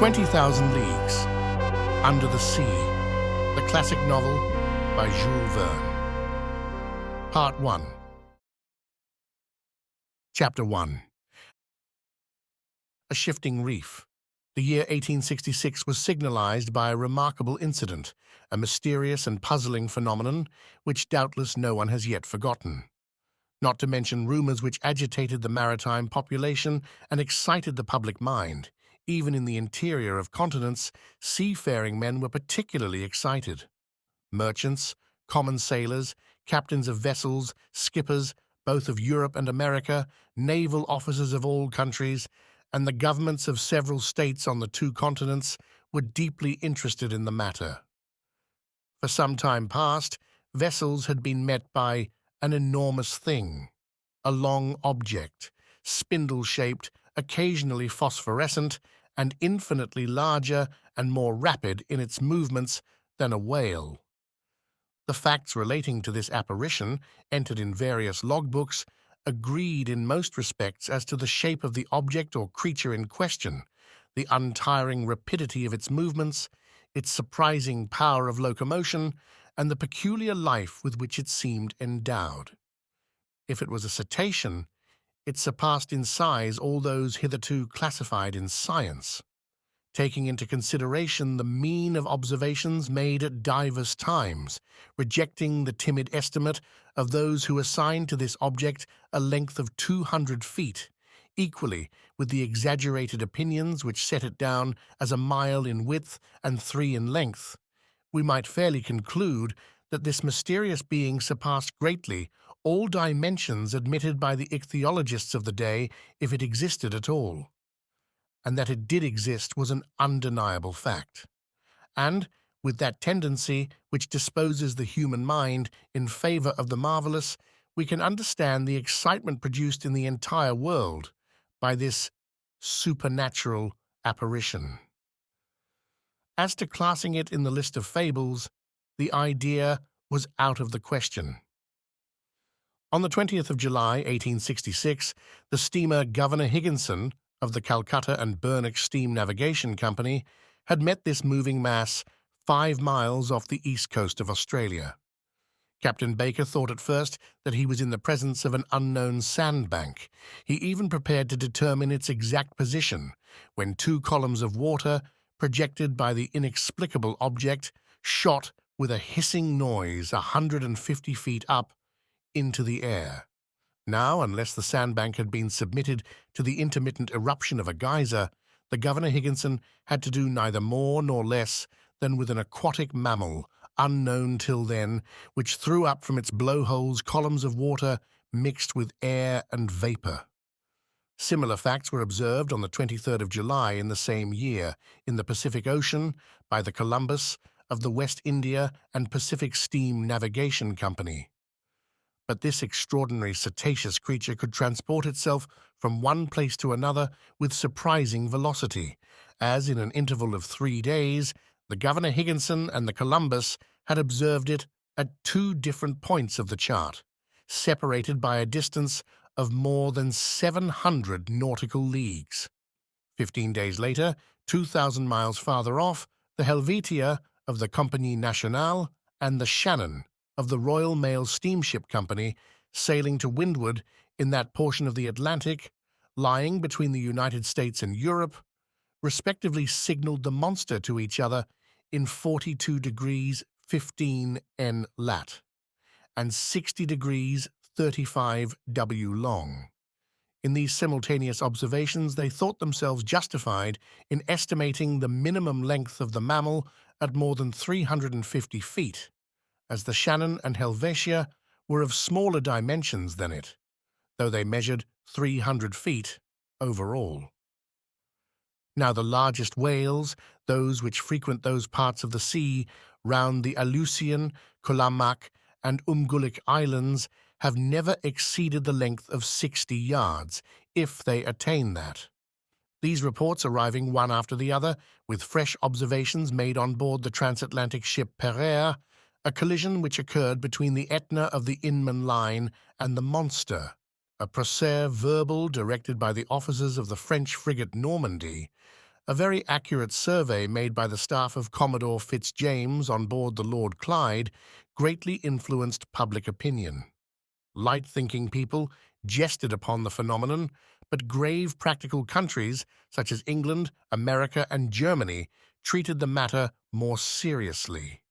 20,000 Leagues Under the Sea, the classic novel by Jules Verne. Part 1. Chapter 1. A shifting reef. The year 1866 was signalized by a remarkable incident, a mysterious and puzzling phenomenon which doubtless no one has yet forgotten. Not to mention rumors which agitated the maritime population and excited the public mind. Even in the interior of continents, seafaring men were particularly excited. Merchants, common sailors, captains of vessels, skippers, both of Europe and America, naval officers of all countries, and the governments of several states on the two continents were deeply interested in the matter. For some time past, vessels had been met by an enormous thing, a long object, spindle-shaped, occasionally phosphorescent, and infinitely larger and more rapid in its movements than a whale. The facts relating to this apparition, entered in various logbooks, agreed in most respects as to the shape of the object or creature in question, the untiring rapidity of its movements, its surprising power of locomotion, and the peculiar life with which it seemed endowed. If it was a cetacean, it surpassed in size all those hitherto classified in science. Taking into consideration the mean of observations made at divers times, rejecting the timid estimate of those who assigned to this object a length of 200 feet, equally with the exaggerated opinions which set it down as a mile in width and 3 in length, we might fairly conclude that this mysterious being surpassed greatly all dimensions admitted by the ichthyologists of the day, if it existed at all. And that it did exist was an undeniable fact. And, with that tendency which disposes the human mind in favor of the marvelous, we can understand the excitement produced in the entire world by this supernatural apparition. As to classing it in the list of fables, the idea was out of the question. On the 20th of July, 1866, the steamer Governor Higginson of the Calcutta and Burnach Steam Navigation Company had met this moving mass 5 miles off the east coast of Australia. Captain Baker thought at first that he was in the presence of an unknown sandbank. He even prepared to determine its exact position, when 2 columns of water, projected by the inexplicable object, shot with a hissing noise 150 feet up into the air. Now, unless the sandbank had been submitted to the intermittent eruption of a geyser, the Governor Higginson had to do neither more nor less than with an aquatic mammal, unknown till then, which threw up from its blowholes columns of water mixed with air and vapor. Similar facts were observed on the 23rd of July in the same year in the Pacific Ocean by the Columbus of the West India and Pacific Steam Navigation Company. But this extraordinary cetaceous creature could transport itself from one place to another with surprising velocity, as in an interval of 3 days, the Governor Higginson and the Columbus had observed it at 2 different points of the chart, separated by a distance of more than 700 nautical leagues. 15 days later, 2,000 miles farther off, the Helvetia of the Compagnie Nationale and the Shannon of the Royal Mail Steamship Company, sailing to windward in that portion of the Atlantic, lying between the United States and Europe, respectively signaled the monster to each other in 42 degrees 15 N lat and 60 degrees 35 W long. In these simultaneous observations, they thought themselves justified in estimating the minimum length of the mammal at more than 350 feet, as the Shannon and Helvetia were of smaller dimensions than it, though they measured 300 feet overall. Now the largest whales, those which frequent those parts of the sea round the Aleutian, Kulamak, and Umgulik Islands, have never exceeded the length of 60 yards, if they attain that. These reports arriving one after the other, with fresh observations made on board the transatlantic ship Pereire, a collision which occurred between the Etna of the Inman line and the monster, a procès verbal directed by the officers of the French frigate Normandy, A very accurate survey made by the staff of Commodore Fitzjames on board the Lord Clyde greatly influenced public opinion. Light-thinking people jested upon the phenomenon, but grave practical countries such as England, America, and Germany treated the matter more seriously.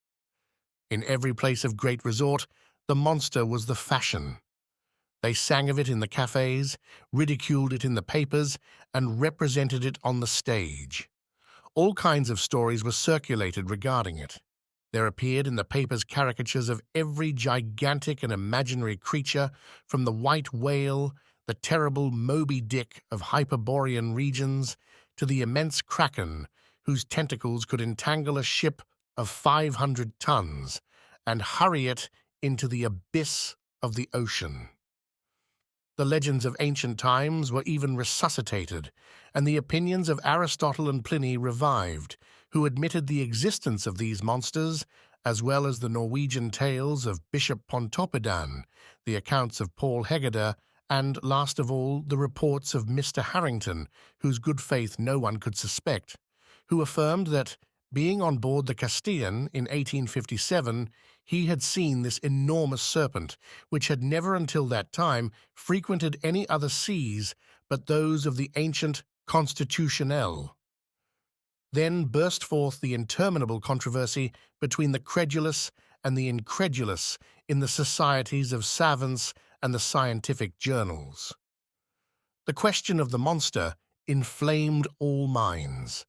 In every place of great resort, the monster was the fashion. They sang of it in the cafes, ridiculed it in the papers, and represented it on the stage. All kinds of stories were circulated regarding it. There appeared in the papers caricatures of every gigantic and imaginary creature, from the white whale, the terrible Moby Dick of Hyperborean regions, to the immense kraken, whose tentacles could entangle a ship of 500 tons and hurry it into the abyss of the ocean. The legends of ancient times were even resuscitated, and the opinions of Aristotle and Pliny revived, who admitted the existence of these monsters, as well as the Norwegian tales of Bishop Pontoppidan, the accounts of Paul Hegede, and, last of all, the reports of Mr. Harrington, whose good faith no one could suspect, who affirmed that, being on board the Castilian in 1857, he had seen this enormous serpent, which had never until that time frequented any other seas but those of the ancient Constitutionnel. Then burst forth the interminable controversy between the credulous and the incredulous in the societies of savants and the scientific journals. The question of the monster inflamed all minds.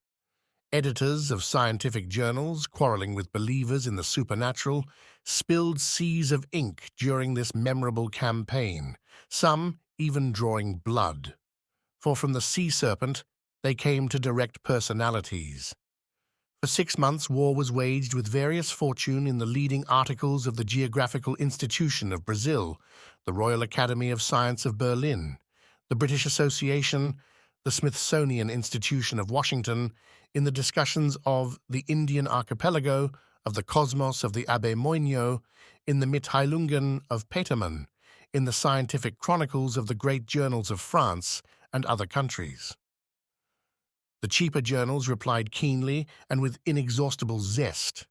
Editors of scientific journals, quarreling with believers in the supernatural, spilled seas of ink during this memorable campaign, some even drawing blood. For from the sea serpent they came to direct personalities. For 6 months war was waged with various fortune in the leading articles of the Geographical Institution of Brazil, the Royal Academy of Science of Berlin, the British Association, the Smithsonian Institution of Washington, in the discussions of the Indian archipelago, of the cosmos of the Abbé Moigno, in the Mitteilungen of Petermann, in the scientific chronicles of the great journals of France and other countries. The cheaper journals replied keenly and with inexhaustible zest.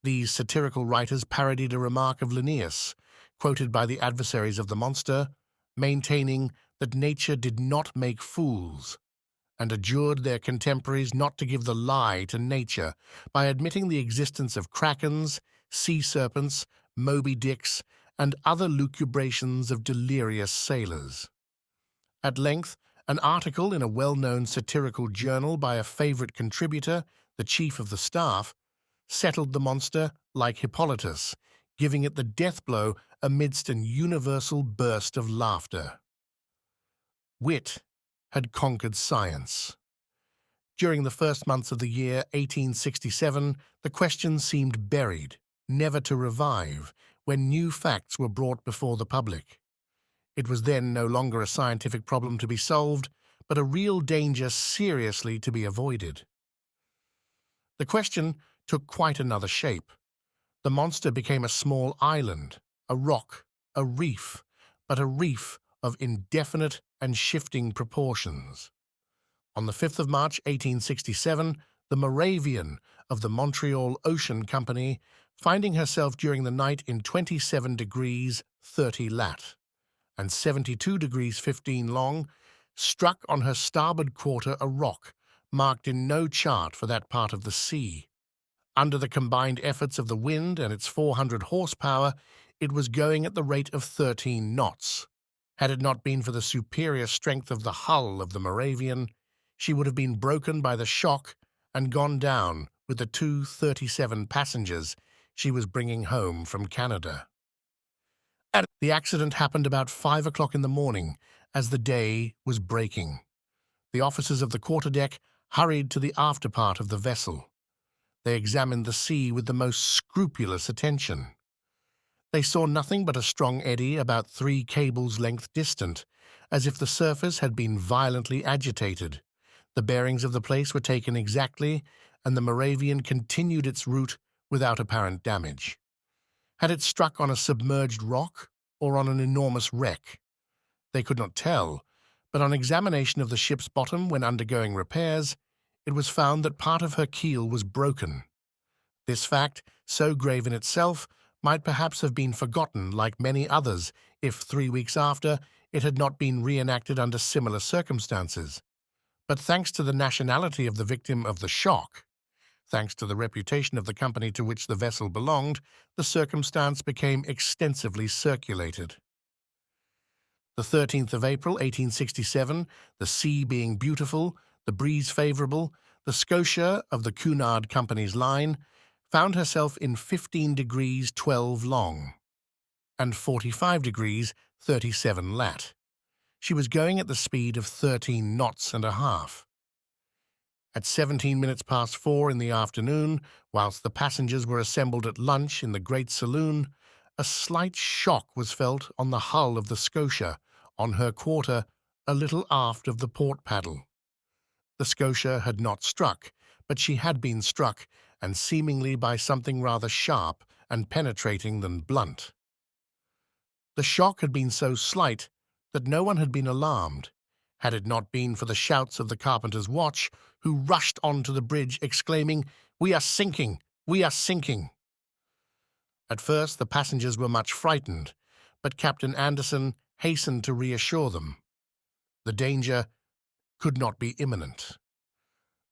These satirical writers parodied a remark of Linnaeus, quoted by the adversaries of the monster, maintaining that nature did not make fools, and adjured their contemporaries not to give the lie to nature by admitting the existence of krakens, sea serpents, Moby Dicks, and other lucubrations of delirious sailors. At length, an article in a well-known satirical journal by a favorite contributor, the chief of the staff, settled the monster like Hippolytus, giving it the death blow amidst an universal burst of laughter. Wit had conquered science. During the first months of the year 1867, the question seemed buried, never to revive, when new facts were brought before the public. It was then no longer a scientific problem to be solved, but a real danger seriously to be avoided. The question took quite another shape. The monster became a small island, a rock, a reef, but a reef of indefinite and shifting proportions. On the 5th of March 1867, the Moravian of the Montreal Ocean Company, finding herself during the night in 27 degrees 30 lat. and 72 degrees 15 long, struck on her starboard quarter a rock, marked in no chart for that part of the sea. Under the combined efforts of the wind and its 400 horsepower, it was going at the rate of 13 knots. Had it not been for the superior strength of the hull of the Moravian, she would have been broken by the shock and gone down with the 237 passengers she was bringing home from Canada. The accident happened about 5 o'clock in the morning, as the day was breaking. The officers of the quarterdeck hurried to the after part of the vessel. They examined the sea with the most scrupulous attention. They saw nothing but a strong eddy about 3 cables' length distant, as if the surface had been violently agitated. The bearings of the place were taken exactly, and the Moravian continued its route without apparent damage. Had it struck on a submerged rock or on an enormous wreck? They could not tell, but on examination of the ship's bottom when undergoing repairs, it was found that part of her keel was broken. This fact, so grave in itself, might perhaps have been forgotten like many others if 3 weeks after it had not been reenacted under similar circumstances. But thanks to the nationality of the victim of the shock, thanks to the reputation of the company to which the vessel belonged, the circumstance became extensively circulated. The 13th of April, 1867, the sea being beautiful, the breeze favourable, the Scotia of the Cunard Company's line found herself in 15 degrees 12 long and 45 degrees 37 lat. She was going at the speed of 13 knots and a half. At 17 minutes past 4 in the afternoon, whilst the passengers were assembled at lunch in the great saloon, a slight shock was felt on the hull of the Scotia, on her quarter, a little aft of the port paddle. The Scotia had not struck, but she had been struck, and seemingly by something rather sharp and penetrating than blunt. The shock had been so slight that no one had been alarmed, had it not been for the shouts of the carpenter's watch, who rushed on to the bridge, exclaiming, "We are sinking! We are sinking!" At first the passengers were much frightened, but Captain Anderson hastened to reassure them. The danger could not be imminent.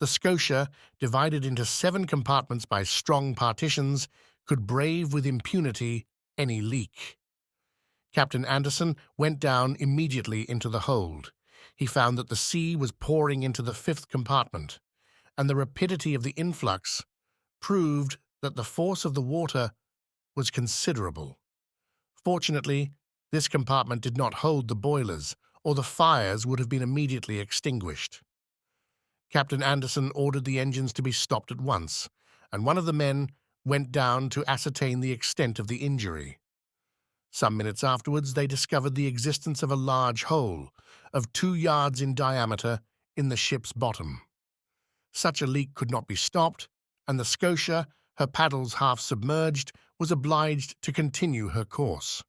The Scotia, divided into 7 compartments by strong partitions, could brave with impunity any leak. Captain Anderson went down immediately into the hold. He found that the sea was pouring into the 5th compartment, and the rapidity of the influx proved that the force of the water was considerable. Fortunately, this compartment did not hold the boilers, or the fires would have been immediately extinguished. Captain Anderson ordered the engines to be stopped at once, and one of the men went down to ascertain the extent of the injury. Some minutes afterwards they discovered the existence of a large hole, of 2 yards in diameter, in the ship's bottom. Such a leak could not be stopped, and the Scotia, her paddles half submerged, was obliged to continue her course.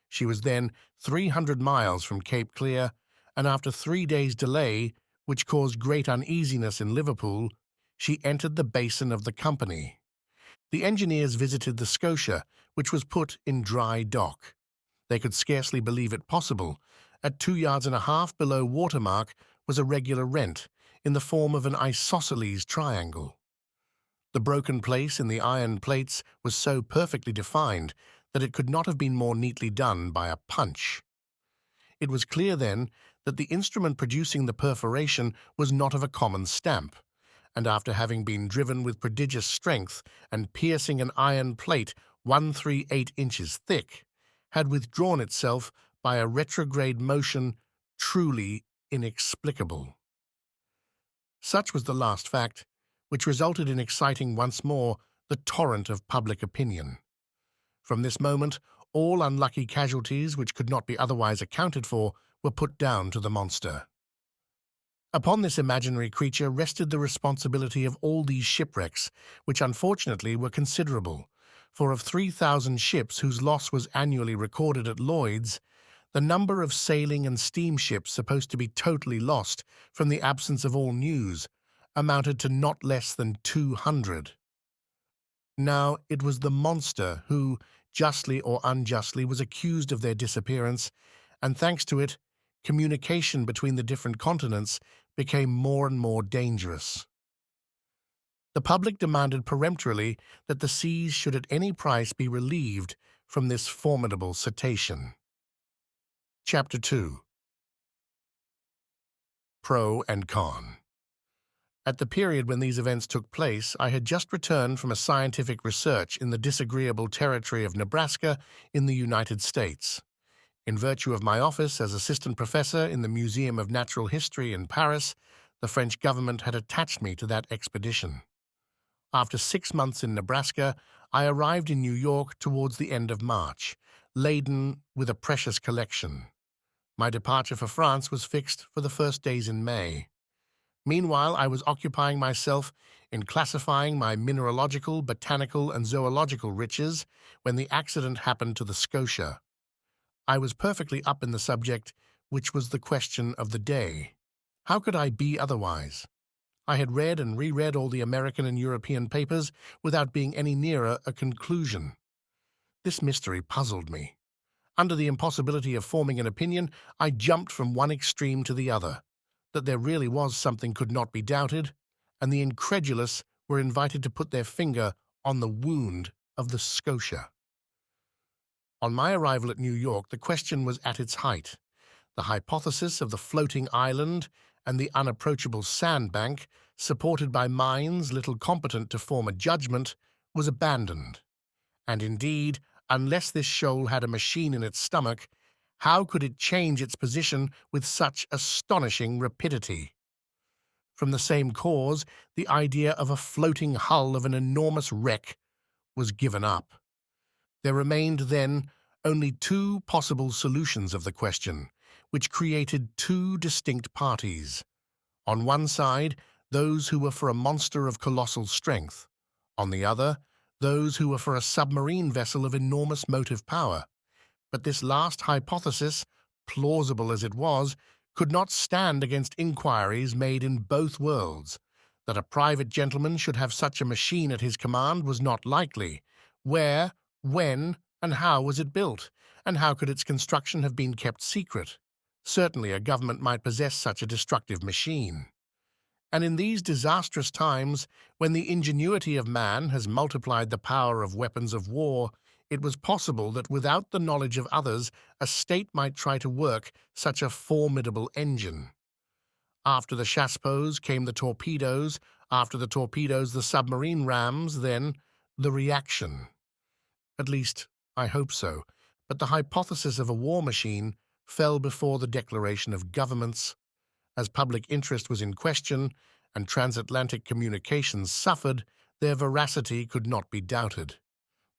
She was then 300 miles from Cape Clear, and after 3 days' delay, which caused great uneasiness in Liverpool, she entered the basin of the company. The engineers visited the Scotia, which was put in dry dock. They could scarcely believe it possible. At 2 yards and a half below watermark was a regular rent, in the form of an isosceles triangle. The broken place in the iron plates was so perfectly defined that it could not have been more neatly done by a punch. It was clear, then, that the instrument producing the perforation was not of a common stamp, and after having been driven with prodigious strength and piercing an iron plate 1/3/8 inches thick, had withdrawn itself by a retrograde motion truly inexplicable. Such was the last fact, which resulted in exciting once more the torrent of public opinion. From this moment, all unlucky casualties which could not be otherwise accounted for were put down to the monster. Upon this imaginary creature rested the responsibility of all these shipwrecks, which unfortunately were considerable, for of 3,000 ships whose loss was annually recorded at Lloyd's, the number of sailing and steamships supposed to be totally lost from the absence of all news amounted to not less than 200. Now it was the monster who, justly or unjustly, was accused of their disappearance, and thanks to it, communication between the different continents became more and more dangerous. The public demanded peremptorily that the seas should at any price be relieved from this formidable cetacean. Chapter 2. Pro and Con. At the period when these events took place, I had just returned from a scientific research in the disagreeable territory of Nebraska in the United States. In virtue of my office as assistant professor in the Museum of Natural History in Paris, the French government had attached me to that expedition. After 6 months in Nebraska, I arrived in New York towards the end of March, laden with a precious collection. My departure for France was fixed for the first days in May. Meanwhile, I was occupying myself in classifying my mineralogical, botanical, and zoological riches when the accident happened to the Scotia. I was perfectly up in the subject, which was the question of the day. How could I be otherwise? I had read and reread all the American and European papers without being any nearer a conclusion. This mystery puzzled me. Under the impossibility of forming an opinion, I jumped from one extreme to the other. That there really was something could not be doubted, and the incredulous were invited to put their finger on the wound of the Scotia. On my arrival at New York, the question was at its height. The hypothesis of the floating island and the unapproachable sandbank, supported by minds little competent to form a judgment, was abandoned. And indeed, unless this shoal had a machine in its stomach, how could it change its position with such astonishing rapidity? From the same cause, the idea of a floating hull of an enormous wreck was given up. There remained then only two possible solutions of the question, which created two distinct parties. On one side, those who were for a monster of colossal strength. On the other, those who were for a submarine vessel of enormous motive power. But this last hypothesis, plausible as it was, could not stand against inquiries made in both worlds. That a private gentleman should have such a machine at his command was not likely. Where, when, and how was it built? And how could its construction have been kept secret? Certainly a government might possess such a destructive machine. And in these disastrous times, when the ingenuity of man has multiplied the power of weapons of war, it was possible that without the knowledge of others, a state might try to work such a formidable engine. After the chassepots came the torpedoes, after the torpedoes the submarine rams, then the reaction. At least, I hope so, but the hypothesis of a war machine fell before the declaration of governments. As public interest was in question and transatlantic communications suffered, their veracity could not be doubted.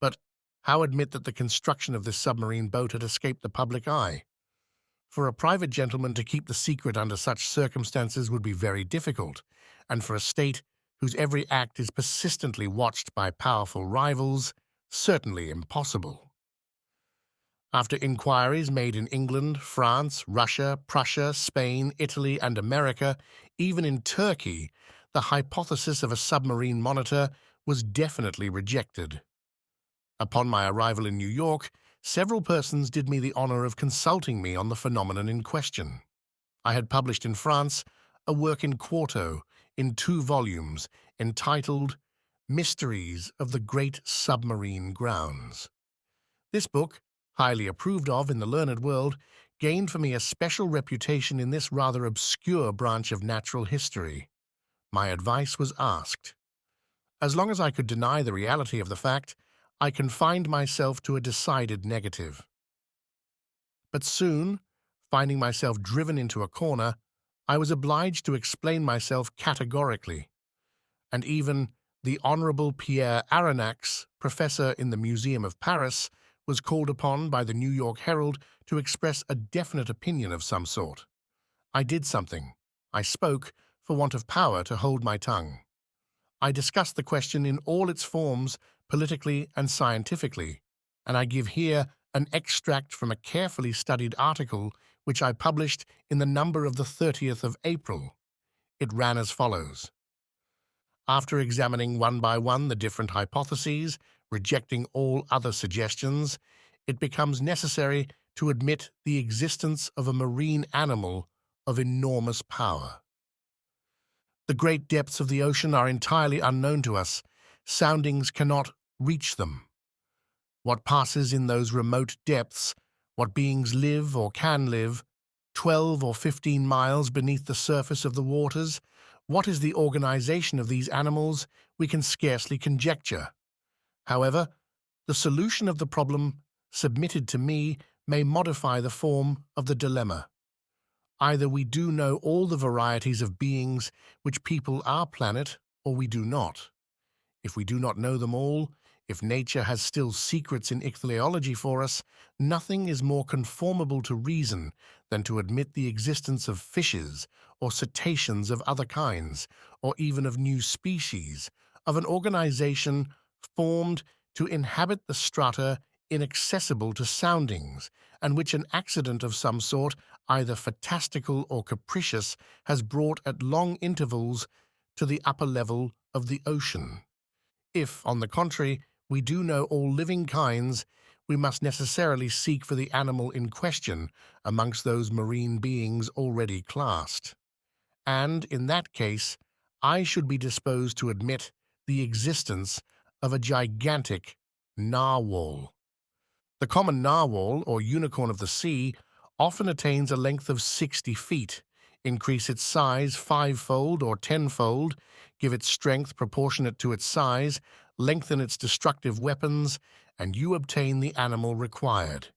But how admit that the construction of this submarine boat had escaped the public eye? For a private gentleman to keep the secret under such circumstances would be very difficult, and for a state whose every act is persistently watched by powerful rivals, certainly impossible. After inquiries made in England, France, Russia, Prussia, Spain, Italy, and America, even in Turkey, the hypothesis of a submarine monitor was definitely rejected. Upon my arrival in New York, several persons did me the honor of consulting me on the phenomenon in question. I had published in France a work in quarto, in 2 volumes, entitled Mysteries of the Great Submarine Grounds. This book, highly approved of in the learned world, gained for me a special reputation in this rather obscure branch of natural history. My advice was asked. As long as I could deny the reality of the fact, I confined myself to a decided negative. But soon, finding myself driven into a corner, I was obliged to explain myself categorically, and even the Honorable Professor Aronnax, professor in the Museum of Paris, was called upon by the New York Herald to express a definite opinion of some sort. I did something. I spoke, for want of power to hold my tongue. I discussed the question in all its forms, politically and scientifically, and I give here an extract from a carefully studied article which I published in the number of the 30th of April. It ran as follows. After examining one by one the different hypotheses, rejecting all other suggestions, it becomes necessary to admit the existence of a marine animal of enormous power. The great depths of the ocean are entirely unknown to us. Soundings cannot reach them. What passes in those remote depths, what beings live or can live, 12 or 15 miles beneath the surface of the waters, what is the organization of these animals, we can scarcely conjecture. However, the solution of the problem submitted to me may modify the form of the dilemma. Either we do know all the varieties of beings which people our planet, or we do not. If we do not know them all, if nature has still secrets in ichthyology for us, nothing is more conformable to reason than to admit the existence of fishes or cetaceans of other kinds, or even of new species, of an organization formed to inhabit the strata inaccessible to soundings, and which an accident of some sort, either fantastical or capricious, has brought at long intervals to the upper level of the ocean. If, on the contrary, we do know all living kinds, we must necessarily seek for the animal in question amongst those marine beings already classed. And, in that case, I should be disposed to admit the existence of a gigantic narwhal. The common narwhal, or unicorn of the sea, often attains a length of 60 feet. Increase its size fivefold or tenfold, give its strength proportionate to its size, lengthen its destructive weapons, and you obtain the animal required.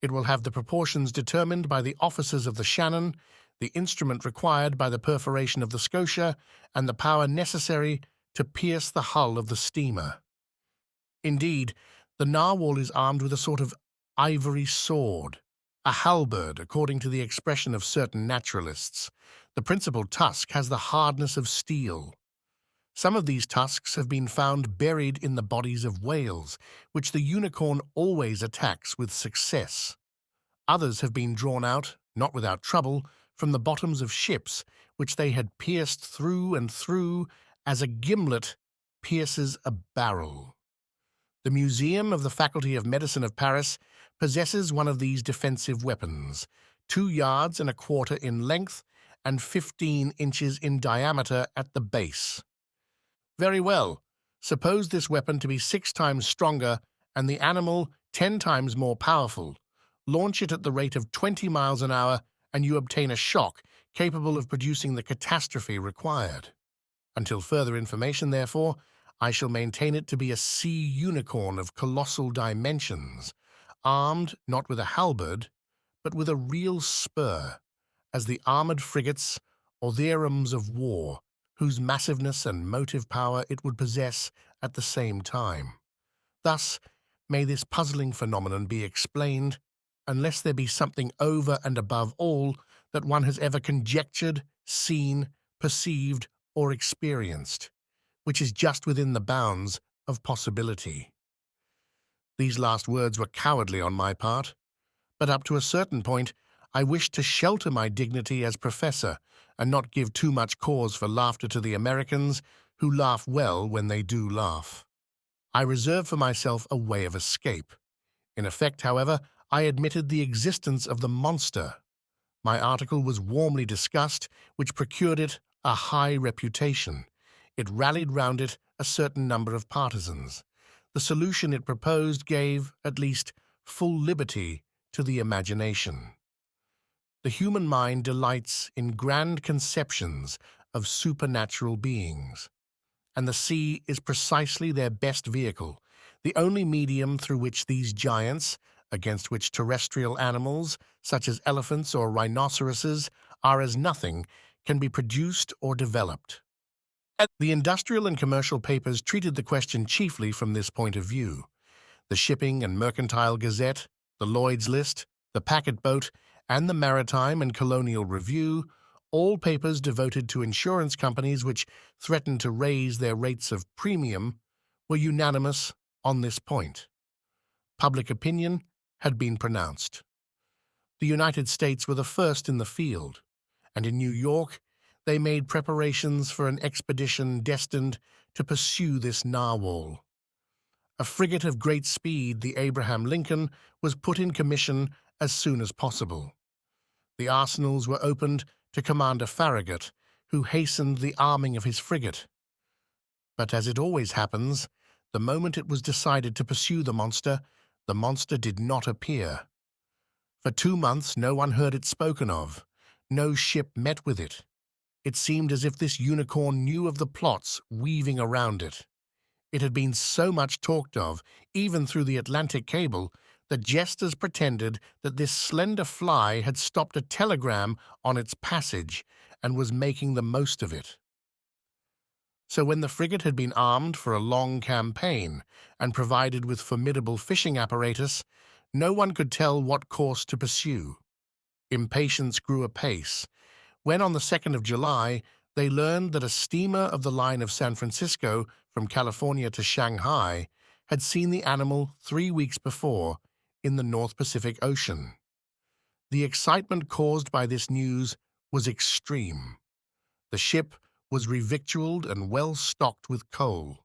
It will have the proportions determined by the officers of the Shannon, the instrument required by the perforation of the Scotia, and the power necessary to pierce the hull of the steamer. Indeed, the narwhal is armed with a sort of ivory sword, a halberd, according to the expression of certain naturalists. The principal tusk has the hardness of steel. Some of these tusks have been found buried in the bodies of whales, which the unicorn always attacks with success. Others have been drawn out, not without trouble, from the bottoms of ships, which they had pierced through and through as a gimlet pierces a barrel. The Museum of the Faculty of Medicine of Paris possesses one of these defensive weapons, 2 yards and a quarter in length and 15 inches in diameter at the base. Very well. Suppose this weapon to be 6 times stronger and the animal 10 times more powerful. Launch it at the rate of 20 miles an hour and you obtain a shock capable of producing the catastrophe required. Until further information, therefore, I shall maintain it to be a sea unicorn of colossal dimensions, armed not with a halberd, but with a real spur, as the armoured frigates or the arms of war, whose massiveness and motive power it would possess at the same time. Thus may this puzzling phenomenon be explained, unless there be something over and above all that one has ever conjectured, seen, perceived, or experienced, which is just within the bounds of possibility. These last words were cowardly on my part, but up to a certain point I wished to shelter my dignity as professor and not give too much cause for laughter to the Americans, who laugh well when they do laugh. I reserved for myself a way of escape. In effect, however, I admitted the existence of the monster. My article was warmly discussed, which procured it a high reputation. It rallied round it a certain number of partisans. The solution it proposed gave, at least, full liberty to the imagination. The human mind delights in grand conceptions of supernatural beings, and the sea is precisely their best vehicle, the only medium through which these giants, against which terrestrial animals, such as elephants or rhinoceroses, are as nothing, can be produced or developed. The industrial and commercial papers treated the question chiefly from this point of view. The Shipping and Mercantile Gazette, the Lloyd's List, the Packet Boat, and the Maritime and Colonial Review, all papers devoted to insurance companies which threatened to raise their rates of premium, were unanimous on this point. Public opinion had been pronounced. The United States were the first in the field, and in New York they made preparations for an expedition destined to pursue this narwhal. A frigate of great speed, the Abraham Lincoln, was put in commission as soon as possible. The arsenals were opened to Commander Farragut, who hastened the arming of his frigate. But as it always happens, the moment it was decided to pursue the monster did not appear. For 2 months no one heard it spoken of. No ship met with it. It seemed as if this unicorn knew of the plots weaving around it. It had been so much talked of, even through the Atlantic cable, that jesters pretended that this slender fly had stopped a telegram on its passage and was making the most of it. So when the frigate had been armed for a long campaign and provided with formidable fishing apparatus, no one could tell what course to pursue. Impatience grew apace, when on the 2nd of July they learned that a steamer of the line of San Francisco from California to Shanghai had seen the animal 3 weeks before in the North Pacific Ocean. The excitement caused by this news was extreme. The ship was revictualled and well stocked with coal.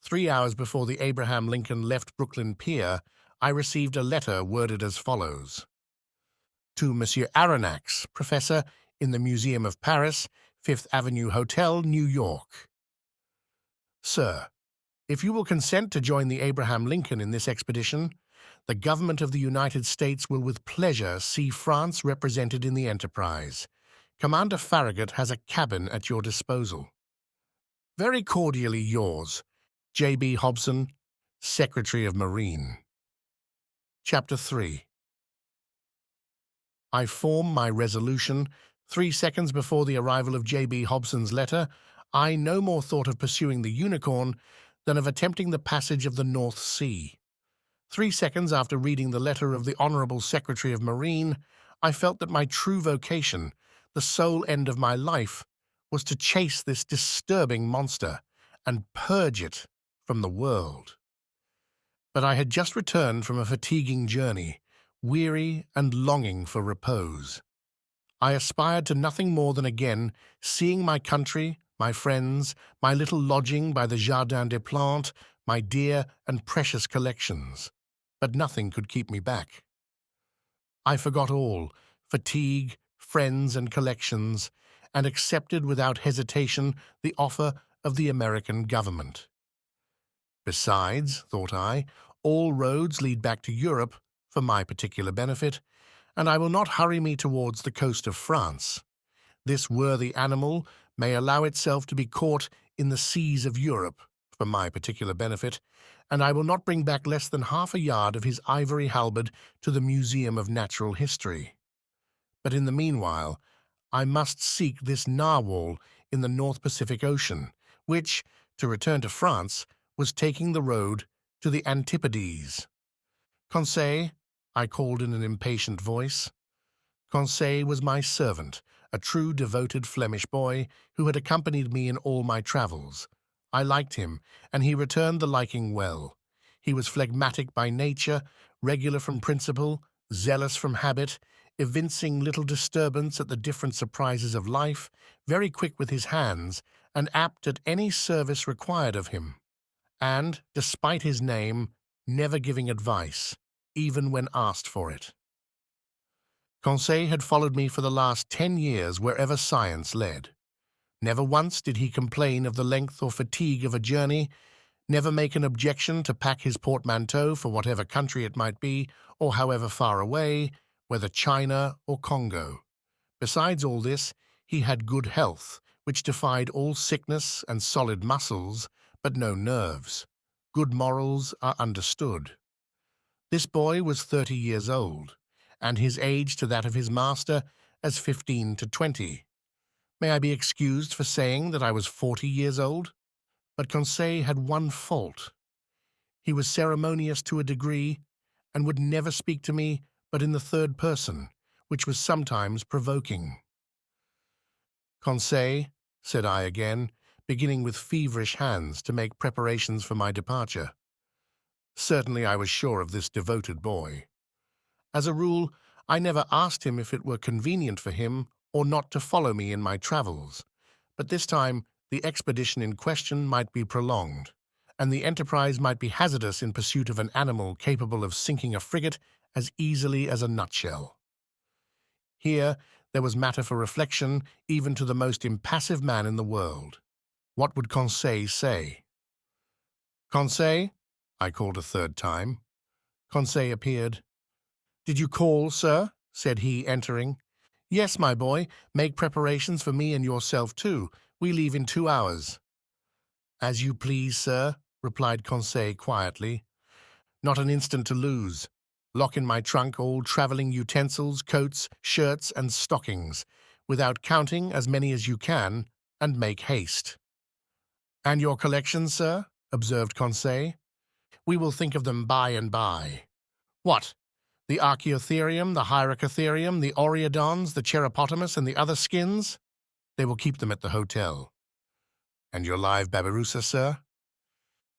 3 hours before the Abraham Lincoln left Brooklyn Pier, I received a letter worded as follows. To Monsieur Aronnax, Professor in the Museum of Paris, Fifth Avenue Hotel, New York. Sir, if you will consent to join the Abraham Lincoln in this expedition, the government of the United States will with pleasure see France represented in the enterprise. Commander Farragut has a cabin at your disposal. Very cordially yours, J.B. Hobson, Secretary of Marine. Chapter 3. I form my resolution. 3 seconds before the arrival of J.B. Hobson's letter, I no more thought of pursuing the Unicorn than of attempting the passage of the North Sea. 3 seconds after reading the letter of the Honourable Secretary of Marine, I felt that my true vocation, the sole end of my life, was to chase this disturbing monster and purge it from the world. But I had just returned from a fatiguing journey, weary and longing for repose. I aspired to nothing more than again seeing my country, my friends, my little lodging by the Jardin des Plantes, my dear and precious collections. But nothing could keep me back. I forgot all, fatigue, friends and collections, and accepted without hesitation the offer of the American government. Besides, thought I, all roads lead back to Europe for my particular benefit, and I will not hurry me towards the coast of France. This worthy animal may allow itself to be caught in the seas of Europe for my particular benefit, and I will not bring back less than half a yard of his ivory halberd to the Museum of Natural History. But in the meanwhile, I must seek this narwhal in the North Pacific Ocean, which, to return to France, was taking the road to the Antipodes. Conseil, I called in an impatient voice. Conseil was my servant, a true devoted Flemish boy who had accompanied me in all my travels. I liked him, and he returned the liking well. He was phlegmatic by nature, regular from principle, zealous from habit, evincing little disturbance at the different surprises of life, very quick with his hands, and apt at any service required of him. And, despite his name, never giving advice, even when asked for it. Conseil had followed me for the last 10 years wherever science led. Never once did he complain of the length or fatigue of a journey, never make an objection to pack his portmanteau for whatever country it might be, or however far away, whether China or Congo. Besides all this, he had good health, which defied all sickness, and solid muscles, but no nerves. Good morals are understood. This boy was 30 years old, and his age to that of his master as 15 to 20. May I be excused for saying that I was 40 years old? But Conseil had one fault. He was ceremonious to a degree, and would never speak to me but in the third person, which was sometimes provoking. Conseil, said I again, beginning with feverish hands to make preparations for my departure. Certainly I was sure of this devoted boy. As a rule, I never asked him if it were convenient for him or not to follow me in my travels, but this time the expedition in question might be prolonged, and the enterprise might be hazardous in pursuit of an animal capable of sinking a frigate as easily as a nutshell. Here there was matter for reflection even to the most impassive man in the world. What would Conseil say? Conseil? I called a third time. Conseil appeared. "Did you call, sir?" said he, entering. "Yes, my boy. Make preparations for me and yourself, too. We leave in 2 hours." "As you please, sir," replied Conseil quietly. "Not an instant to lose. Lock in my trunk all travelling utensils, coats, shirts, and stockings, without counting as many as you can, and make haste." "And your collections, sir?" observed Conseil. "We will think of them by and by." "What? The Archaeotherium, the Hyracotherium, the Oreodons, the Cheropotamus, and the other skins? They will keep them at the hotel." "And your live babirusa, sir?"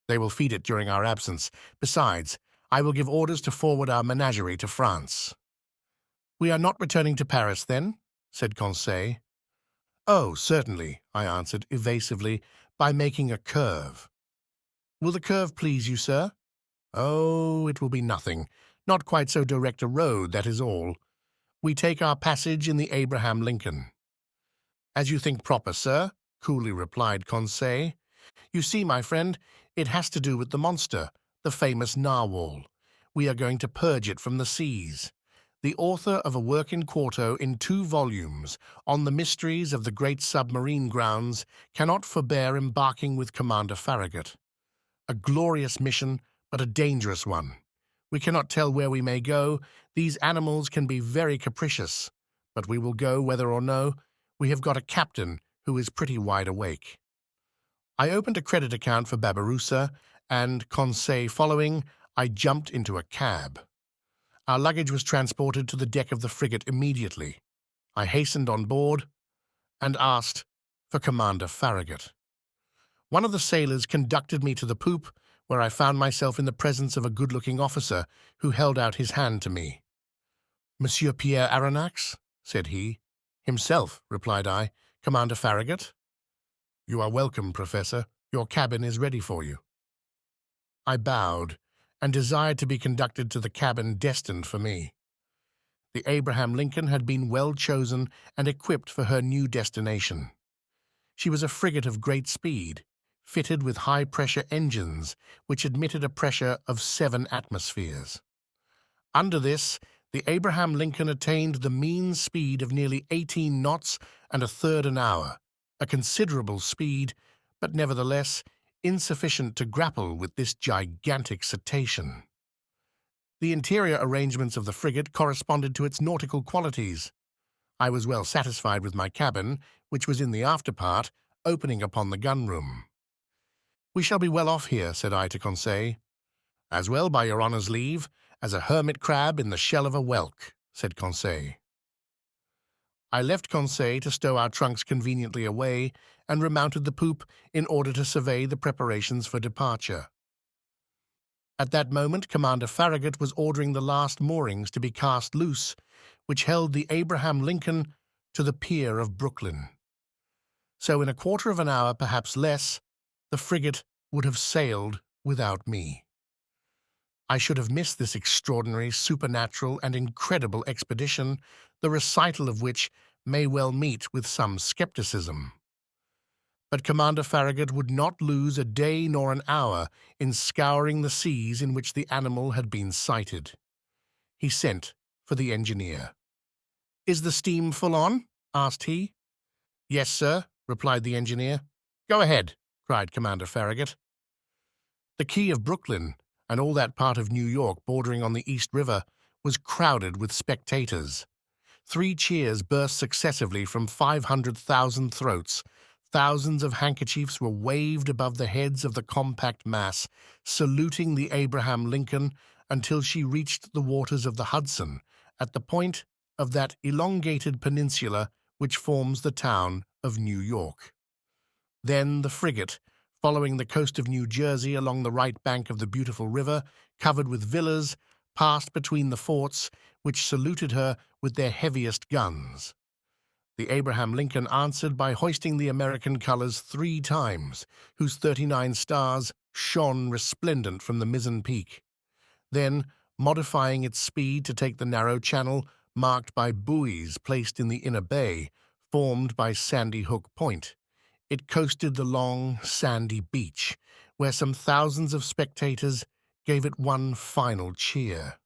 "They will feed it during our absence. Besides, I will give orders to forward our menagerie to France." "We are not returning to Paris, then?" said Conseil. Oh, certainly, I answered evasively, by making a curve. Will the curve please you, sir? Oh, it will be nothing. Not quite so direct a road, that is all. We take our passage in the Abraham Lincoln. As you think proper, sir, coolly replied Conseil. You see, my friend, it has to do with the monster, the famous narwhal. We are going to purge it from the seas. The author of a work in quarto in 2 volumes on the mysteries of the great submarine grounds cannot forbear embarking with Commander Farragut. A glorious mission, but a dangerous one. We cannot tell where we may go. These animals can be very capricious, but we will go whether or no. We have got a captain who is pretty wide awake. I opened a credit account for Babirusa, and, Conseil following, I jumped into a cab. Our luggage was transported to the deck of the frigate immediately. I hastened on board and asked for Commander Farragut. One of the sailors conducted me to the poop, where I found myself in the presence of a good-looking officer who held out his hand to me. "Monsieur Pierre Aronnax?" said he. "Himself," replied I. "Commander Farragut?" "You are welcome, Professor. Your cabin is ready for you." I bowed and desired to be conducted to the cabin destined for me. The Abraham Lincoln had been well chosen and equipped for her new destination. She was a frigate of great speed, fitted with high-pressure engines which admitted a pressure of 7 atmospheres. Under this, the Abraham Lincoln attained the mean speed of nearly 18 knots and a third an hour, a considerable speed, but nevertheless insufficient to grapple with this gigantic cetacean. The interior arrangements of the frigate corresponded to its nautical qualities. I was well satisfied with my cabin, which was in the after part, opening upon the gun-room. "We shall be well off here," said I to Conseil. "As well, by your honour's leave, as a hermit crab in the shell of a whelk," said Conseil. I left Conseil to stow our trunks conveniently away and remounted the poop in order to survey the preparations for departure. At that moment, Commander Farragut was ordering the last moorings to be cast loose, which held the Abraham Lincoln to the pier of Brooklyn. So in a quarter of an hour, perhaps less, the frigate would have sailed without me. I should have missed this extraordinary, supernatural, and incredible expedition, the recital of which may well meet with some skepticism. But Commander Farragut would not lose a day nor an hour in scouring the seas in which the animal had been sighted. He sent for the engineer. "Is the steam full on?" asked he. "Yes, sir," replied the engineer. "Go ahead," cried Commander Farragut. The quay of Brooklyn, and all that part of New York bordering on the East River, was crowded with spectators. 3 cheers burst successively from 500,000 throats. Thousands of handkerchiefs were waved above the heads of the compact mass, saluting the Abraham Lincoln until she reached the waters of the Hudson, at the point of that elongated peninsula which forms the town of New York. Then the frigate, following the coast of New Jersey along the right bank of the beautiful river, covered with villas, passed between the forts, which saluted her with their heaviest guns. The Abraham Lincoln answered by hoisting the American colors 3 times, whose 39 stars shone resplendent from the mizzen peak. Then, modifying its speed to take the narrow channel marked by buoys placed in the inner bay, formed by Sandy Hook Point, it coasted the long, sandy beach, where some thousands of spectators gave it one final cheer.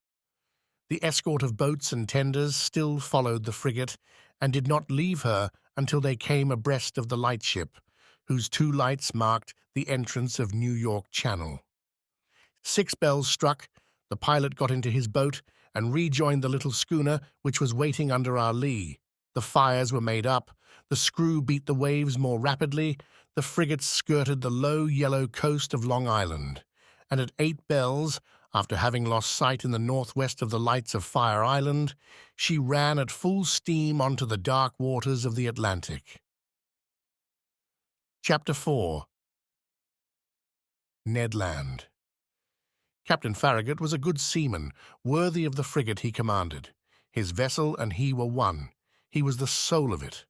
The escort of boats and tenders still followed the frigate, and did not leave her until they came abreast of the lightship, whose 2 lights marked the entrance of New York Channel. 6 bells struck, the pilot got into his boat and rejoined the little schooner which was waiting under our lee. The fires were made up, the screw beat the waves more rapidly, the frigate skirted the low yellow coast of Long Island, and at 8 bells, after having lost sight in the northwest of the lights of Fire Island, she ran at full steam onto the dark waters of the Atlantic. Chapter 4. Ned Land. Captain Farragut was a good seaman, worthy of the frigate he commanded. His vessel and he were one. He was the soul of it.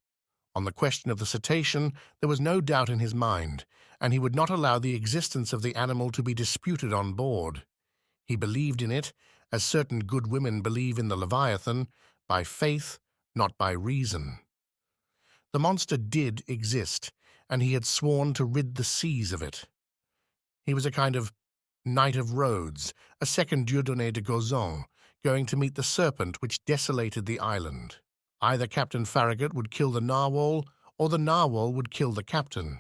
On the question of the cetacean, there was no doubt in his mind, and he would not allow the existence of the animal to be disputed on board. He believed in it, as certain good women believe in the Leviathan, by faith, not by reason. The monster did exist, and he had sworn to rid the seas of it. He was a kind of Knight of Rhodes, a second Dieudonné de Gozon, going to meet the serpent which desolated the island. Either Captain Farragut would kill the narwhal, or the narwhal would kill the captain.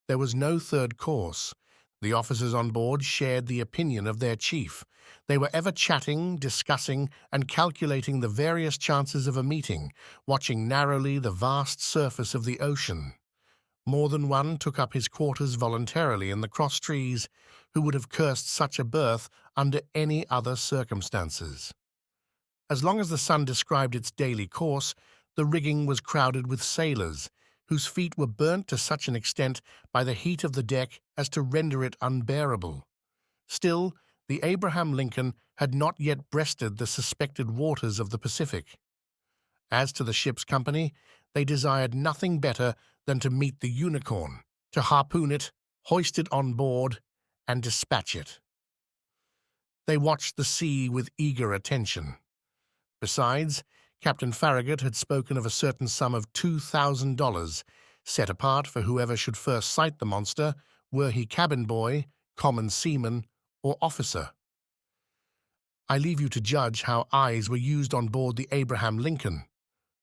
There was no third course. The officers on board shared the opinion of their chief. They were ever chatting, discussing, and calculating the various chances of a meeting, watching narrowly the vast surface of the ocean. More than one took up his quarters voluntarily in the cross trees, who would have cursed such a berth under any other circumstances. As long as the sun described its daily course, the rigging was crowded with sailors, whose feet were burnt to such an extent by the heat of the deck as to render it unbearable. Still, the Abraham Lincoln had not yet breasted the suspected waters of the Pacific. As to the ship's company, they desired nothing better than to meet the Unicorn, to harpoon it, hoist it on board, and dispatch it. They watched the sea with eager attention. Besides, Captain Farragut had spoken of a certain sum of $2,000 set apart for whoever should first sight the monster, were he cabin boy, common seaman, or officer. I leave you to judge how eyes were used on board the Abraham Lincoln.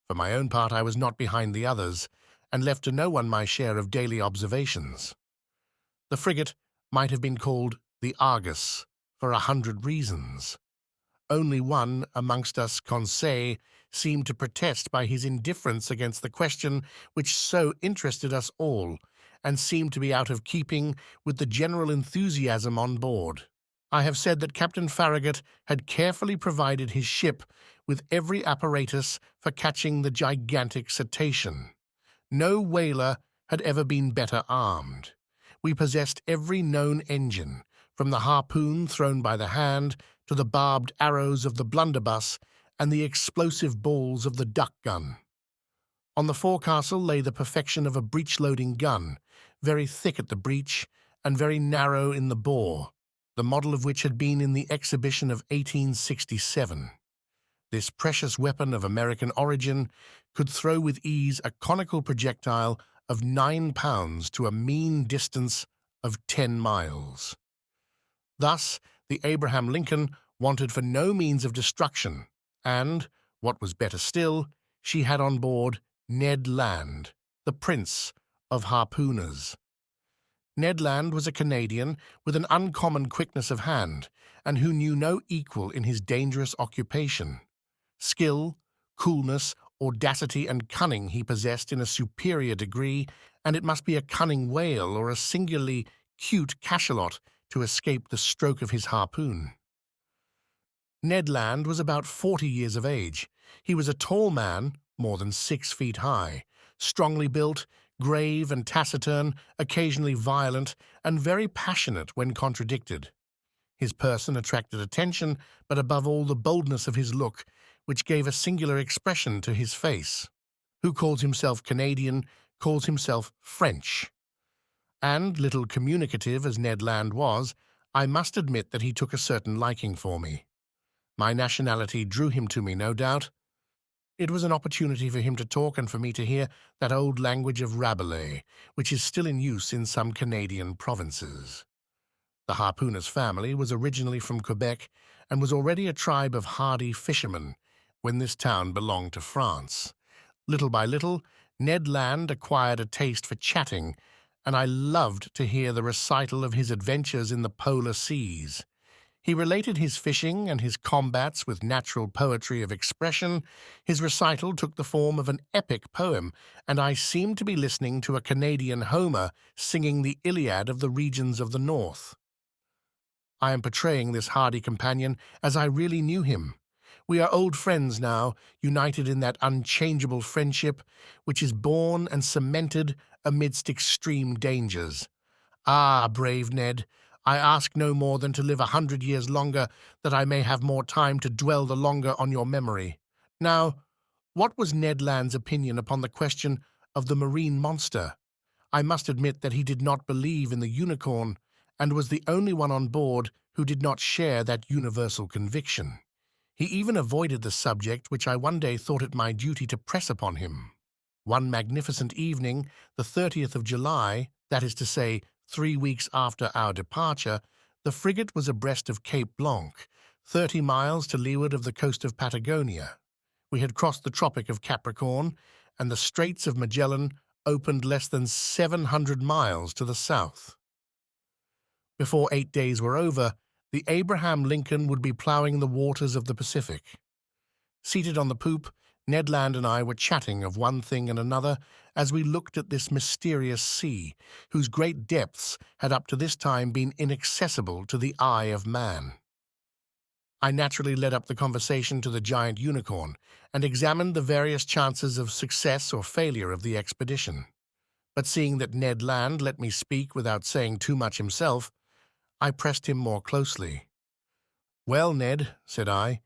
For my own part, I was not behind the others, and left to no one my share of daily observations. The frigate might have been called the Argus for 100 reasons. Only one amongst us, Conseil, seemed to protest by his indifference against the question which so interested us all, and seemed to be out of keeping with the general enthusiasm on board. I have said that Captain Farragut had carefully provided his ship with every apparatus for catching the gigantic cetacean. No whaler had ever been better armed. We possessed every known engine, from the harpoon thrown by the hand to the barbed arrows of the blunderbuss and the explosive balls of the duck gun. On the forecastle lay the perfection of a breech-loading gun, very thick at the breech and very narrow in the bore, the model of which had been in the exhibition of 1867. This precious weapon of American origin could throw with ease a conical projectile of 9 pounds to a mean distance of 10 miles. Thus, the Abraham Lincoln wanted for no means of destruction, and, what was better still, she had on board Ned Land, the prince of harpooners. Ned Land was a Canadian with an uncommon quickness of hand, and who knew no equal in his dangerous occupation. Skill, coolness, audacity, and cunning he possessed in a superior degree, and it must be a cunning whale or a singularly cute cachalot to escape the stroke of his harpoon. Ned Land was about 40 years of age. He was a tall man, more than 6 feet high, strongly built, grave and taciturn, occasionally violent, and very passionate when contradicted. His person attracted attention, but above all the boldness of his look, which gave a singular expression to his face. Who calls himself Canadian calls himself French. And, little communicative as Ned Land was, I must admit that he took a certain liking for me. My nationality drew him to me, no doubt. It was an opportunity for him to talk and for me to hear that old language of Rabelais, which is still in use in some Canadian provinces. The harpooner's family was originally from Quebec and was already a tribe of hardy fishermen when this town belonged to France. Little by little, Ned Land acquired a taste for chatting, and I loved to hear the recital of his adventures in the polar seas. He related his fishing and his combats with natural poetry of expression. His recital took the form of an epic poem, and I seemed to be listening to a Canadian Homer singing the Iliad of the regions of the north. I am portraying this hardy companion as I really knew him. We are old friends now, united in that unchangeable friendship which is born and cemented amidst extreme dangers. Ah, brave Ned, I ask no more than to live 100 years longer, that I may have more time to dwell the longer on your memory. Now, what was Ned Land's opinion upon the question of the marine monster. I must admit that he did not believe in the unicorn and was the only one on board who did not share that universal conviction. He even avoided the subject which I one day thought it my duty to press upon him. One magnificent evening, the 30th of July, that is to say, 3 weeks after our departure, the frigate was abreast of Cape Blanc, 30 miles to leeward of the coast of Patagonia. We had crossed the Tropic of Capricorn, and the Straits of Magellan opened less than 700 miles to the south. Before 8 days were over, the Abraham Lincoln would be plowing the waters of the Pacific. Seated on the poop, Ned Land and I were chatting of one thing and another as we looked at this mysterious sea, whose great depths had up to this time been inaccessible to the eye of man. I naturally led up the conversation to the giant unicorn and examined the various chances of success or failure of the expedition. But seeing that Ned Land let me speak without saying too much himself, I pressed him more closely. "Well, Ned," said I,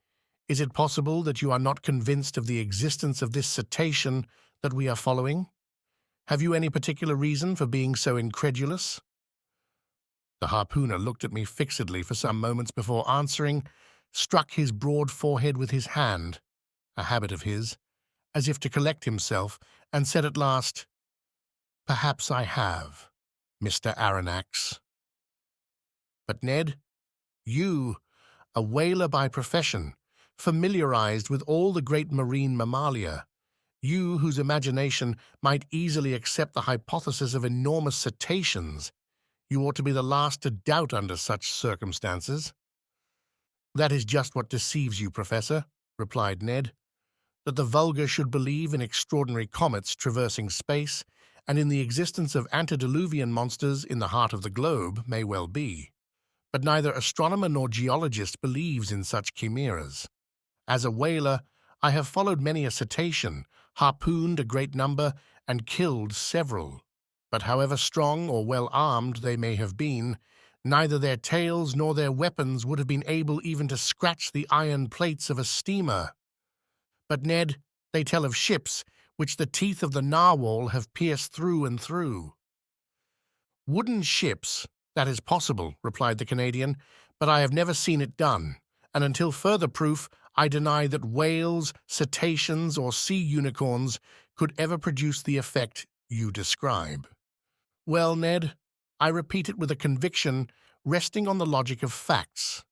"is it possible that you are not convinced of the existence of this cetacean that we are following? Have you any particular reason for being so incredulous?" The harpooner looked at me fixedly for some moments before answering, struck his broad forehead with his hand, a habit of his, as if to collect himself, and said at last, "Perhaps I have, Mr. Aronnax. But Ned, you, a whaler by profession, familiarized with all the great marine mammalia, you whose imagination might easily accept the hypothesis of enormous cetaceans, you ought to be the last to doubt under such circumstances." "That is just what deceives you, Professor," replied Ned. "That the vulgar should believe in extraordinary comets traversing space and in the existence of antediluvian monsters in the heart of the globe may well be. But neither astronomer nor geologist believes in such chimeras. As a whaler, I have followed many a cetacean, harpooned a great number, and killed several. But however strong or well armed they may have been, neither their tails nor their weapons would have been able even to scratch the iron plates of a steamer. But, Ned, they tell of ships which the teeth of the narwhal have pierced through and through." "Wooden ships, that is possible," replied the Canadian, "but I have never seen it done, and until further proof, I deny that whales, cetaceans, or sea unicorns could ever produce the effect you describe." "Well, Ned, I repeat it with a conviction resting on the logic of facts.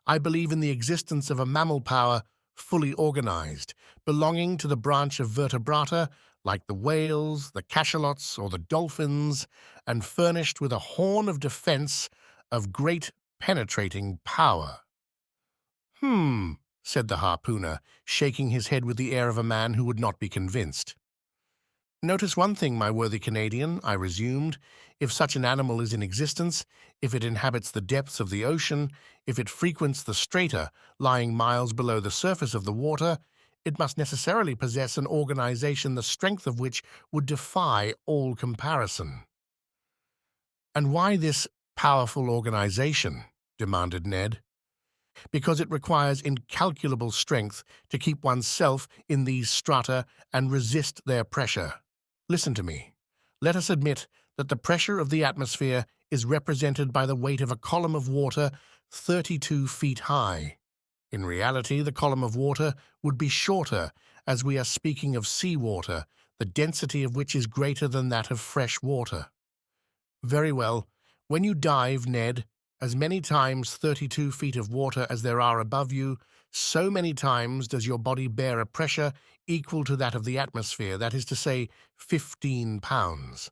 I believe in the existence of a mammal power fully organized, belonging to the branch of vertebrata like the whales, the cachalots, or the dolphins, and furnished with a horn of defense of great penetrating power." Said the harpooner, shaking his head with the air of a man who would not be convinced. "Notice one thing, my worthy Canadian," I resumed. "If such an animal is in existence, if it inhabits the depths of the ocean, if it frequents the strata lying miles below the surface of the water, it must necessarily possess an organization the strength of which would defy all comparison." "And why this powerful organization?" demanded Ned. "Because it requires incalculable strength to keep oneself in these strata and resist their pressure. Listen to me. Let us admit that the pressure of the atmosphere is represented by the weight of a column of water 32 feet high. In reality, the column of water would be shorter, as we are speaking of seawater, the density of which is greater than that of fresh water. Very well. When you dive, Ned, as many times 32 feet of water as there are above you, so many times does your body bear a pressure equal to that of the atmosphere, that is to say, 15 pounds,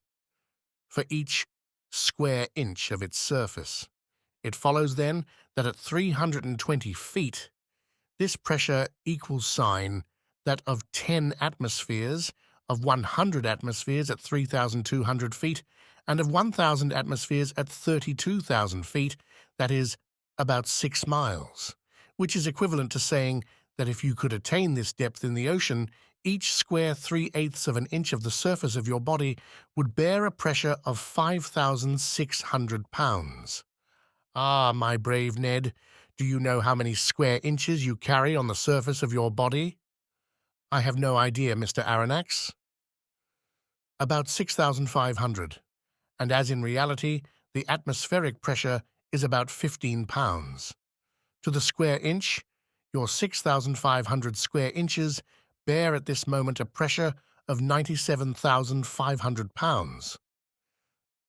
for each square inch of its surface. It follows, then, that at 320 feet, this pressure equals sign that of 10 atmospheres, of 100 atmospheres at 3,200 feet, and of 1,000 atmospheres at 32,000 feet, that is, about 6 miles, which is equivalent to saying that if you could attain this depth in the ocean, each square 3/8 of an inch of the surface of your body would bear a pressure of 5,600 pounds. Ah, my brave Ned, do you know how many square inches you carry on the surface of your body?" "I have no idea, Mr. Aronnax." About 6,500, and as in reality, the atmospheric pressure is about 15 pounds. To the square inch, your 6,500 square inches bear at this moment a pressure of 97,500 pounds.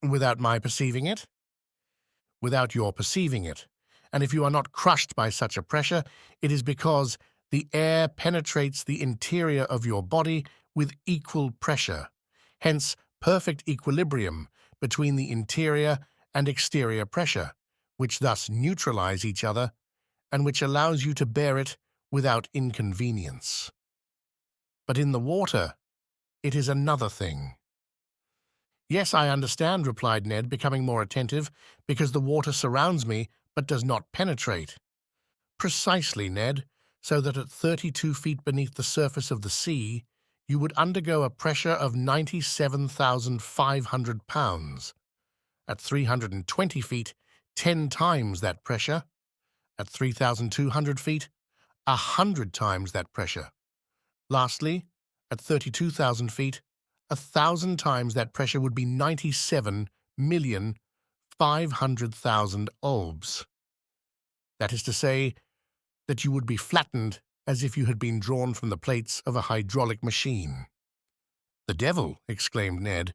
Without my perceiving it? Without your perceiving it. And if you are not crushed by such a pressure, it is because the air penetrates the interior of your body with equal pressure, hence perfect equilibrium between the interior and exterior pressure, which thus neutralize each other and which allows you to bear it without inconvenience. But in the water, it is another thing. Yes, I understand, replied Ned, becoming more attentive, because the water surrounds me but does not penetrate. Precisely, Ned, so that at 32 feet beneath the surface of the sea, you would undergo a pressure of 97,500 pounds. At 320 feet, 10 times that pressure. At 3,200 feet, 100 times that pressure. Lastly, at 32,000 feet, 1,000 times that pressure would be 97,500,000 ulbs. That is to say, that you would be flattened as if you had been drawn from the plates of a hydraulic machine. "The devil!" exclaimed Ned.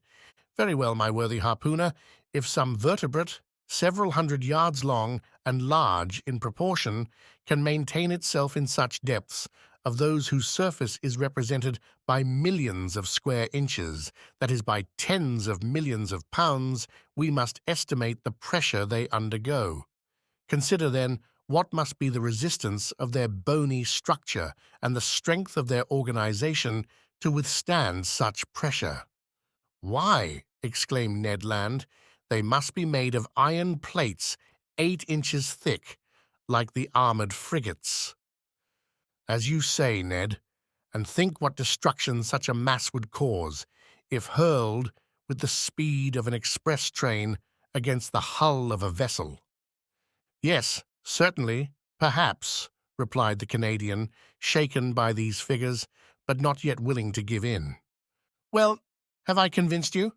"Very well, my worthy harpooner, if some vertebrate, several hundred yards long and large in proportion, can maintain itself in such depths of those whose surface is represented by millions of square inches, that is, by tens of millions of pounds, we must estimate the pressure they undergo. Consider, then, what must be the resistance of their bony structure and the strength of their organization to withstand such pressure." "Why," exclaimed Ned Land, "they must be made of iron plates 8 inches thick, like the armored frigates." "As you say, Ned, and think what destruction such a mass would cause, if hurled with the speed of an express train against the hull of a vessel." "Yes, certainly, perhaps," replied the Canadian, shaken by these figures, but not yet willing to give in. "Well, have I convinced you?"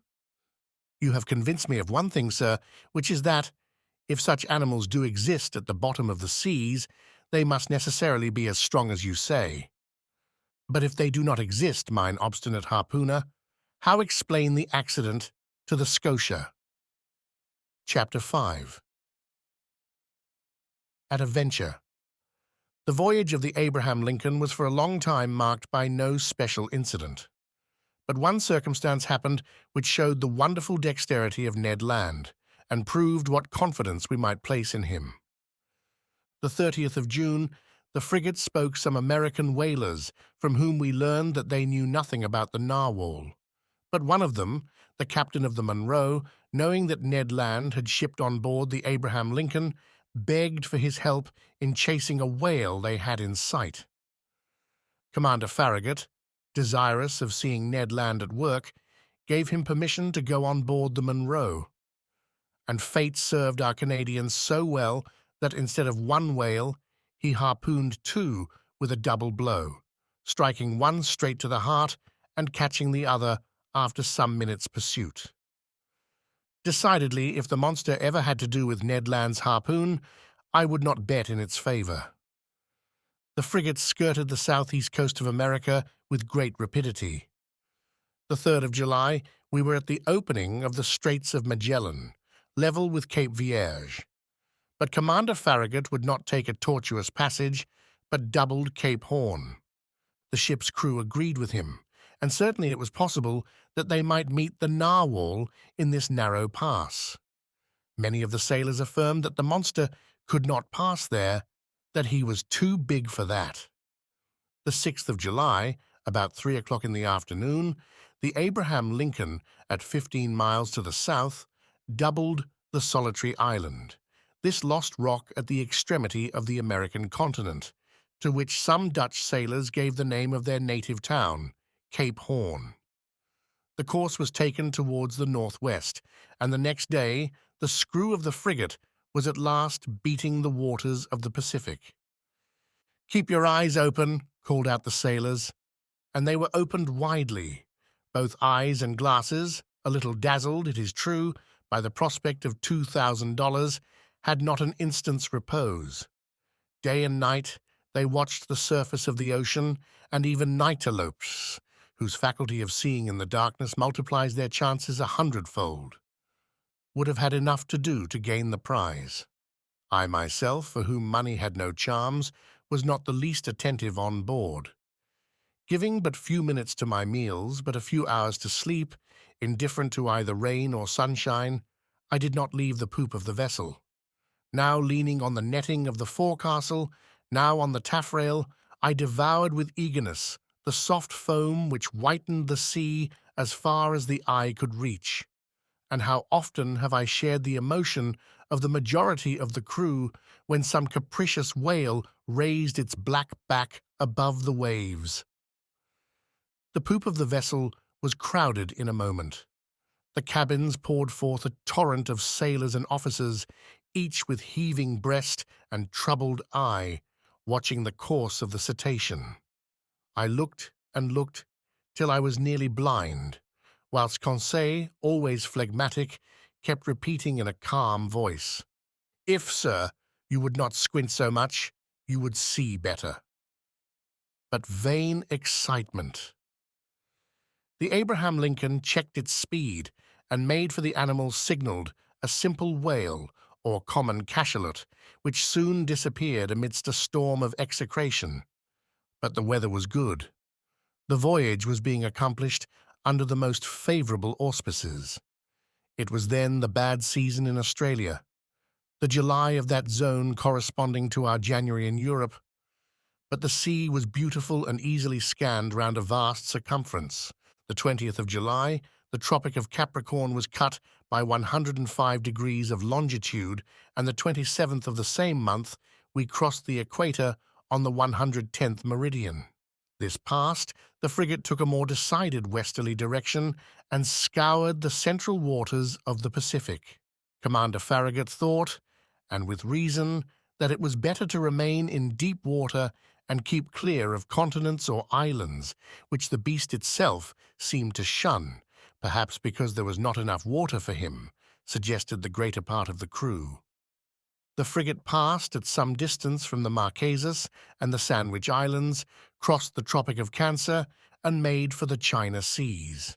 "You have convinced me of one thing, sir, which is that, if such animals do exist at the bottom of the seas, they must necessarily be as strong as you say. But if they do not exist, mine obstinate harpooner, how explain the accident to the Scotia?" Chapter 5. At a venture. The voyage of the Abraham Lincoln was for a long time marked by no special incident. But one circumstance happened which showed the wonderful dexterity of Ned Land, and proved what confidence we might place in him. The 30th of June, the frigate spoke some American whalers, from whom we learned that they knew nothing about the narwhal. But one of them, the captain of the Monroe, knowing that Ned Land had shipped on board the Abraham Lincoln, begged for his help in chasing a whale they had in sight. Commander Farragut, desirous of seeing Ned Land at work, gave him permission to go on board the Monroe. And fate served our Canadians so well that instead of one whale, he harpooned 2 with a double blow, striking one straight to the heart and catching the other after some minutes' pursuit. Decidedly, if the monster ever had to do with Ned Land's harpoon, I would not bet in its favor. The frigate skirted the southeast coast of America with great rapidity. The 3rd of July, we were at the opening of the Straits of Magellan, level with Cape Vierge. But Commander Farragut would not take a tortuous passage, but doubled Cape Horn. The ship's crew agreed with him, and certainly it was possible that they might meet the narwhal in this narrow pass. Many of the sailors affirmed that the monster could not pass there, that he was too big for that. The 6th of July, about 3 o'clock in the afternoon, the Abraham Lincoln, at 15 miles to the south, doubled the solitary island, this lost rock at the extremity of the American continent, to which some Dutch sailors gave the name of their native town, Cape Horn. The course was taken towards the northwest, and the next day the screw of the frigate was at last beating the waters of the Pacific. "Keep your eyes open," called out the sailors, and they were opened widely. both eyes and glasses, a little dazzled, it is true, by the prospect of $2,000, had not an instant's repose. Day and night they watched the surface of the ocean, and even Nautilus, whose faculty of seeing in the darkness multiplies their chances 100-fold, would have had enough to do to gain the prize. I myself, for whom money had no charms, was not the least attentive on board. Giving but few minutes to my meals, but a few hours to sleep, indifferent to either rain or sunshine, I did not leave the poop of the vessel. Now leaning on the netting of the forecastle, now on the taffrail, I devoured with eagerness the soft foam which whitened the sea as far as the eye could reach. And how often have I shared the emotion of the majority of the crew when some capricious whale raised its black back above the waves. The poop of the vessel was crowded in a moment. The cabins poured forth a torrent of sailors and officers, each with heaving breast and troubled eye, watching the course of the cetacean. I looked and looked till I was nearly blind, whilst Conseil, always phlegmatic, kept repeating in a calm voice, "If, sir, you would not squint so much, you would see better." But vain excitement. The Abraham Lincoln checked its speed and made for the animals signalled, a simple whale, or common cachalot, which soon disappeared amidst a storm of execration. But the weather was good. The voyage was being accomplished under the most favourable auspices. It was then the bad season in Australia, the July of that zone corresponding to our January in Europe. But the sea was beautiful and easily scanned round a vast circumference. The 20th of July, the Tropic of Capricorn was cut by 105 degrees of longitude, and the 27th of the same month we crossed the equator on the 110th meridian. This past, the frigate took a more decided westerly direction and scoured the central waters of the Pacific. Commander Farragut thought, and with reason, that it was better to remain in deep water and keep clear of continents or islands, which the beast itself seemed to shun, perhaps because there was not enough water for him, suggested the greater part of the crew. The frigate passed at some distance from the Marquesas and the Sandwich Islands, crossed the Tropic of Cancer, and made for the China Seas.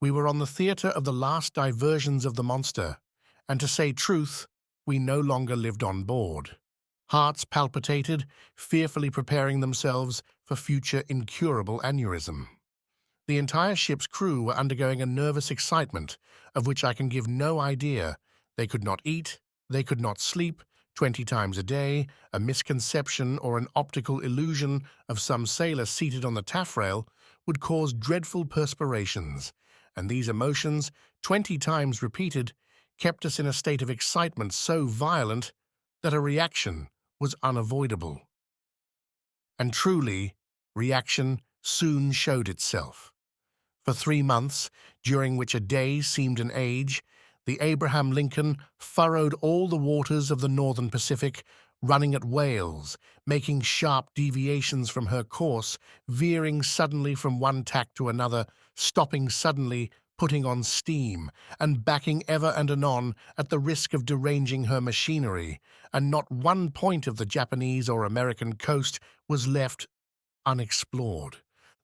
We were on the theatre of the last diversions of the monster, and to say truth, we no longer lived on board. Hearts palpitated, fearfully preparing themselves for future incurable aneurysm. The entire ship's crew were undergoing a nervous excitement, of which I can give no idea. They could not eat, they could not sleep, 20 times a day, a misconception or an optical illusion of some sailor seated on the taffrail would cause dreadful perspirations, and these emotions, 20 times repeated, kept us in a state of excitement so violent that a reaction was unavoidable. And truly, reaction soon showed itself. For 3 months, during which a day seemed an age, the Abraham Lincoln furrowed all the waters of the northern Pacific, running at whales, making sharp deviations from her course, veering suddenly from one tack to another, stopping suddenly, putting on steam, and backing ever and anon at the risk of deranging her machinery, and not one point of the Japanese or American coast was left unexplored.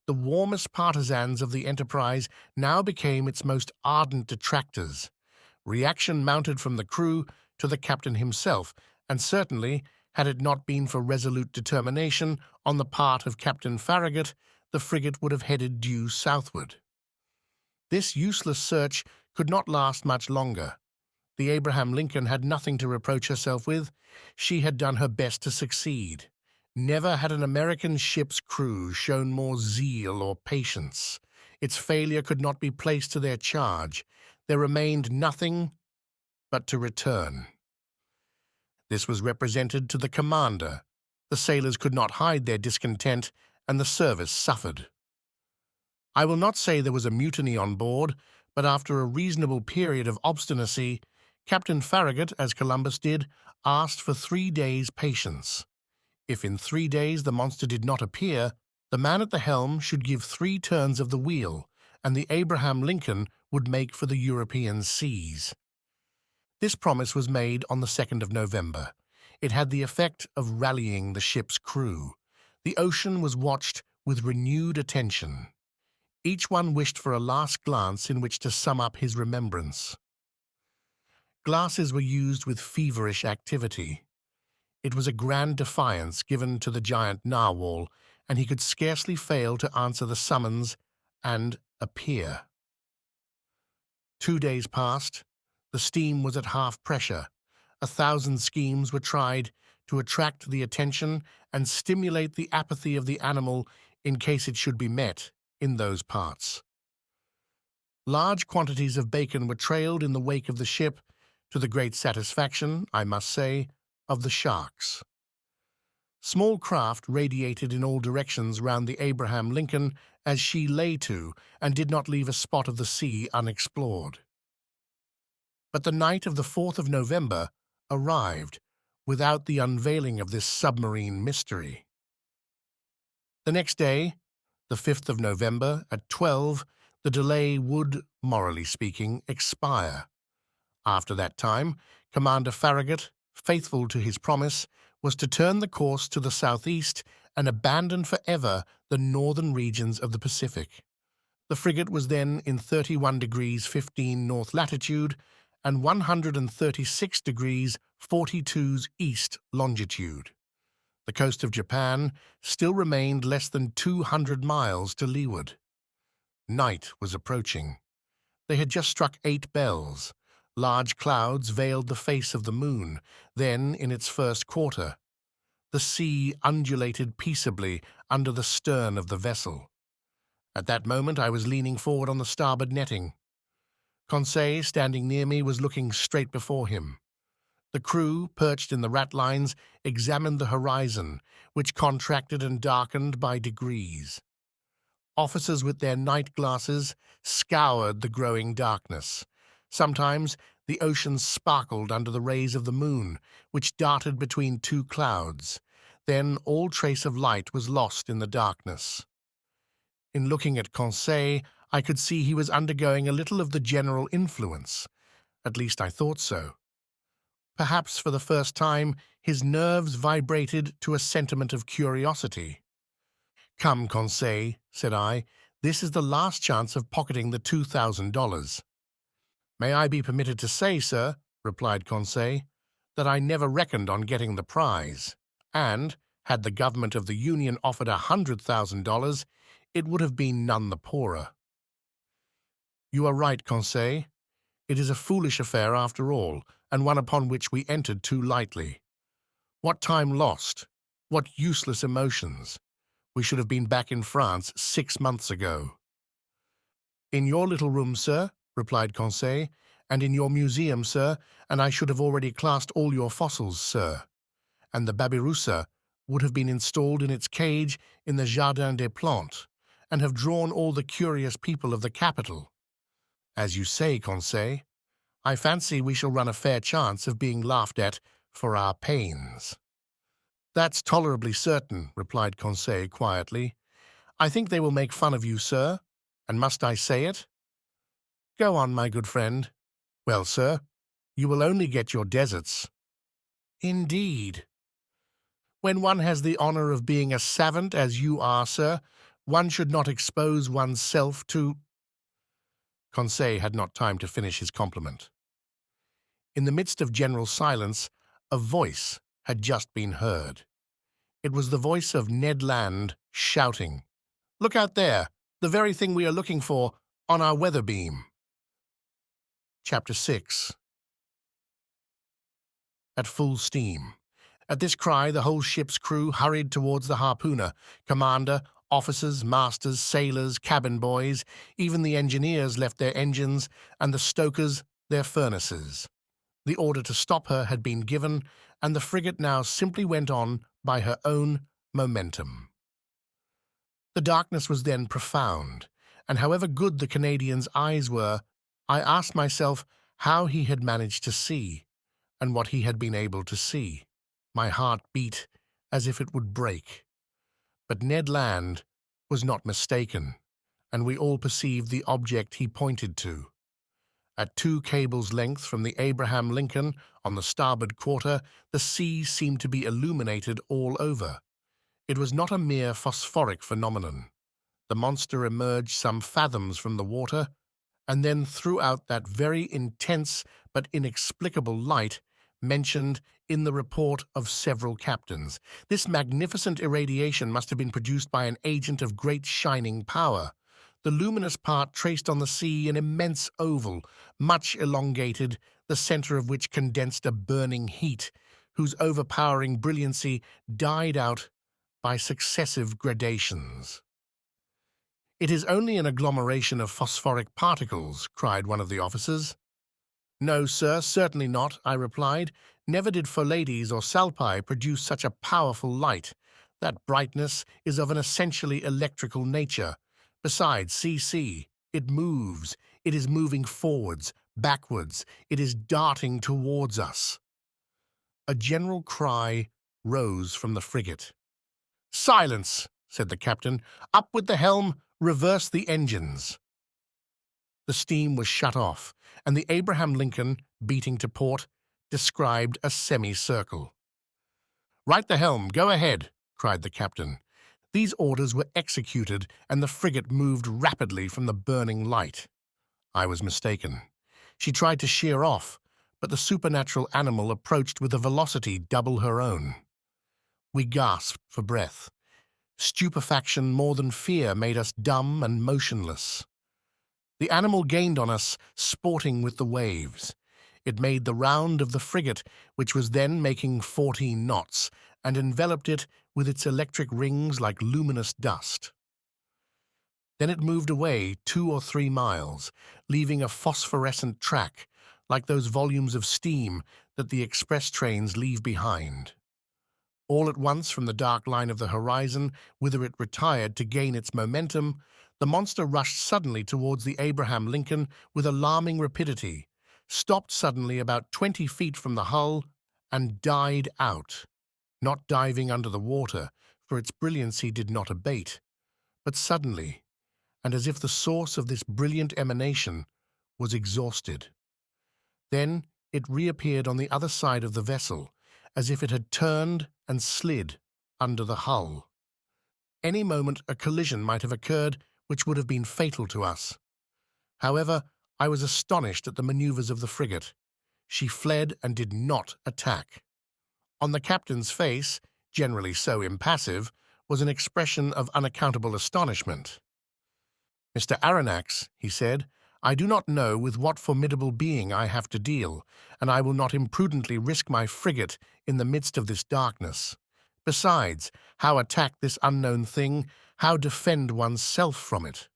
The warmest partisans of the enterprise now became its most ardent detractors. Reaction mounted from the crew to the captain himself, and certainly, had it not been for resolute determination on the part of Captain Farragut, the frigate would have headed due southward. This useless search could not last much longer. The Abraham Lincoln had nothing to reproach herself with. She had done her best to succeed. Never had an American ship's crew shown more zeal or patience. Its failure could not be placed to their charge. There remained nothing but to return. This was represented to the commander. The sailors could not hide their discontent, and the service suffered. I will not say there was a mutiny on board, but after a reasonable period of obstinacy, Captain Farragut, as Columbus did, asked for 3 days' patience. If in 3 days the monster did not appear, the man at the helm should give 3 turns of the wheel, and the Abraham Lincoln would make for the European seas. This promise was made on the 2nd of November. It had the effect of rallying the ship's crew. The ocean was watched with renewed attention. Each one wished for a last glance in which to sum up his remembrance. Glasses were used with feverish activity. It was a grand defiance given to the giant narwhal, and he could scarcely fail to answer the summons and appear. 2 days passed. The steam was at half pressure. 1,000 schemes were tried to attract the attention and stimulate the apathy of the animal in case it should be met in those parts. Large quantities of bacon were trailed in the wake of the ship, to the great satisfaction, I must say, of the sharks. Small craft radiated in all directions round the Abraham Lincoln as she lay to and did not leave a spot of the sea unexplored. But the night of the 4th of November arrived without the unveiling of this submarine mystery. The next day, the 5th of November, at 12, the delay would, morally speaking, expire. After that time, Commander Farragut, faithful to his promise, was to turn the course to the southeast and abandon forever the northern regions of the Pacific. The frigate was then in 31 degrees 15 north latitude and 136 degrees 42 east longitude. The coast of Japan still remained less than 200 miles to leeward. Night was approaching. They had just struck 8 bells. Large clouds veiled the face of the moon. Then, in its first quarter, the sea undulated peaceably under the stern of the vessel. At that moment I was leaning forward on the starboard netting. Conseil, standing near me, was looking straight before him. The crew, perched in the ratlines, examined the horizon, which contracted and darkened by degrees. Officers with their night glasses scoured the growing darkness. Sometimes the ocean sparkled under the rays of the moon, which darted between 2 clouds. Then all trace of light was lost in the darkness. In looking at Conseil, I could see he was undergoing a little of the general influence. At least I thought so. Perhaps for the first time his nerves vibrated to a sentiment of curiosity. "Come, Conseil," said I, "this is the last chance of pocketing the $2,000. "May I be permitted to say, sir," replied Conseil, "that I never reckoned on getting the prize, and, had the government of the Union offered $100,000, it would have been none the poorer." "You are right, Conseil. It is a foolish affair after all, and one upon which we entered too lightly. What time lost! What useless emotions! We should have been back in France 6 months ago." "In your little room, sir," replied Conseil, "and in your museum, sir, and I should have already classed all your fossils, sir. And the babirusa would have been installed in its cage in the Jardin des Plantes, and have drawn all the curious people of the capital. As you say, Conseil, I fancy we shall run a fair chance of being laughed at for our pains." "That's tolerably certain," replied Conseil quietly. "I think they will make fun of you, sir, and must I say it?" "Go on, my good friend." "Well, sir, you will only get your deserts." "Indeed." "When one has the honor of being a savant, as you are, sir, one should not expose one's self to—" Conseil had not time to finish his compliment. In the midst of general silence, a voice had just been heard. It was the voice of Ned Land shouting, "Look out there! The very thing we are looking for on our weather beam." Chapter 6. At full steam. At this cry, the whole ship's crew hurried towards the harpooner. Commander, officers, masters, sailors, cabin boys, even the engineers left their engines, and the stokers their furnaces. The order to stop her had been given, and the frigate now simply went on by her own momentum. The darkness was then profound, and however good the Canadian's eyes were, I asked myself how he had managed to see, and what he had been able to see. My heart beat as if it would break. But Ned Land was not mistaken. and we all perceived the object he pointed to. At 2 cables' length from the Abraham Lincoln on the starboard quarter, the sea seemed to be illuminated all over. It was not a mere phosphoric phenomenon. The monster emerged some fathoms from the water, and then threw out that very intense but inexplicable light mentioned in the report of several captains. This magnificent irradiation must have been produced by an agent of great shining power. The luminous part traced on the sea an immense oval, much elongated, the center of which condensed a burning heat, whose overpowering brilliancy died out by successive gradations. "It is only an agglomeration of phosphoric particles," cried one of the officers. "No, sir, certainly not," I replied. "Never did Pholades or Salpi produce such a powerful light. That brightness is of an essentially electrical nature. Besides, see, it moves. It is moving forwards, backwards. It is darting towards us." A general cry rose from the frigate. "Silence!" said the captain. "Up with the helm, reverse the engines." The steam was shut off, and the Abraham Lincoln, beating to port, described a semicircle. "Right the helm, go ahead," cried the captain. These orders were executed, and the frigate moved rapidly from the burning light. I was mistaken. She tried to sheer off, but the supernatural animal approached with a velocity double her own. We gasped for breath. Stupefaction more than fear made us dumb and motionless. The animal gained on us, sporting with the waves. It made the round of the frigate, which was then making 14 knots, and enveloped it with its electric rings like luminous dust. Then it moved away 2 or 3 miles, leaving a phosphorescent track, like those volumes of steam that the express trains leave behind. All at once, from the dark line of the horizon, whither it retired to gain its momentum, the monster rushed suddenly towards the Abraham Lincoln with alarming rapidity, stopped suddenly about 20 feet from the hull, and died out, not diving under the water, for its brilliancy did not abate, but suddenly, and as if the source of this brilliant emanation was exhausted. Then it reappeared on the other side of the vessel, as if it had turned and slid under the hull. Any moment a collision might have occurred which would have been fatal to us. However, I was astonished at the maneuvers of the frigate. She fled and did not attack. On the captain's face, generally so impassive, was an expression of unaccountable astonishment. "Mr. Aronnax," he said, "I do not know with what formidable being I have to deal, and I will not imprudently risk my frigate in the midst of this darkness. Besides, how attack this unknown thing? How defend one's self from it?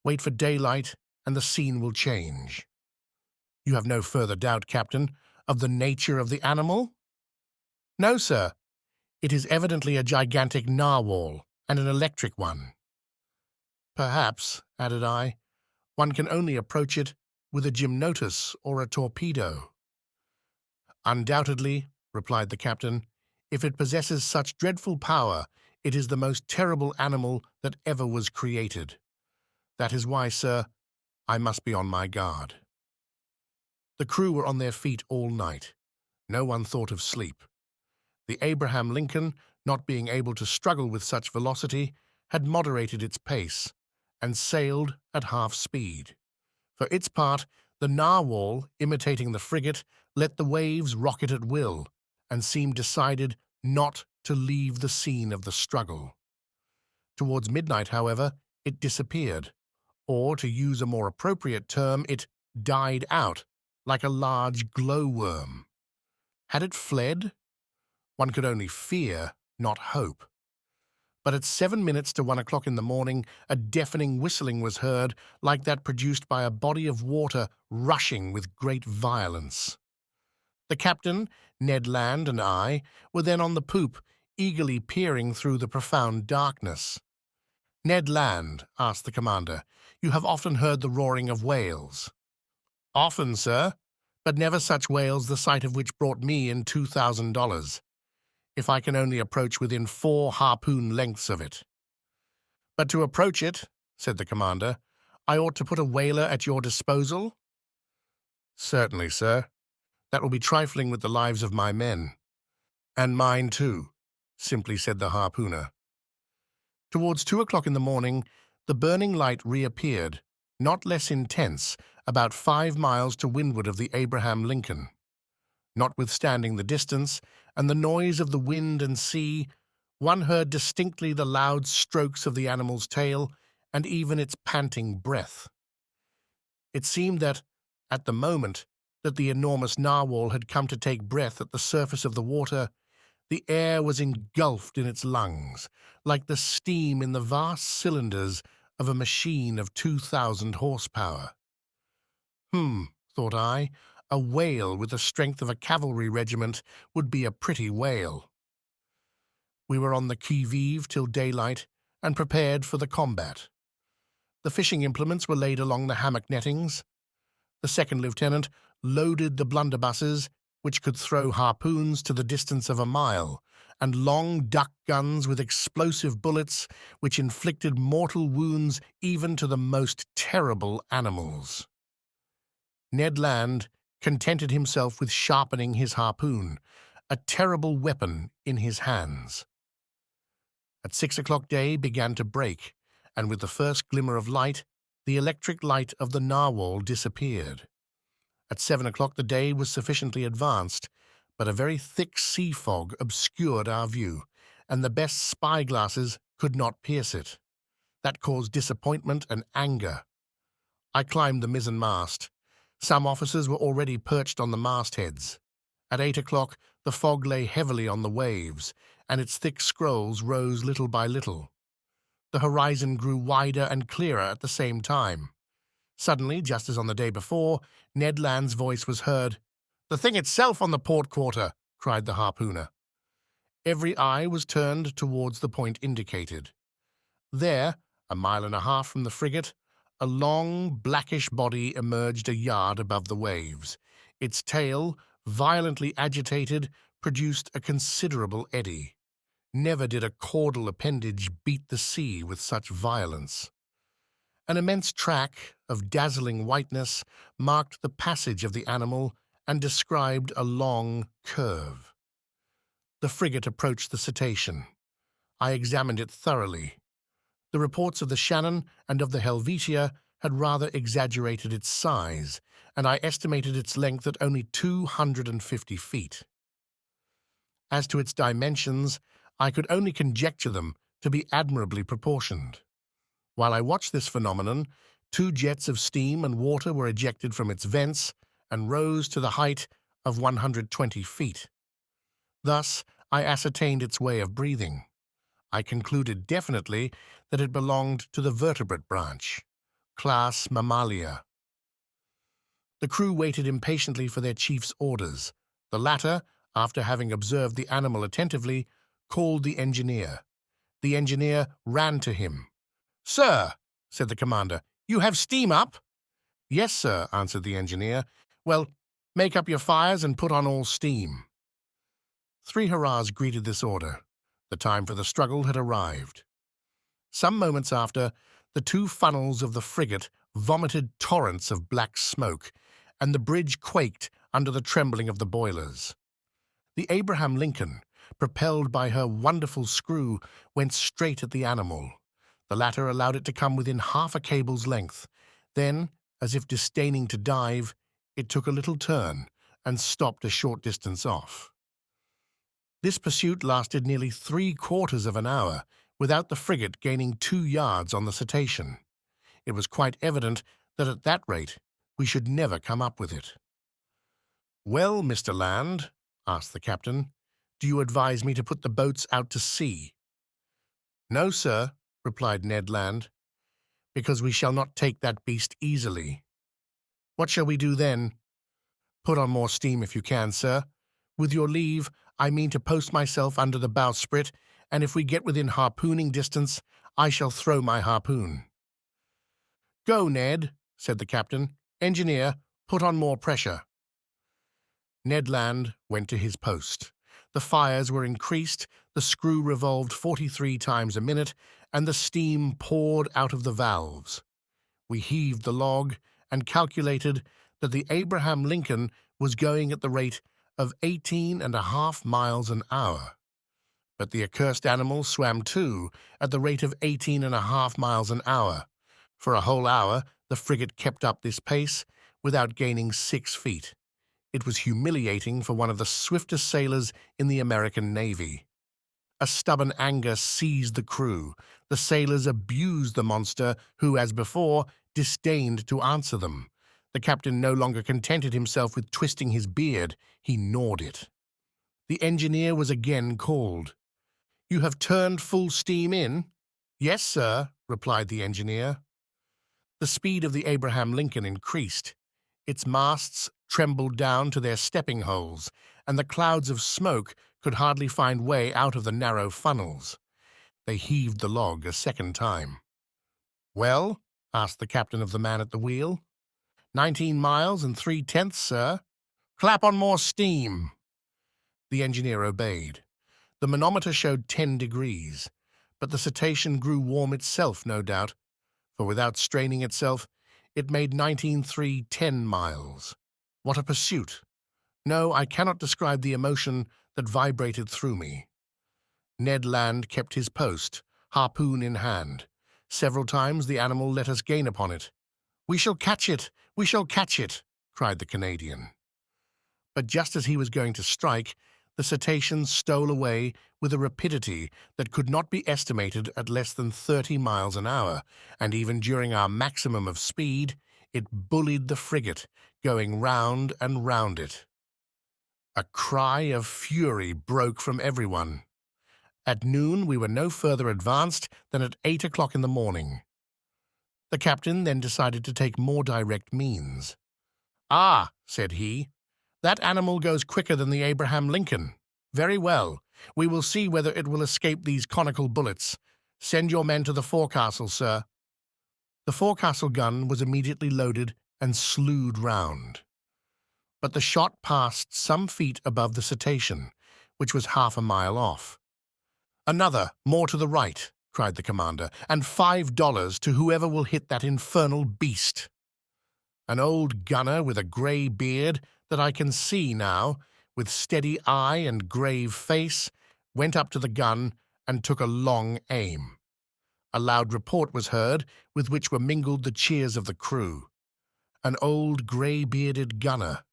Wait for daylight, and the scene will change." "You have no further doubt, Captain, of the nature of the animal?" "No, sir. It is evidently a gigantic narwhal, and an electric one." "Perhaps," added I, "one can only approach it with a gymnotus or a torpedo." "Undoubtedly," replied the captain. "If it possesses such dreadful power, it is the most terrible animal that ever was created. That is why, sir, I must be on my guard." The crew were on their feet all night. No one thought of sleep. The Abraham Lincoln, not being able to struggle with such velocity, had moderated its pace, and sailed at half speed. For its part, the narwhal, imitating the frigate, let the waves rock it at will, and seemed decided not to leave the scene of the struggle. Towards midnight, however, it disappeared, or, to use a more appropriate term, it died out, like a large glowworm. Had it fled? One could only fear, not hope. But at 7 minutes to 1 o'clock in the morning, a deafening whistling was heard, like that produced by a body of water rushing with great violence. The captain, Ned Land, and I were then on the poop, eagerly peering through the profound darkness. "Ned Land," asked the commander, "you have often heard the roaring of whales." "Often, sir, but never such whales the sight of which brought me in $2,000. If I can only approach within 4 harpoon lengths of it." "But to approach it," said the commander. "I ought to put a whaler at your disposal?" "Certainly, sir. That will be trifling with the lives of my men." "And mine too," simply said the harpooner. Towards 2 o'clock in the morning, the burning light reappeared, not less intense, about 5 miles to windward of the Abraham Lincoln. Notwithstanding the distance and the noise of the wind and sea, one heard distinctly the loud strokes of the animal's tail and even its panting breath. It seemed that, at the moment that the enormous narwhal had come to take breath at the surface of the water, the air was engulfed in its lungs, like the steam in the vast cylinders of a machine of 2,000 horsepower. Thought I, a whale with the strength of a cavalry regiment would be a pretty whale. We were on the qui-vive till daylight and prepared for the combat. The fishing implements were laid along the hammock nettings. The second lieutenant loaded the blunderbusses, which could throw harpoons to the distance of a mile, and long duck guns with explosive bullets which inflicted mortal wounds even to the most terrible animals. Ned Land contented himself with sharpening his harpoon, a terrible weapon in his hands. At 6 o'clock day began to break, and with the first glimmer of light, the electric light of the narwhal disappeared. At 7 o'clock the day was sufficiently advanced, but a very thick sea fog obscured our view, and the best spy-glasses could not pierce it. That caused disappointment and anger. I climbed the mizzen-mast. Some officers were already perched on the mastheads. At 8 o'clock the fog lay heavily on the waves, and its thick scrolls rose little by little. The horizon grew wider and clearer at the same time. Suddenly, just as on the day before, Ned Land's voice was heard. "The thing itself on the port quarter!" cried the harpooner. Every eye was turned towards the point indicated. There, 1.5 miles from the frigate, a long, blackish body emerged a yard above the waves. Its tail, violently agitated, produced a considerable eddy. Never did a caudal appendage beat the sea with such violence. An immense track of dazzling whiteness marked the passage of the animal and described a long curve. The frigate approached the cetacean. I examined it thoroughly. The reports of the Shannon and of the Helvetia had rather exaggerated its size, and I estimated its length at only 250 feet. As to its dimensions, I could only conjecture them to be admirably proportioned. While I watched this phenomenon, 2 jets of steam and water were ejected from its vents and rose to the height of 120 feet. Thus, I ascertained its way of breathing. I concluded definitely that it belonged to the vertebrate branch, class Mammalia. The crew waited impatiently for their chief's orders. The latter, after having observed the animal attentively, called the engineer. The engineer ran to him. "Sir," said the commander, "you have steam up?" "Yes, sir," answered the engineer. "Well, make up your fires and put on all steam." 3 hurrahs greeted this order. The time for the struggle had arrived. Some moments after, the 2 funnels of the frigate vomited torrents of black smoke, and the bridge quaked under the trembling of the boilers. The Abraham Lincoln, propelled by her wonderful screw, went straight at the animal. The latter allowed it to come within half a cable's length. Then, as if disdaining to dive, it took a little turn and stopped a short distance off. This pursuit lasted nearly 3/4 of an hour, without the frigate gaining 2 yards on the cetacean. It was quite evident that at that rate we should never come up with it. "Well, Mr. Land," asked the captain, "do you advise me to put the boats out to sea?" "No, sir," replied Ned Land, "because we shall not take that beast easily." "What shall we do then?" "Put on more steam if you can, sir. With your leave, I mean to post myself under the bowsprit, and if we get within harpooning distance, I shall throw my harpoon." "Go, Ned," said the captain. "Engineer, put on more pressure." Ned Land went to his post. The fires were increased, the screw revolved 43 times a minute, and the steam poured out of the valves. We heaved the log and calculated that the Abraham Lincoln was going at the rate of 18.5 miles an hour. But the accursed animal swam too at the rate of 18.5 miles an hour. For a whole hour, the frigate kept up this pace without gaining 6 feet. It was humiliating for one of the swiftest sailors in the American Navy. A stubborn anger seized the crew. The sailors abused the monster, who, as before, disdained to answer them. The captain no longer contented himself with twisting his beard, he gnawed it. The engineer was again called. "You have turned full steam in?" "Yes, sir," replied the engineer. The speed of the Abraham Lincoln increased. Its masts trembled down to their stepping holes, and the clouds of smoke could hardly find way out of the narrow funnels. They heaved the log a second time. "Well?" asked the captain of the man at the wheel. 19 miles and 3/10, sir." "Clap on more steam." The engineer obeyed. The manometer showed 10 degrees, but the cetacean grew warm itself, no doubt, for without straining itself, it made 19.310 miles. What a pursuit! No, I cannot describe the emotion that vibrated through me. Ned Land kept his post, harpoon in hand. Several times the animal let us gain upon it. "We shall catch it! We shall catch it!" cried the Canadian. But just as he was going to strike, the cetacean stole away with a rapidity that could not be estimated at less than 30 miles an hour, and even during our maximum of speed, it bullied the frigate, going round and round it. A cry of fury broke from everyone. At noon, we were no further advanced than at 8 o'clock in the morning. The captain then decided to take more direct means. "Ah," said he, "that animal goes quicker than the Abraham Lincoln. Very well. We will see whether it will escape these conical bullets. Send your men to the forecastle, sir." The forecastle gun was immediately loaded and slewed round. But the shot passed some feet above the cetacean, which was half a mile off. "Another, more to the right," cried the commander, "and $5 to whoever will hit that infernal beast." An old gunner with a grey beard that I can see now, with steady eye and grave face, went up to the gun and took a long aim. A loud report was heard, with which were mingled the cheers of the crew. An old grey-bearded gunner.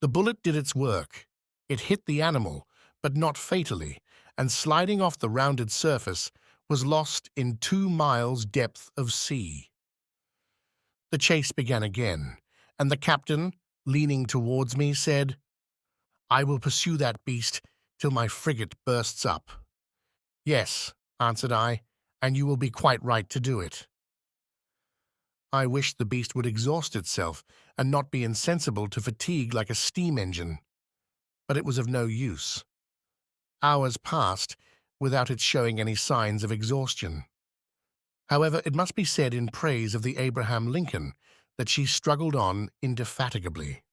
The bullet did its work. It hit the animal, but not fatally, and sliding off the rounded surface, was lost in 2 miles' depth of sea. The chase began again, and the captain, leaning towards me, said, "I will pursue that beast till my frigate bursts up." "Yes," answered I, "and you will be quite right to do it." I wished the beast would exhaust itself and not be insensible to fatigue like a steam engine, but it was of no use. Hours passed without its showing any signs of exhaustion. However, it must be said in praise of the Abraham Lincoln that she struggled on indefatigably.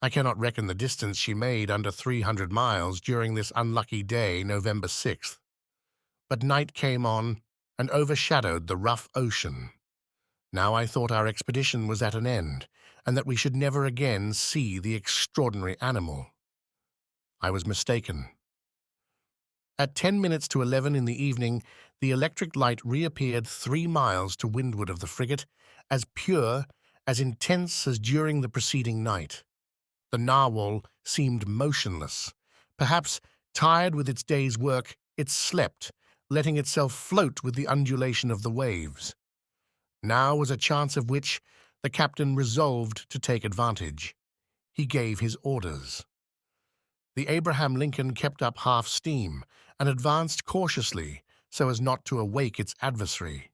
I cannot reckon the distance she made under 300 miles during this unlucky day, November 6th. But night came on and overshadowed the rough ocean. Now I thought our expedition was at an end, and that we should never again see the extraordinary animal. I was mistaken. At 10 minutes to 11 in the evening, the electric light reappeared 3 miles to windward of the frigate, as pure, as intense as during the preceding night. The narwhal seemed motionless. Perhaps, tired with its day's work, it slept, letting itself float with the undulation of the waves. Now was a chance of which the captain resolved to take advantage. He gave his orders. The Abraham Lincoln kept up half steam and advanced cautiously so as not to awake its adversary.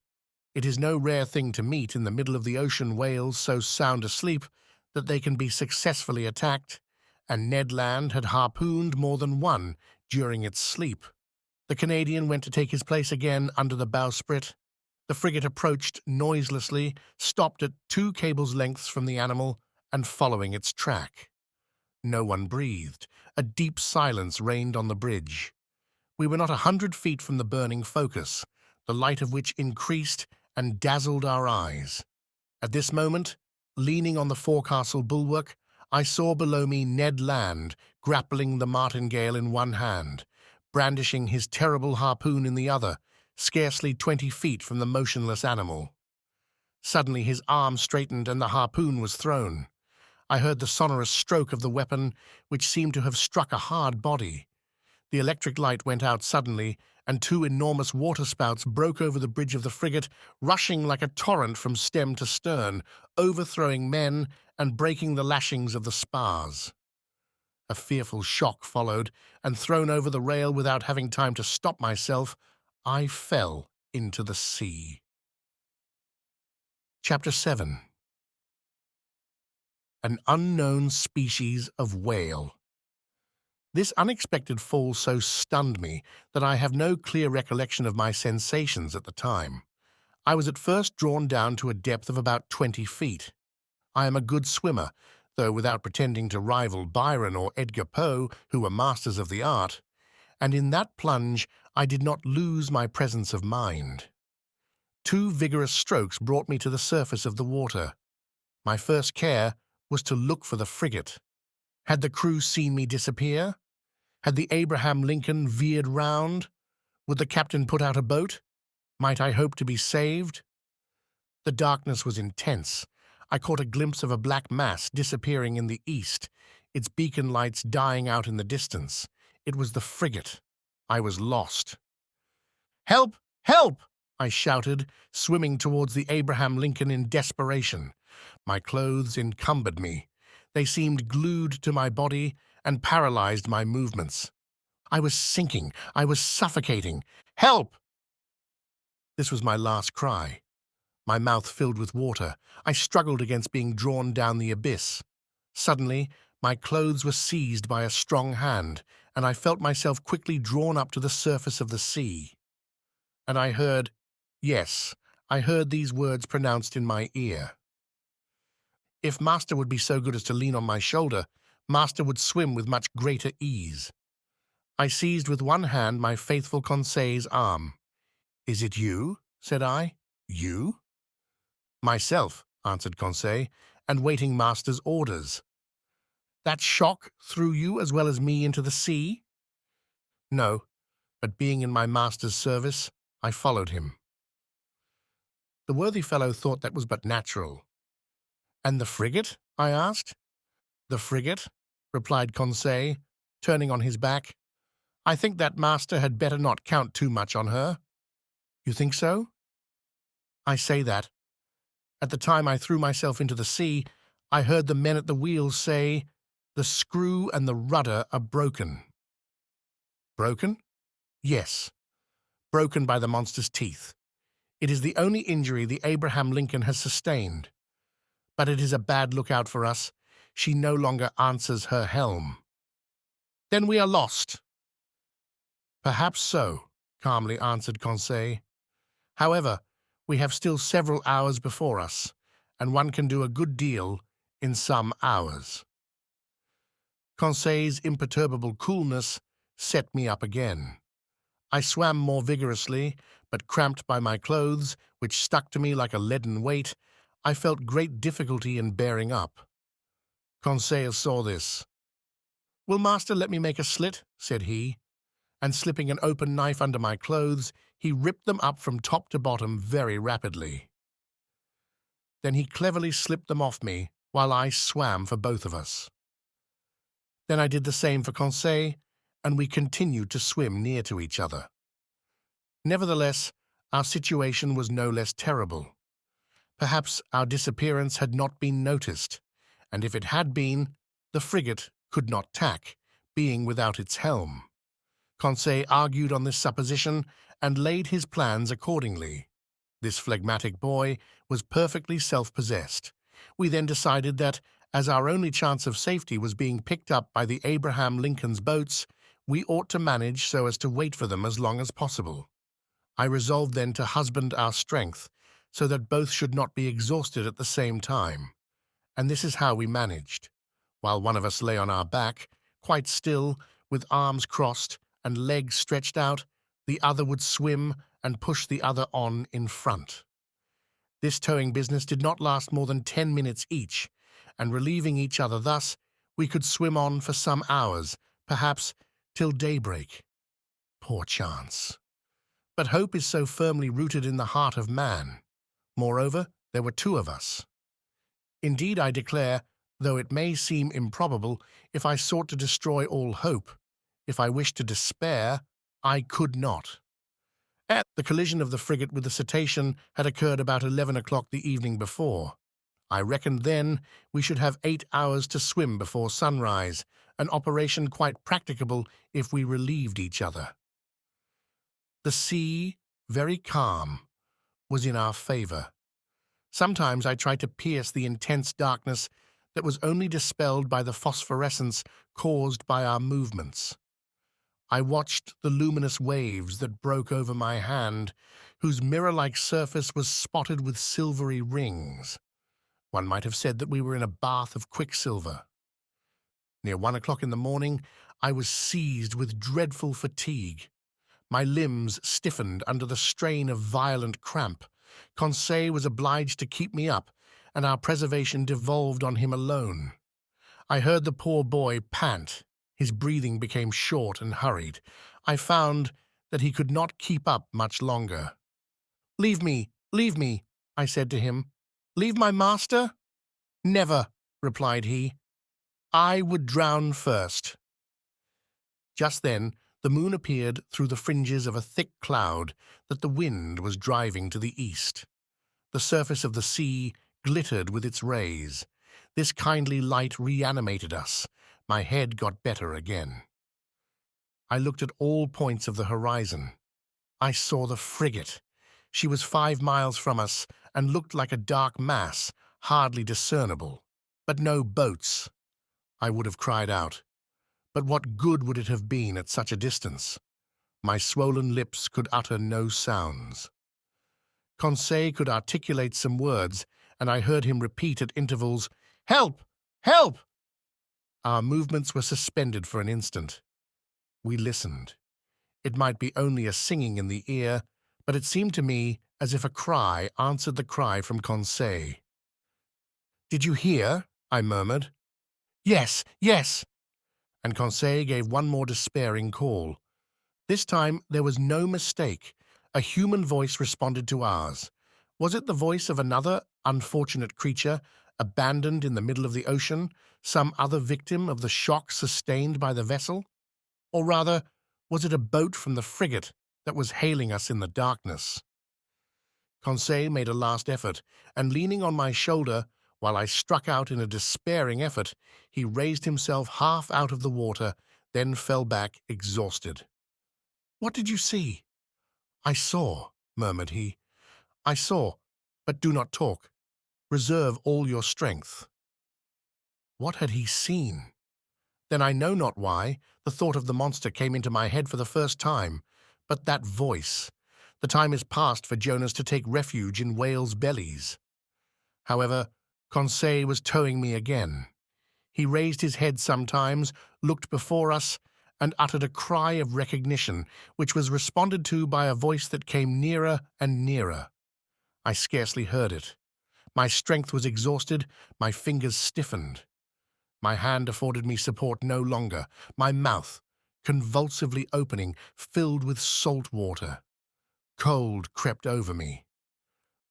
It is no rare thing to meet in the middle of the ocean whales so sound asleep that they can be successfully attacked, and Ned Land had harpooned more than one during its sleep. The Canadian went to take his place again under the bowsprit. The frigate approached noiselessly, stopped at 2 cables' lengths from the animal, and following its track. No one breathed. A deep silence reigned on the bridge. We were not 100 feet from the burning focus. the light of which increased and dazzled our eyes. At this moment, leaning on the forecastle bulwark, I saw below me Ned Land grappling the martingale in one hand, brandishing his terrible harpoon in the other, scarcely 20 feet from the motionless animal. Suddenly his arm straightened and the harpoon was thrown. I heard the sonorous stroke of the weapon, which seemed to have struck a hard body. The electric light went out suddenly, and two enormous waterspouts broke over the bridge of the frigate, rushing like a torrent from stem to stern, overthrowing men and breaking the lashings of the spars. A fearful shock followed, and thrown over the rail without having time to stop myself, I fell into the sea. Chapter 7. An unknown species of whale. This unexpected fall so stunned me that I have no clear recollection of my sensations at the time. I was at first drawn down to a depth of about 20 feet. I am a good swimmer, though without pretending to rival Byron or Edgar Poe, who were masters of the art, and in that plunge I did not lose my presence of mind. Two vigorous strokes brought me to the surface of the water. My first care was to look for the frigate. Had the crew seen me disappear? Had the Abraham Lincoln veered round? Would the captain put out a boat? Might I hope to be saved? The darkness was intense. I caught a glimpse of a black mass disappearing in the east, its beacon lights dying out in the distance. It was the frigate. I was lost. "Help! Help!" I shouted, swimming towards the Abraham Lincoln in desperation. My clothes encumbered me. They seemed glued to my body and paralyzed my movements. I was sinking. I was suffocating. "Help!" This was my last cry. My mouth filled with water. I struggled against being drawn down the abyss. Suddenly, my clothes were seized by a strong hand, and I felt myself quickly drawn up to the surface of the sea. And I heard, yes, I heard these words pronounced in my ear. If Master would be so good as to lean on my shoulder, Master would swim with much greater ease. I seized with one hand my faithful Conseil's arm. "Is it you?" said I. "You?" "Myself," answered Conseil, "and waiting Master's orders." "That shock threw you as well as me into the sea?" "No, but being in my master's service, I followed him." The worthy fellow thought that was but natural. "And the frigate?" I asked. "The frigate," replied Conseil, turning on his back. "I think that master had better not count too much on her." "You think so?" "I say that. At the time I threw myself into the sea, I heard the men at the wheels say, 'The screw and the rudder are broken.'" "Broken?" "Yes, broken by the monster's teeth. It is the only injury the Abraham Lincoln has sustained. But it is a bad lookout for us. She no longer answers her helm." "Then we are lost." "Perhaps so," calmly answered Conseil. "However, we have still several hours before us, and one can do a good deal in some hours." Conseil's imperturbable coolness set me up again. I swam more vigorously, but cramped by my clothes, which stuck to me like a leaden weight, I felt great difficulty in bearing up. Conseil saw this. "Will master let me make a slit?" said he, and slipping an open knife under my clothes, he ripped them up from top to bottom very rapidly. Then he cleverly slipped them off me, while I swam for both of us. Then I did the same for Conseil, and we continued to swim near to each other. Nevertheless, our situation was no less terrible. Perhaps our disappearance had not been noticed, and if it had been, the frigate could not tack, being without its helm. Conseil argued on this supposition and laid his plans accordingly. This phlegmatic boy was perfectly self-possessed. We then decided that, as our only chance of safety was being picked up by the Abraham Lincoln's boats, we ought to manage so as to wait for them as long as possible. I resolved then to husband our strength, so that both should not be exhausted at the same time. And this is how we managed. While one of us lay on our back, quite still, with arms crossed and legs stretched out, the other would swim and push the other on in front. This towing business did not last more than 10 minutes each, and relieving each other thus, we could swim on for some hours, perhaps till daybreak. Poor chance. But hope is so firmly rooted in the heart of man. Moreover, there were two of us. Indeed, I declare, though it may seem improbable, if I sought to destroy all hope, if I wished to despair, I could not. The collision of the frigate with the cetacean had occurred about 11 o'clock the evening before. I reckoned then we should have 8 hours to swim before sunrise, an operation quite practicable if we relieved each other. The sea, very calm, was in our favor. Sometimes I tried to pierce the intense darkness that was only dispelled by the phosphorescence caused by our movements. I watched the luminous waves that broke over my hand, whose mirror-like surface was spotted with silvery rings. One might have said that we were in a bath of quicksilver. Near 1 o'clock in the morning, I was seized with dreadful fatigue. My limbs stiffened under the strain of violent cramp. Conseil was obliged to keep me up, and our preservation devolved on him alone. I heard the poor boy pant. His breathing became short and hurried. I found that he could not keep up much longer. Leave me, I said to him. Leave my master? Never, replied he. I would drown first. Just then, the moon appeared through the fringes of a thick cloud that the wind was driving to the east. The surface of the sea glittered with its rays. This kindly light reanimated us. My head got better again. I looked at all points of the horizon. I saw the frigate. She was 5 miles from us and looked like a dark mass, hardly discernible. But no boats. I would have cried out. But what good would it have been at such a distance? My swollen lips could utter no sounds. Conseil could articulate some words, and I heard him repeat at intervals, "Help! Help!" Our movements were suspended for an instant. We listened. It might be only a singing in the ear, but it seemed to me as if a cry answered the cry from Conseil. "Did you hear?" I murmured. "Yes, yes!" And Conseil gave one more despairing call. This time there was no mistake. A human voice responded to ours. Was it the voice of another unfortunate creature, abandoned in the middle of the ocean, some other victim of the shock sustained by the vessel? Or rather, was it a boat from the frigate that was hailing us in the darkness? Conseil made a last effort, and leaning on my shoulder, while I struck out in a despairing effort, he raised himself half out of the water, then fell back exhausted. "What did you see?" "I saw," murmured he. "I saw, but do not talk. Reserve all your strength." What had he seen? Then I know not why, the thought of the monster came into my head for the first time. But that voice. The time is past for Jonas to take refuge in whales' bellies. However, Conseil was towing me again. He raised his head sometimes, looked before us, and uttered a cry of recognition, which was responded to by a voice that came nearer and nearer. I scarcely heard it. My strength was exhausted, my fingers stiffened. My hand afforded me support no longer. My mouth, convulsively opening, filled with salt water. Cold crept over me.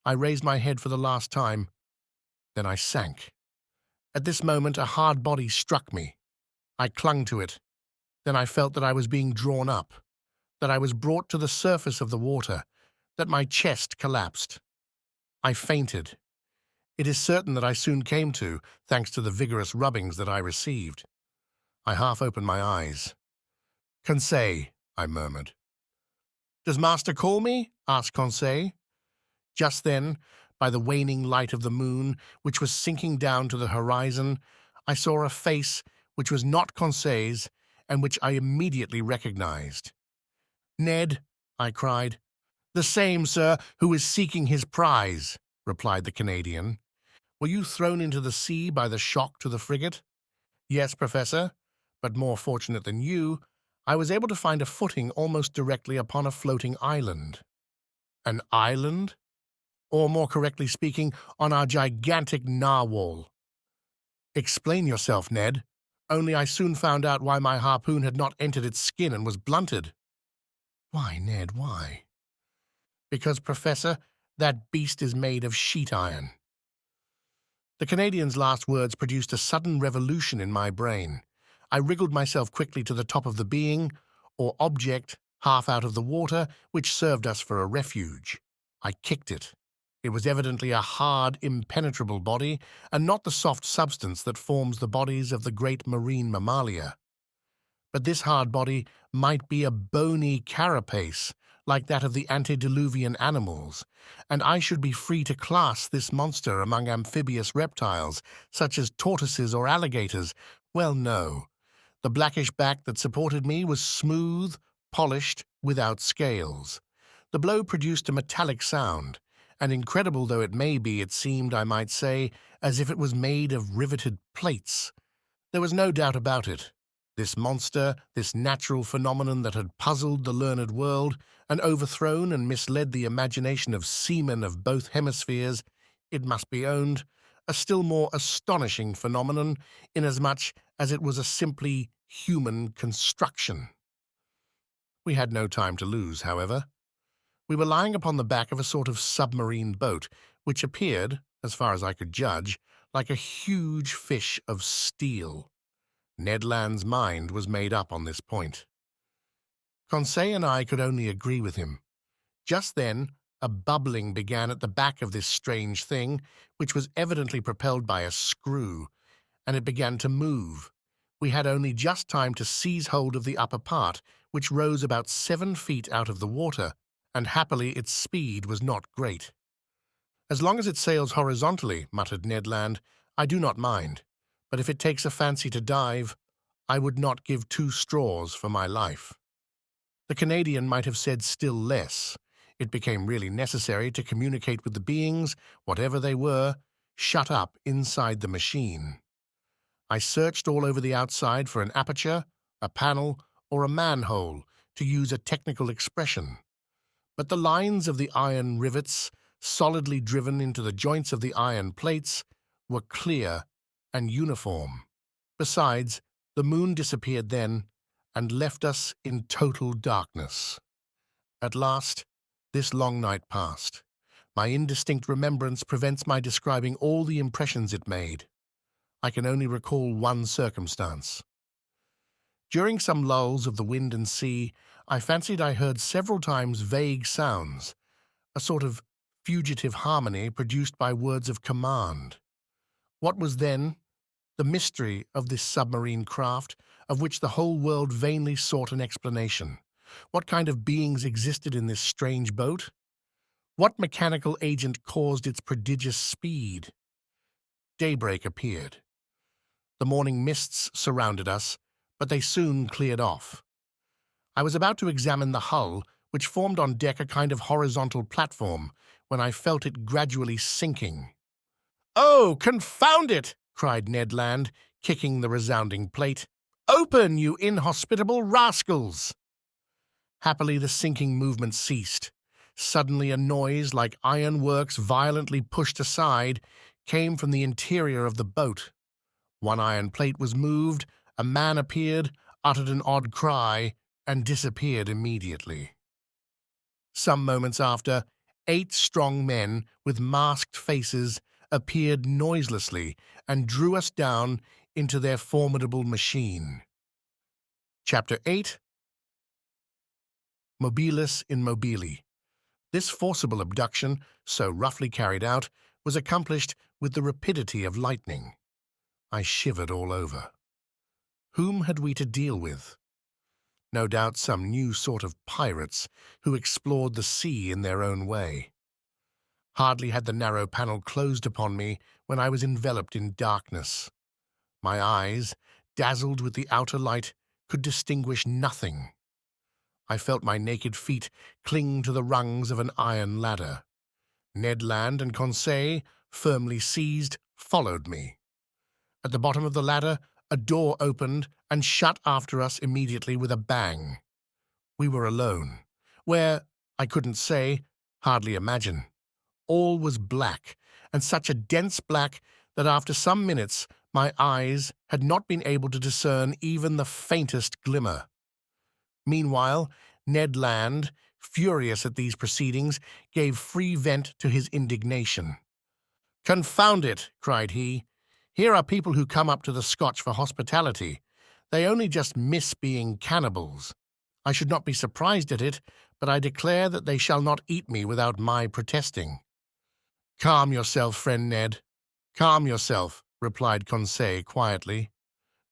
I raised my head for the last time. Then I sank. At this moment a hard body struck me. I clung to it. Then I felt that I was being drawn up, that I was brought to the surface of the water, that my chest collapsed. I fainted. It is certain that I soon came to, thanks to the vigorous rubbings that I received. I half opened my eyes. "Conseil," I murmured. "Does master call me?" asked Conseil. Just then, by the waning light of the moon, which was sinking down to the horizon, I saw a face which was not Conseil's, and which I immediately recognized. "Ned," I cried. "The same, sir, who is seeking his prize," replied the Canadian. "Were you thrown into the sea by the shock to the frigate?" "Yes, Professor, but more fortunate than you, I was able to find a footing almost directly upon a floating island." An island? Or more correctly speaking, on our gigantic narwhal. Explain yourself, Ned. Only I soon found out why my harpoon had not entered its skin and was blunted. Why, Ned, why? Because, Professor, that beast is made of sheet iron. The Canadian's last words produced a sudden revolution in my brain. I wriggled myself quickly to the top of the being, or object, half out of the water, which served us for a refuge. I kicked it. It was evidently a hard, impenetrable body, and not the soft substance that forms the bodies of the great marine mammalia. But this hard body might be a bony carapace, like that of the antediluvian animals, and I should be free to class this monster among amphibious reptiles, such as tortoises or alligators. Well, no. The blackish back that supported me was smooth, polished, without scales. The blow produced a metallic sound, and incredible though it may be, it seemed, I might say, as if it was made of riveted plates. There was no doubt about it. This monster, this natural phenomenon that had puzzled the learned world and overthrown and misled the imagination of seamen of both hemispheres, it must be owned, a still more astonishing phenomenon, inasmuch as it was a simply human construction. We had no time to lose, however. We were lying upon the back of a sort of submarine boat, which appeared, as far as I could judge, like a huge fish of steel. Ned Land's mind was made up on this point. Conseil and I could only agree with him. Just then, a bubbling began at the back of this strange thing, which was evidently propelled by a screw, and it began to move. We had only just time to seize hold of the upper part, which rose about 7 feet out of the water, and happily its speed was not great. "As long as it sails horizontally," muttered Ned Land, "I do not mind. But if it takes a fancy to dive, I would not give 2 straws for my life." The Canadian might have said still less. It became really necessary to communicate with the beings, whatever they were, shut up inside the machine. I searched all over the outside for an aperture, a panel, or a manhole, to use a technical expression. But the lines of the iron rivets, solidly driven into the joints of the iron plates, were clear and uniform. Besides, the moon disappeared then and left us in total darkness. At last, this long night passed. My indistinct remembrance prevents my describing all the impressions it made. I can only recall one circumstance. During some lulls of the wind and sea, I fancied I heard several times vague sounds, a sort of fugitive harmony produced by words of command. What was then the mystery of this submarine craft, of which the whole world vainly sought an explanation? What kind of beings existed in this strange boat? What mechanical agent caused its prodigious speed? Daybreak appeared. The morning mists surrounded us, but they soon cleared off. I was about to examine the hull, which formed on deck a kind of horizontal platform, when I felt it gradually sinking. "Oh, confound it!" cried Ned Land, kicking the resounding plate. "Open, you inhospitable rascals!" Happily, the sinking movement ceased. Suddenly a noise, like ironworks violently pushed aside, came from the interior of the boat. One iron plate was moved, a man appeared, uttered an odd cry, and disappeared immediately. Some moments after, 8 strong men with masked faces appeared noiselessly and drew us down into their formidable machine. Chapter 8. Mobilis in Mobili. This forcible abduction, so roughly carried out, was accomplished with the rapidity of lightning. I shivered all over. Whom had we to deal with? No doubt some new sort of pirates who explored the sea in their own way. Hardly had the narrow panel closed upon me when I was enveloped in darkness. My eyes, dazzled with the outer light, could distinguish nothing. I felt my naked feet cling to the rungs of an iron ladder. Ned Land and Conseil, firmly seized, followed me. At the bottom of the ladder, a door opened and shut after us immediately with a bang. We were alone. Where, I couldn't say, Hardly imagine. All was black, and such a dense black that after some minutes my eyes had not been able to discern even the faintest glimmer. Meanwhile, Ned Land, furious at these proceedings, gave free vent to his indignation. "Confound it!" cried he. "Here are people who come up to the Scotch for hospitality. They only just miss being cannibals. I should not be surprised at it, but I declare that they shall not eat me without my protesting." "Calm yourself, friend Ned. Calm yourself," replied Conseil quietly.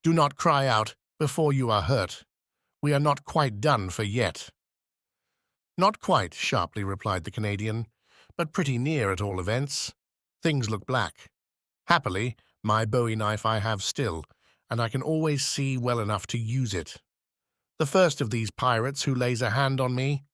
"Do not cry out before you are hurt. We are not quite done for yet." "Not quite," sharply replied the Canadian, "but pretty near at all events. Things look black. Happily, my bowie knife I have still, and I can always see well enough to use it. The first of these pirates who lays a hand on me—"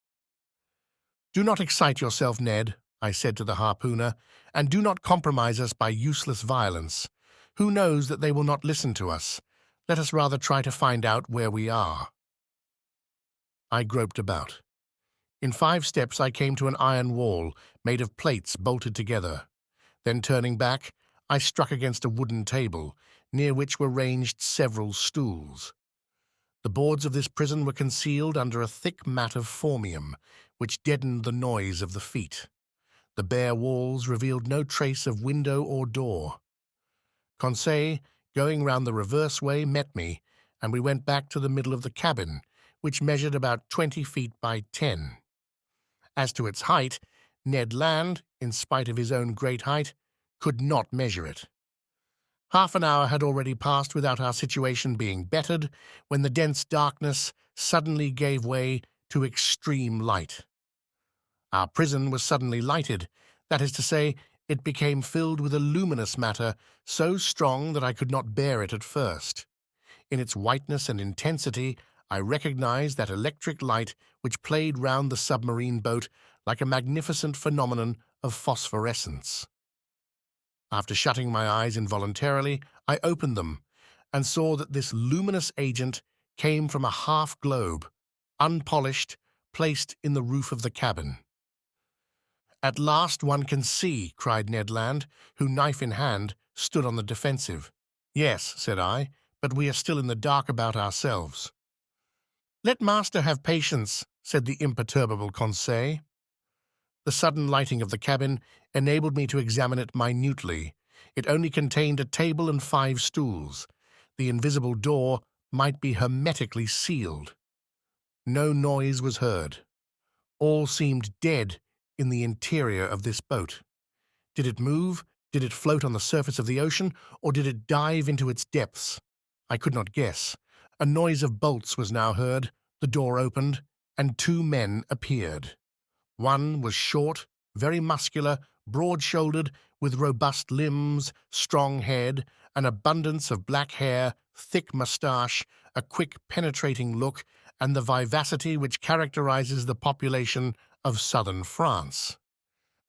"Do not excite yourself, Ned," I said to the harpooner, "and do not compromise us by useless violence. Who knows that they will not listen to us? Let us rather try to find out where we are." I groped about. In 5 steps I came to an iron wall made of plates bolted together. Then, turning back, I struck against a wooden table, near which were ranged several stools. The boards of this prison were concealed under a thick mat of formium, which deadened the noise of the feet. The bare walls revealed no trace of window or door. Conseil, going round the reverse way, met me, and we went back to the middle of the cabin, which measured about 20 feet by 10. As to its height, Ned Land, in spite of his own great height, could not measure it. Half an hour had already passed without our situation being bettered, when the dense darkness suddenly gave way to extreme light. Our prison was suddenly lighted. That is to say, it became filled with a luminous matter so strong that I could not bear it at first. In its whiteness and intensity, I recognized that electric light which played round the submarine boat like a magnificent phenomenon of phosphorescence. After shutting my eyes involuntarily, I opened them and saw that this luminous agent came from a half-globe, unpolished, placed in the roof of the cabin. "At last one can see," cried Ned Land, who, knife in hand, stood on the defensive. "Yes," said I, "but we are still in the dark about ourselves." "Let master have patience," said the imperturbable Conseil. The sudden lighting of the cabin enabled me to examine it minutely. It only contained a table and 5 stools. The invisible door might be hermetically sealed. No noise was heard. All seemed dead in the interior of this boat. Did it move? Did it float on the surface of the ocean? Or did it dive into its depths? I could not guess. A noise of bolts was now heard, the door opened, and 2 men appeared. One was short, very muscular, broad-shouldered, with robust limbs, strong head, an abundance of black hair, thick moustache, a quick, penetrating look, and the vivacity which characterizes the population of southern France.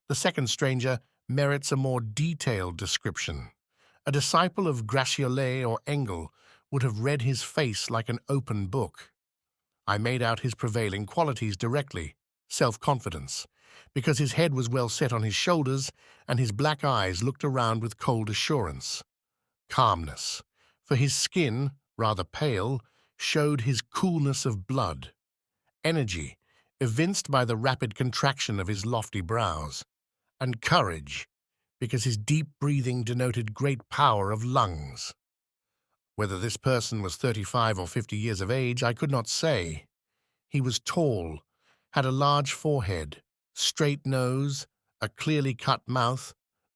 The second stranger merits a more detailed description. A disciple of Gratiolet or Engel would have read his face like an open book. I made out his prevailing qualities directly: self-confidence, because his head was well set on his shoulders and his black eyes looked around with cold assurance; calmness, for his skin, rather pale, showed his coolness of blood; energy, evinced by the rapid contraction of his lofty brows; and courage, because his deep breathing denoted great power of lungs. Whether this person was 35 or 50 years of age, I could not say. He was tall, had a large forehead, straight nose, a clearly cut mouth,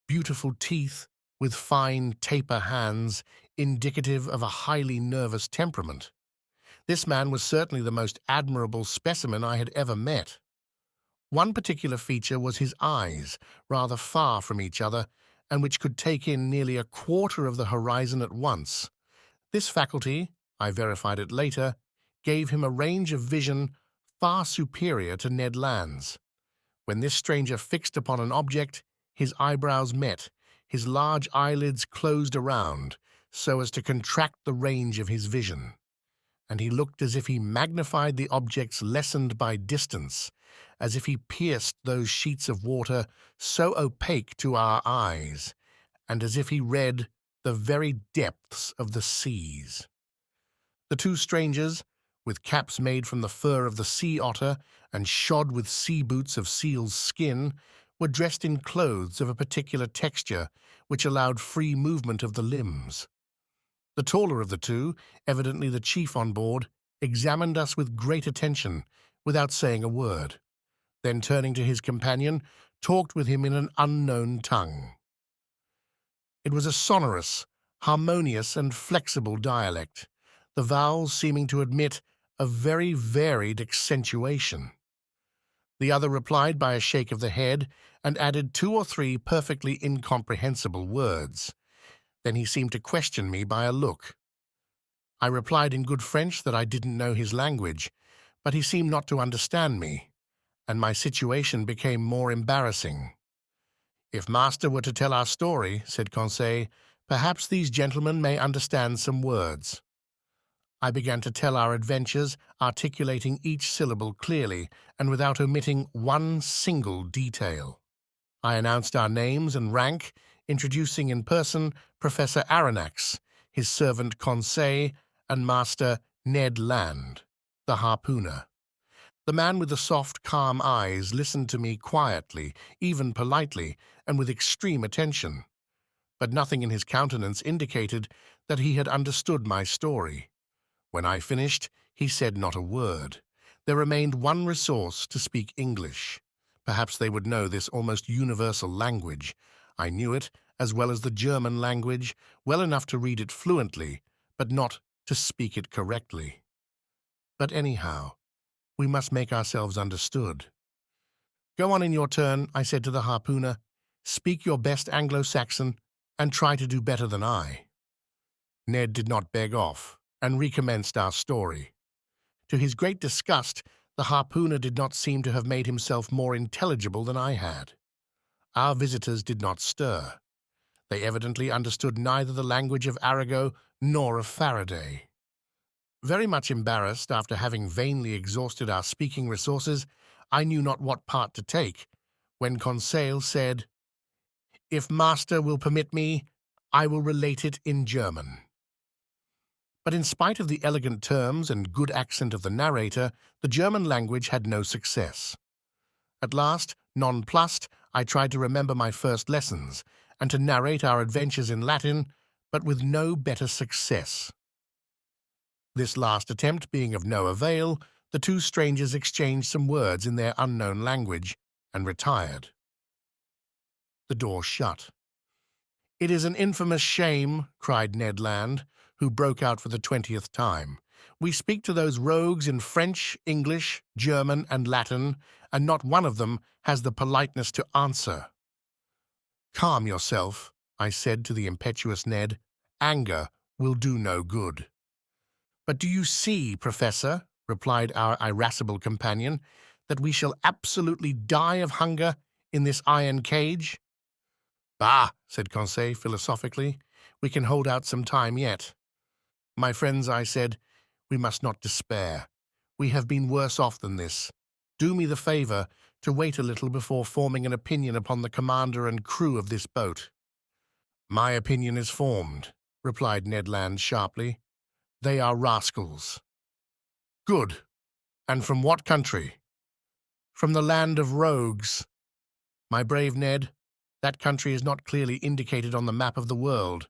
beautiful teeth, with fine taper hands, indicative of a highly nervous temperament. This man was certainly the most admirable specimen I had ever met. One particular feature was his eyes, rather far from each other, and which could take in nearly a quarter of the horizon at once. This faculty, I verified it later, gave him a range of vision far superior to Ned Land's. When this stranger fixed upon an object, his eyebrows met, his large eyelids closed around, so as to contract the range of his vision. and he looked as if he magnified the objects lessened by distance, as if he pierced those sheets of water so opaque to our eyes, and as if he read the very depths of the seas. The two strangers, with caps made from the fur of the sea otter and shod with sea boots of seal's skin, were dressed in clothes of a particular texture which allowed free movement of the limbs. The taller of the two, evidently the chief on board, examined us with great attention, without saying a word. Then, turning to his companion, talked with him in an unknown tongue. It was a sonorous, harmonious, and flexible dialect, the vowels seeming to admit a very varied accentuation. The other replied by a shake of the head and added 2 or 3 perfectly incomprehensible words. Then he seemed to question me by a look. I replied in good French that I didn't know his language, but he seemed not to understand me, and my situation became more embarrassing. "If master were to tell our story," said Conseil, "perhaps these gentlemen may understand some words." I began to tell our adventures, articulating each syllable clearly and without omitting one single detail. I announced our names and rank, introducing in person Professor Aronnax, his servant Conseil, and Master Ned Land, the harpooner. The man with the soft, calm eyes listened to me quietly, even politely, and with extreme attention. But nothing in his countenance indicated that he had understood my story. When I finished, he said not a word. There remained one resource: to speak English. Perhaps they would know this almost universal language. I knew it, as well as the German language, well enough to read it fluently, but not to speak it correctly. But anyhow, we must make ourselves understood. "Go on in your turn," I said to the harpooner. "Speak your best Anglo-Saxon, and try to do better than I." Ned did not beg off, and recommenced our story. To his great disgust, the harpooner did not seem to have made himself more intelligible than I had. Our visitors did not stir. They evidently understood neither the language of Arago nor of Faraday. Very much embarrassed, after having vainly exhausted our speaking resources, I knew not what part to take, when Conseil said, "If master will permit me, I will relate it in German." But in spite of the elegant terms and good accent of the narrator, the German language had no success. At last, nonplussed, I tried to remember my first lessons, and to narrate our adventures in Latin, but with no better success. This last attempt being of no avail, the two strangers exchanged some words in their unknown language, and retired. The door shut. "It is an infamous shame," cried Ned Land, who broke out for the 20th time. "We speak to those rogues in French, English, German, and Latin, and not one of them has the politeness to answer." "Calm yourself," I said to the impetuous Ned. "Anger will do no good." "But do you see, Professor," replied our irascible companion, "that we shall absolutely die of hunger in this iron cage?" "Bah," said Conseil philosophically, "we can hold out some time yet." "My friends," I said, "we must not despair. We have been worse off than this. Do me the favor to wait a little before forming an opinion upon the commander and crew of this boat." "My opinion is formed," replied Ned Land sharply. "They are rascals." "Good. And from what country?" "From the land of rogues." "My brave Ned, that country is not clearly indicated on the map of the world,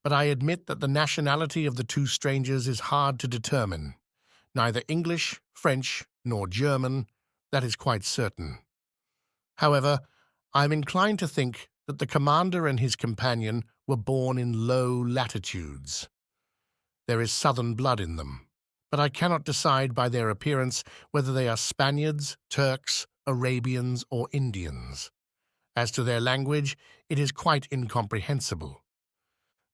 but I admit that the nationality of the two strangers is hard to determine. Neither English, French, nor German, that is quite certain. However, I am inclined to think that the commander and his companion were born in low latitudes. There is southern blood in them, but I cannot decide by their appearance whether they are Spaniards, Turks, Arabians, or Indians. As to their language, it is quite incomprehensible."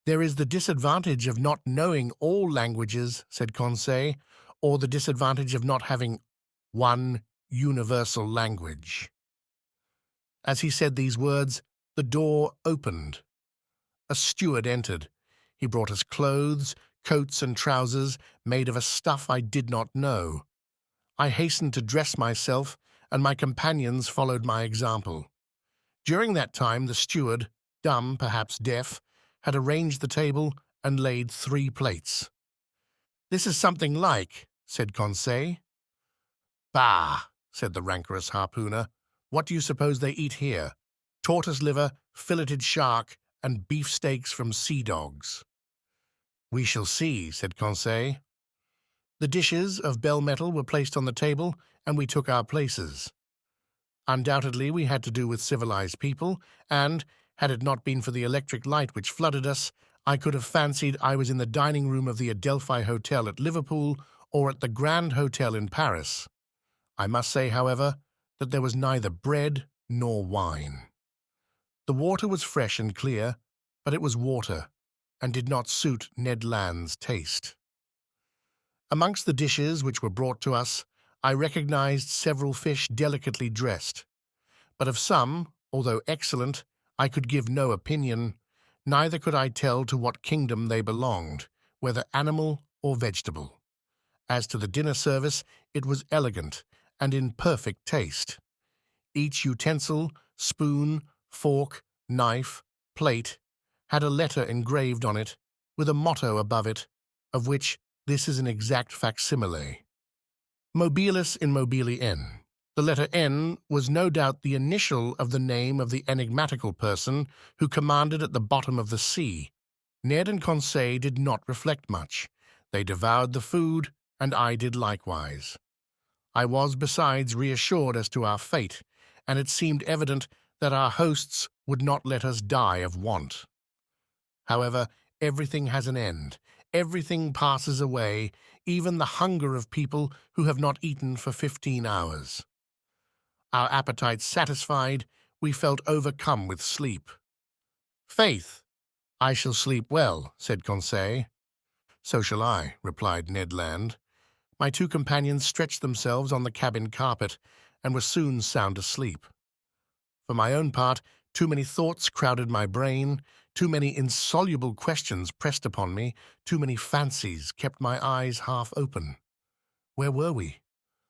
"There is the disadvantage of not knowing all languages," said Conseil, "or the disadvantage of not having one universal language." As he said these words, the door opened. A steward entered. He brought us clothes, coats and trousers made of a stuff I did not know. I hastened to dress myself, and my companions followed my example. During that time, the steward, dumb, perhaps deaf, had arranged the table and laid 3 plates. "This is something like," said Conseil. "Bah," said the rancorous harpooner. "What do you suppose they eat here? Tortoise liver, filleted shark, and beefsteaks from sea dogs." "We shall see," said Conseil. The dishes of bell metal were placed on the table, and we took our places. Undoubtedly, we had to do with civilized people, and, had it not been for the electric light which flooded us, I could have fancied I was in the dining room of the Adelphi Hotel at Liverpool or at the Grand Hotel in Paris. I must say, however, that there was neither bread nor wine. The water was fresh and clear, but it was water, and did not suit Ned Land's taste. Amongst the dishes which were brought to us, I recognized several fish delicately dressed, but of some, although excellent, I could give no opinion, neither could I tell to what kingdom they belonged, whether animal or vegetable. As to the dinner service, it was elegant and in perfect taste. Each utensil, spoon, fork, knife, plate, had a letter engraved on it, with a motto above it, of which this is an exact facsimile. Mobilis in mobili N. The letter N was no doubt the initial of the name of the enigmatical person who commanded at the bottom of the sea. Ned and Conseil did not reflect much. They devoured the food, and I did likewise. I was, besides, reassured as to our fate, and it seemed evident that our hosts would not let us die of want. However, everything has an end. Everything passes away, even the hunger of people who have not eaten for 15 hours. Our appetites satisfied, we felt overcome with sleep. "Faith, I shall sleep well," said Conseil. "So shall I," replied Ned Land. My 2 companions stretched themselves on the cabin carpet and were soon sound asleep. For my own part, too many thoughts crowded my brain, too many insoluble questions pressed upon me, too many fancies kept my eyes half open. Where were we?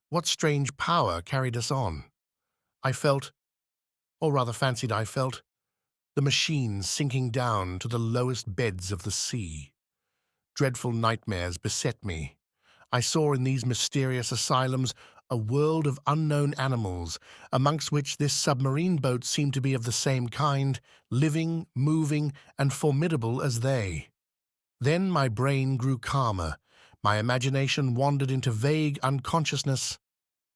What strange power carried us on? I felt, or rather fancied I felt, the machine sinking down to the lowest beds of the sea. Dreadful nightmares beset me. I saw in these mysterious asylums a world of unknown animals, amongst which this submarine boat seemed to be of the same kind, living, moving, and formidable as they. Then my brain grew calmer, my imagination wandered into vague unconsciousness,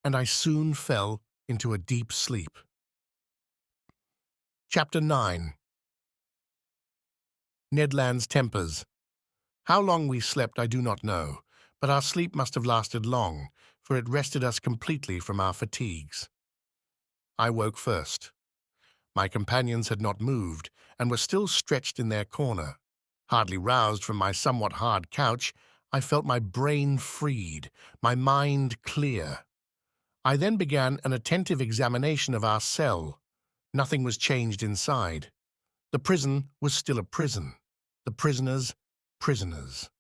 and I soon fell into a deep sleep. Chapter 9. Ned Land's Tempers. How long we slept I do not know, but our sleep must have lasted long, for it rested us completely from our fatigues. I woke first. My companions had not moved, and were still stretched in their corner. Hardly roused from my somewhat hard couch, I felt my brain freed, my mind clear. I then began an attentive examination of our cell. Nothing was changed inside. The prison was still a prison. The prisoners, prisoners.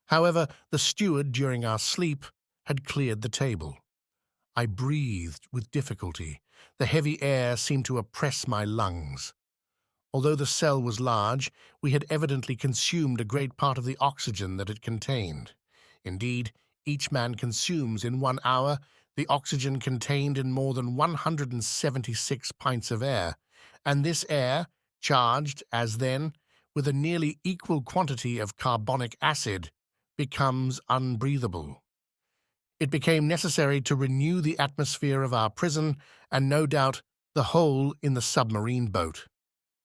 However, the steward, during our sleep, had cleared the table. I breathed with difficulty. The heavy air seemed to oppress my lungs. Although the cell was large, we had evidently consumed a great part of the oxygen that it contained. Indeed, each man consumes in 1 hour the oxygen contained in more than 176 pints of air, and this air, charged, as then, with a nearly equal quantity of carbonic acid, becomes unbreathable. It became necessary to renew the atmosphere of our prison, and no doubt the hole in the submarine boat.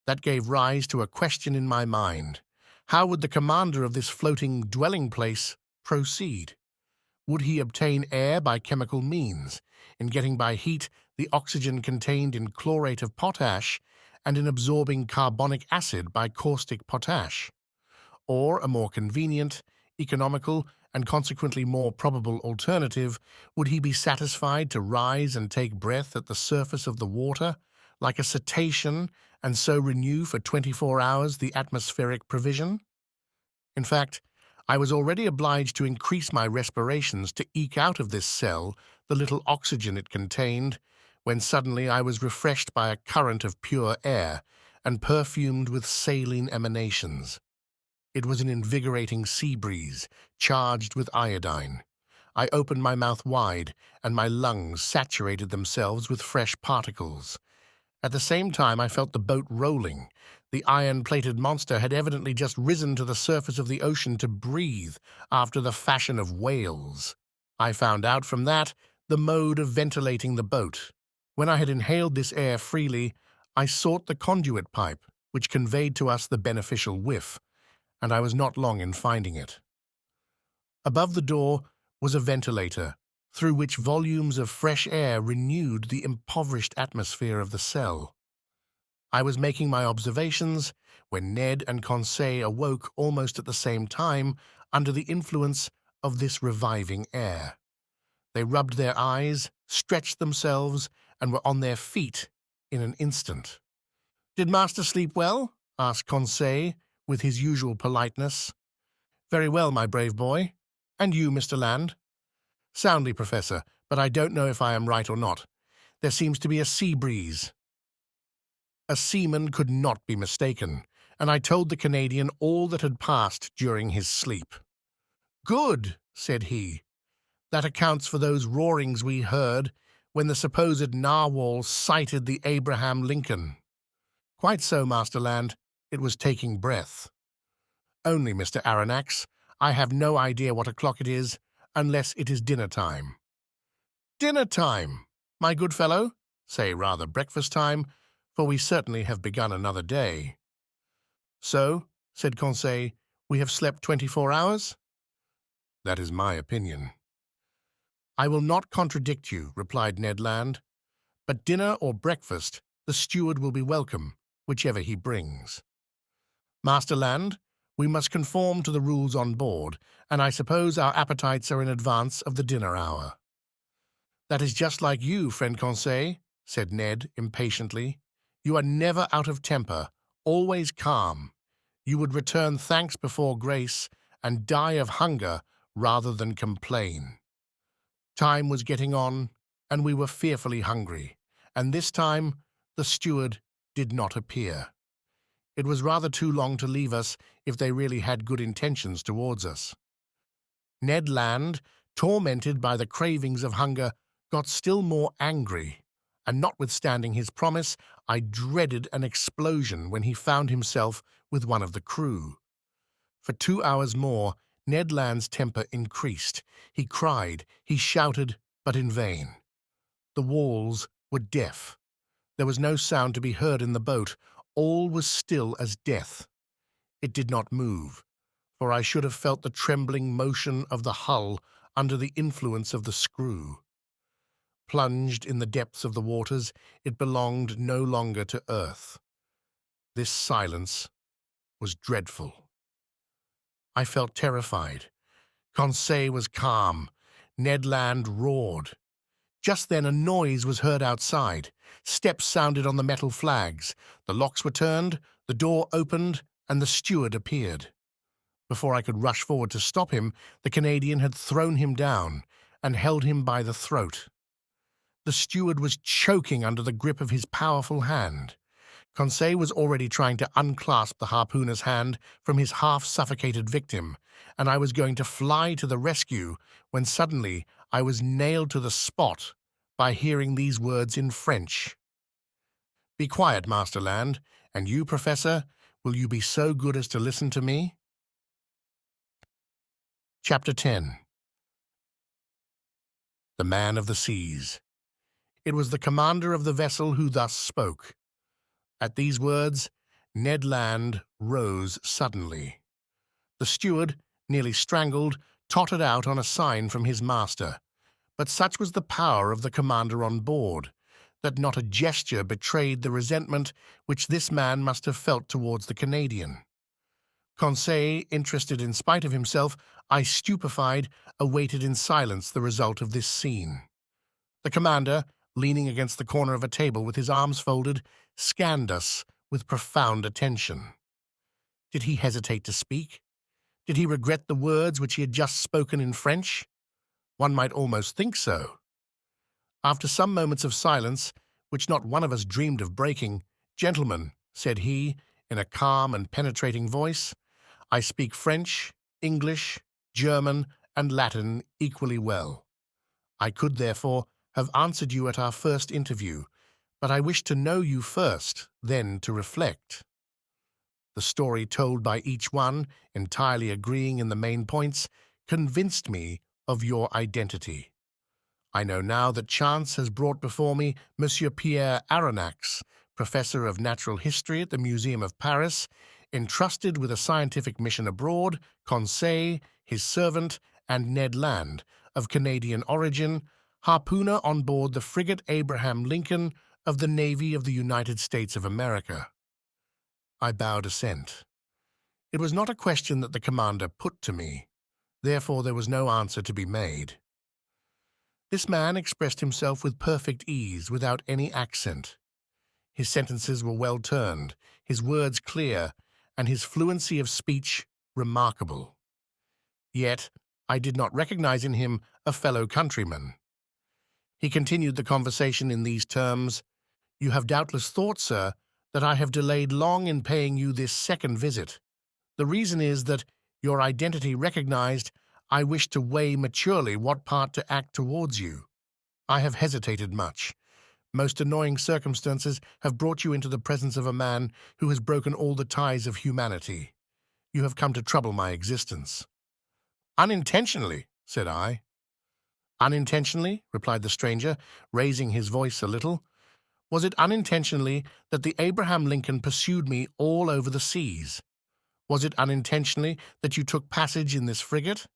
That gave rise to a question in my mind. How would the commander of this floating dwelling place proceed? Would he obtain air by chemical means, in getting by heat the oxygen contained in chlorate of potash, and in absorbing carbonic acid by caustic potash? Or a more convenient, economical, and consequently more probable alternative, would he be satisfied to rise and take breath at the surface of the water, like a cetacean, and so renew for 24 hours the atmospheric provision? In fact, I was already obliged to increase my respirations to eke out of this cell the little oxygen it contained, when suddenly I was refreshed by a current of pure air and perfumed with saline emanations. It was an invigorating sea breeze, charged with iodine. I opened my mouth wide, and my lungs saturated themselves with fresh particles. At the same time, I felt the boat rolling. The iron-plated monster had evidently just risen to the surface of the ocean to breathe, after the fashion of whales. I found out from that the mode of ventilating the boat. When I had inhaled this air freely, I sought the conduit pipe, which conveyed to us the beneficial whiff, and I was not long in finding it. Above the door was a ventilator, through which volumes of fresh air renewed the impoverished atmosphere of the cell. I was making my observations when Ned and Conseil awoke almost at the same time under the influence of this reviving air. They rubbed their eyes, stretched themselves, and were on their feet in an instant. "Did master sleep well?" asked Conseil, with his usual politeness. "Very well, my brave boy. And you, Mr. Land?" "Soundly, Professor, but I don't know if I am right or not. There seems to be a sea breeze." A seaman could not be mistaken, and I told the Canadian all that had passed during his sleep. "Good," said he. "That accounts for those roarings we heard when the supposed narwhal sighted the Abraham Lincoln." "Quite so, Master Land. It was taking breath." "Only, Mr. Aronnax, I have no idea what o'clock it is, unless it is dinner time." "Dinner time, my good fellow? Say rather breakfast time, for we certainly have begun another day." "So," said Conseil, "we have slept 24 hours?" "That is my opinion." "I will not contradict you," replied Ned Land. "But dinner or breakfast, the steward will be welcome, whichever he brings. Master Land, we must conform to the rules on board, and I suppose our appetites are in advance of the dinner hour." "That is just like you, friend Conseil," said Ned impatiently. "You are never out of temper, always calm. You would return thanks before grace and die of hunger rather than complain." Time was getting on, and we were fearfully hungry, and this time the steward did not appear. It was rather too long to leave us if they really had good intentions towards us. Ned Land, tormented by the cravings of hunger, got still more angry, and notwithstanding his promise, I dreaded an explosion when he found himself with one of the crew. For 2 hours more, Ned Land's temper increased. He cried, he shouted, but in vain. The walls were deaf. There was no sound to be heard in the boat. All was still as death. It did not move, for I should have felt the trembling motion of the hull under the influence of the screw. Plunged in the depths of the waters, it belonged no longer to earth. This silence was dreadful. I felt terrified. Conseil was calm. Ned Land roared. Just then a noise was heard outside. Steps sounded on the metal flags. The locks were turned, the door opened, and the steward appeared. Before I could rush forward to stop him, the Canadian had thrown him down and held him by the throat. The steward was choking under the grip of his powerful hand. Conseil was already trying to unclasp the harpooner's hand from his half-suffocated victim, and I was going to fly to the rescue when suddenly I was nailed to the spot by hearing these words in French. "Be quiet, Master Land, and you, Professor, will you be so good as to listen to me?" Chapter 10. The Man of the Seas. It was the commander of the vessel who thus spoke. At these words, Ned Land rose suddenly. The steward, nearly strangled, tottered out on a sign from his master. But such was the power of the commander on board, that not a gesture betrayed the resentment which this man must have felt towards the Canadian. Conseil, interested in spite of himself, I, stupefied, awaited in silence the result of this scene. The commander, leaning against the corner of a table with his arms folded, scanned us with profound attention. Did he hesitate to speak? Did he regret the words which he had just spoken in French? One might almost think so. After some moments of silence, which not one of us dreamed of breaking, "Gentlemen," said he, in a calm and penetrating voice, "I speak French, English, German, and Latin equally well. I could, therefore, have answered you at our first interview, but I wish to know you first, then to reflect." The story told by each one, entirely agreeing in the main points, convinced me of your identity. I know now that chance has brought before me Monsieur Pierre Aronnax, Professor of Natural History at the Museum of Paris, entrusted with a scientific mission abroad, Conseil, his servant, and Ned Land, of Canadian origin, harpooner on board the frigate Abraham Lincoln of the Navy of the United States of America. I bowed assent. It was not a question that the commander put to me, therefore there was no answer to be made. This man expressed himself with perfect ease, without any accent. His sentences were well turned, his words clear, and his fluency of speech remarkable. Yet I did not recognize in him a fellow countryman. He continued the conversation in these terms: "You have doubtless thought, sir, that I have delayed long in paying you this second visit. The reason is that, your identity recognized, I wish to weigh maturely what part to act towards you. I have hesitated much. Most annoying circumstances have brought you into the presence of a man who has broken all the ties of humanity. You have come to trouble my existence." "Unintentionally," said I. "Unintentionally," replied the stranger, raising his voice a little. "Was it unintentionally that the Abraham Lincoln pursued me all over the seas? Was it unintentionally that you took passage in this frigate?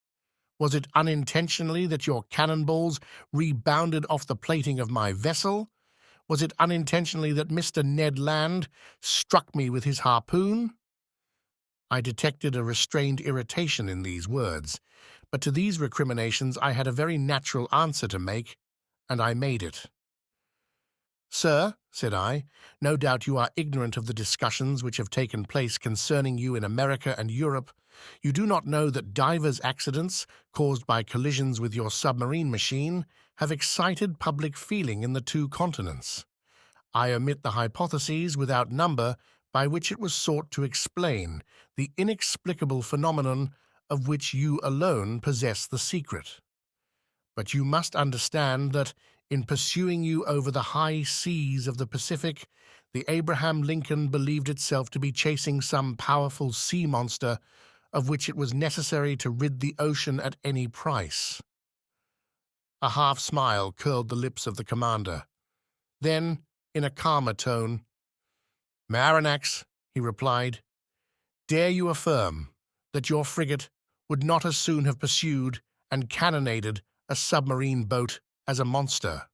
Was it unintentionally that your cannonballs rebounded off the plating of my vessel? Was it unintentionally that Mr. Ned Land struck me with his harpoon?" I detected a restrained irritation in these words, but to these recriminations I had a very natural answer to make, and I made it. "Sir," said I, "no doubt you are ignorant of the discussions which have taken place concerning you in America and Europe. You do not know that divers accidents, caused by collisions with your submarine machine, have excited public feeling in the two continents. I omit the hypotheses without number by which it was sought to explain the inexplicable phenomenon of which you alone possess the secret. But you must understand that, in pursuing you over the high seas of the Pacific, the Abraham Lincoln believed itself to be chasing some powerful sea monster of which it was necessary to rid the ocean at any price." A half-smile curled the lips of the commander. Then, in a calmer tone, "Aronnax," he replied, "dare you affirm that your frigate would not as soon have pursued and cannonaded a submarine boat as a monster?"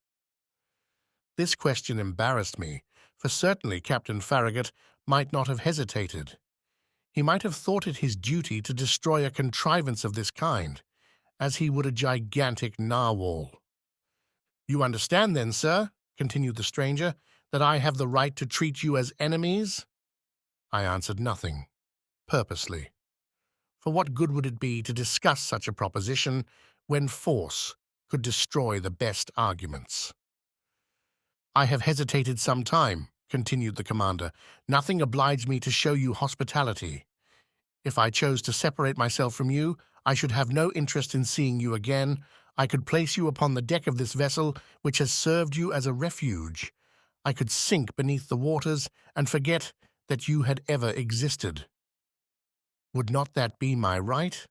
This question embarrassed me, for certainly Captain Farragut might not have hesitated. He might have thought it his duty to destroy a contrivance of this kind, as he would a gigantic narwhal. "You understand then, sir," continued the stranger, "that I have the right to treat you as enemies?" I answered nothing, purposely. For what good would it be to discuss such a proposition when force could destroy the best arguments? "I have hesitated some time," continued the commander. "Nothing obliged me to show you hospitality. If I chose to separate myself from you, I should have no interest in seeing you again. I could place you upon the deck of this vessel which has served you as a refuge. I could sink beneath the waters and forget that you had ever existed. Would not that be my right?"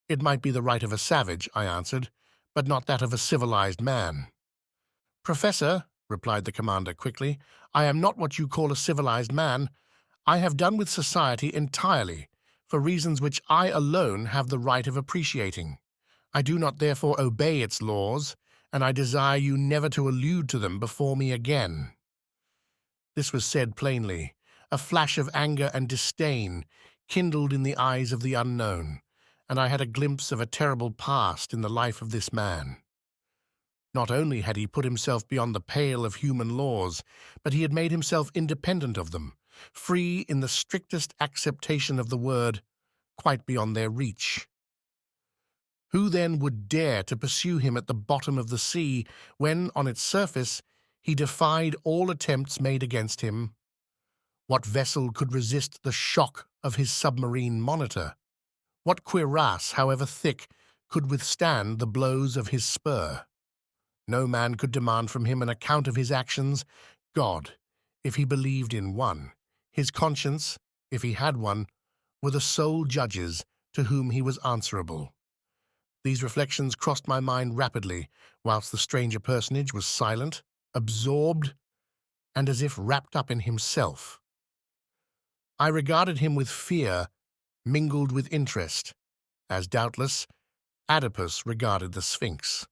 "It might be the right of a savage," I answered, "but not that of a civilized man." "Professor," replied the commander quickly, "I am not what you call a civilized man. I have done with society entirely, for reasons which I alone have the right of appreciating. I do not therefore obey its laws, and I desire you never to allude to them before me again." This was said plainly. A flash of anger and disdain kindled in the eyes of the unknown, and I had a glimpse of a terrible past in the life of this man. Not only had he put himself beyond the pale of human laws, but he had made himself independent of them, free in the strictest acceptation of the word, quite beyond their reach. Who then would dare to pursue him at the bottom of the sea when, on its surface, he defied all attempts made against him? What vessel could resist the shock of his submarine monitor? What cuirass, however thick, could withstand the blows of his spur? No man could demand from him an account of his actions. God, if he believed in one, his conscience, if he had one, were the sole judges to whom he was answerable. These reflections crossed my mind rapidly, whilst the stranger personage was silent, absorbed, and as if wrapped up in himself. I regarded him with fear mingled with interest, as doubtless Oedipus regarded the Sphinx.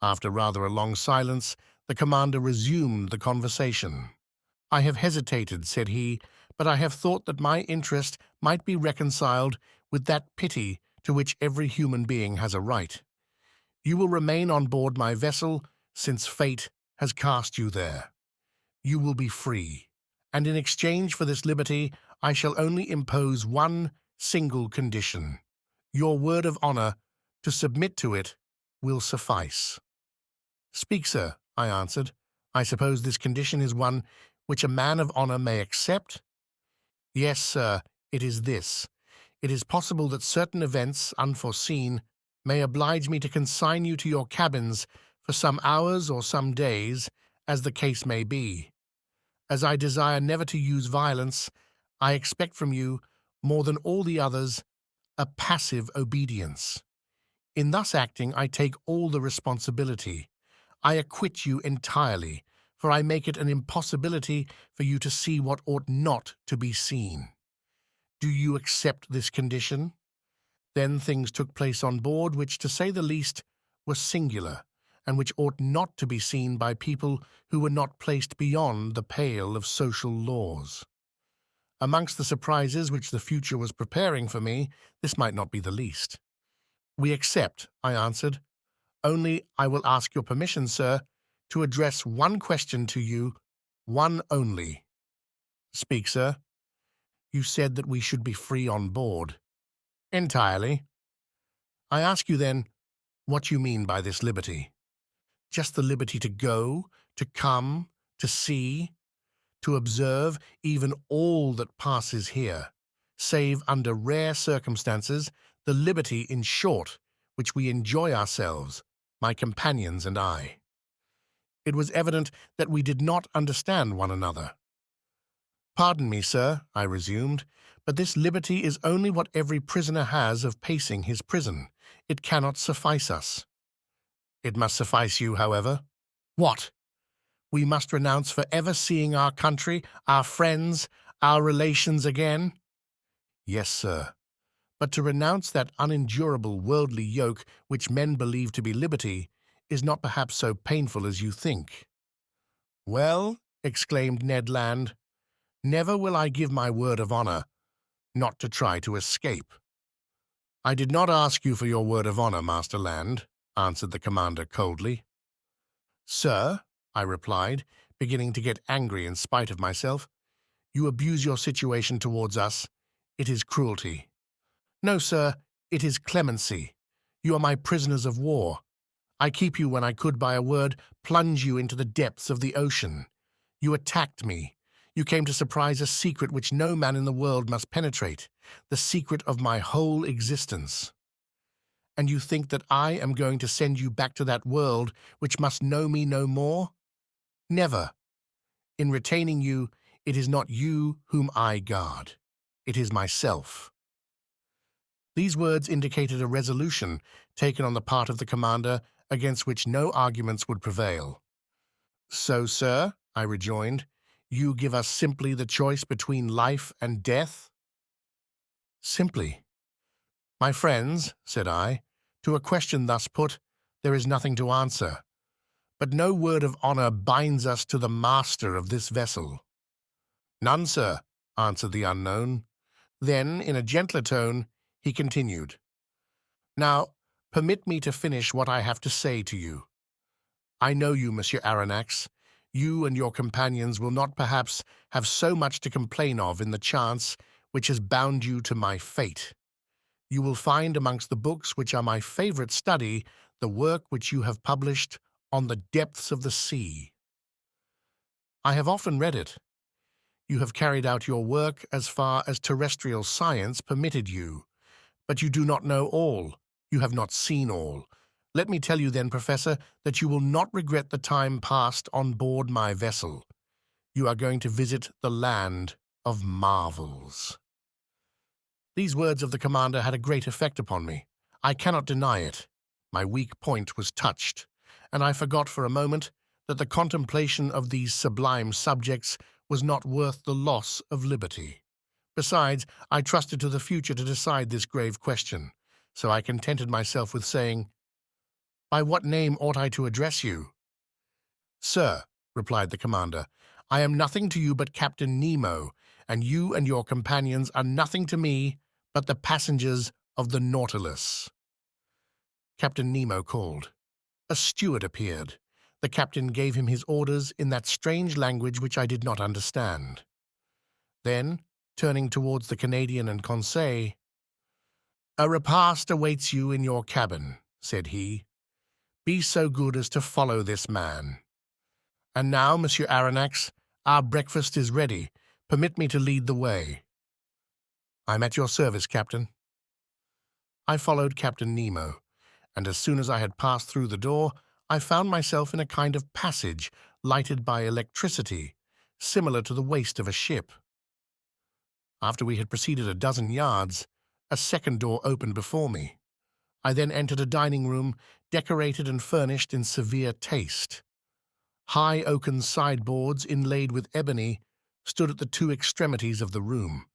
After rather a long silence, the commander resumed the conversation. "I have hesitated," said he, "but I have thought that my interest might be reconciled with that pity to which every human being has a right. You will remain on board my vessel, since fate has cast you there. You will be free, and in exchange for this liberty I shall only impose one single condition. Your word of honor to submit to it will suffice." "Speak, sir," I answered. "I suppose this condition is one which a man of honor may accept?" "Yes, sir, it is this. It is possible that certain events, unforeseen, may oblige me to consign you to your cabins for some hours or some days, as the case may be. As I desire never to use violence, I expect from you, more than all the others, a passive obedience. In thus acting, I take all the responsibility. I acquit you entirely, for I make it an impossibility for you to see what ought not to be seen. Do you accept this condition?" Then things took place on board which, to say the least, were singular, and which ought not to be seen by people who were not placed beyond the pale of social laws. Amongst the surprises which the future was preparing for me, this might not be the least. "We accept," I answered. "Only I will ask your permission, sir, to address one question to you, one only." "Speak, sir." "You said that we should be free on board." "Entirely." "I ask you, then, what you mean by this liberty?" "Just the liberty to go, to come, to see, to observe even all that passes here, save under rare circumstances, the liberty, in short, which we enjoy ourselves, my companions and I." It was evident that we did not understand one another. "Pardon me, sir," I resumed, "but this liberty is only what every prisoner has of pacing his prison. It cannot suffice us." "It must suffice you, however." "What? We must renounce for ever seeing our country, our friends, our relations again?" "Yes, sir. But to renounce that unendurable worldly yoke which men believe to be liberty is not perhaps so painful as you think." "Well," exclaimed Ned Land, "never will I give my word of honor not to try to escape." "I did not ask you for your word of honor, Master Land," answered the commander coldly. "Sir," I replied, beginning to get angry in spite of myself, "you abuse your situation towards us. It is cruelty." "No, sir, it is clemency. You are my prisoners of war. I keep you when I could, by a word, plunge you into the depths of the ocean. You attacked me. You came to surprise a secret which no man in the world must penetrate, the secret of my whole existence. And you think that I am going to send you back to that world which must know me no more? Never. In retaining you, it is not you whom I guard. It is myself." These words indicated a resolution taken on the part of the commander against which no arguments would prevail. "So, sir," I rejoined, "you give us simply the choice between life and death?" "Simply." "My friends," said I, "to a question thus put, there is nothing to answer. But no word of honor binds us to the master of this vessel." "None, sir," answered the unknown. Then, in a gentler tone, he continued, "Now, permit me to finish what I have to say to you. I know you, Monsieur Aronnax. You and your companions will not perhaps have so much to complain of in the chance which has bound you to my fate. You will find amongst the books which are my favorite study the work which you have published on the depths of the sea. I have often read it. You have carried out your work as far as terrestrial science permitted you, but you do not know all. You have not seen all. Let me tell you then, Professor, that you will not regret the time passed on board my vessel. You are going to visit the land of marvels. These words of the commander had a great effect upon me. I cannot deny it. My weak point was touched, and I forgot for a moment that the contemplation of these sublime subjects was not worth the loss of liberty. Besides, I trusted to the future to decide this grave question, so I contented myself with saying, "By what name ought I to address you?" "Sir," replied the commander, "I am nothing to you but Captain Nemo, and you and your companions are nothing to me but the passengers of the Nautilus." Captain Nemo called. A steward appeared. The captain gave him his orders in that strange language which I did not understand. Then, turning towards the Canadian and Conseil, "A repast awaits you in your cabin," said he. "Be so good as to follow this man. And now, Monsieur Aronnax, our breakfast is ready. Permit me to lead the way." "I'm at your service, Captain." I followed Captain Nemo, and as soon as I had passed through the door, I found myself in a kind of passage lighted by electricity, similar to the waist of a ship. After we had proceeded a dozen yards, a second door opened before me. I then entered a dining room decorated and furnished in severe taste. High oaken sideboards inlaid with ebony stood at the two extremities of the room,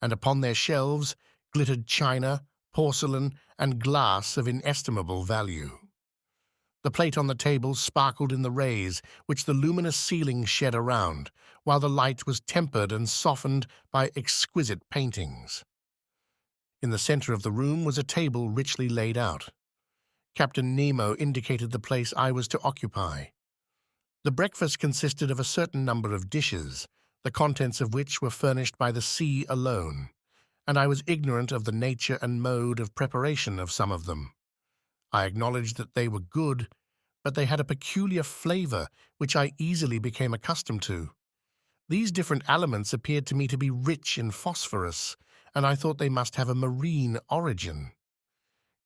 and upon their shelves glittered china, porcelain, and glass of inestimable value. The plate on the table sparkled in the rays which the luminous ceiling shed around, while the light was tempered and softened by exquisite paintings. In the center of the room was a table richly laid out. Captain Nemo indicated the place I was to occupy. The breakfast consisted of a certain number of dishes, the contents of which were furnished by the sea alone, and I was ignorant of the nature and mode of preparation of some of them. I acknowledged that they were good, but they had a peculiar flavor which I easily became accustomed to. These different elements appeared to me to be rich in phosphorus, and I thought they must have a marine origin.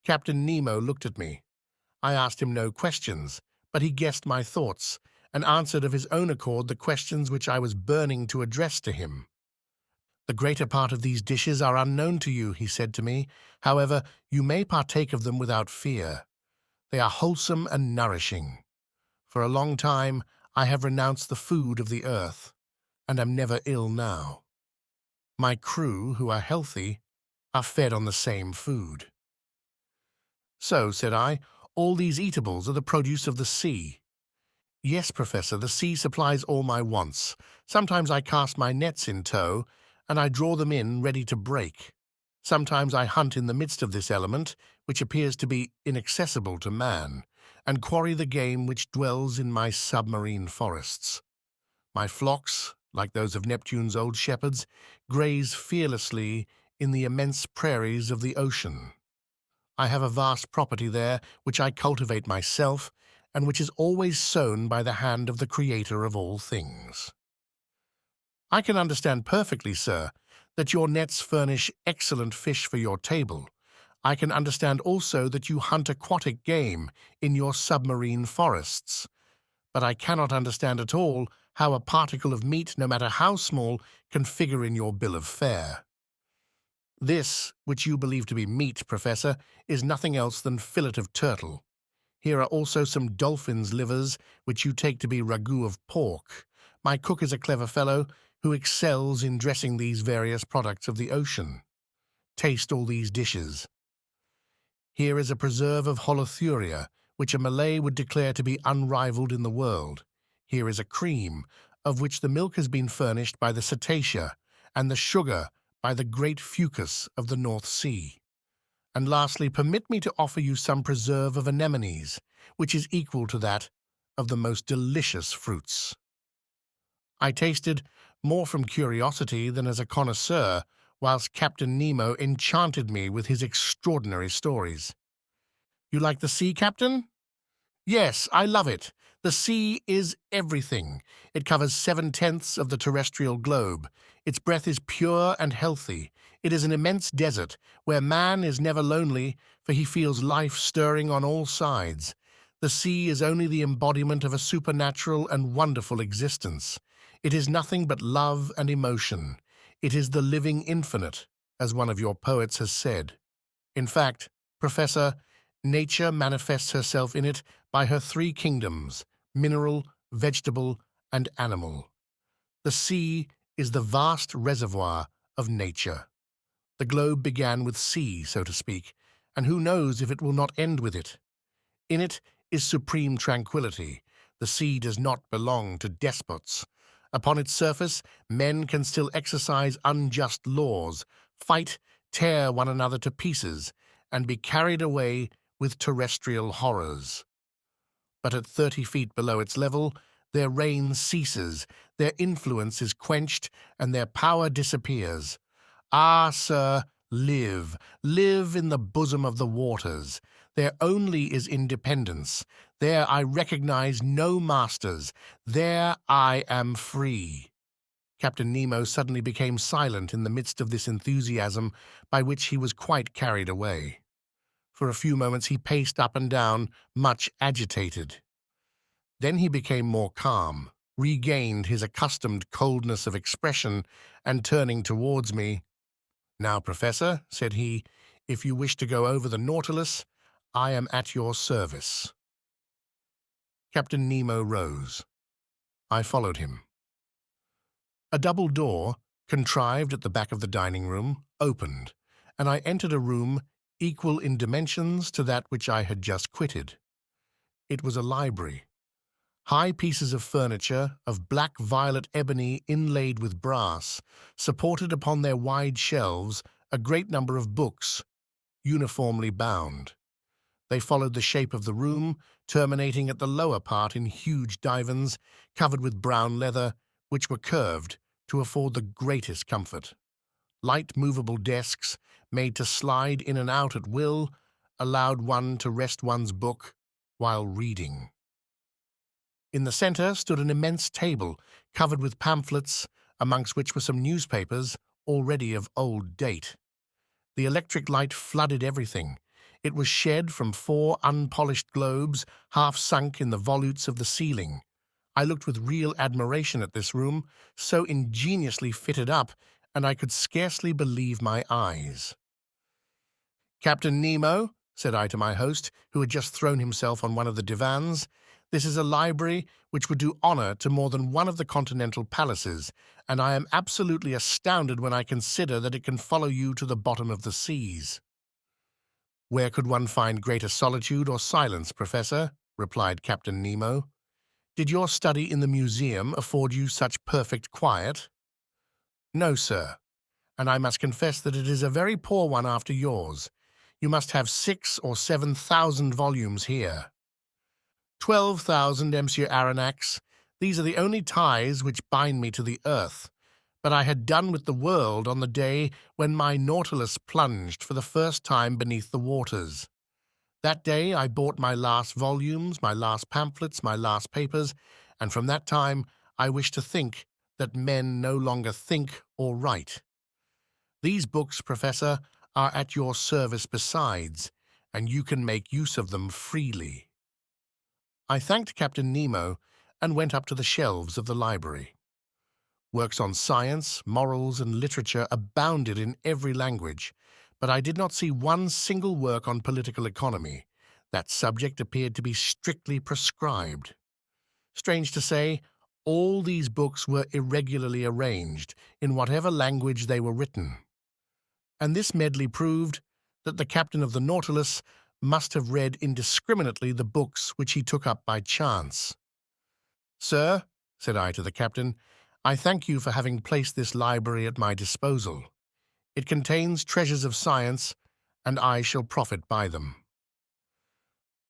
Captain Nemo looked at me. I asked him no questions, but he guessed my thoughts, and answered of his own accord the questions which I was burning to address to him. "The greater part of these dishes are unknown to you," he said to me. "However, you may partake of them without fear. They are wholesome and nourishing. For a long time I have renounced the food of the earth, and am never ill now. My crew, who are healthy, are fed on the same food." "So," said I, "all these eatables are the produce of the sea?" "Yes, Professor, the sea supplies all my wants. Sometimes I cast my nets in tow, and I draw them in ready to break. Sometimes I hunt in the midst of this element, which appears to be inaccessible to man, and quarry the game which dwells in my submarine forests. My flocks, like those of Neptune's old shepherds, graze fearlessly in the immense prairies of the ocean. I have a vast property there which I cultivate myself, and which is always sown by the hand of the Creator of all things." "I can understand perfectly, sir, that your nets furnish excellent fish for your table. I can understand also that you hunt aquatic game in your submarine forests. But I cannot understand at all how a particle of meat, no matter how small, can figure in your bill of fare. This, which you believe to be meat, Professor, is nothing else than fillet of turtle. Here are also some dolphin's livers, which you take to be ragout of pork. My cook is a clever fellow who excels in dressing these various products of the ocean. Taste all these dishes. Here is a preserve of holothuria, which a Malay would declare to be unrivaled in the world. Here is a cream, of which the milk has been furnished by the cetacea, and the sugar by the great fucus of the North Sea. And lastly, permit me to offer you some preserve of anemones, which is equal to that of the most delicious fruits." I tasted, more from curiosity than as a connoisseur, whilst Captain Nemo enchanted me with his extraordinary stories. "You like the sea, Captain?" "Yes, I love it. The sea is everything. It covers 7/10 of the terrestrial globe. Its breath is pure and healthy. It is an immense desert where man is never lonely, for he feels life stirring on all sides. The sea is only the embodiment of a supernatural and wonderful existence. It is nothing but love and emotion. It is the living infinite, as one of your poets has said. In fact, Professor, nature manifests herself in it by her three kingdoms: mineral, vegetable, and animal. The sea is the vast reservoir of nature. The globe began with sea, so to speak, and who knows if it will not end with it. In it is supreme tranquility. The sea does not belong to despots. Upon its surface, men can still exercise unjust laws, fight, tear one another to pieces, and be carried away with terrestrial horrors. But at 30 feet below its level, their reign ceases, their influence is quenched, and their power disappears. Ah, sir, live, live in the bosom of the waters. There only is independence. There I recognize no masters. There I am free." Captain Nemo suddenly became silent in the midst of this enthusiasm by which he was quite carried away. For a few moments he paced up and down, much agitated. Then he became more calm, regained his accustomed coldness of expression, and turning towards me, "Now, Professor," said he, "if you wish to go over the Nautilus, I am at your service." Captain Nemo rose. I followed him. A double door, contrived at the back of the dining room, opened, and I entered a room equal in dimensions to that which I had just quitted. It was a library. High pieces of furniture of black-violet ebony inlaid with brass supported upon their wide shelves a great number of books, uniformly bound. They followed the shape of the room, terminating at the lower part in huge divans covered with brown leather, which were curved to afford the greatest comfort. Light movable desks, made to slide in and out at will, allowed one to rest one's book while reading. In the center stood an immense table covered with pamphlets, amongst which were some newspapers already of old date. The electric light flooded everything. It was shed from 4 unpolished globes half sunk in the volutes of the ceiling. I looked with real admiration at this room, so ingeniously fitted up, and I could scarcely believe my eyes. "Captain Nemo," said I to my host, who had just thrown himself on one of the divans, "this is a library which would do honor to more than one of the continental palaces, and I am absolutely astounded when I consider that it can follow you to the bottom of the seas." "Where could one find greater solitude or silence, Professor?" replied Captain Nemo. "Did your study in the museum afford you such perfect quiet?" "No, sir, and I must confess that it is a very poor one after yours. You must have 6 or 7,000 volumes here." 12,000, Monsieur Aronnax. These are the only ties which bind me to the earth. But I had done with the world on the day when my Nautilus plunged for the first time beneath the waters. That day I bought my last volumes, my last pamphlets, my last papers, and from that time I wish to think that men no longer think or write. These books, Professor, are at your service besides, and you can make use of them freely. I thanked Captain Nemo and went up to the shelves of the library. Works on science, morals, and literature abounded in every language, but I did not see one single work on political economy. That subject appeared to be strictly prescribed. Strange to say, all these books were irregularly arranged, in whatever language they were written. And this medley proved that the captain of the Nautilus must have read indiscriminately the books which he took up by chance. "Sir," said I to the captain, "I thank you for having placed this library at my disposal. It contains treasures of science, and I shall profit by them."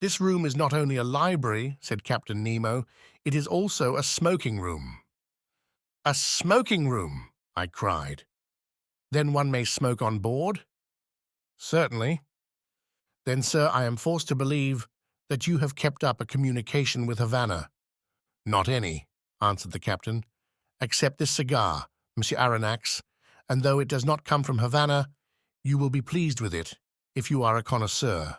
"This room is not only a library," said Captain Nemo, "it is also a smoking room." "A smoking room!" I cried. Then one may smoke on board? Certainly. Then, sir, I am forced to believe that you have kept up a communication with Havana. Not any, answered the captain, except this cigar, Monsieur Aronnax, and though it does not come from Havana, you will be pleased with it if you are a connoisseur.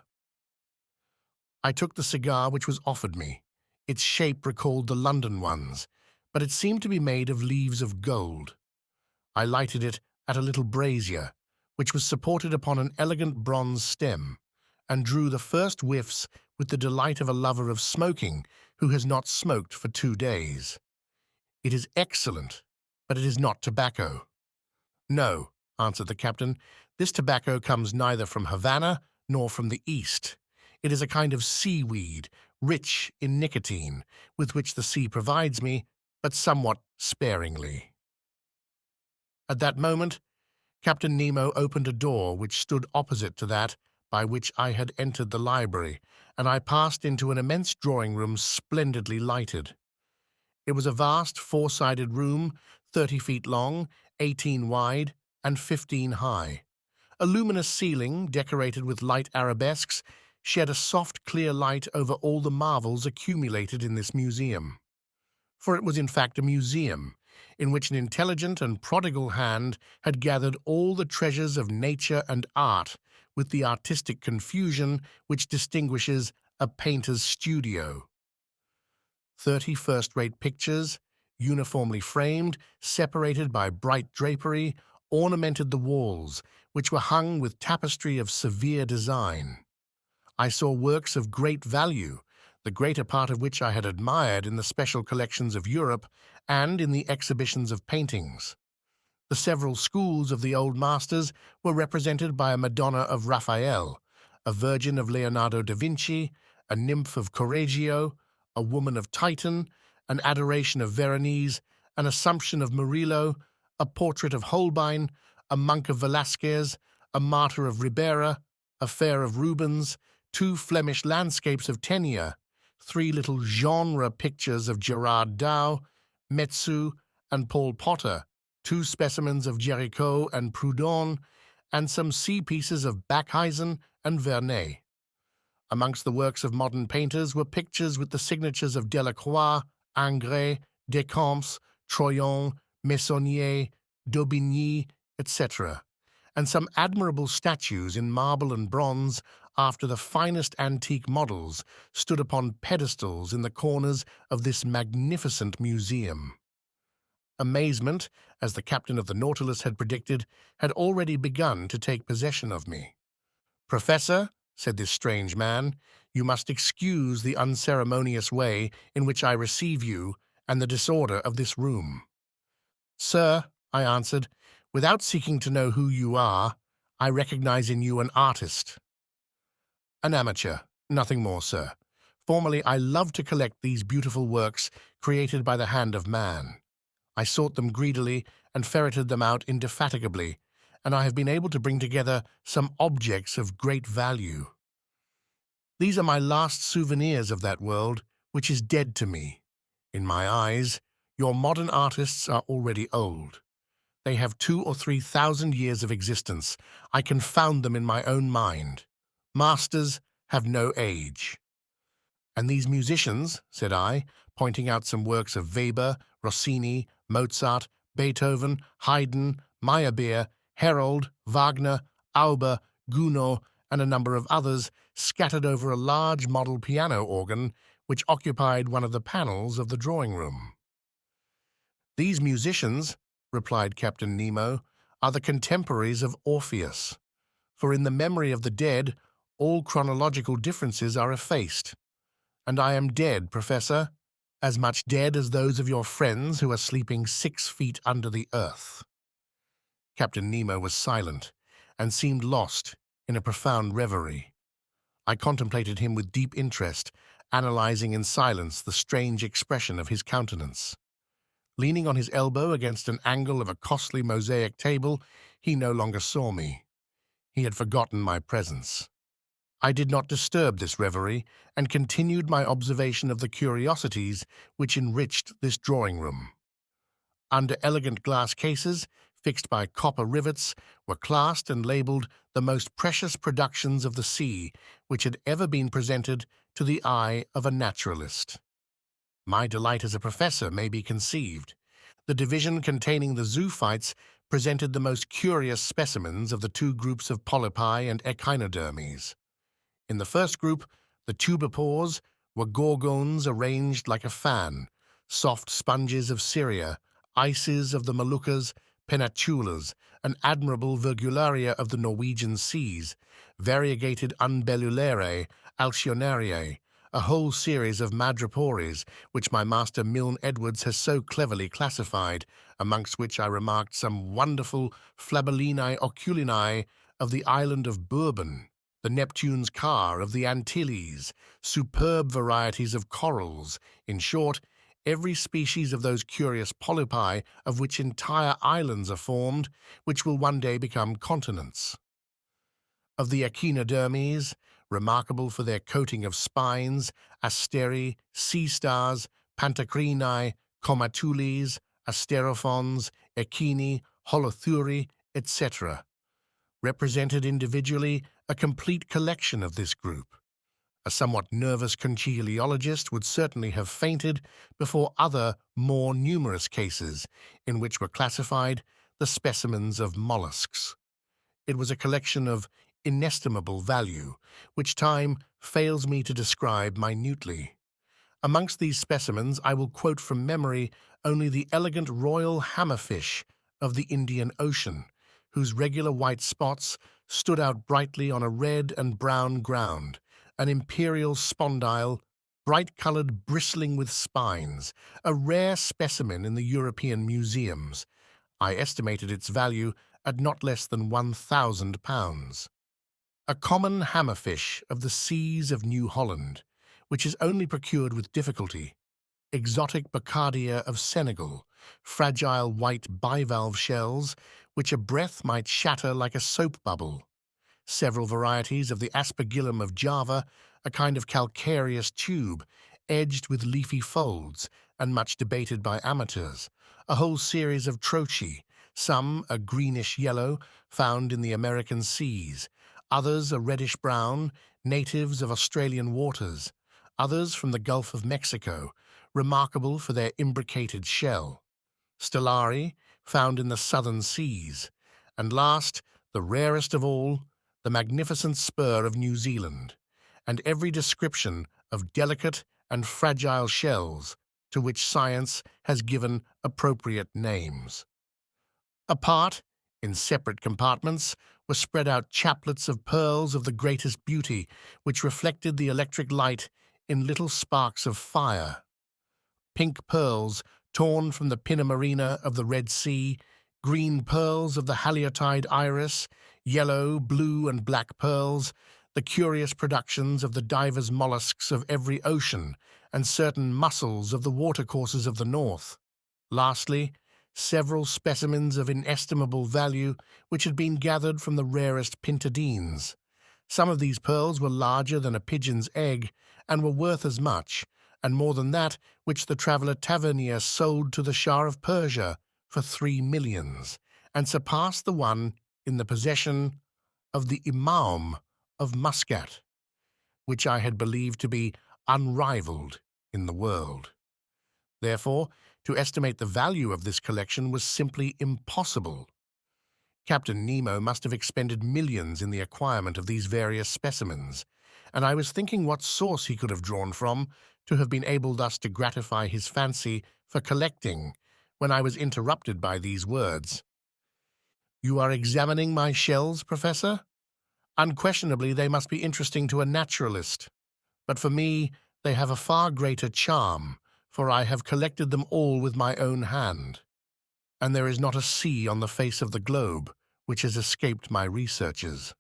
I took the cigar which was offered me. Its shape recalled the London ones, but it seemed to be made of leaves of gold. I lighted it at a little brazier, which was supported upon an elegant bronze stem, and drew the first whiffs with the delight of a lover of smoking who has not smoked for 2 days. It is excellent, but it is not tobacco. No, answered the captain, this tobacco comes neither from Havana nor from the East. It is a kind of seaweed, rich in nicotine, with which the sea provides me, but somewhat sparingly. At that moment, Captain Nemo opened a door which stood opposite to that by which I had entered the library, and I passed into an immense drawing-room splendidly lighted. It was a vast four-sided room, 30 feet long, 18 wide, and 15 high. A luminous ceiling, decorated with light arabesques, shed a soft, clear light over all the marvels accumulated in this museum. For it was in fact a museum, in which an intelligent and prodigal hand had gathered all the treasures of nature and art with the artistic confusion which distinguishes a painter's studio. 30 first-rate pictures, uniformly framed, separated by bright drapery, ornamented the walls, which were hung with tapestry of severe design. I saw works of great value, the greater part of which I had admired in the special collections of Europe and in the exhibitions of paintings. The several schools of the old masters were represented by a Madonna of Raphael, a Virgin of Leonardo da Vinci, a nymph of Correggio, a woman of Titan, an Adoration of Veronese, an Assumption of Murillo, a portrait of Holbein, a monk of Velasquez, a martyr of Ribera, a fair of Rubens, 2 Flemish landscapes of Teniers, 3 little genre pictures of Gerard Dow, Metsu, and Paul Potter, 2 specimens of Géricault and Proudhon, and some sea pieces of Backhuizen and Vernet. Amongst the works of modern painters were pictures with the signatures of Delacroix, Ingres, Decamps, Troyon, Meissonier, Daubigny, etc., and some admirable statues in marble and bronze after the finest antique models stood upon pedestals in the corners of this magnificent museum. Amazement, as the captain of the Nautilus had predicted, had already begun to take possession of me. "Professor," said this strange man, "you must excuse the unceremonious way in which I receive you and the disorder of this room." "Sir," I answered, "without seeking to know who you are, I recognize in you an artist." "An amateur, nothing more, sir. Formerly I loved to collect these beautiful works created by the hand of man. I sought them greedily and ferreted them out indefatigably, and I have been able to bring together some objects of great value. These are my last souvenirs of that world, which is dead to me. In my eyes, your modern artists are already old. They have 2,000 or 3,000 years of existence. I can found them in my own mind. Masters have no age." "And these musicians," said I, pointing out some works of Weber, Rossini, Mozart, Beethoven, Haydn, Meyerbeer, Herold, Wagner, Auber, Gounod, and a number of others, scattered over a large model piano organ which occupied one of the panels of the drawing-room. "These musicians," replied Captain Nemo, "are the contemporaries of Orpheus, for in the memory of the dead all chronological differences are effaced. And I am dead, Professor, as much dead as those of your friends who are sleeping 6 feet under the earth." Captain Nemo was silent, and seemed lost in a profound reverie. I contemplated him with deep interest, analyzing in silence the strange expression of his countenance. Leaning on his elbow against an angle of a costly mosaic table, he no longer saw me. He had forgotten my presence. I did not disturb this reverie, and continued my observation of the curiosities which enriched this drawing-room. Under elegant glass cases, fixed by copper rivets, were classed and labeled the most precious productions of the sea which had ever been presented to the eye of a naturalist. My delight as a professor may be conceived. The division containing the zoophytes presented the most curious specimens of the two groups of polypi and echinodermes. In the first group, the tubipores were gorgons arranged like a fan, soft sponges of Syria, ices of the Moluccas, penatulas, an admirable virgularia of the Norwegian seas, variegated unbellulare, alcionariae, a whole series of madrepores, which my master Milne Edwards has so cleverly classified, amongst which I remarked some wonderful flabellinae oculinae of the island of Bourbon, the Neptune's car of the Antilles, superb varieties of corals, in short, every species of those curious polypi of which entire islands are formed, which will one day become continents. Of the echinodermes, remarkable for their coating of spines, asteri, sea stars, pantacrinae, comatules, asterophons, echini, holothuri, etc., represented individually a complete collection of this group. A somewhat nervous conchiliologist would certainly have fainted before other, more numerous cases in which were classified the specimens of mollusks. It was a collection of inestimable value, which time fails me to describe minutely. Amongst these specimens I will quote from memory only the elegant royal hammerfish of the Indian Ocean, whose regular white spots stood out brightly on a red and brown ground, an imperial spondyle, bright-colored, bristling with spines, a rare specimen in the European museums. I estimated its value at not less than £1,000. A common hammerfish of the seas of New Holland, which is only procured with difficulty, exotic Bacardia of Senegal, fragile white bivalve shells, which a breath might shatter like a soap bubble, several varieties of the aspergillum of Java, a kind of calcareous tube, edged with leafy folds, and much debated by amateurs, a whole series of trochee, some a greenish-yellow, found in the American seas, others a reddish-brown, natives of Australian waters, others from the Gulf of Mexico, remarkable for their imbricated shell, stellari, found in the southern seas, and last, the rarest of all, the magnificent spur of New Zealand, and every description of delicate and fragile shells to which science has given appropriate names. Apart, in separate compartments, were spread out chaplets of pearls of the greatest beauty, which reflected the electric light in little sparks of fire. Pink pearls torn from the pinna marina of the Red Sea, green pearls of the haliotide iris, yellow, blue, and black pearls, the curious productions of the divers mollusks of every ocean, and certain mussels of the watercourses of the north. Lastly, several specimens of inestimable value which had been gathered from the rarest pintadines. Some of these pearls were larger than a pigeon's egg, and were worth as much, and more than that which the traveller Tavernier sold to the Shah of Persia for 3 millions, and surpassed the one in the possession of the Imam of Muscat, which I had believed to be unrivalled in the world. Therefore, to estimate the value of this collection was simply impossible. Captain Nemo must have expended millions in the acquirement of these various specimens, and I was thinking what source he could have drawn from to have been able thus to gratify his fancy for collecting, when I was interrupted by these words. "You are examining my shells, Professor? Unquestionably they must be interesting to a naturalist, but for me they have a far greater charm, for I have collected them all with my own hand, and there is not a sea on the face of the globe which has escaped my researches.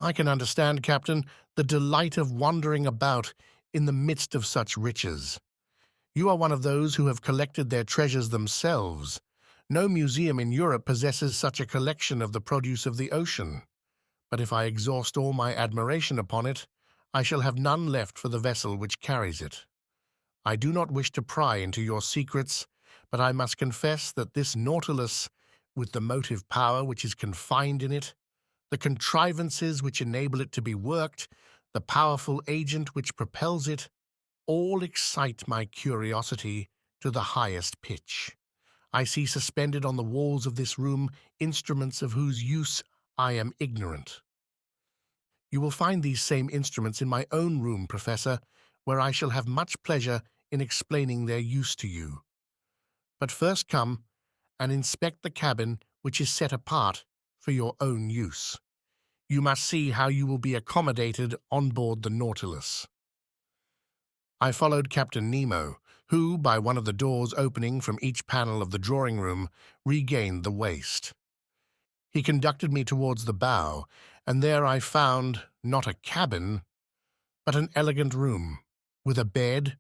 I can understand, Captain, the delight of wandering about in the midst of such riches. You are one of those who have collected their treasures themselves. No museum in Europe possesses such a collection of the produce of the ocean. But if I exhaust all my admiration upon it, I shall have none left for the vessel which carries it. I do not wish to pry into your secrets, but I must confess that this Nautilus, with the motive power which is confined in it, the contrivances which enable it to be worked, the powerful agent which propels it, all excite my curiosity to the highest pitch. I see suspended on the walls of this room instruments of whose use I am ignorant. You will find these same instruments in my own room, Professor, where I shall have much pleasure in explaining their use to you. But first come and inspect the cabin which is set apart for your own use. You must see how you will be accommodated on board the Nautilus. I followed Captain Nemo, who, by one of the doors opening from each panel of the drawing-room, regained the waist. He conducted me towards the bow, and there I found not a cabin, but an elegant room, with a bed,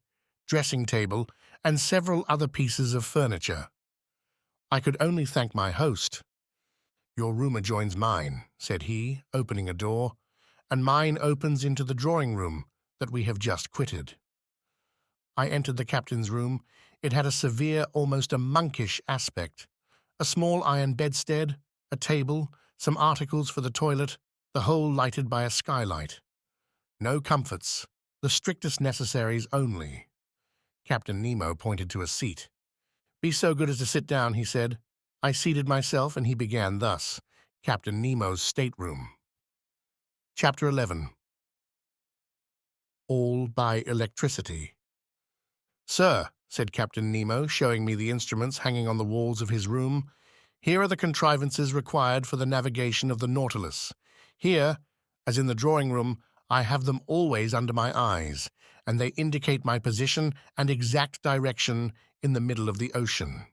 dressing table, and several other pieces of furniture. I could only thank my host. "Your room adjoins mine," said he, opening a door, "and mine opens into the drawing-room that we have just quitted." I entered the captain's room. It had a severe, almost a monkish aspect. A small iron bedstead, a table, some articles for the toilet, the whole lighted by a skylight. No comforts, the strictest necessaries only. Captain Nemo pointed to a seat. "Be so good as to sit down," he said. I seated myself, and he began thus: Captain Nemo's stateroom. Chapter 11. All by electricity. "Sir," said Captain Nemo, showing me the instruments hanging on the walls of his room, "here are the contrivances required for the navigation of the Nautilus. Here, as in the drawing-room, I have them always under my eyes, and they indicate my position and exact direction in the middle of the ocean.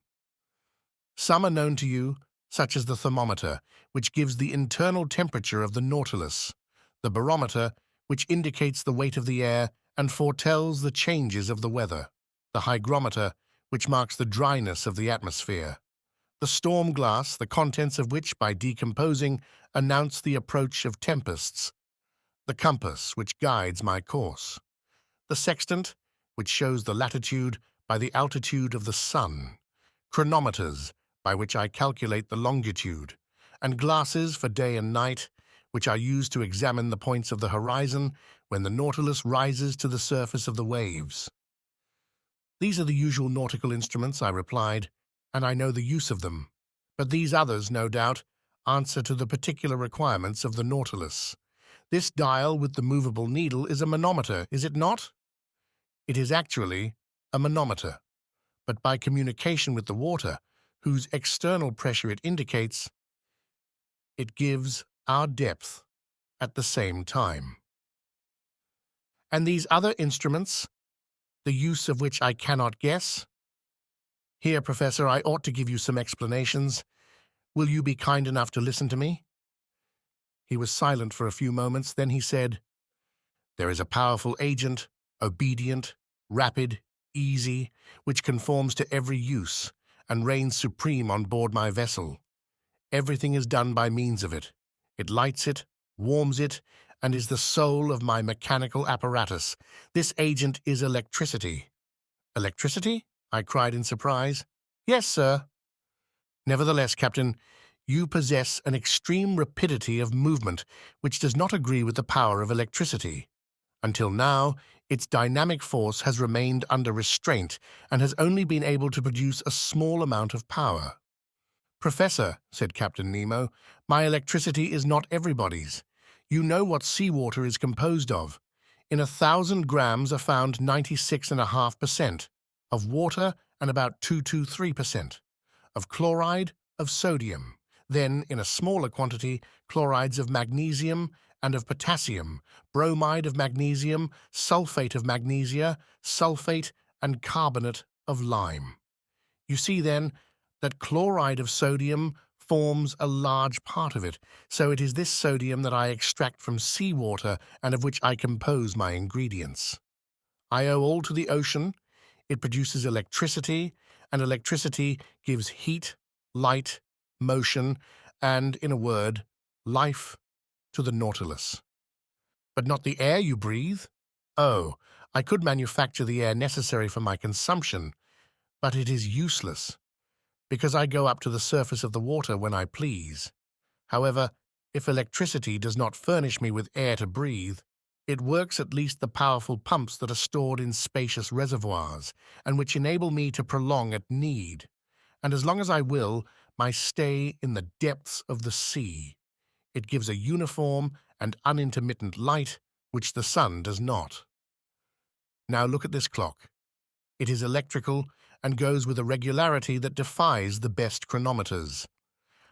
Some are known to you, such as the thermometer, which gives the internal temperature of the Nautilus, the barometer, which indicates the weight of the air and foretells the changes of the weather, the hygrometer, which marks the dryness of the atmosphere, the storm glass, the contents of which, by decomposing, announce the approach of tempests, the compass, which guides my course, the sextant, which shows the latitude by the altitude of the sun, chronometers, by which I calculate the longitude, and glasses for day and night, which are used to examine the points of the horizon when the Nautilus rises to the surface of the waves." "These are the usual nautical instruments," I replied, "and I know the use of them. But these others, no doubt, answer to the particular requirements of the Nautilus. This dial with the movable needle is a manometer, is it not?" "It is actually a manometer, but by communication with the water, whose external pressure it indicates, it gives our depth at the same time." "And these other instruments, the use of which I cannot guess?" "Here, Professor, I ought to give you some explanations. Will you be kind enough to listen to me?" He was silent for a few moments, then he said, "There is a powerful agent, obedient, rapid, easy, which conforms to every use, and reigns supreme on board my vessel. Everything is done by means of it. It lights it, warms it, and is the soul of my mechanical apparatus. This agent is electricity." "Electricity?" I cried in surprise. "Yes, sir." "Nevertheless, Captain, you possess an extreme rapidity of movement which does not agree with the power of electricity. Until now, its dynamic force has remained under restraint and has only been able to produce a small amount of power." "Professor," said Captain Nemo, "my electricity is not everybody's. You know what seawater is composed of. In 1,000 grams are found 96.5% of water and about 2 to 3% of chloride of sodium. Then, in a smaller quantity, chlorides of magnesium and of potassium, bromide of magnesium, sulfate of magnesia, sulfate, and carbonate of lime. You see, then, that chloride of sodium forms a large part of it, so it is this sodium that I extract from seawater and of which I compose my ingredients. I owe all to the ocean. It produces electricity, and electricity gives heat, light, motion, and, in a word, life to the Nautilus." "But not the air you breathe?" "Oh, I could manufacture the air necessary for my consumption, but it is useless. because I go up to the surface of the water when I please. However, if electricity does not furnish me with air to breathe, it works at least the powerful pumps that are stored in spacious reservoirs, and which enable me to prolong at need, and as long as I will, my stay in the depths of the sea. It gives a uniform and unintermittent light, which the sun does not. Now look at this clock. It is electrical and goes with a regularity that defies the best chronometers.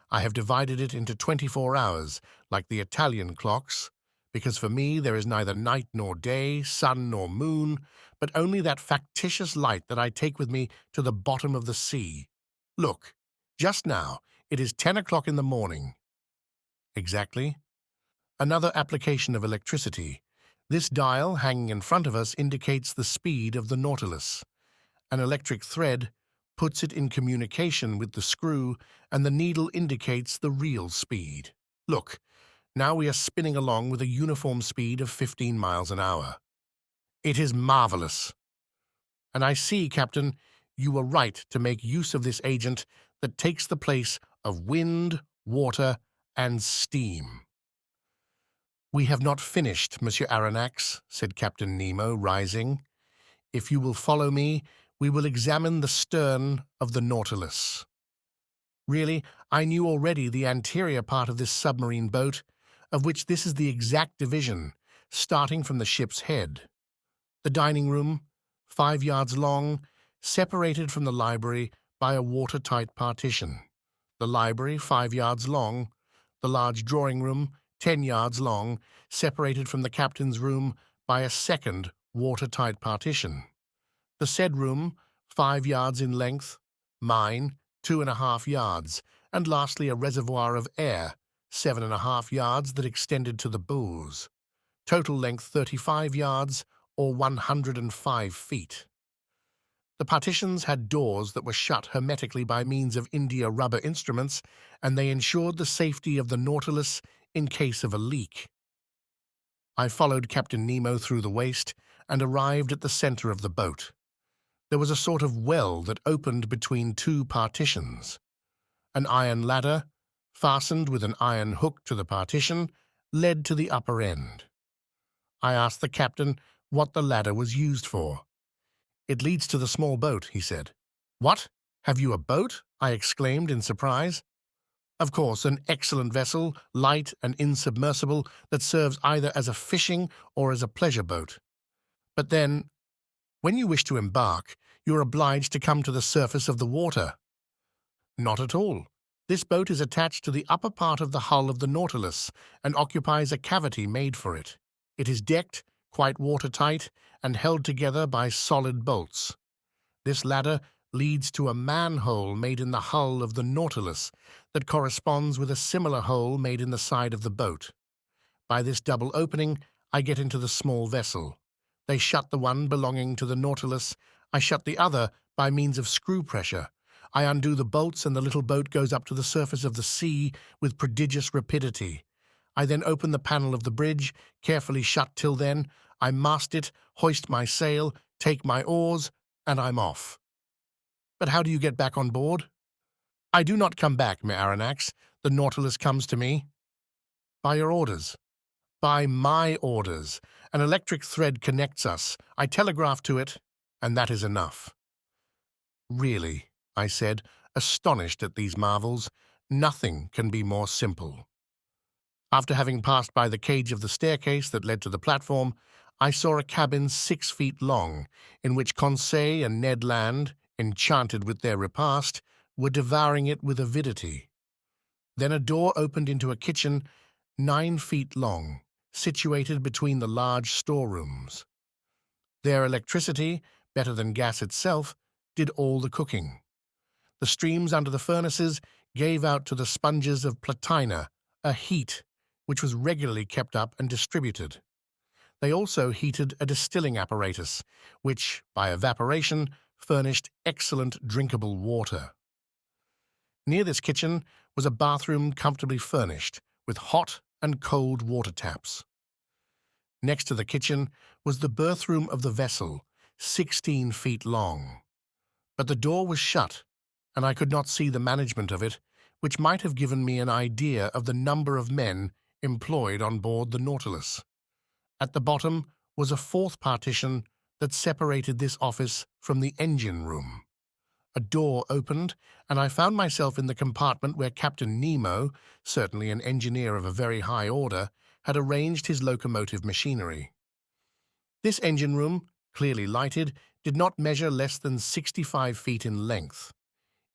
I have divided it into 24 hours, like the Italian clocks, because for me there is neither night nor day, sun nor moon, but only that factitious light that I take with me to the bottom of the sea. Look, just now, it is 10 o'clock in the morning. Exactly. Another application of electricity. This dial hanging in front of us indicates the speed of the Nautilus. An electric thread puts it in communication with the screw, and the needle indicates the real speed. Look, now we are spinning along with a uniform speed of 15 miles an hour. It is marvelous. And I see, Captain, you were right to make use of this agent that takes the place of wind, water, and steam. We have not finished, Monsieur Aronnax, said Captain Nemo, rising. If you will follow me, we will examine the stern of the Nautilus. Really, I knew already the anterior part of this submarine boat, of which this is the exact division, starting from the ship's head. The dining room, 5 yards long, separated from the library by a watertight partition. The library, 5 yards long. The large drawing room, 10 yards long, separated from the captain's room by a second watertight partition. The said room, 5 yards in length. Mine, 2.5 yards. And lastly a reservoir of air, 7.5 yards, that extended to the bows. Total length 35 yards, or 105 feet. The partitions had doors that were shut hermetically by means of India rubber instruments, and they ensured the safety of the Nautilus in case of a leak. I followed Captain Nemo through the waist and arrived at the center of the boat. There was a sort of well that opened between two partitions. An iron ladder, fastened with an iron hook to the partition, led to the upper end. I asked the captain what the ladder was used for. "It leads to the small boat," he said. "What? Have you a boat?" I exclaimed in surprise. "Of course, an excellent vessel, light and insubmersible, that serves either as a fishing or as a pleasure boat. But then, when you wish to embark, you are obliged to come to the surface of the water." "Not at all. This boat is attached to the upper part of the hull of the Nautilus and occupies a cavity made for it. It is decked, quite watertight, and held together by solid bolts. This ladder leads to a manhole made in the hull of the Nautilus that corresponds with a similar hole made in the side of the boat. By this double opening, I get into the small vessel. They shut the one belonging to the Nautilus. I shut the other by means of screw pressure. I undo the bolts, and the little boat goes up to the surface of the sea with prodigious rapidity. I then open the panel of the bridge, carefully shut till then. I mast it, hoist my sail, take my oars, and I'm off. But how do you get back on board? I do not come back, Monsieur Aronnax. The Nautilus comes to me. By your orders. By my orders. An electric thread connects us. I telegraph to it, and that is enough. Really, I said, astonished at these marvels, nothing can be more simple. After having passed by the cage of the staircase that led to the platform, I saw a cabin 6 feet long, in which Conseil and Ned Land, enchanted with their repast, were devouring it with avidity. Then a door opened into a kitchen 9 feet long, situated between the large storerooms. Their electricity, better than gas itself, did all the cooking. The streams under the furnaces gave out to the sponges of platina a heat which was regularly kept up and distributed. They also heated a distilling apparatus, which, by evaporation, furnished excellent drinkable water. Near this kitchen was a bathroom comfortably furnished, with hot and cold water taps. Next to the kitchen was the berthroom of the vessel, 16 feet long. But the door was shut, and I could not see the management of it, which might have given me an idea of the number of men employed on board the Nautilus. At the bottom was a fourth partition that separated this office from the engine room. A door opened, and I found myself in the compartment where Captain Nemo, certainly an engineer of a very high order, had arranged his locomotive machinery. This engine room, clearly lighted, did not measure less than 65 feet in length.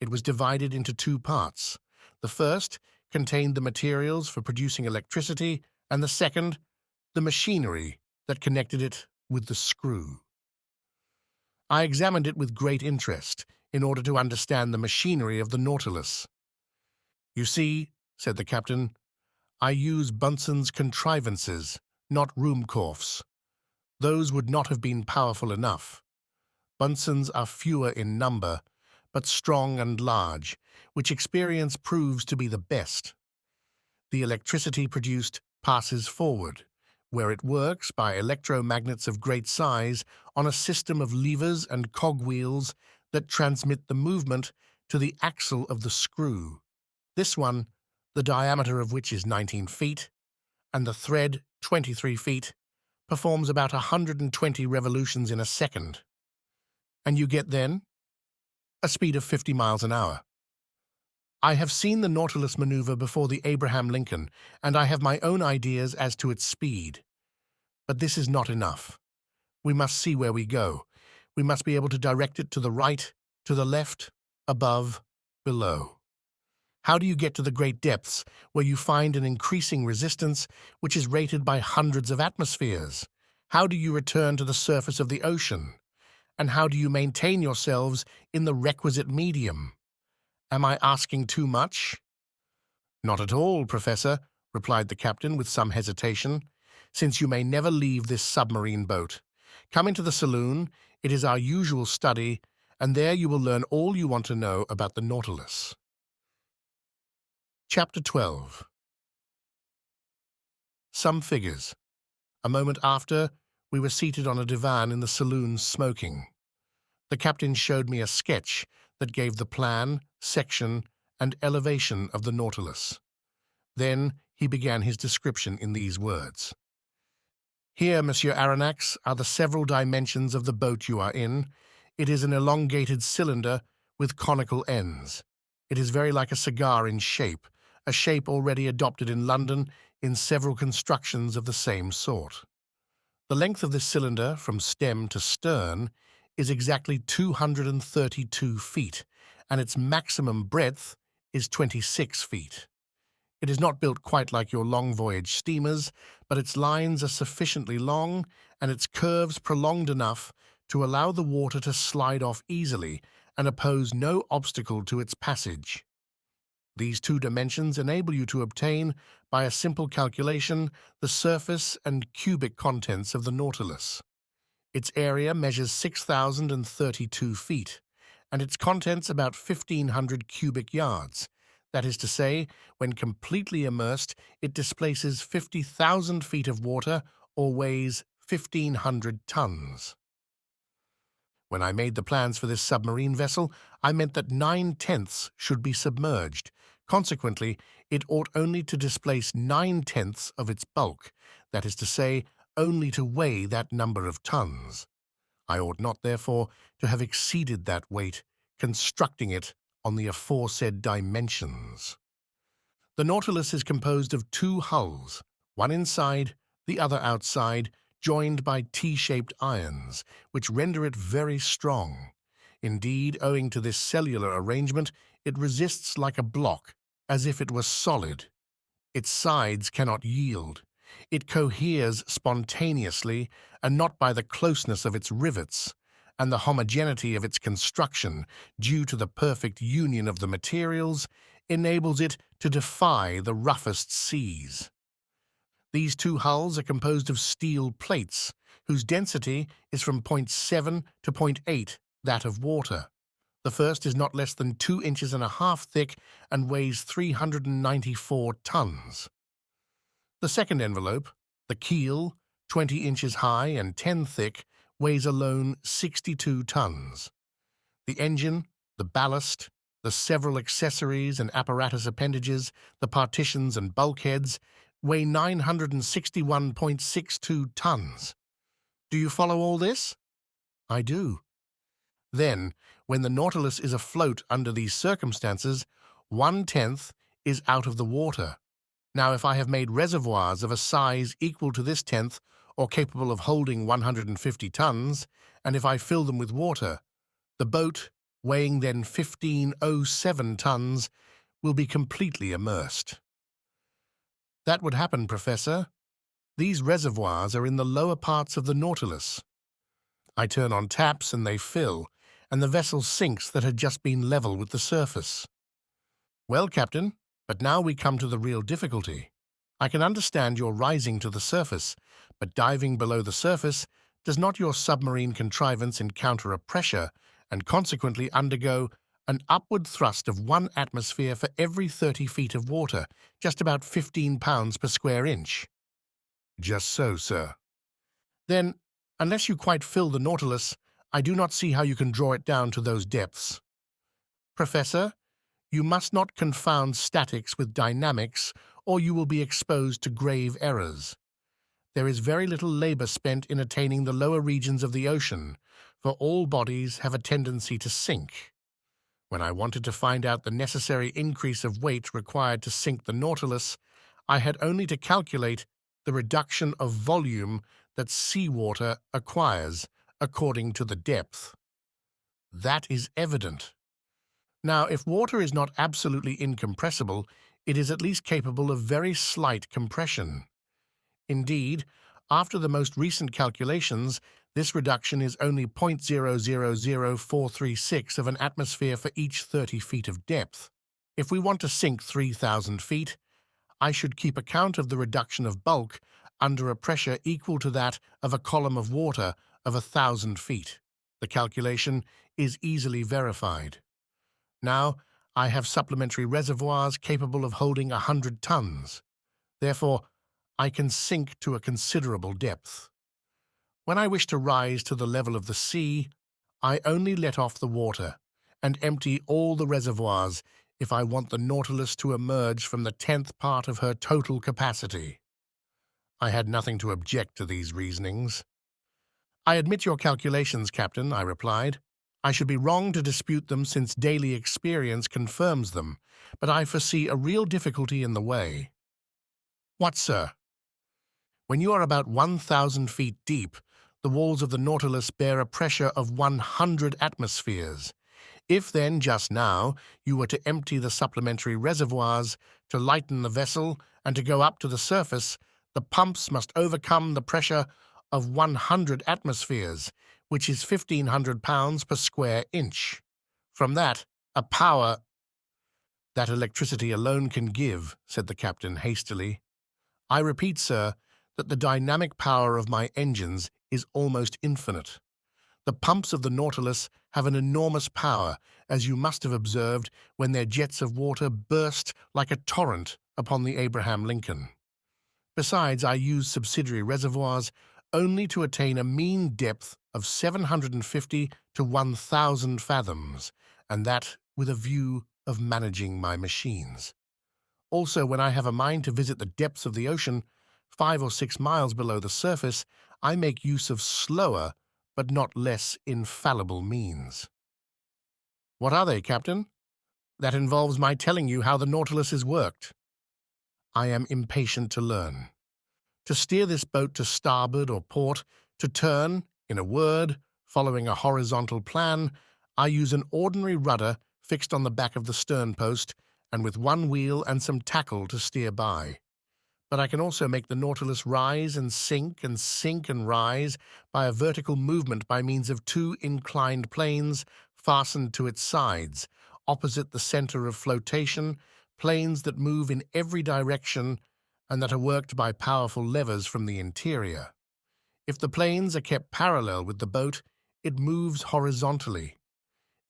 It was divided into two parts. The first contained the materials for producing electricity, and the second, the machinery that connected it with the screw. I examined it with great interest in order to understand the machinery of the Nautilus. "You see," said the captain, "I use Bunsen's contrivances, not Ruhmkorff's. Those would not have been powerful enough. Bunsen's are fewer in number, but strong and large, which experience proves to be the best. The electricity produced passes forward, where it works by electromagnets of great size on a system of levers and cogwheels that transmit the movement to the axle of the screw. This one, the diameter of which is 19 feet, and the thread 23 feet, performs about 120 revolutions in a second. And you get then a speed of 50 miles an hour. I have seen the Nautilus maneuver before the Abraham Lincoln, and I have my own ideas as to its speed. But this is not enough. We must see where we go. We must be able to direct it to the right, to the left, above, below. How do you get to the great depths, where you find an increasing resistance which is rated by hundreds of atmospheres? How do you return to the surface of the ocean? And how do you maintain yourselves in the requisite medium? Am I asking too much?" "Not at all, Professor," replied the captain with some hesitation, "since you may never leave this submarine boat. Come into the saloon. It is our usual study, and there you will learn all you want to know about the Nautilus." Chapter 12. Some figures. A moment after, we were seated on a divan in the saloon smoking. The captain showed me a sketch that gave the plan, section, and elevation of the Nautilus. Then he began his description in these words. "Here, Monsieur Aronnax, are the several dimensions of the boat you are in. It is an elongated cylinder with conical ends. It is very like a cigar in shape, a shape already adopted in London in several constructions of the same sort. The length of this cylinder, from stem to stern, is exactly 232 feet, and its maximum breadth is 26 feet. It is not built quite like your long-voyage steamers, but its lines are sufficiently long and its curves prolonged enough to allow the water to slide off easily and oppose no obstacle to its passage. These two dimensions enable you to obtain, by a simple calculation, the surface and cubic contents of the Nautilus. Its area measures 6,032 feet, and its contents about 1,500 cubic yards. That is to say, when completely immersed, it displaces 50,000 feet of water or weighs 1,500 tons. When I made the plans for this submarine vessel, I meant that 9/10 should be submerged. Consequently, it ought only to displace 9/10 of its bulk, that is to say, only to weigh that number of tons. I ought not, therefore, to have exceeded that weight, constructing it on the aforesaid dimensions. The Nautilus is composed of two hulls, one inside, the other outside, joined by T-shaped irons, which render it very strong. Indeed, owing to this cellular arrangement, it resists like a block, as if it were solid. Its sides cannot yield. It coheres spontaneously, and not by the closeness of its rivets, and the homogeneity of its construction, due to the perfect union of the materials, enables it to defy the roughest seas. These two hulls are composed of steel plates, whose density is from 0.7 to 0.8 that of water. The first is not less than 2.5 inches thick and weighs 394 tons. The second envelope, the keel, 20 inches high and 10 thick, weighs alone 62 tons. The engine, the ballast, The several accessories and apparatus appendages, the partitions and bulkheads, weigh 961.62 tons. Do you follow all this? I do. Then, when the Nautilus is afloat under these circumstances, 1/10 is out of the water. Now, if I have made reservoirs of a size equal to this tenth or capable of holding 150 tons, and if I fill them with water, the boat, weighing then 1507 tons, will be completely immersed. That would happen, Professor. These reservoirs are in the lower parts of the Nautilus. I turn on taps and they fill, and the vessel sinks that had just been level with the surface. Well, Captain, but now we come to the real difficulty. I can understand your rising to the surface, but diving below the surface, does not your submarine contrivance encounter a pressure and consequently undergo an upward thrust of 1 atmosphere for every 30 feet of water, just about 15 pounds per square inch? Just so, sir. Then, unless you quite fill the Nautilus, I do not see how you can draw it down to those depths. Professor, you must not confound statics with dynamics, or you will be exposed to grave errors. There is very little labor spent in attaining the lower regions of the ocean, for all bodies have a tendency to sink. When I wanted to find out the necessary increase of weight required to sink the Nautilus, I had only to calculate the reduction of volume that seawater acquires according to the depth. That is evident. Now, if water is not absolutely incompressible, it is at least capable of very slight compression. Indeed, after the most recent calculations, this reduction is only 0.000436 of an atmosphere for each 30 feet of depth. If we want to sink 3,000 feet, I should keep account of the reduction of bulk under a pressure equal to that of a column of water of 1,000 feet. The calculation is easily verified. Now, I have supplementary reservoirs capable of holding 100 tons. Therefore, I can sink to a considerable depth. When I wish to rise to the level of the sea, I only let off the water and empty all the reservoirs if I want the Nautilus to emerge from the 10th part of her total capacity. I had nothing to object to these reasonings. I admit your calculations, Captain, I replied. I should be wrong to dispute them since daily experience confirms them, but I foresee a real difficulty in the way. What, sir? When you are about 1,000 feet deep, the walls of the Nautilus bear a pressure of 100 atmospheres. If then, just now, you were to empty the supplementary reservoirs, to lighten the vessel, and to go up to the surface, the pumps must overcome the pressure of 100 atmospheres, which is 1,500 pounds per square inch. From that, a power that electricity alone can give, said the captain hastily. I repeat, sir, that the dynamic power of my engines is almost infinite. The pumps of the Nautilus have an enormous power, as you must have observed when their jets of water burst like a torrent upon the Abraham Lincoln. Besides, I use subsidiary reservoirs only to attain a mean depth of 750 to 1,000 fathoms, and that with a view of managing my machines. Also, when I have a mind to visit the depths of the ocean, 5 or 6 miles below the surface, I make use of slower but not less infallible means. What are they, Captain? That involves my telling you how the Nautilus is worked. I am impatient to learn. To steer this boat to starboard or port, to turn, in a word, following a horizontal plan, I use an ordinary rudder fixed on the back of the stern post and with one wheel and some tackle to steer by. But I can also make the Nautilus rise and sink and rise by a vertical movement by means of 2 inclined planes fastened to its sides, opposite the center of flotation, planes that move in every direction and that are worked by powerful levers from the interior. If the planes are kept parallel with the boat, it moves horizontally.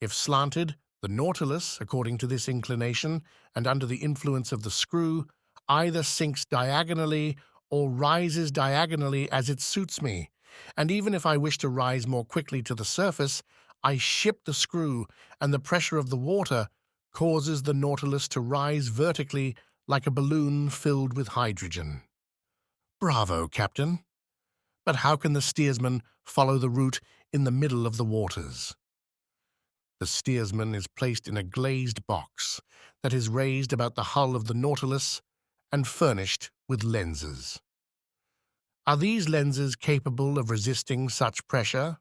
If slanted, the Nautilus, according to this inclination and under the influence of the screw, either sinks diagonally or rises diagonally as it suits me, and even if I wish to rise more quickly to the surface, I ship the screw, and the pressure of the water causes the Nautilus to rise vertically like a balloon filled with hydrogen. Bravo, Captain. But how can the steersman follow the route in the middle of the waters? The steersman is placed in a glazed box that is raised about the hull of the Nautilus and furnished with lenses. Are these lenses capable of resisting such pressure?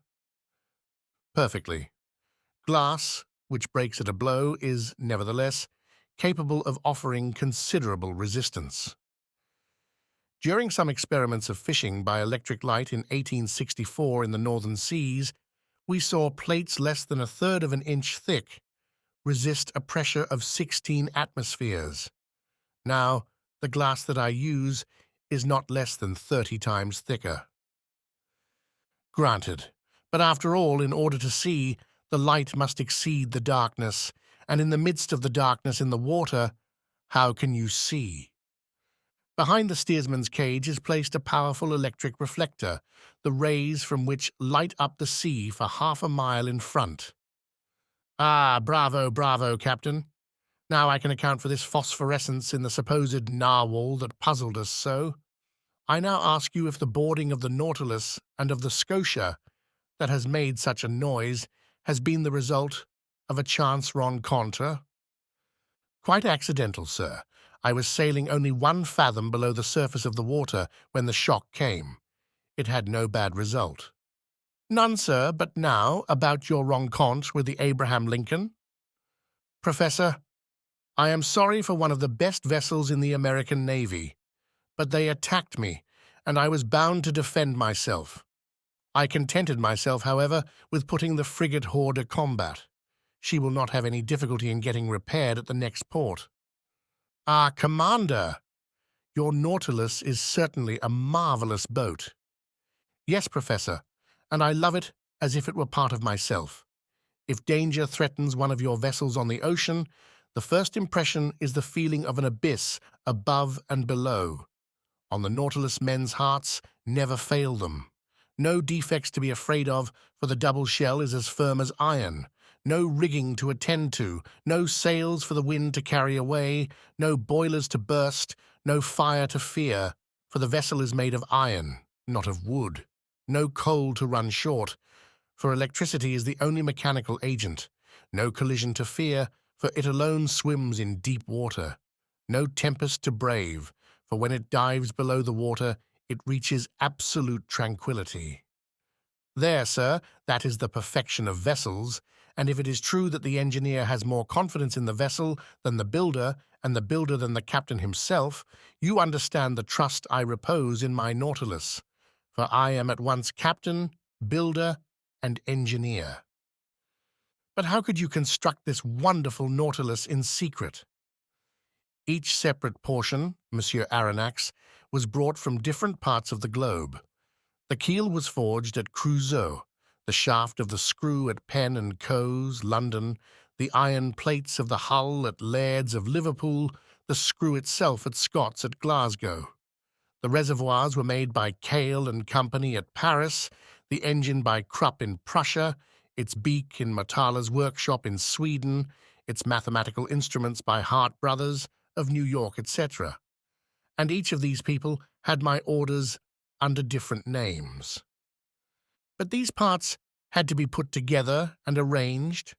Perfectly. Glass, which breaks at a blow, is, nevertheless, capable of offering considerable resistance. During some experiments of fishing by electric light in 1864 in the northern seas, we saw plates less than a third of an inch thick resist a pressure of 16 atmospheres. Now, the glass that I use is not less than 30 times thicker. Granted, but after all, in order to see, the light must exceed the darkness, and in the midst of the darkness in the water, how can you see? Behind the steersman's cage is placed a powerful electric reflector, the rays from which light up the sea for half a mile in front. Ah, bravo, bravo, Captain. Now I can account for this phosphorescence in the supposed narwhal that puzzled us so. I now ask you if the boarding of the Nautilus and of the Scotia that has made such a noise has been the result of a chance rencontre? Quite accidental, sir. I was sailing only 1 fathom below the surface of the water when the shock came. It had no bad result. None, sir, but now about your rencontre with the Abraham Lincoln. Professor, I am sorry for one of the best vessels in the American Navy, but they attacked me, and I was bound to defend myself. I contented myself, however, with putting the frigate hors de combat. She will not have any difficulty in getting repaired at the next port. Ah, Commander! Your Nautilus is certainly a marvelous boat. Yes, Professor, and I love it as if it were part of myself. If danger threatens one of your vessels on the ocean, the first impression is the feeling of an abyss above and below. On the Nautilus, men's hearts never fail them. No defects to be afraid of, for the double shell is as firm as iron. No rigging to attend to, no sails for the wind to carry away, no boilers to burst, no fire to fear, for the vessel is made of iron, not of wood. No coal to run short, for electricity is the only mechanical agent. No collision to fear, for it alone swims in deep water. No tempest to brave, for when it dives below the water, it reaches absolute tranquility. There, sir, that is the perfection of vessels, and if it is true that the engineer has more confidence in the vessel than the builder, and the builder than the captain himself, you understand the trust I repose in my Nautilus, for I am at once captain, builder, and engineer. But how could you construct this wonderful Nautilus in secret? Each separate portion, Monsieur Aronnax, was brought from different parts of the globe. The keel was forged at Creusot, the shaft of the screw at Pen and Co.'s, London, the iron plates of the hull at Laird's of Liverpool, the screw itself at Scott's at Glasgow. The reservoirs were made by Cale and Company at Paris, the engine by Krupp in Prussia, its beak in Motala's workshop in Sweden, its mathematical instruments by Hart Brothers of New York, etc. And each of these people had my orders under different names. But these parts had to be put together and arranged.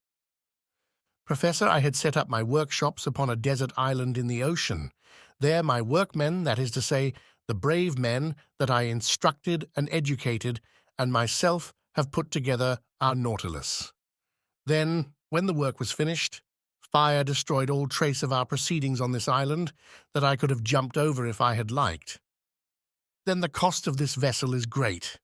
Professor, I had set up my workshops upon a desert island in the ocean. There my workmen, that is to say, the brave men that I instructed and educated, and myself have put together our Nautilus. Then, when the work was finished, fire destroyed all trace of our proceedings on this island that I could have jumped over if I had liked. Then the cost of this vessel is great.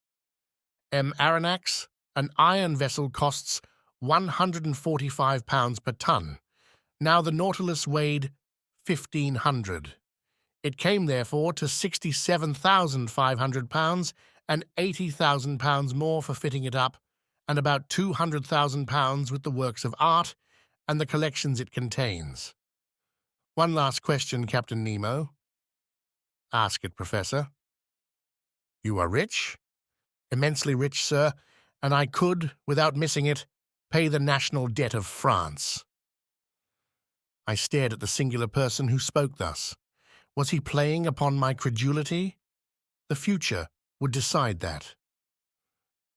Aronnax, an iron vessel costs £145 per ton. Now the Nautilus weighed 1,500. It came, therefore, to £67,500 and £80,000 more for fitting it up, and about £200,000 with the works of art and the collections it contains. One last question, Captain Nemo. Ask it, Professor. You are rich? Immensely rich, sir, and I could, without missing it, pay the national debt of France. I stared at the singular person who spoke thus. Was he playing upon my credulity? The future would decide that.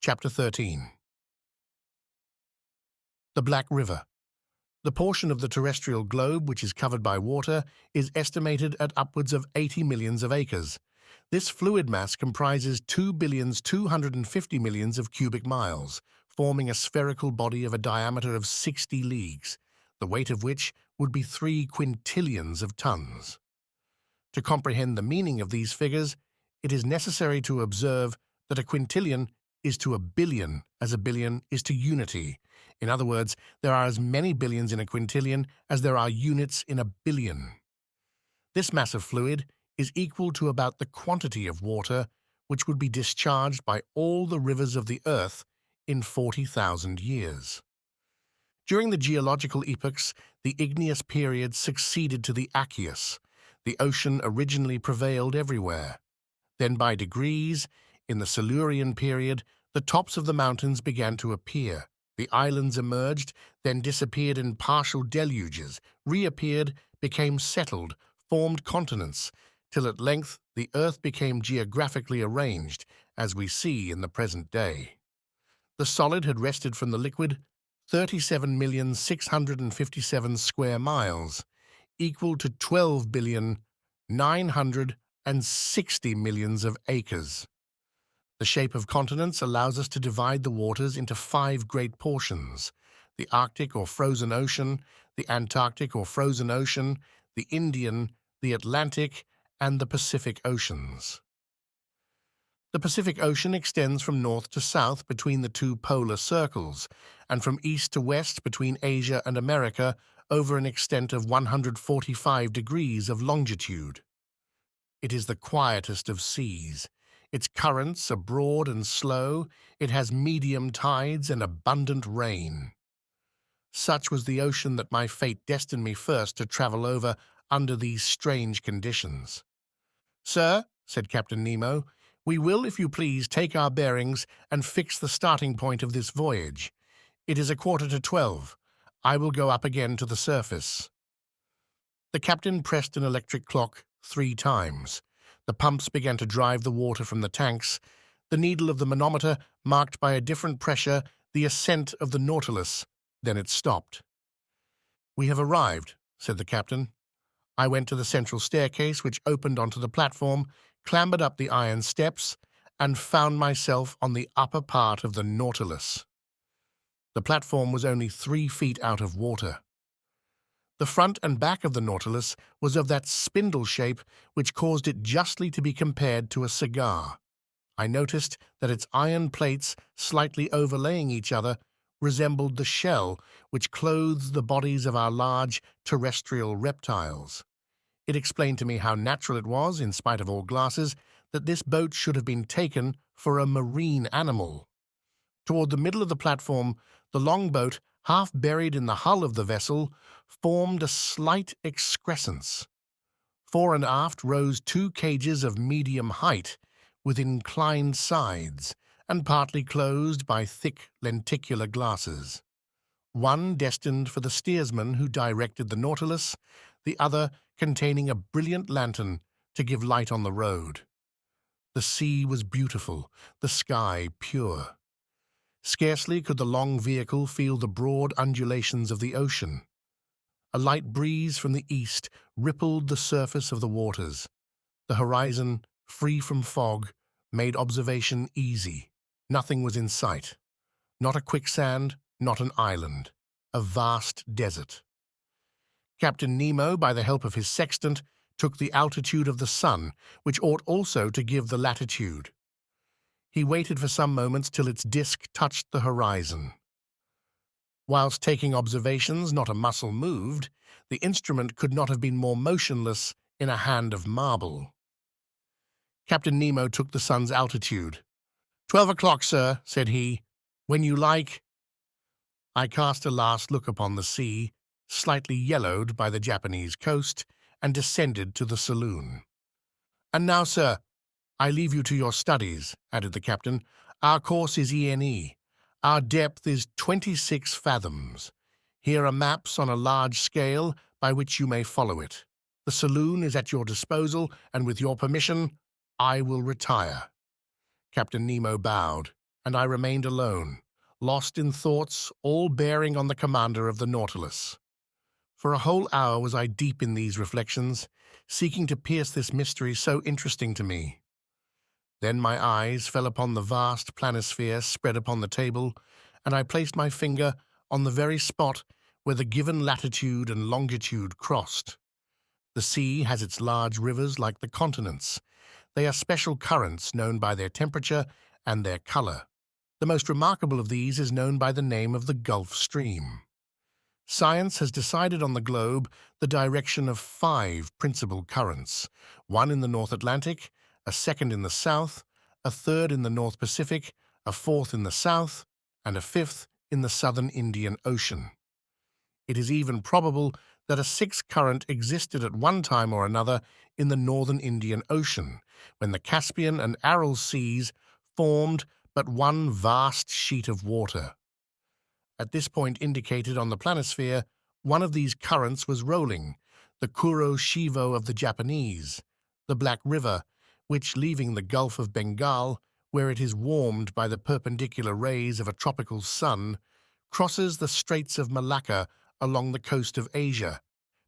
Chapter 13. The Black River. The portion of the terrestrial globe which is covered by water is estimated at upwards of 80 millions of acres. This fluid mass comprises 2,250,000,000 of cubic miles, forming a spherical body of a diameter of 60 leagues, the weight of which would be 3 quintillions of tons. To comprehend the meaning of these figures, it is necessary to observe that a quintillion is to a billion as a billion is to unity. In other words, there are as many billions in a quintillion as there are units in a billion. This mass of fluid is equal to about the quantity of water which would be discharged by all the rivers of the earth in 40,000 years. During the geological epochs, the igneous period succeeded to the aqueous. The ocean originally prevailed everywhere. Then by degrees, in the Silurian period, the tops of the mountains began to appear. The islands emerged, then disappeared in partial deluges, reappeared, became settled, formed continents, till at length the earth became geographically arranged, as we see in the present day. The solid had wrested from the liquid 37,657,000 square miles, equal to 12,960,000,000 of acres. The shape of continents allows us to divide the waters into 5 great portions: the Arctic or frozen ocean, the Antarctic or frozen ocean, the Indian, the Atlantic, and the Pacific Oceans. The Pacific Ocean extends from north to south between the 2 polar circles, and from east to west between Asia and America over an extent of 145 degrees of longitude. It is the quietest of seas. Its currents are broad and slow. It has medium tides and abundant rain. Such was the ocean that my fate destined me first to travel over under these strange conditions. "Sir," said Captain Nemo, "we will, if you please, take our bearings and fix the starting point of this voyage. It is 11:45. I will go up again to the surface." The captain pressed an electric clock 3 times. The pumps began to drive the water from the tanks. The needle of the manometer marked by a different pressure the ascent of the Nautilus. Then it stopped. "We have arrived," said the captain. I went to the central staircase, which opened onto the platform, clambered up the iron steps, and found myself on the upper part of the Nautilus. The platform was only 3 feet out of water. The front and back of the Nautilus was of that spindle shape which caused it justly to be compared to a cigar. I noticed that its iron plates, slightly overlaying each other, resembled the shell which clothes the bodies of our large terrestrial reptiles. It explained to me how natural it was, in spite of all glasses, that this boat should have been taken for a marine animal. Toward the middle of the platform, the longboat, half buried in the hull of the vessel, formed a slight excrescence. Fore and aft rose 2 cages of medium height, with inclined sides, and partly closed by thick lenticular glasses. One destined for the steersman who directed the Nautilus, the other containing a brilliant lantern to give light on the road. The sea was beautiful, the sky pure. Scarcely could the long vehicle feel the broad undulations of the ocean. A light breeze from the east rippled the surface of the waters. The horizon, free from fog, made observation easy. Nothing was in sight. Not a quicksand, not an island. A vast desert. Captain Nemo, by the help of his sextant, took the altitude of the sun, which ought also to give the latitude. He waited for some moments till its disk touched the horizon. Whilst taking observations, not a muscle moved. The instrument could not have been more motionless in a hand of marble. Captain Nemo took the sun's altitude. 12 o'clock, sir," said he. "When you like." I cast a last look upon the sea, slightly yellowed by the Japanese coast, and descended to the saloon. "And now, sir, I leave you to your studies," added the captain. "Our course is ENE. Our depth is 26 fathoms. Here are maps on a large scale, by which you may follow it. The saloon is at your disposal, and with your permission, I will retire." Captain Nemo bowed, and I remained alone, lost in thoughts all bearing on the commander of the Nautilus. For a whole hour was I deep in these reflections, seeking to pierce this mystery so interesting to me. Then my eyes fell upon the vast planisphere spread upon the table, and I placed my finger on the very spot where the given latitude and longitude crossed. The sea has its large rivers like the continents. They are special currents known by their temperature and their color. The most remarkable of these is known by the name of the Gulf Stream. Science has decided on the globe the direction of 5 principal currents, one in the North Atlantic, a second in the south, a third in the North Pacific, a fourth in the south, and a fifth in the southern Indian Ocean. It is even probable that a 6th current existed at one time or another in the northern Indian Ocean, when the Caspian and Aral seas formed but one vast sheet of water. At this point indicated on the planisphere, one of these currents was rolling, the Kuro-Shivo of the Japanese, the Black River, which, leaving the Gulf of Bengal, where it is warmed by the perpendicular rays of a tropical sun, crosses the Straits of Malacca along the coast of Asia,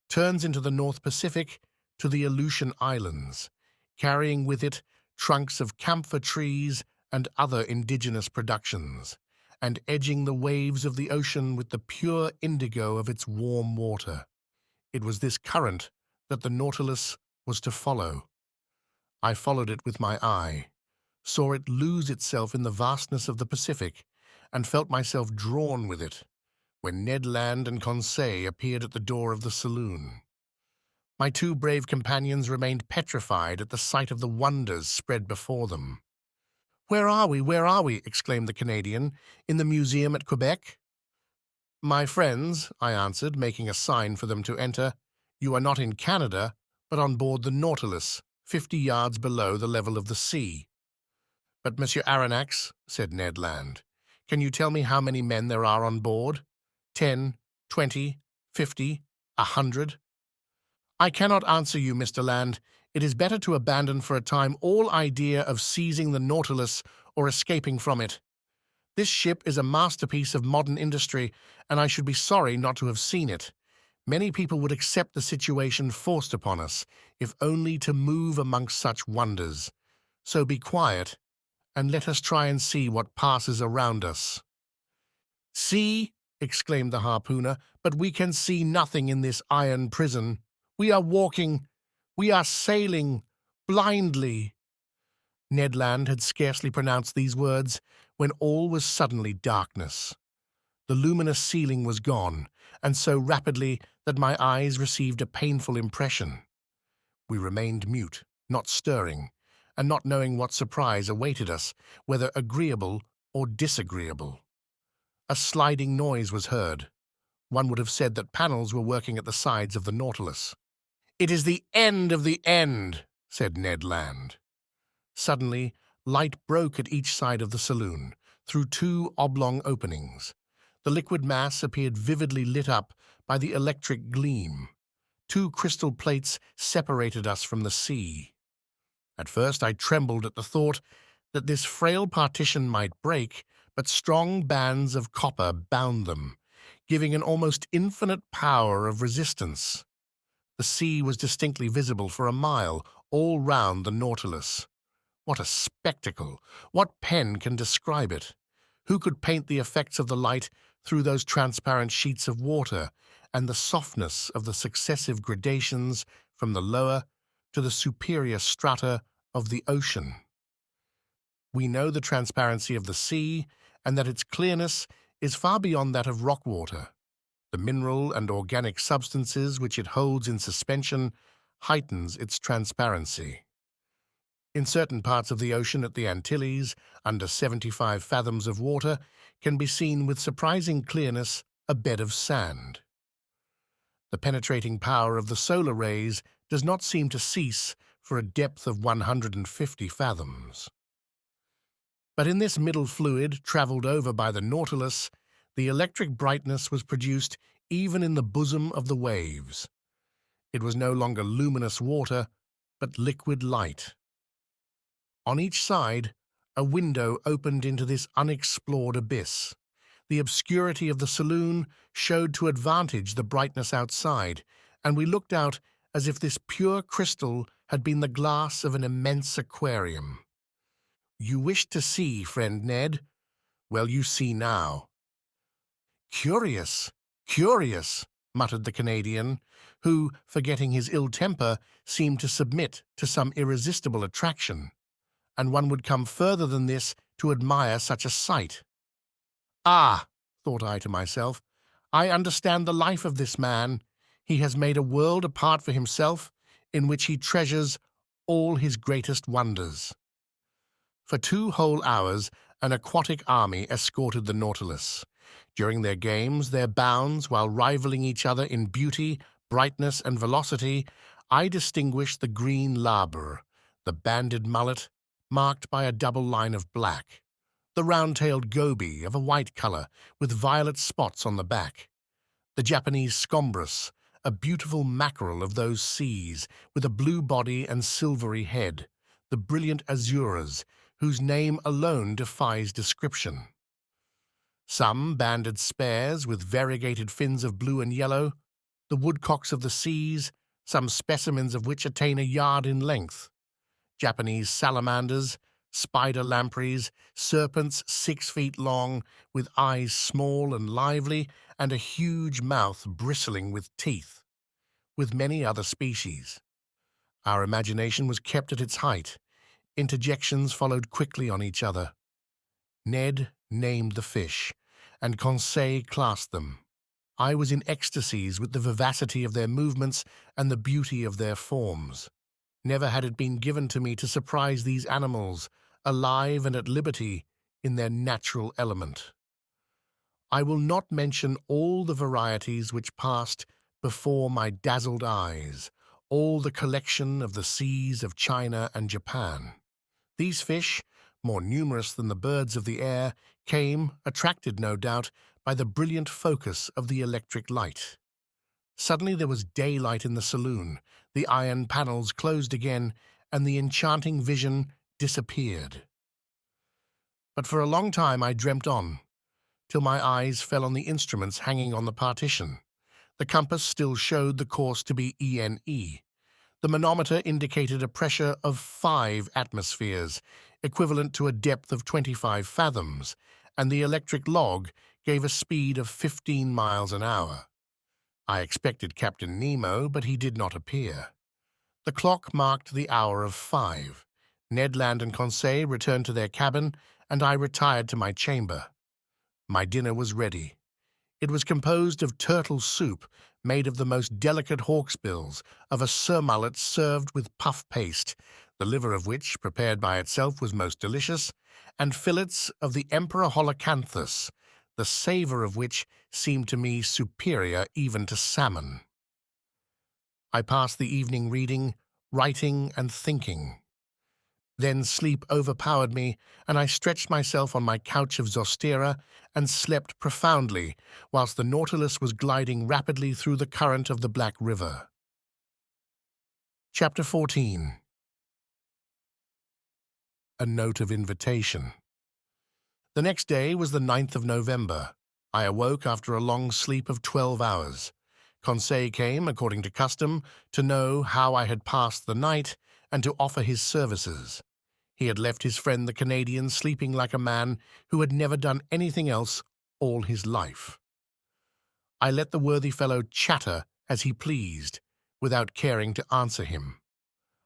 turns into the North Pacific to the Aleutian Islands, carrying with it trunks of camphor trees and other indigenous productions, and edging the waves of the ocean with the pure indigo of its warm water. It was this current that the Nautilus was to follow. I followed it with my eye, saw it lose itself in the vastness of the Pacific, and felt myself drawn with it, when Ned Land and Conseil appeared at the door of the saloon. My 2 brave companions remained petrified at the sight of the wonders spread before them. "Where are we? Where are we?" exclaimed the Canadian. "In the museum at Quebec?" "My friends," I answered, making a sign for them to enter, "you are not in Canada, but on board the Nautilus, 50 yards below the level of the sea." "But, Monsieur Aronnax," said Ned Land, "can you tell me how many men there are on board? 10, 20, 50, 100? "I cannot answer you, Mr. Land. It is better to abandon for a time all idea of seizing the Nautilus or escaping from it. This ship is a masterpiece of modern industry, and I should be sorry not to have seen it. Many people would accept the situation forced upon us, if only to move amongst such wonders. So be quiet, and let us try and see what passes around us." "See!" exclaimed the harpooner, "but we can see nothing in this iron prison. We are walking, we are sailing, blindly." Ned Land had scarcely pronounced these words when all was suddenly darkness. The luminous ceiling was gone, and so rapidly that my eyes received a painful impression. We remained mute, not stirring, and not knowing what surprise awaited us, whether agreeable or disagreeable. A sliding noise was heard. One would have said that panels were working at the sides of the Nautilus. "It is the end of the end," said Ned Land. Suddenly, light broke at each side of the saloon, through 2 oblong openings. The liquid mass appeared vividly lit up by the electric gleam. 2 crystal plates separated us from the sea. At first I trembled at the thought that this frail partition might break, but strong bands of copper bound them, giving an almost infinite power of resistance. The sea was distinctly visible for a mile all round the Nautilus. What a spectacle! What pen can describe it? Who could paint the effects of the light through those transparent sheets of water, and the softness of the successive gradations from the lower to the superior strata of the ocean? We know the transparency of the sea, and that its clearness is far beyond that of rock water. The mineral and organic substances which it holds in suspension heightens its transparency. In certain parts of the ocean at the Antilles, under 75 fathoms of water, can be seen with surprising clearness a bed of sand. The penetrating power of the solar rays does not seem to cease for a depth of 150 fathoms. But in this middle fluid, travelled over by the Nautilus, the electric brightness was produced even in the bosom of the waves. It was no longer luminous water, but liquid light. On each side, a window opened into this unexplored abyss. The obscurity of the saloon showed to advantage the brightness outside, and we looked out as if this pure crystal had been the glass of an immense aquarium. "You wished to see, friend Ned? Well, you see now." "Curious, curious," muttered the Canadian, who, forgetting his ill temper, seemed to submit to some irresistible attraction. And one would come further than this to admire such a sight. "Ah," thought I to myself, "I understand the life of this man. He has made a world apart for himself, in which he treasures all his greatest wonders." For 2 whole hours, an aquatic army escorted the Nautilus. During their games, their bounds, while rivaling each other in beauty, brightness, and velocity, I distinguished the green laber, the banded mullet, marked by a double line of black, the round-tailed goby of a white color with violet spots on the back, the Japanese scombrus, a beautiful mackerel of those seas with a blue body and silvery head, the brilliant azuras, whose name alone defies description. Some banded spares with variegated fins of blue and yellow, the woodcocks of the seas, some specimens of which attain a yard in length, Japanese salamanders, spider lampreys, serpents 6 feet long, with eyes small and lively, and a huge mouth bristling with teeth, with many other species. Our imagination was kept at its height. Interjections followed quickly on each other. Ned named the fish, and Conseil classed them. I was in ecstasies with the vivacity of their movements and the beauty of their forms. Never had it been given to me to surprise these animals, alive and at liberty, in their natural element. I will not mention all the varieties which passed before my dazzled eyes, all the collection of the seas of China and Japan. These fish, more numerous than the birds of the air, came, attracted no doubt, by the brilliant focus of the electric light. Suddenly there was daylight in the saloon, the iron panels closed again, and the enchanting vision disappeared. But for a long time I dreamt on, till my eyes fell on the instruments hanging on the partition. The compass still showed the course to be ENE. The manometer indicated a pressure of 5 atmospheres, equivalent to a depth of 25 fathoms, and the electric log gave a speed of 15 miles an hour. I expected Captain Nemo, but he did not appear. The clock marked the hour of 5. Ned Land and Conseil returned to their cabin, and I retired to my chamber. My dinner was ready. It was composed of turtle soup, made of the most delicate hawksbills, of a surmullet served with puff paste, the liver of which, prepared by itself, was most delicious, and fillets of the emperor holocanthus, the savor of which seemed to me superior even to salmon. I passed the evening reading, writing, and thinking. Then sleep overpowered me, and I stretched myself on my couch of Zostera and slept profoundly, whilst the Nautilus was gliding rapidly through the current of the Black River. Chapter 14. A Note of Invitation. The next day was the 9th of November. I awoke after a long sleep of 12 hours. Conseil came, according to custom, to know how I had passed the night and to offer his services. He had left his friend the Canadian sleeping like a man who had never done anything else all his life. I let the worthy fellow chatter as he pleased, without caring to answer him.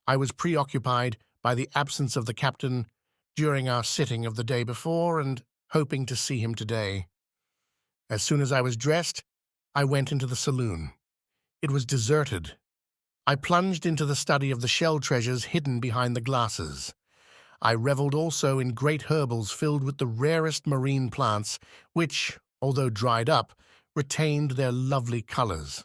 I was preoccupied by the absence of the captain during our sitting of the day before and hoping to see him today. As soon as I was dressed, I went into the saloon. It was deserted. I plunged into the study of the shell treasures hidden behind the glasses. I revelled also in great herbals filled with the rarest marine plants, which, although dried up, retained their lovely colors.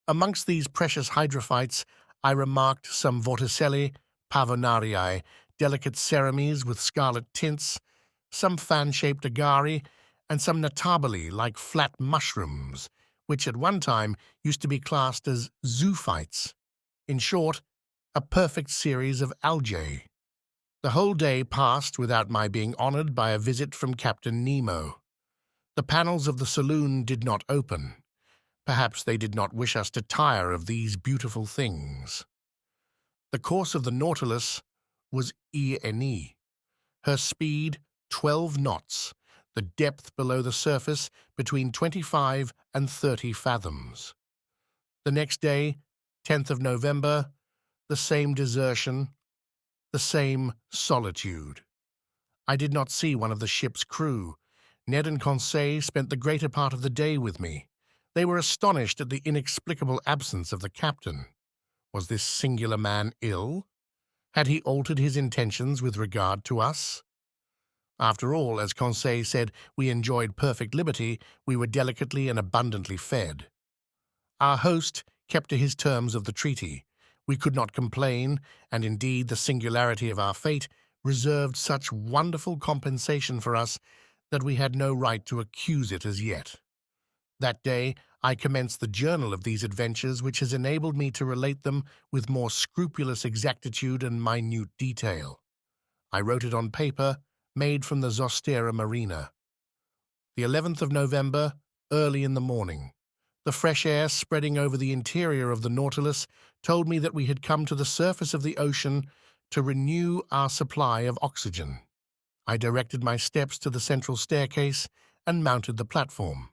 Amongst these precious hydrophytes, I remarked some Vorticelli, Pavonarii, delicate cerames with scarlet tints, some fan-shaped agari, and some notabili like flat mushrooms, which at one time used to be classed as zoophytes. In short, a perfect series of algae. The whole day passed without my being honored by a visit from Captain Nemo. The panels of the saloon did not open. Perhaps they did not wish us to tire of these beautiful things. The course of the Nautilus was E&E. Her speed, 12 knots, the depth below the surface between 25 and 30 fathoms. The next day, 10th of November, the same desertion, the same solitude. I did not see one of the ship's crew. Ned and Conseil spent the greater part of the day with me. They were astonished at the inexplicable absence of the captain. Was this singular man ill? Had he altered his intentions with regard to us? After all, as Conseil said, we enjoyed perfect liberty, we were delicately and abundantly fed. Our host kept to his terms of the treaty. We could not complain, and indeed the singularity of our fate reserved such wonderful compensation for us that we had no right to accuse it as yet. That day I commenced the journal of these adventures, which has enabled me to relate them with more scrupulous exactitude and minute detail. I wrote it on paper, made from the Zostera marina. The 11th of November, early in the morning. The fresh air spreading over the interior of the Nautilus told me that we had come to the surface of the ocean to renew our supply of oxygen. I directed my steps to the central staircase and mounted the platform.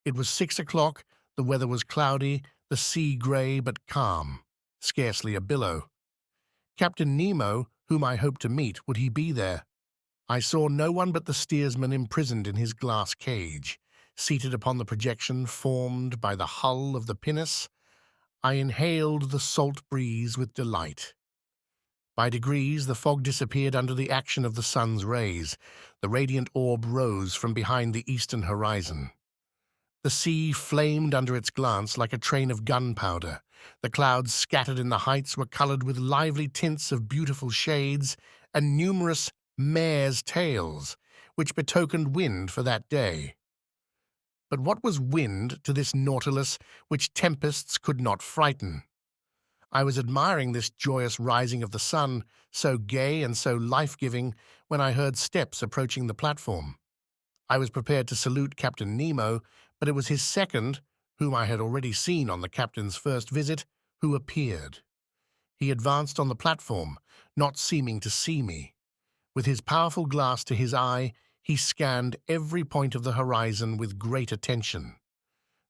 It was 6 o'clock, the weather was cloudy, the sea grey but calm, scarcely a billow. Captain Nemo, whom I hoped to meet, would he be there? I saw no one but the steersman imprisoned in his glass cage. Seated upon the projection formed by the hull of the pinnace, I inhaled the salt breeze with delight. By degrees the fog disappeared under the action of the sun's rays. The radiant orb rose from behind the eastern horizon. The sea flamed under its glance like a train of gunpowder. The clouds scattered in the heights were colored with lively tints of beautiful shades and numerous mare's tails, which betokened wind for that day. But what was wind to this Nautilus which tempests could not frighten? I was admiring this joyous rising of the sun, so gay and so life-giving, when I heard steps approaching the platform. I was prepared to salute Captain Nemo, but it was his second, whom I had already seen on the captain's first visit, who appeared. He advanced on the platform, not seeming to see me. With his powerful glass to his eye, he scanned every point of the horizon with great attention.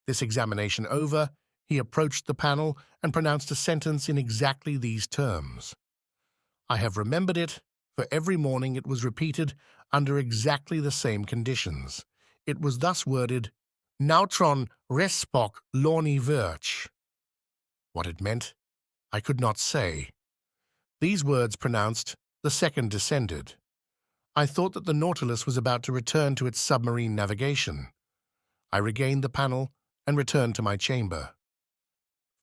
This examination over, he approached the panel and pronounced a sentence in exactly these terms. I have remembered it, for every morning it was repeated under exactly the same conditions. It was thus worded, Nautron respoc lorni virch. What it meant, I could not say. These words pronounced, the second descended. I thought that the Nautilus was about to return to its submarine navigation. I regained the panel and returned to my chamber.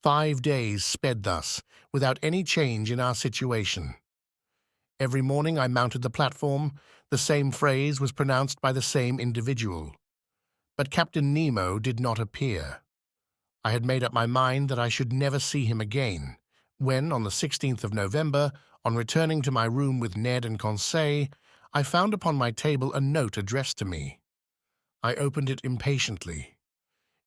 5 days sped thus, without any change in our situation. Every morning I mounted the platform. The same phrase was pronounced by the same individual. But Captain Nemo did not appear. I had made up my mind that I should never see him again, when, on the 16th of November, on returning to my room with Ned and Conseil, I found upon my table a note addressed to me. I opened it impatiently.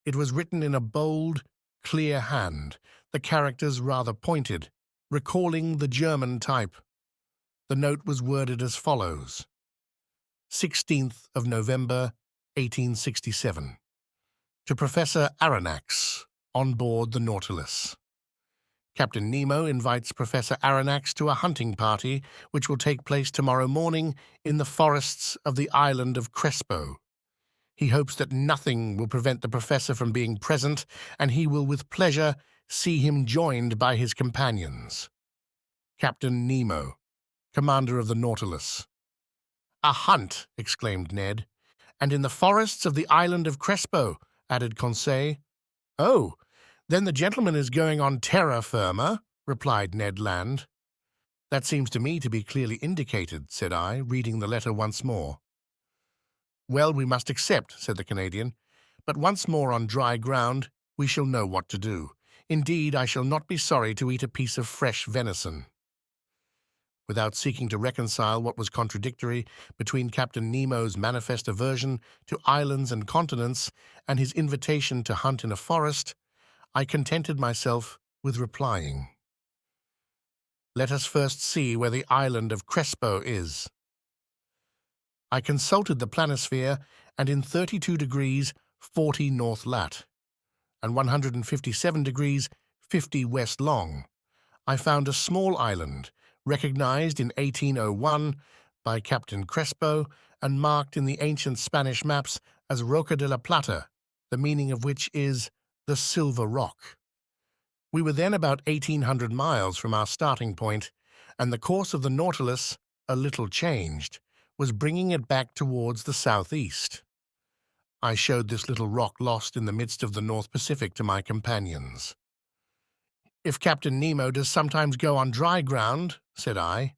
It was written in a bold, clear hand, the characters rather pointed, recalling the German type. The note was worded as follows. 16th of November, 1867. To Professor Aronnax, on board the Nautilus. Captain Nemo invites Professor Aronnax to a hunting party which will take place tomorrow morning in the forests of the island of Crespo. He hopes that nothing will prevent the professor from being present, and he will with pleasure see him joined by his companions. Captain Nemo, commander of the Nautilus. A hunt, exclaimed Ned. And in the forests of the island of Crespo, added Conseil. Oh, then the gentleman is going on terra firma, replied Ned Land. That seems to me to be clearly indicated, said I, reading the letter once more. Well, we must accept, said the Canadian. But once more on dry ground, we shall know what to do. Indeed, I shall not be sorry to eat a piece of fresh venison. Without seeking to reconcile what was contradictory between Captain Nemo's manifest aversion to islands and continents and his invitation to hunt in a forest, I contented myself with replying, "Let us first see where the island of Crespo is." I consulted the planisphere, and in 32 degrees 40 north lat. And 157 degrees 50 west long, I found a small island, recognized in 1801 by Captain Crespo and marked in the ancient Spanish maps as Roca de la Plata, the meaning of which is the Silver Rock. We were then about 1,800 miles from our starting point, and the course of the Nautilus, a little changed, was bringing it back towards the southeast. I showed this little rock lost in the midst of the North Pacific to my companions. "If Captain Nemo does sometimes go on dry ground," said I,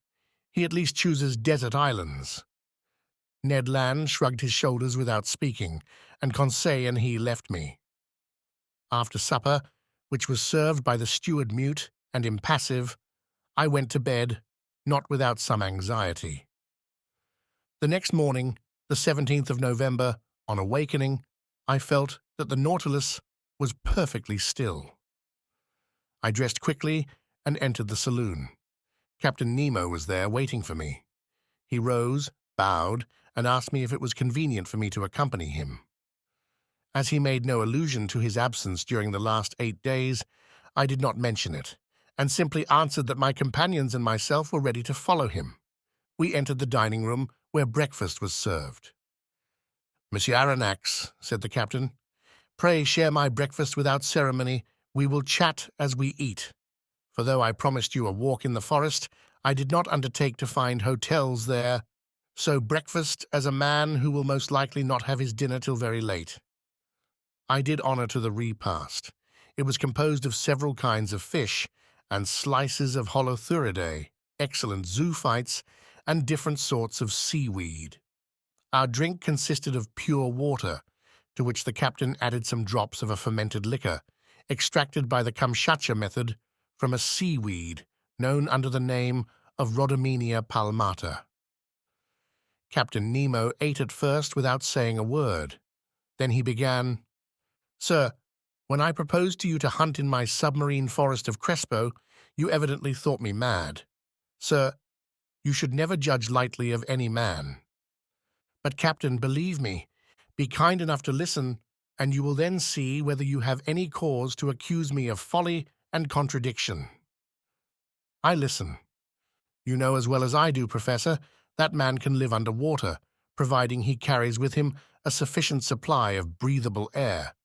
"he at least chooses desert islands." Ned Land shrugged his shoulders without speaking, and Conseil and he left me. After supper, which was served by the steward mute and impassive, I went to bed, not without some anxiety. The next morning, the 17th of November, on awakening, I felt that the Nautilus was perfectly still. I dressed quickly and entered the saloon. Captain Nemo was there waiting for me. He rose, bowed, and asked me if it was convenient for me to accompany him. As he made no allusion to his absence during the last 8 days, I did not mention it, and simply answered that my companions and myself were ready to follow him. We entered the dining room, where breakfast was served. "Monsieur Aronnax," said the captain, "pray share my breakfast without ceremony. We will chat as we eat. For though I promised you a walk in the forest, I did not undertake to find hotels there. So breakfast as a man who will most likely not have his dinner till very late." I did honor to the repast. It was composed of several kinds of fish and slices of holothuridae, excellent zoophytes, and different sorts of seaweed. Our drink consisted of pure water, to which the captain added some drops of a fermented liquor, extracted by the Kamchatka method from a seaweed known under the name of Rhodymenia palmata. Captain Nemo ate at first without saying a word. Then he began, "Sir, when I proposed to you to hunt in my submarine forest of Crespo, you evidently thought me mad. Sir, you should never judge lightly of any man. But, Captain, believe me, be kind enough to listen, and you will then see whether you have any cause to accuse me of folly and contradiction." I listen. "You know as well as I do, Professor, that man can live under water, providing he carries with him a sufficient supply of breathable air.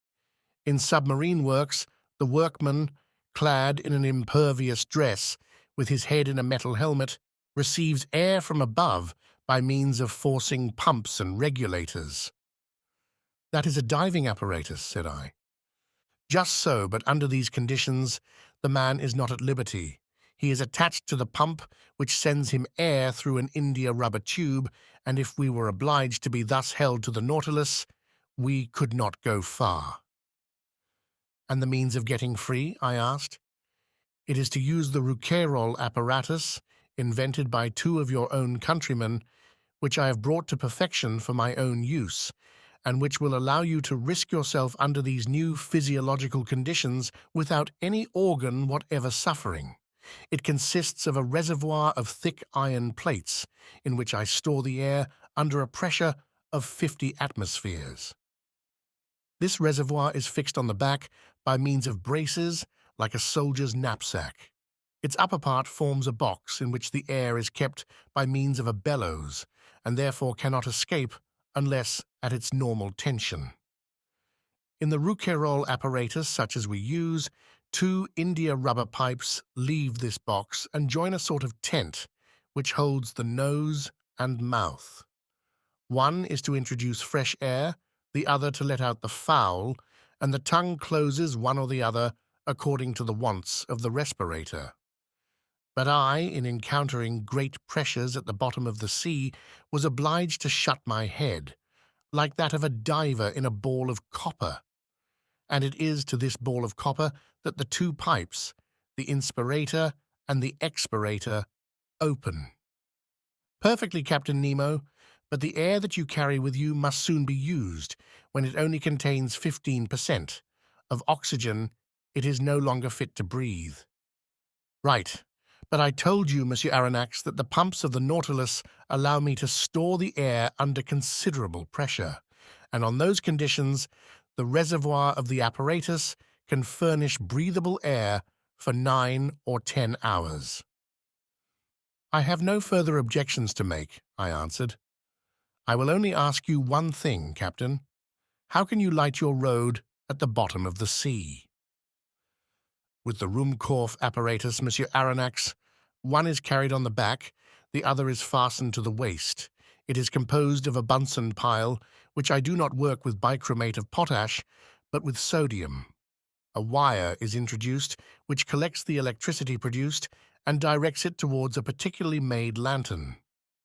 In submarine works, the workman, clad in an impervious dress, with his head in a metal helmet, receives air from above by means of forcing pumps and regulators." "That is a diving apparatus," said I. "Just so, but under these conditions, the man is not at liberty. He is attached to the pump, which sends him air through an india-rubber tube, and if we were obliged to be thus held to the Nautilus, we could not go far." "And the means of getting free?" I asked. "It is to use the Rouquayrol apparatus, invented by 2 of your own countrymen, which I have brought to perfection for my own use, and which will allow you to risk yourself under these new physiological conditions without any organ whatever suffering. It consists of a reservoir of thick iron plates, in which I store the air under a pressure of 50 atmospheres. This reservoir is fixed on the back by means of braces like a soldier's knapsack. Its upper part forms a box in which the air is kept by means of a bellows, and therefore cannot escape unless at its normal tension. In the Rouquayrol apparatus, such as we use, 2 india-rubber pipes leave this box and join a sort of tent, which holds the nose and mouth. One is to introduce fresh air, the other to let out the foul, and the tongue closes one or the other according to the wants of the respirator. But I, in encountering great pressures at the bottom of the sea, was obliged to shut my head. like that of a diver in a ball of copper. And it is to this ball of copper that the two pipes, the inspirator and the expirator, open. Perfectly, Captain Nemo, but the air that you carry with you must soon be used. When it only contains 15% of oxygen, it is no longer fit to breathe. Right, but I told you, Monsieur Aronnax, that the pumps of the Nautilus allow me to store the air under considerable pressure, and on those conditions, the reservoir of the apparatus can furnish breathable air for 9 or 10 hours. I have no further objections to make, I answered. I will only ask you one thing, Captain. How can you light your road at the bottom of the sea? With the Ruhmkorff apparatus, Monsieur Aronnax, one is carried on the back, the other is fastened to the waist. It is composed of a Bunsen pile, which I do not work with bichromate of potash, but with sodium. A wire is introduced, which collects the electricity produced and directs it towards a particularly made lantern.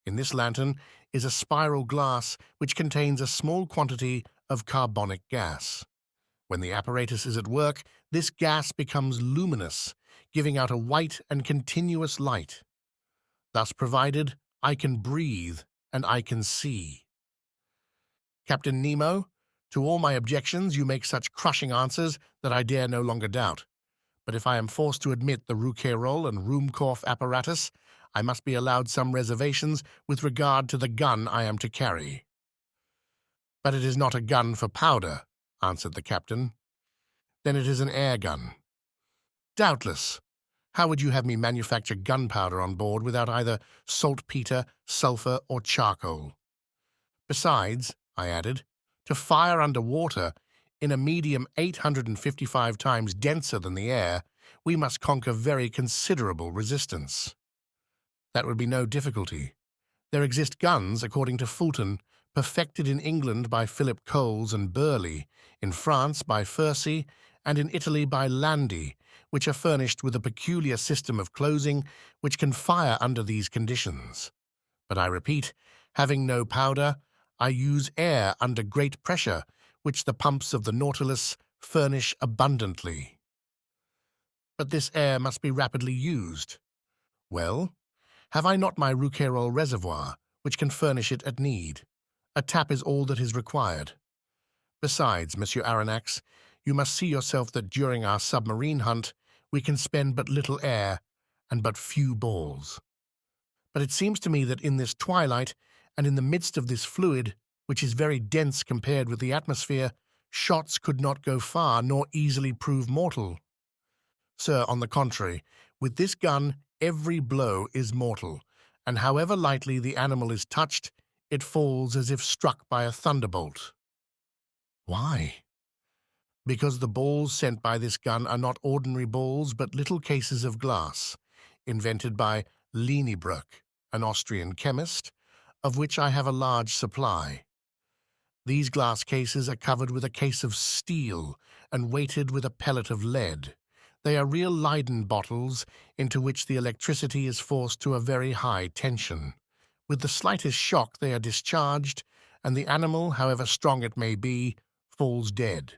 In this lantern is a spiral glass which contains a small quantity of carbonic gas. When the apparatus is at work, this gas becomes luminous, giving out a white and continuous light. Thus provided, I can breathe and I can see. Captain Nemo, to all my objections you make such crushing answers that I dare no longer doubt. But if I am forced to admit the Rouquayrol and Ruhmkorff apparatus, I must be allowed some reservations with regard to the gun I am to carry. But it is not a gun for powder, answered the captain. Then it is an air gun. Doubtless. How would you have me manufacture gunpowder on board without either saltpeter, sulphur, or charcoal? Besides, I added, to fire under water, in a medium 855 times denser than the air, we must conquer very considerable resistance. That would be no difficulty. There exist guns, according to Fulton, perfected in England by Philip Coles and Burley, in France by Fursey, and in Italy by Landi, which are furnished with a peculiar system of closing which can fire under these conditions. But I repeat, having no powder, I use air under great pressure, which the pumps of the Nautilus furnish abundantly. But this air must be rapidly used. Well, have I not my Rouquayrol reservoir, which can furnish it at need? A tap is all that is required. Besides, Monsieur Aronnax, you must see yourself that during our submarine hunt we can spend but little air and but few balls. But it seems to me that in this twilight and in the midst of this fluid, which is very dense compared with the atmosphere, shots could not go far nor easily prove mortal. Sir, on the contrary, with this gun every blow is mortal, and however lightly the animal is touched, it falls as if struck by a thunderbolt. Why? Because the balls sent by this gun are not ordinary balls, but little cases of glass, invented by Lienebroek, an Austrian chemist, of which I have a large supply. These glass cases are covered with a case of steel and weighted with a pellet of lead. They are real Leyden bottles into which the electricity is forced to a very high tension. With the slightest shock they are discharged, and the animal, however strong it may be, falls dead.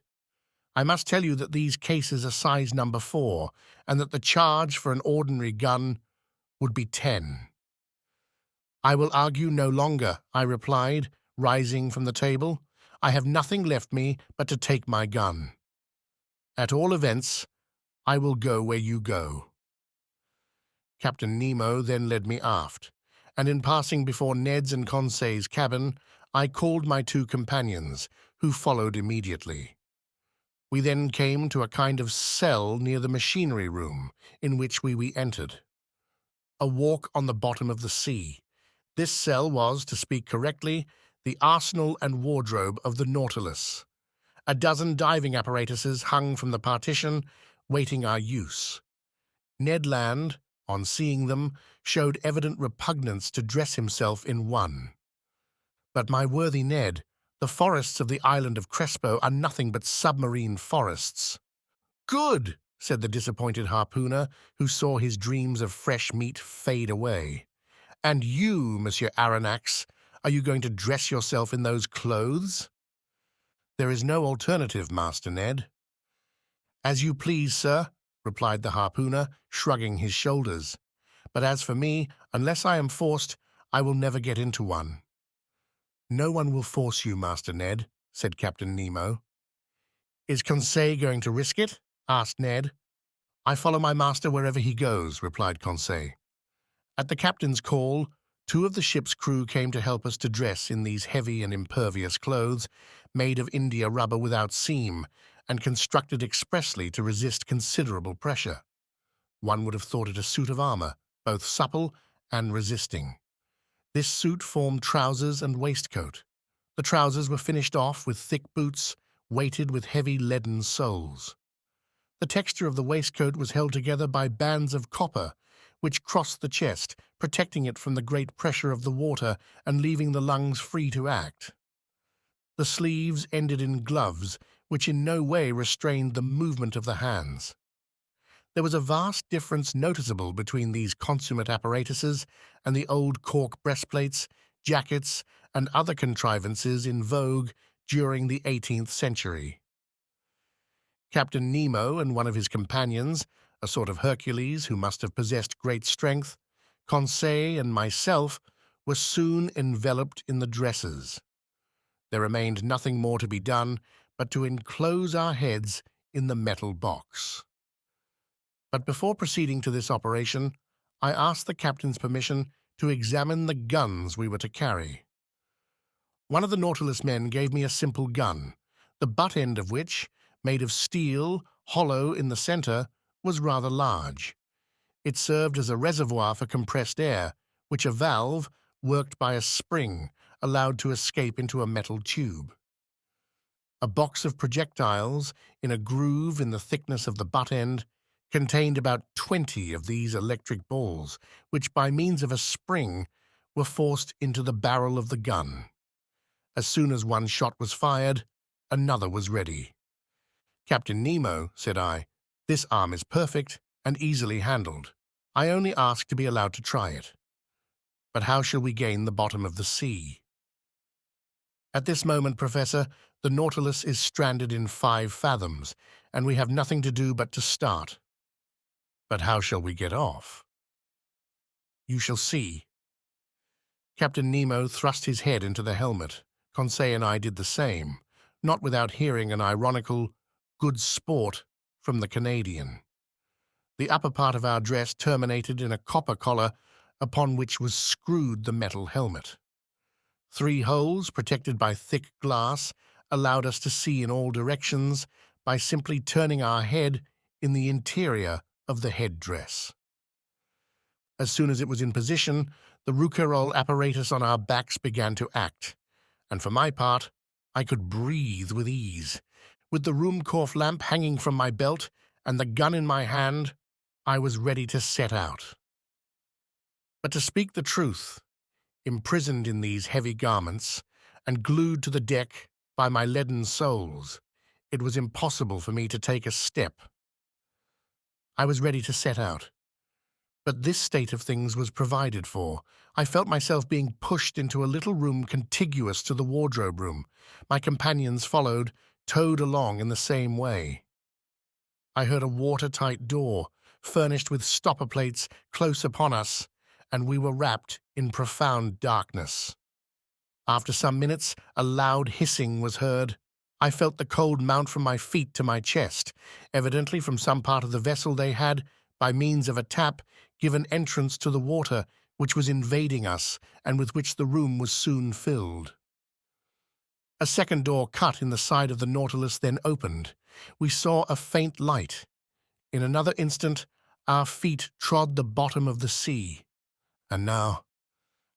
I must tell you that these cases are size number 4, and that the charge for an ordinary gun would be 10. I will argue no longer, I replied, rising from the table. I have nothing left me but to take my gun. At all events, I will go where you go. Captain Nemo then led me aft, and in passing before Ned's and Conseil's cabin, I called my 2 companions, who followed immediately. We then came to a kind of cell near the machinery room, in which we entered. A walk on the bottom of the sea. This cell was, to speak correctly, the arsenal and wardrobe of the Nautilus. A dozen diving apparatuses hung from the partition, waiting our use. Ned Land, on seeing them, showed evident repugnance to dress himself in one. But my worthy Ned, the forests of the island of Crespo are nothing but submarine forests. Good, said the disappointed harpooner, who saw his dreams of fresh meat fade away. And you, Monsieur Aronnax, Are you going to dress yourself in those clothes? There is no alternative, Master Ned. As you please, sir, replied the harpooner, shrugging his shoulders. But as for me, unless I am forced, I will never get into one. No one will force you, Master Ned, said Captain Nemo. Is Conseil going to risk it? Asked Ned. I follow my master wherever he goes, replied Conseil. At the captain's call, 2 of the ship's crew came to help us to dress in these heavy and impervious clothes, made of India rubber without seam, and constructed expressly to resist considerable pressure. One would have thought it a suit of armor, both supple and resisting. This suit formed trousers and waistcoat. The trousers were finished off with thick boots, weighted with heavy leaden soles. The texture of the waistcoat was held together by bands of copper, which crossed the chest, protecting it from the great pressure of the water and leaving the lungs free to act. The sleeves ended in gloves, which in no way restrained the movement of the hands. There was a vast difference noticeable between these consummate apparatuses and the old cork breastplates, jackets, and other contrivances in vogue during the 18th century. Captain Nemo and one of his companions, a sort of Hercules who must have possessed great strength, Conseil and myself, were soon enveloped in the dresses. There remained nothing more to be done but to enclose our heads in the metal box. But before proceeding to this operation, I asked the captain's permission to examine the guns we were to carry. One of the Nautilus men gave me a simple gun, the butt end of which, made of steel, hollow in the center, was rather large. It served as a reservoir for compressed air, which a valve, worked by a spring, allowed to escape into a metal tube. A box of projectiles, in a groove in the thickness of the butt end, contained about 20 of these electric balls, which by means of a spring were forced into the barrel of the gun. As soon as one shot was fired, another was ready. Captain Nemo, said I, this arm is perfect and easily handled. I only ask to be allowed to try it. But how shall we gain the bottom of the sea? At this moment, Professor, the Nautilus is stranded in 5 fathoms, and we have nothing to do but to start. But how shall we get off? You shall see. Captain Nemo thrust his head into the helmet. Conseil and I did the same, not without hearing an ironical, good sport from the Canadian. The upper part of our dress terminated in a copper collar upon which was screwed the metal helmet. 3 holes, protected by thick glass, allowed us to see in all directions by simply turning our head in the interior of the headdress. As soon as it was in position, the Rouquayrol apparatus on our backs began to act, and for my part, I could breathe with ease. With the Ruhmkorff lamp hanging from my belt and the gun in my hand, I was ready to set out. But to speak the truth, imprisoned in these heavy garments and glued to the deck by my leaden soles, it was impossible for me to take a step. I was ready to set out. But this state of things was provided for. I felt myself being pushed into a little room contiguous to the wardrobe room. My companions followed, towed along in the same way. I heard a watertight door, furnished with stopper plates, close upon us, and we were wrapped in profound darkness. After some minutes, a loud hissing was heard. I felt the cold mount from my feet to my chest. Evidently from some part of the vessel they had, by means of a tap, given entrance to the water which was invading us and with which the room was soon filled. A second door cut in the side of the Nautilus then opened. We saw a faint light. In another instant, our feet trod the bottom of the sea. And now,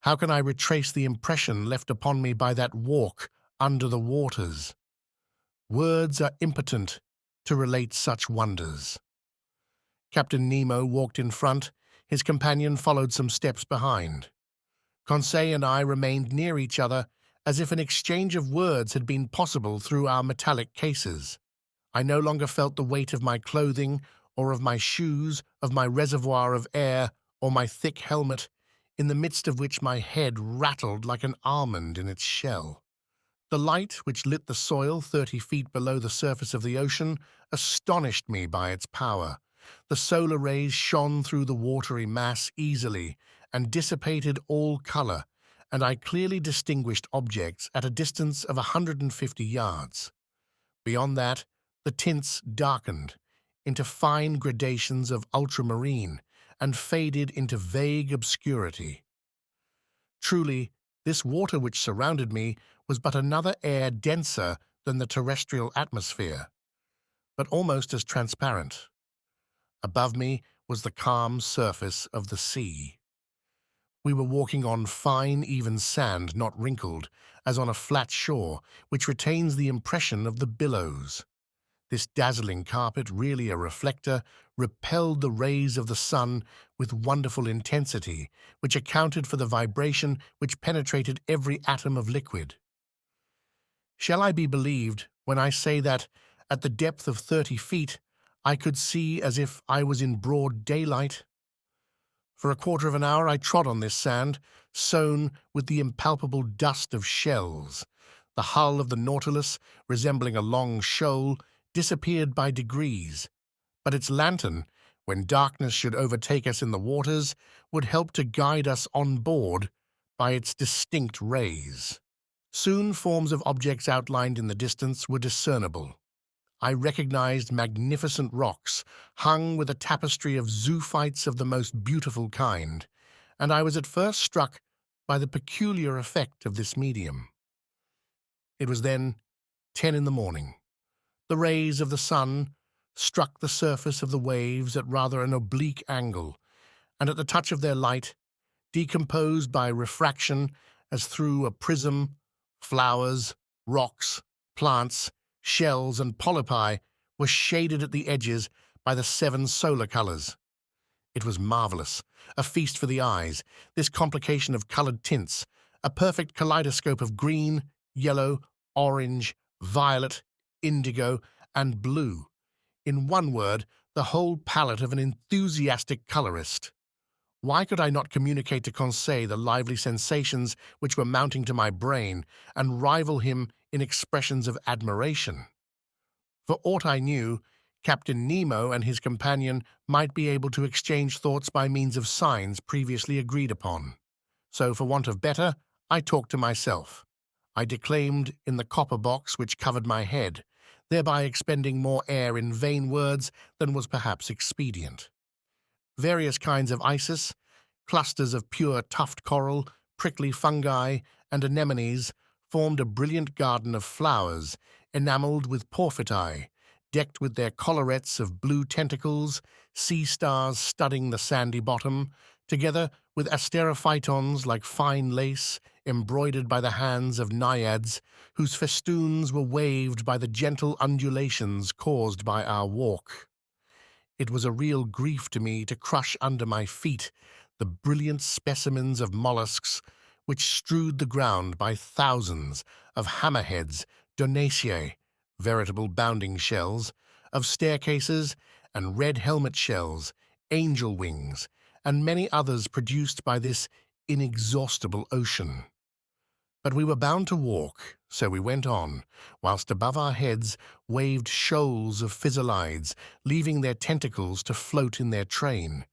how can I retrace the impression left upon me by that walk under the waters? Words are impotent to relate such wonders. Captain Nemo walked in front. His companion followed some steps behind. Conseil and I remained near each other, as if an exchange of words had been possible through our metallic cases. I no longer felt the weight of my clothing, or of my shoes, of my reservoir of air, or my thick helmet. in the midst of which my head rattled like an almond in its shell. The light which lit the soil 30 feet below the surface of the ocean astonished me by its power. The solar rays shone through the watery mass easily and dissipated all color, and I clearly distinguished objects at a distance of 150 yards. Beyond that, the tints darkened into fine gradations of ultramarine and faded into vague obscurity. Truly, this water which surrounded me was but another air denser than the terrestrial atmosphere, but almost as transparent. Above me was the calm surface of the sea. We were walking on fine, even sand, not wrinkled, as on a flat shore, which retains the impression of the billows. This dazzling carpet, really a reflector, repelled the rays of the sun with wonderful intensity, which accounted for the vibration which penetrated every atom of liquid. Shall I be believed when I say that, at the depth of 30 feet, I could see as if I was in broad daylight? For a quarter of an hour I trod on this sand, sown with the impalpable dust of shells. The hull of the Nautilus, resembling a long shoal, disappeared by degrees, but its lantern, when darkness should overtake us in the waters, would help to guide us on board by its distinct rays. Soon forms of objects outlined in the distance were discernible. I recognized magnificent rocks, hung with a tapestry of zoophytes of the most beautiful kind, and I was at first struck by the peculiar effect of this medium. It was then 10 in the morning. The rays of the sun struck the surface of the waves at rather an oblique angle, and at the touch of their light, decomposed by refraction as through a prism, flowers, rocks, plants, shells, and polypi were shaded at the edges by the 7 solar colors. It was marvelous, a feast for the eyes, this complication of colored tints, a perfect kaleidoscope of green, yellow, orange, violet, indigo, and blue. In one word, the whole palette of an enthusiastic colorist. Why could I not communicate to Conseil the lively sensations which were mounting to my brain and rival him in expressions of admiration? For aught I knew, Captain Nemo and his companion might be able to exchange thoughts by means of signs previously agreed upon. So, for want of better, I talked to myself. I declaimed in the copper box which covered my head, thereby expending more air in vain words than was perhaps expedient. Various kinds of isis, clusters of pure tuft coral, prickly fungi, and anemones formed a brilliant garden of flowers, enameled with porphyry, decked with their collarets of blue tentacles, sea stars studding the sandy bottom, together with asterophytons like fine lace, embroidered by the hands of naiads, whose festoons were waved by the gentle undulations caused by our walk. It was a real grief to me to crush under my feet the brilliant specimens of mollusks which strewed the ground by thousands, of hammerheads, donaceae, veritable bounding shells, of staircases and red helmet shells, angel wings, and many others produced by this inexhaustible ocean. But we were bound to walk, so we went on, whilst above our heads waved shoals of physallides, leaving their tentacles to float in their train,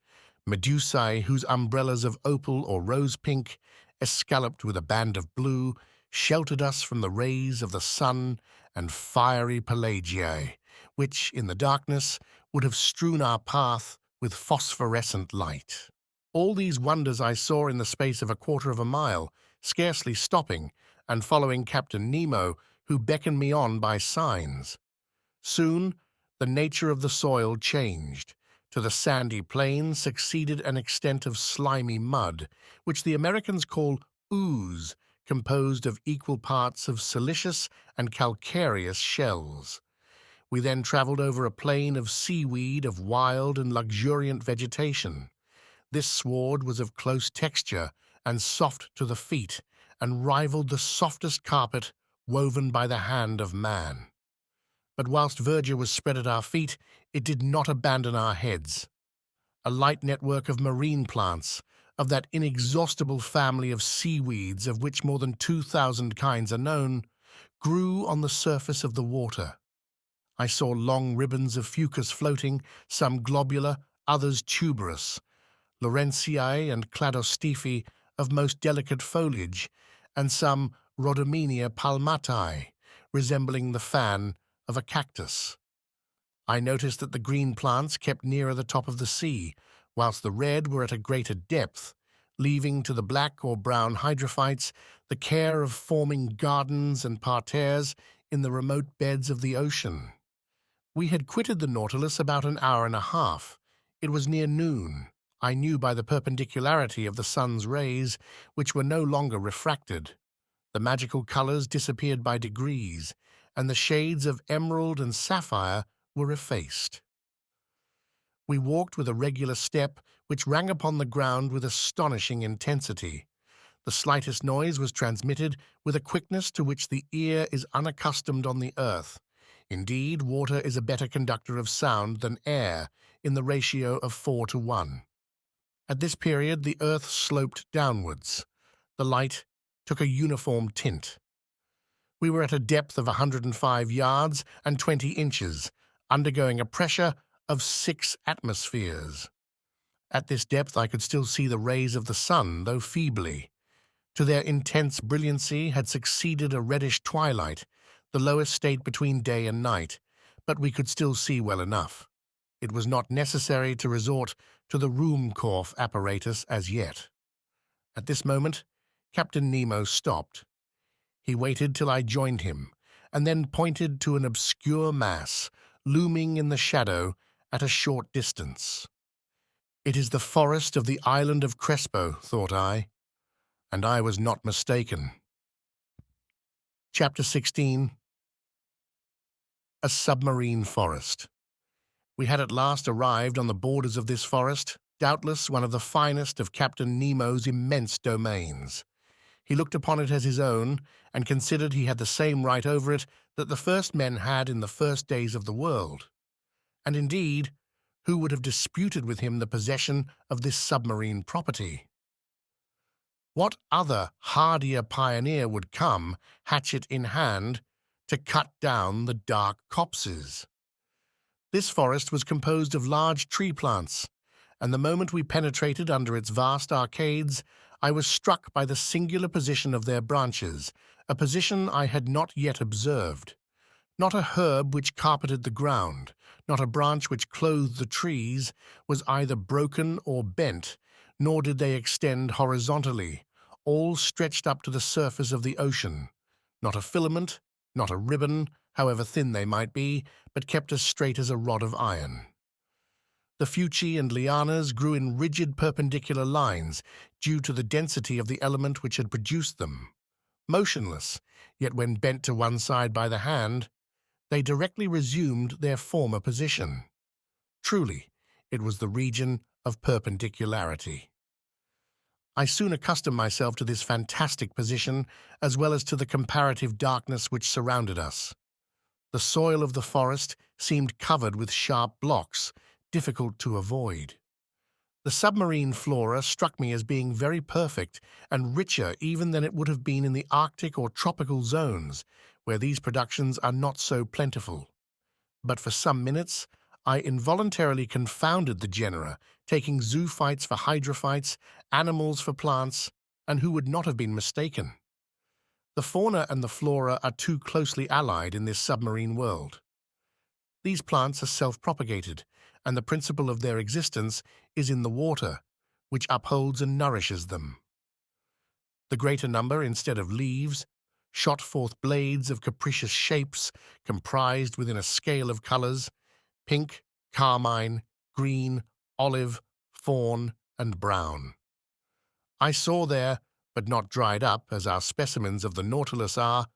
medusae whose umbrellas of opal or rose-pink, escalloped with a band of blue, sheltered us from the rays of the sun, and fiery pelagiae, which, in the darkness, would have strewn our path with phosphorescent light. All these wonders I saw in the space of a quarter of a mile, scarcely stopping, and following Captain Nemo, who beckoned me on by signs. Soon the nature of the soil changed. To the sandy plain succeeded an extent of slimy mud, which the Americans call ooze, composed of equal parts of silicious and calcareous shells. We then traveled over a plain of seaweed of wild and luxuriant vegetation. This sward was of close texture and soft to the feet, and rivaled the softest carpet woven by the hand of man. But whilst verdure was spread at our feet, it did not abandon our heads. A light network of marine plants, of that inexhaustible family of seaweeds of which more than 2,000 kinds are known, grew on the surface of the water. I saw long ribbons of fucus floating, some globular, others tuberous, Lawrencii and Cladostifi of most delicate foliage, and some Rhodomenia palmatae, resembling the fan of a cactus. I noticed that the green plants kept nearer the top of the sea, whilst the red were at a greater depth, leaving to the black or brown hydrophytes the care of forming gardens and parterres in the remote beds of the ocean. We had quitted the Nautilus about an hour and a half. It was near noon. I knew by the perpendicularity of the sun's rays, which were no longer refracted. The magical colours disappeared by degrees, and the shades of emerald and sapphire were effaced. We walked with a regular step which rang upon the ground with astonishing intensity. The slightest noise was transmitted with a quickness to which the ear is unaccustomed on the earth. Indeed, water is a better conductor of sound than air, in the ratio of 4:1. At this period, the earth sloped downwards. The light took a uniform tint. We were at a depth of 105 yards and 20 inches, undergoing a pressure of 6 atmospheres. At this depth I could still see the rays of the sun, though feebly. To their intense brilliancy had succeeded a reddish twilight, the lowest state between day and night, but we could still see well enough. It was not necessary to resort to the Ruhmkorff apparatus as yet. At this moment, Captain Nemo stopped. He waited till I joined him, and then pointed to an obscure mass, looming in the shadow at a short distance. It is the forest of the island of Crespo, thought I, and I was not mistaken. Chapter 16. A submarine forest. We had at last arrived on the borders of this forest, doubtless one of the finest of Captain Nemo's immense domains. He looked upon it as his own, and considered he had the same right over it that the first men had in the first days of the world. And indeed, who would have disputed with him the possession of this submarine property? What other hardier pioneer would come, hatchet in hand, to cut down the dark copses? This forest was composed of large tree plants, and the moment we penetrated under its vast arcades, I was struck by the singular position of their branches, a position I had not yet observed. Not a herb which carpeted the ground, not a branch which clothed the trees, was either broken or bent, nor did they extend horizontally, all stretched up to the surface of the ocean. Not a filament, not a ribbon, however thin they might be, but kept as straight as a rod of iron. The fuci and lianas grew in rigid perpendicular lines, due to the density of the element which had produced them. Motionless, yet when bent to one side by the hand, they directly resumed their former position. Truly, it was the region of perpendicularity. I soon accustomed myself to this fantastic position, as well as to the comparative darkness which surrounded us. The soil of the forest seemed covered with sharp blocks, difficult to avoid. The submarine flora struck me as being very perfect and richer even than it would have been in the Arctic or tropical zones, where these productions are not so plentiful. But for some minutes I involuntarily confounded the genera, taking zoophytes for hydrophytes, animals for plants, and who would not have been mistaken? The fauna and the flora are too closely allied in this submarine world. These plants are self-propagated, and the principle of their existence is in the water, which upholds and nourishes them. The greater number, instead of leaves, shot forth blades of capricious shapes, comprised within a scale of colours: pink, carmine, green, olive, fawn, and brown. I saw there, but not dried up as our specimens of the Nautilus are,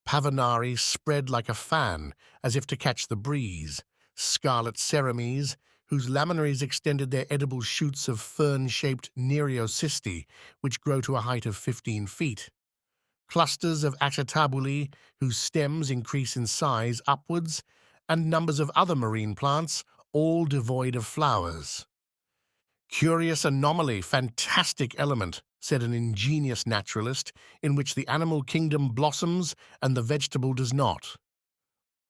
Pavonari spread like a fan, as if to catch the breeze, scarlet cerames, whose laminaries extended their edible shoots of fern-shaped nereocysti, which grow to a height of 15 feet, clusters of achatabuli, whose stems increase in size upwards, and numbers of other marine plants, all devoid of flowers. Curious anomaly, fantastic element, said an ingenious naturalist, in which the animal kingdom blossoms and the vegetable does not.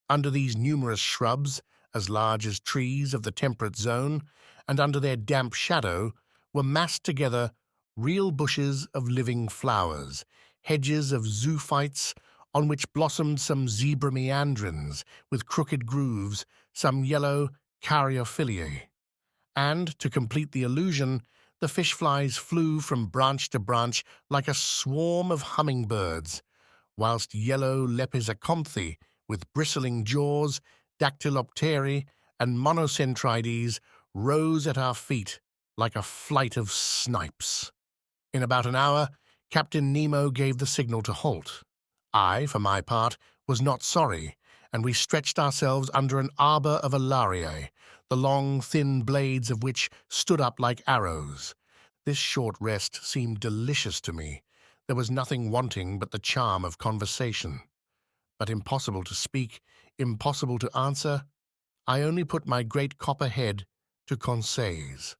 Under these numerous shrubs, as large as trees of the temperate zone, and under their damp shadow, were massed together real bushes of living flowers, hedges of zoophytes, on which blossomed some zebra meandrins with crooked grooves, some yellow caryophyllae. And, to complete the illusion, the fish flies flew from branch to branch like a swarm of hummingbirds, whilst yellow lepidopteryx with bristling jaws, dactylopteri, and monocentrides rose at our feet like a flight of snipes. In about an hour, Captain Nemo gave the signal to halt. I, for my part, was not sorry, and we stretched ourselves under an arbor of alariae, the long, thin blades of which stood up like arrows. This short rest seemed delicious to me. There was nothing wanting but the charm of conversation. But impossible to speak, impossible to answer, I only put my great copper head to Conseil's.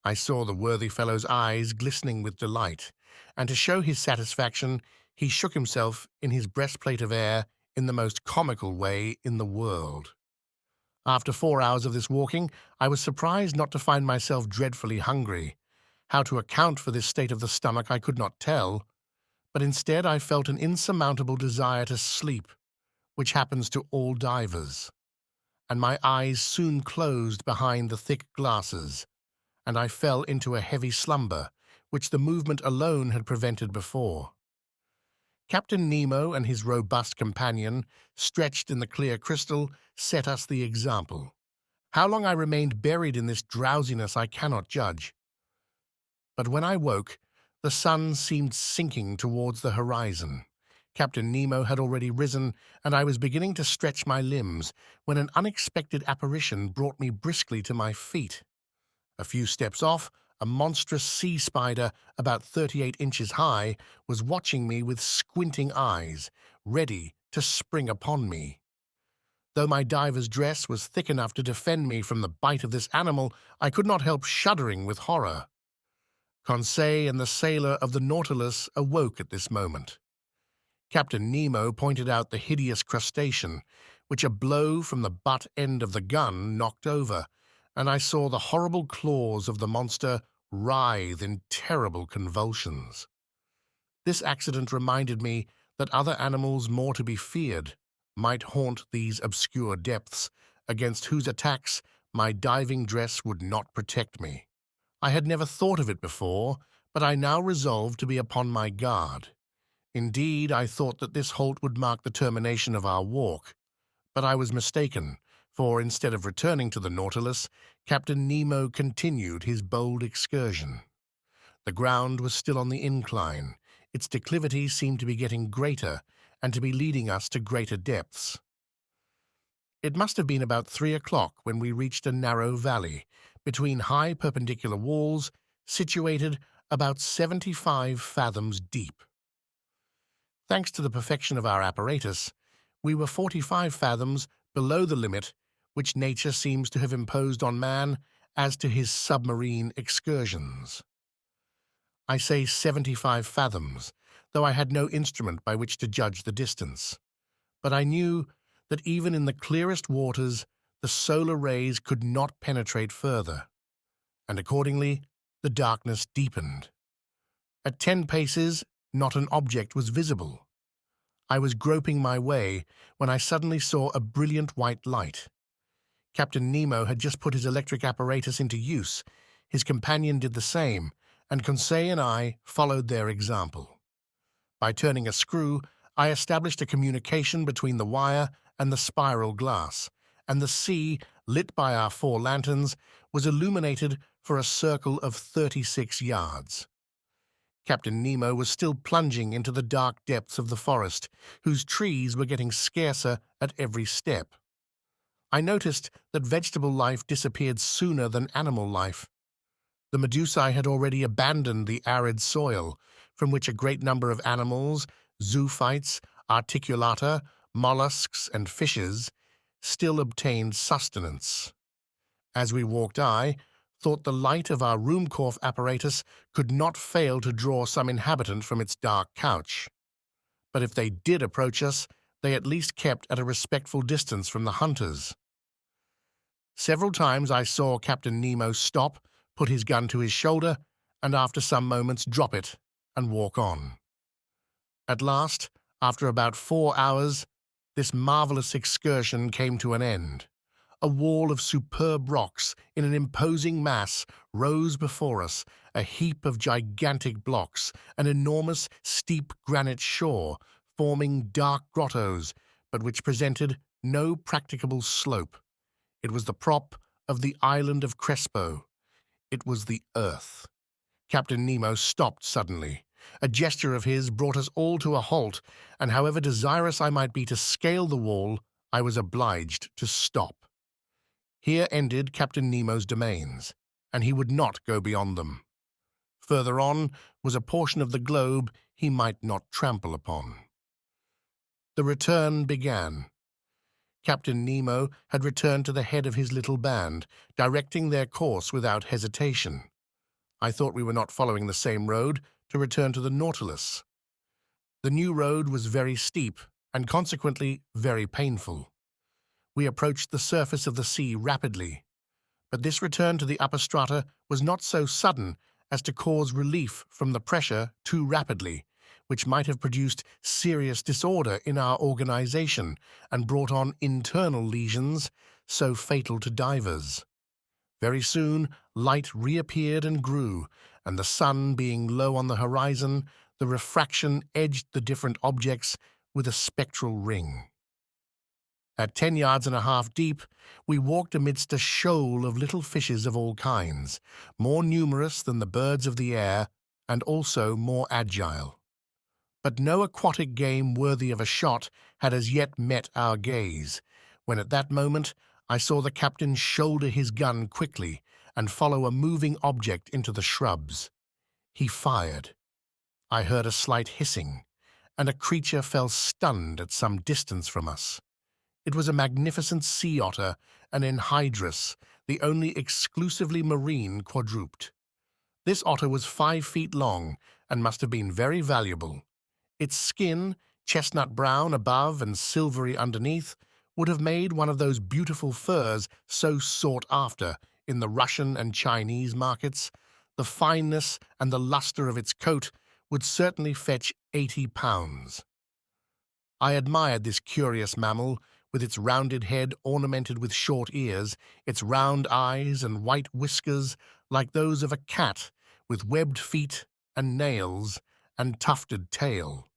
I saw the worthy fellow's eyes glistening with delight, and to show his satisfaction, he shook himself in his breastplate of air in the most comical way in the world. After 4 hours of this walking, I was surprised not to find myself dreadfully hungry. How to account for this state of the stomach I could not tell, but instead I felt an insurmountable desire to sleep, which happens to all divers, and my eyes soon closed behind the thick glasses, and I fell into a heavy slumber, which the movement alone had prevented before. Captain Nemo and his robust companion, stretched in the clear crystal, set us the example. How long I remained buried in this drowsiness I cannot judge. But when I woke, the sun seemed sinking towards the horizon. Captain Nemo had already risen, and I was beginning to stretch my limbs, when an unexpected apparition brought me briskly to my feet. A few steps off, a monstrous sea spider, about 38 inches high, was watching me with squinting eyes, ready to spring upon me. Though my diver's dress was thick enough to defend me from the bite of this animal, I could not help shuddering with horror. Conseil and the sailor of the Nautilus awoke at this moment. Captain Nemo pointed out the hideous crustacean, which a blow from the butt end of the gun knocked over, and I saw the horrible claws of the monster writhe in terrible convulsions. This accident reminded me that other animals more to be feared might haunt these obscure depths, against whose attacks my diving dress would not protect me. I had never thought of it before, but I now resolved to be upon my guard. Indeed, I thought that this halt would mark the termination of our walk, but I was mistaken, for instead of returning to the Nautilus, Captain Nemo continued his bold excursion. The ground was still on the incline. Its declivity seemed to be getting greater and to be leading us to greater depths. It must have been about 3 o'clock when we reached a narrow valley, between high perpendicular walls, situated about 75 fathoms deep. Thanks to the perfection of our apparatus, we were 45 fathoms below the limit which nature seems to have imposed on man as to his submarine excursions. I say 75 fathoms, though I had no instrument by which to judge the distance. But I knew that even in the clearest waters the solar rays could not penetrate further, and accordingly the darkness deepened. At 10 paces not an object was visible. I was groping my way when I suddenly saw a brilliant white light. Captain Nemo had just put his electric apparatus into use, his companion did the same, and Conseil and I followed their example. By turning a screw, I established a communication between the wire and the spiral glass, and the sea, lit by our 4 lanterns, was illuminated for a circle of 36 yards. Captain Nemo was still plunging into the dark depths of the forest, whose trees were getting scarcer at every step. I noticed that vegetable life disappeared sooner than animal life. The medusae had already abandoned the arid soil, from which a great number of animals, zoophytes, articulata, mollusks, and fishes, still obtained sustenance. As we walked thought the light of our Ruhmkorff apparatus could not fail to draw some inhabitant from its dark couch. But if they did approach us, they at least kept at a respectful distance from the hunters. Several times I saw Captain Nemo stop, put his gun to his shoulder, and after some moments drop it and walk on. At last, after about 4 hours, this marvelous excursion came to an end. A wall of superb rocks in an imposing mass rose before us, a heap of gigantic blocks, an enormous, steep granite shore, forming dark grottos, but which presented no practicable slope. It was the prop of the island of Crespo. It was the Earth. Captain Nemo stopped suddenly. A gesture of his brought us all to a halt, and however desirous I might be to scale the wall, I was obliged to stop. Here ended Captain Nemo's domains, and he would not go beyond them. Further on was a portion of the globe he might not trample upon. The return began. Captain Nemo had returned to the head of his little band, directing their course without hesitation. I thought we were not following the same road to return to the Nautilus. The new road was very steep and consequently very painful. We approached the surface of the sea rapidly, but this return to the upper strata was not so sudden as to cause relief from the pressure too rapidly, which might have produced serious disorder in our organization and brought on internal lesions so fatal to divers. Very soon, light reappeared and grew, and the sun being low on the horizon, the refraction edged the different objects with a spectral ring. At 10 yards and a half deep, we walked amidst a shoal of little fishes of all kinds, more numerous than the birds of the air and also more agile. But no aquatic game worthy of a shot had as yet met our gaze, when at that moment I saw the captain shoulder his gun quickly and follow a moving object into the shrubs. He fired. I heard a slight hissing, and a creature fell stunned at some distance from us. It was a magnificent sea otter, an enhydrus, the only exclusively marine quadruped. This otter was 5 feet long and must have been very valuable. Its skin, chestnut brown above and silvery underneath, would have made one of those beautiful furs so sought after in the Russian and Chinese markets. The fineness and the luster of its coat would certainly fetch 80 pounds. I admired this curious mammal, with its rounded head ornamented with short ears, its round eyes and white whiskers like those of a cat, with webbed feet and nails and tufted tail.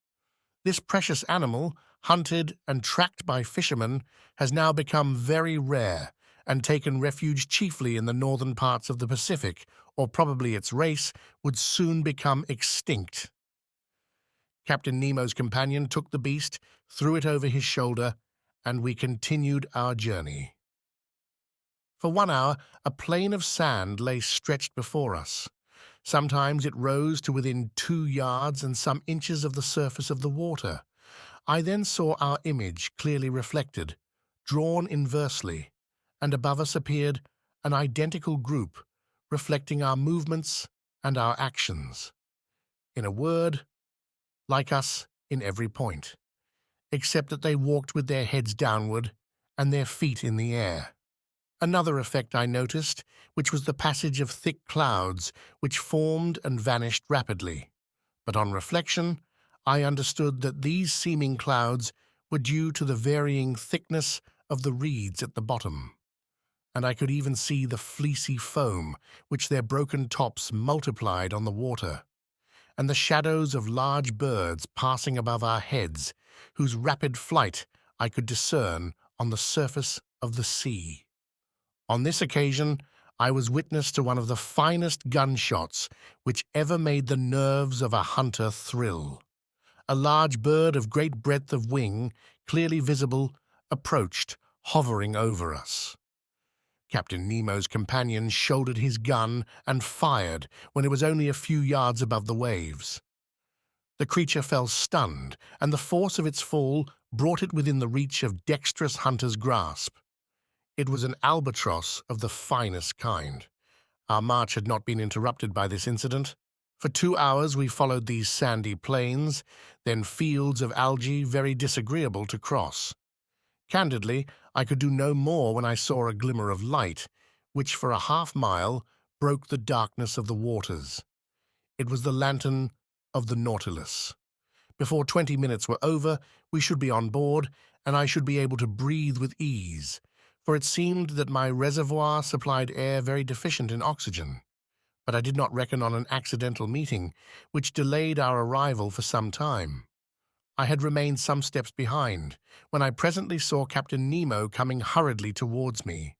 This precious animal, hunted and tracked by fishermen, has now become very rare and taken refuge chiefly in the northern parts of the Pacific, or probably its race would soon become extinct. Captain Nemo's companion took the beast, threw it over his shoulder, and we continued our journey. For 1 hour, a plain of sand lay stretched before us. Sometimes it rose to within 2 yards and some inches of the surface of the water. I then saw our image clearly reflected, drawn inversely, and above us appeared an identical group, reflecting our movements and our actions. In a word, like us in every point, except that they walked with their heads downward and their feet in the air. Another effect I noticed, which was the passage of thick clouds which formed and vanished rapidly. But on reflection, I understood that these seeming clouds were due to the varying thickness of the reeds at the bottom, and I could even see the fleecy foam which their broken tops multiplied on the water, and the shadows of large birds passing above our heads, whose rapid flight I could discern on the surface of the sea. On this occasion, I was witness to one of the finest gunshots which ever made the nerves of a hunter thrill. A large bird of great breadth of wing, clearly visible, approached, hovering over us. Captain Nemo's companion shouldered his gun and fired when it was only a few yards above the waves. The creature fell stunned, and the force of its fall brought it within the reach of dexterous hunter's grasp. It was an albatross of the finest kind, Our march had not been interrupted by this incident. For 2 hours we followed these sandy plains, then fields of algae very disagreeable to cross. Candidly, I could do no more when I saw a glimmer of light, which for a half-mile broke the darkness of the waters. It was the lantern of the Nautilus. Before 20 minutes were over, we should be on board, and I should be able to breathe with ease, for it seemed that my reservoir supplied air very deficient in oxygen. But I did not reckon on an accidental meeting, which delayed our arrival for some time. I had remained some steps behind, when I presently saw Captain Nemo coming hurriedly towards me.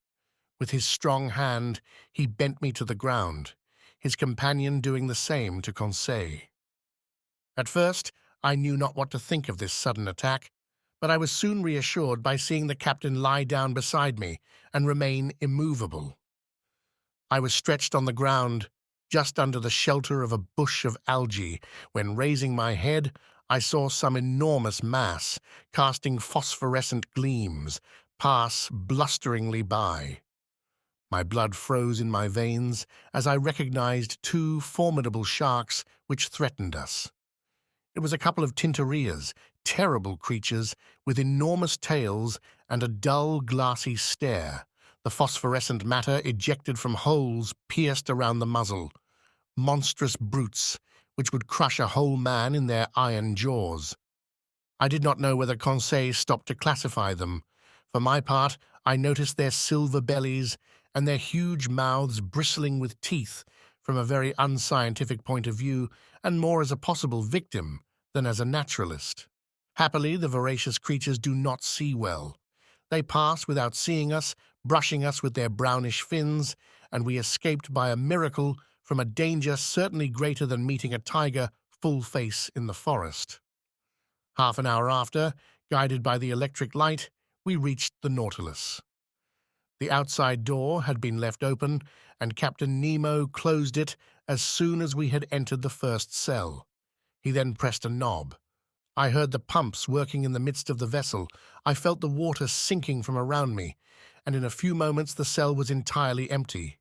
With his strong hand, he bent me to the ground, his companion doing the same to Conseil. At first, I knew not what to think of this sudden attack, but I was soon reassured by seeing the captain lie down beside me and remain immovable. I was stretched on the ground, just under the shelter of a bush of algae, when, raising my head, I saw some enormous mass, casting phosphorescent gleams, pass blusteringly by. My blood froze in my veins as I recognized two formidable sharks which threatened us. It was a couple of tintorias, terrible creatures with enormous tails and a dull, glassy stare, the phosphorescent matter ejected from holes pierced around the muzzle. Monstrous brutes, which would crush a whole man in their iron jaws. I did not know whether Conseil stopped to classify them. For my part, I noticed their silver bellies and their huge mouths bristling with teeth from a very unscientific point of view, and more as a possible victim than as a naturalist. Happily, the voracious creatures do not see well. They pass without seeing us, brushing us with their brownish fins, and we escaped by a miracle from a danger certainly greater than meeting a tiger full face in the forest. Half an hour after, guided by the electric light, we reached the Nautilus. The outside door had been left open, and Captain Nemo closed it as soon as we had entered the first cell. He then pressed a knob. I heard the pumps working in the midst of the vessel. I felt the water sinking from around me, and in a few moments the cell was entirely empty.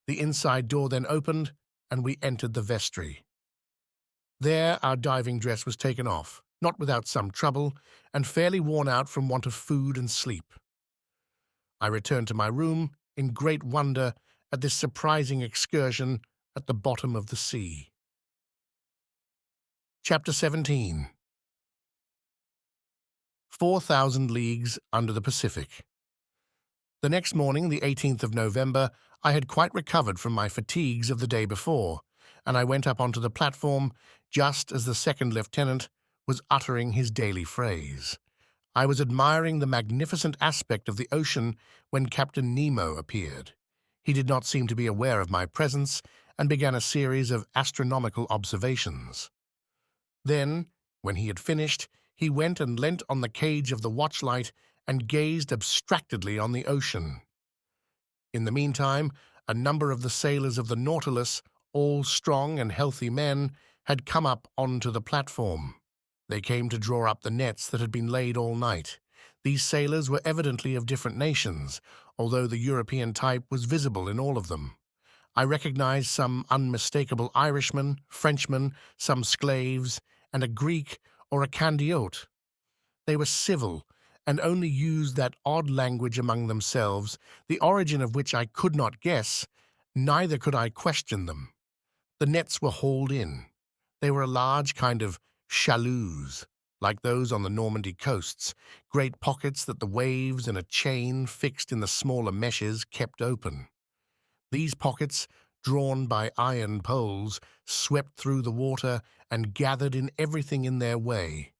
The inside door then opened, and we entered the vestry. There our diving dress was taken off, not without some trouble, and fairly worn out from want of food and sleep. I returned to my room in great wonder at this surprising excursion at the bottom of the sea. Chapter 17. 4,000 Leagues Under the Pacific. The next morning, the 18th of November, I had quite recovered from my fatigues of the day before, and I went up onto the platform just as the second lieutenant was uttering his daily phrase. I was admiring the magnificent aspect of the ocean when Captain Nemo appeared. He did not seem to be aware of my presence and began a series of astronomical observations. Then, when he had finished, he went and leant on the cage of the watchlight and gazed abstractedly on the ocean. In the meantime, a number of the sailors of the Nautilus, all strong and healthy men, had come up onto the platform. They came to draw up the nets that had been laid all night. These sailors were evidently of different nations, although the European type was visible in all of them. I recognized some unmistakable Irishmen, Frenchmen, some Sclaves, and a Greek or a Candiote. They were civil, and only used that odd language among themselves, the origin of which I could not guess, neither could I question them. The nets were hauled in. They were a large kind of chaluts, like those on the Normandy coasts, great pockets that the waves and a chain fixed in the smaller meshes kept open. These pockets, drawn by iron poles, swept through the water and gathered in everything in their way.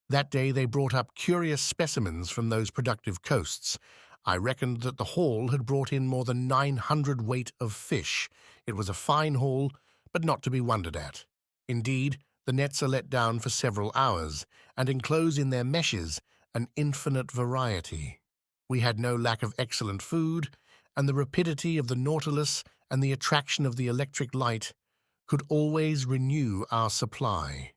That day they brought up curious specimens from those productive coasts. I reckoned that the haul had brought in more than 900 weight of fish. It was a fine haul, but not to be wondered at. Indeed, the nets are let down for several hours, and enclose in their meshes an infinite variety. We had no lack of excellent food, and the rapidity of the Nautilus and the attraction of the electric light could always renew our supply.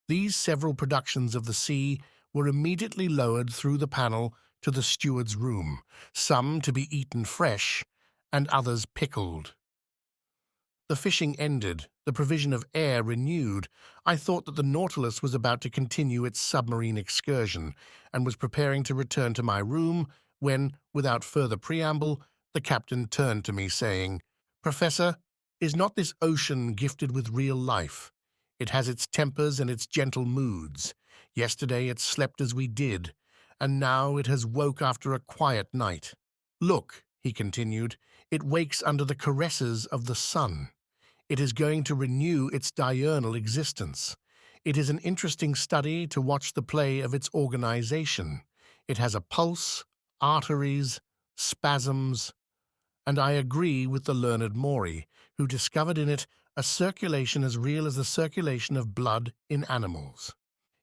These several productions of the sea were immediately lowered through the panel to the steward's room, some to be eaten fresh, and others pickled. The fishing ended, the provision of air renewed. I thought that the Nautilus was about to continue its submarine excursion and was preparing to return to my room when, without further preamble, the captain turned to me saying, "Professor, is not this ocean gifted with real life? It has its tempers and its gentle moods. Yesterday it slept as we did, and now it has woke after a quiet night. Look," he continued, "it wakes under the caresses of the sun. It is going to renew its diurnal existence. It is an interesting study to watch the play of its organization. It has a pulse, arteries, spasms, and I agree with the learned Maury, who discovered in it a circulation as real as the circulation of blood in animals.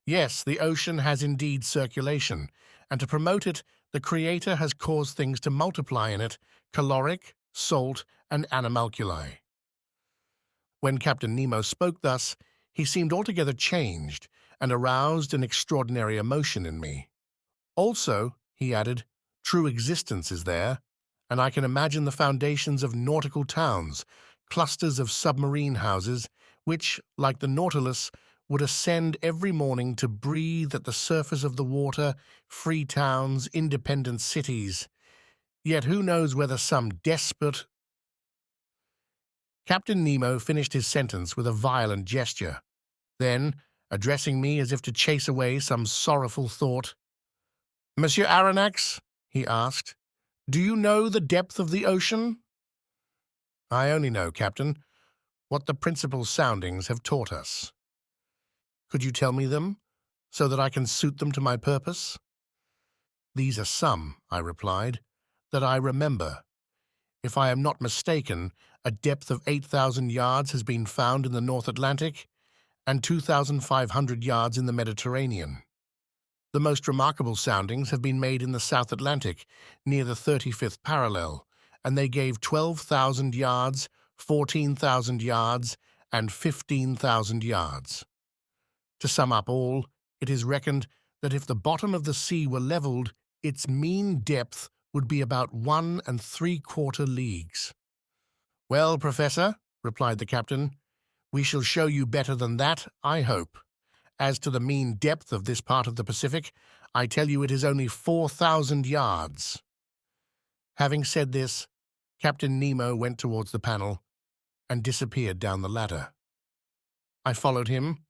Yes, the ocean has indeed circulation, and to promote it, the Creator has caused things to multiply in it, caloric, salt, and animalculae." When Captain Nemo spoke thus, he seemed altogether changed and aroused an extraordinary emotion in me. "Also," he added, "true existence is there, and I can imagine the foundations of nautical towns, clusters of submarine houses, which, like the Nautilus, would ascend every morning to breathe at the surface of the water, free towns, independent cities. Yet who knows whether some despot—" Captain Nemo finished his sentence with a violent gesture. Then, addressing me as if to chase away some sorrowful thought, "Monsieur Aronnax," he asked, "do you know the depth of the ocean?" "I only know, Captain, what the principal soundings have taught us." "Could you tell me them, so that I can suit them to my purpose?" "These are some," I replied, "that I remember. If I am not mistaken, a depth of 8,000 yards has been found in the North Atlantic and 2,500 yards in the Mediterranean. The most remarkable soundings have been made in the South Atlantic, near the 35th parallel, and they gave 12,000 yards, 14,000 yards, and 15,000 yards. To sum up all, it is reckoned that if the bottom of the sea were leveled, its mean depth would be about 1¾ leagues. "Well, Professor," replied the captain, "we shall show you better than that, I hope. As to the mean depth of this part of the Pacific, I tell you it is only 4,000 yards." Having said this, Captain Nemo went towards the panel and disappeared down the ladder. I followed him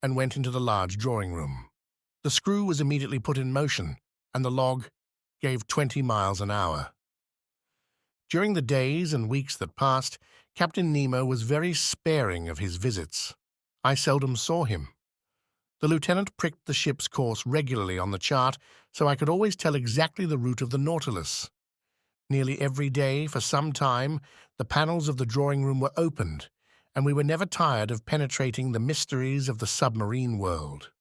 and went into the large drawing room. The screw was immediately put in motion, and the log gave 20 miles an hour. During the days and weeks that passed, Captain Nemo was very sparing of his visits. I seldom saw him. The lieutenant pricked the ship's course regularly on the chart, so I could always tell exactly the route of the Nautilus. Nearly every day, for some time, the panels of the drawing room were opened, and we were never tired of penetrating the mysteries of the submarine world.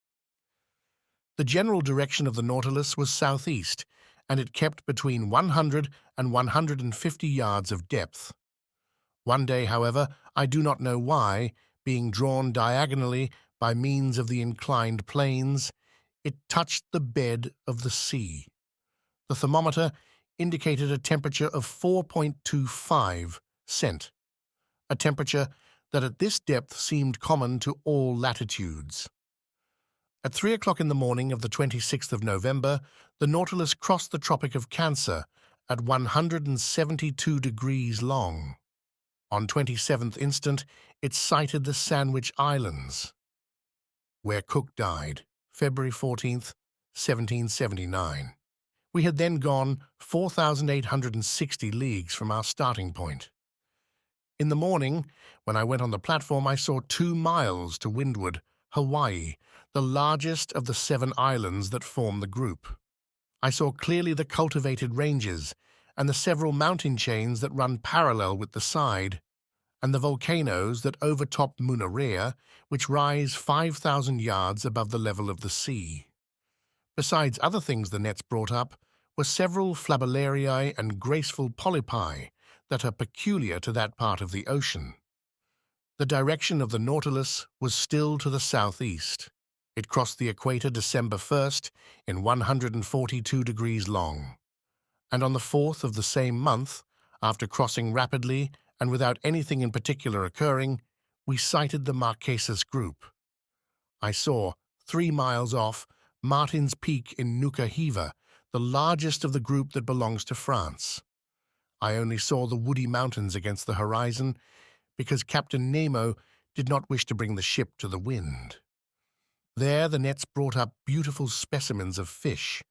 The general direction of the Nautilus was southeast, and it kept between 100 and 150 yards of depth. One day, however, I do not know why, being drawn diagonally by means of the inclined planes, it touched the bed of the sea. The thermometer indicated a temperature of 4.25 cent, a temperature that at this depth seemed common to all latitudes. At 3 o'clock in the morning of the 26th of November, the Nautilus crossed the Tropic of Cancer at 172 degrees long. On 27th instant, it sighted the Sandwich Islands, where Cook died, February 14th, 1779. We had then gone 4,860 leagues from our starting point. In the morning, when I went on the platform, I saw 2 miles to windward Hawaii, the largest of the 7 islands that form the group. I saw clearly the cultivated ranges and the several mountain chains that run parallel with the side, and the volcanoes that overtop Munarea, which rise 5,000 yards above the level of the sea. Besides other things the nets brought up were several flabellariae and graceful polypi that are peculiar to that part of the ocean. The direction of the Nautilus was still to the southeast. It crossed the equator December 1st in 142 degrees long, and on the 4th of the same month After crossing rapidly and without anything in particular occurring, we sighted the Marquesas group. I saw, 3 miles off, Martin's Peak in Nuka Hiva, the largest of the group that belongs to France. I only saw the woody mountains against the horizon because Captain Nemo did not wish to bring the ship to the wind. There the nets brought up beautiful specimens of fish,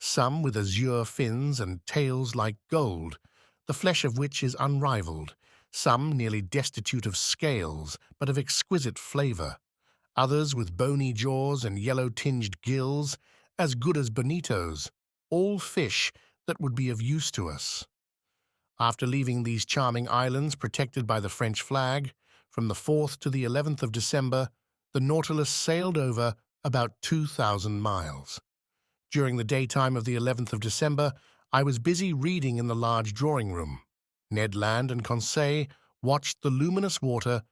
some with azure fins and tails like gold, the flesh of which is unrivaled, some nearly destitute of scales but of exquisite flavor, others with bony jaws and yellow-tinged gills, as good as bonitos, all fish that would be of use to us. After leaving these charming islands protected by the French flag, from the 4th to the 11th of December, the Nautilus sailed over about 2,000 miles. During the daytime of the 11th of December, I was busy reading in the large drawing room. Ned Land and Conseil watched the luminous water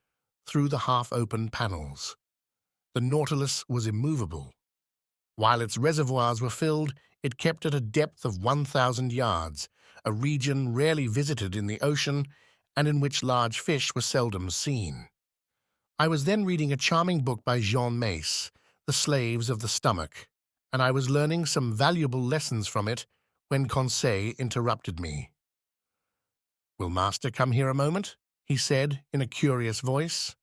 through the half-open panels. The Nautilus was immovable. While its reservoirs were filled, it kept at a depth of 1,000 yards, a region rarely visited in the ocean and in which large fish were seldom seen. I was then reading a charming book by Jean Mace, The Slaves of the Stomach, and I was learning some valuable lessons from it when Conseil interrupted me. "Will Master come here a moment?" he said in a curious voice.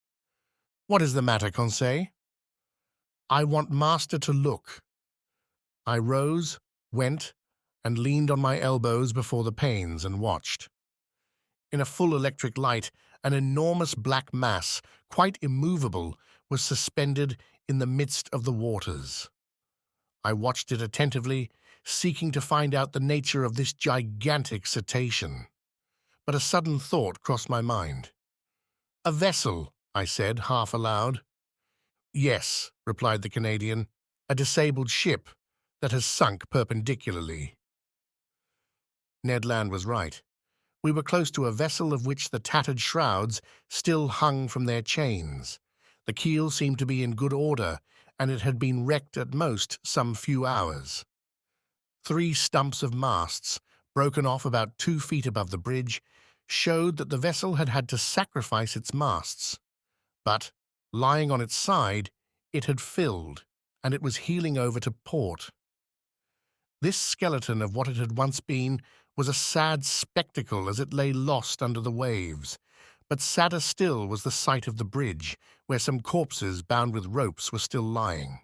"What is the matter, Conseil?" "I want Master to look." I rose, went, and leaned on my elbows before the panes and watched. In a full electric light, an enormous black mass, quite immovable, was suspended in the midst of the waters. I watched it attentively, seeking to find out the nature of this gigantic cetacean. But a sudden thought crossed my mind. "A vessel," I said, half aloud. "Yes," replied the Canadian, "a disabled ship that has sunk perpendicularly." Ned Land was right. We were close to a vessel of which the tattered shrouds still hung from their chains. The keel seemed to be in good order, and it had been wrecked at most some few hours. 3 stumps of masts, broken off about 2 feet above the bridge, showed that the vessel had had to sacrifice its masts. But, lying on its side, it had filled, and it was heeling over to port. This skeleton of what it had once been was a sad spectacle as it lay lost under the waves, but sadder still was the sight of the bridge, where some corpses bound with ropes were still lying.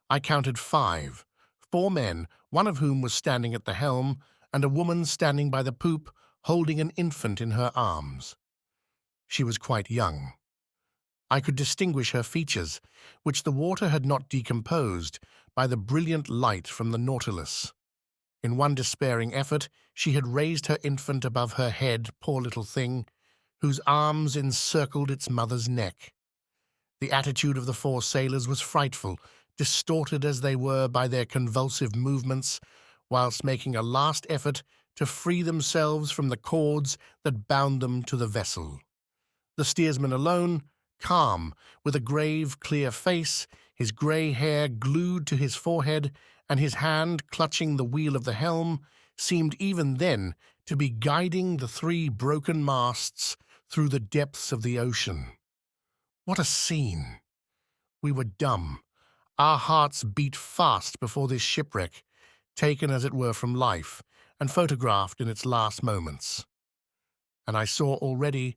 I counted 5, 4 men, one of whom was standing at the helm, and a woman standing by the poop, holding an infant in her arms. She was quite young. I could distinguish her features, which the water had not decomposed, by the brilliant light from the Nautilus. In one despairing effort, she had raised her infant above her head, poor little thing, whose arms encircled its mother's neck. The attitude of the 4 sailors was frightful, distorted as they were by their convulsive movements, whilst making a last effort to free themselves from the cords that bound them to the vessel. The steersman alone, calm, with a grave, clear face, his grey hair glued to his forehead, and his hand clutching the wheel of the helm, seemed even then to be guiding the 3 broken masts through the depths of the ocean. What a scene! We were dumb. Our hearts beat fast before this shipwreck, taken as it were from life, and photographed in its last moments. And I saw already,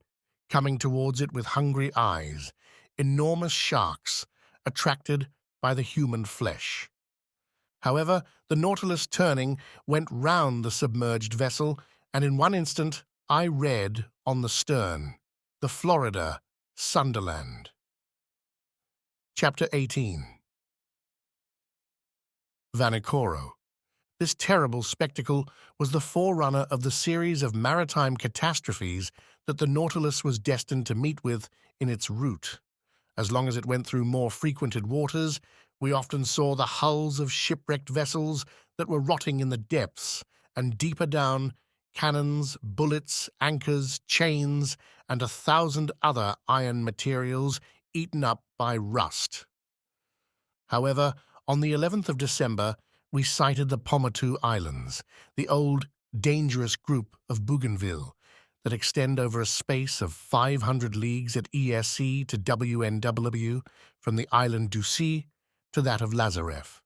coming towards it with hungry eyes, enormous sharks, attracted by the human flesh. However, the Nautilus turning went round the submerged vessel, and in one instant I read on the stern, the Florida, Sunderland. Chapter 18. Vanikoro. This terrible spectacle was the forerunner of the series of maritime catastrophes that the Nautilus was destined to meet with in its route. As long as it went through more frequented waters, we often saw the hulls of shipwrecked vessels that were rotting in the depths, and deeper down, cannons, bullets, anchors, chains, and 1,000 other iron materials eaten up by rust. However, on the 11th of December, we sighted the Pomotou Islands, the old dangerous group of Bougainville that extend over a space of 500 leagues at ESC to WNW, from the island Ducie to that of Lazareff.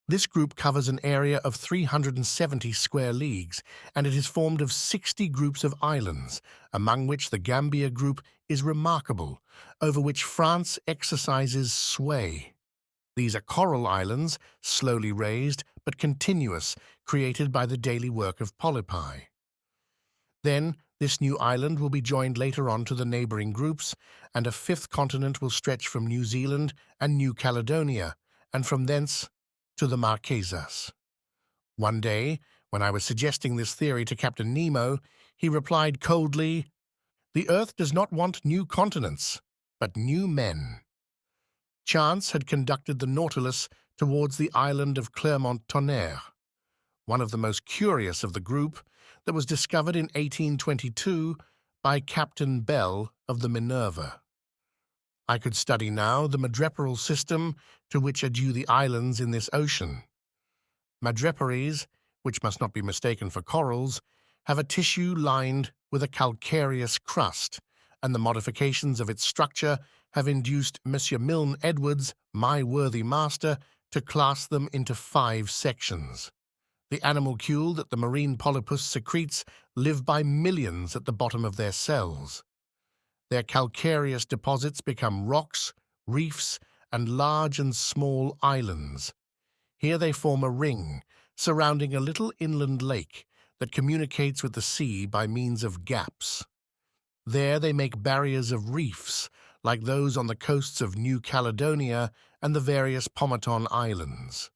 This group covers an area of 370 square leagues, and it is formed of 60 groups of islands, among which the Gambia group is remarkable, over which France exercises sway. These are coral islands, slowly raised but continuous, created by the daily work of polypi. Then, this new island will be joined later on to the neighbouring groups, and a fifth continent will stretch from New Zealand and New Caledonia, and from thence to the Marquesas. One day, when I was suggesting this theory to Captain Nemo, he replied coldly, "The Earth does not want new continents, but new men." Chance had conducted the Nautilus towards the island of Clermont-Tonnerre, one of the most curious of the group, that was discovered in 1822 by Captain Bell of the Minerva. I could study now the madreporal system to which are due the islands in this ocean. Madrepories, which must not be mistaken for corals, have a tissue lined with a calcareous crust, and the modifications of its structure have induced Monsieur Milne Edwards, my worthy master, to class them into 5 sections. The animalcule that the marine polypus secretes live by millions at the bottom of their cells. Their calcareous deposits become rocks, reefs, and large and small islands. Here they form a ring surrounding a little inland lake that communicates with the sea by means of gaps. There they make barriers of reefs, like those on the coasts of New Caledonia and the various Pomoton Islands.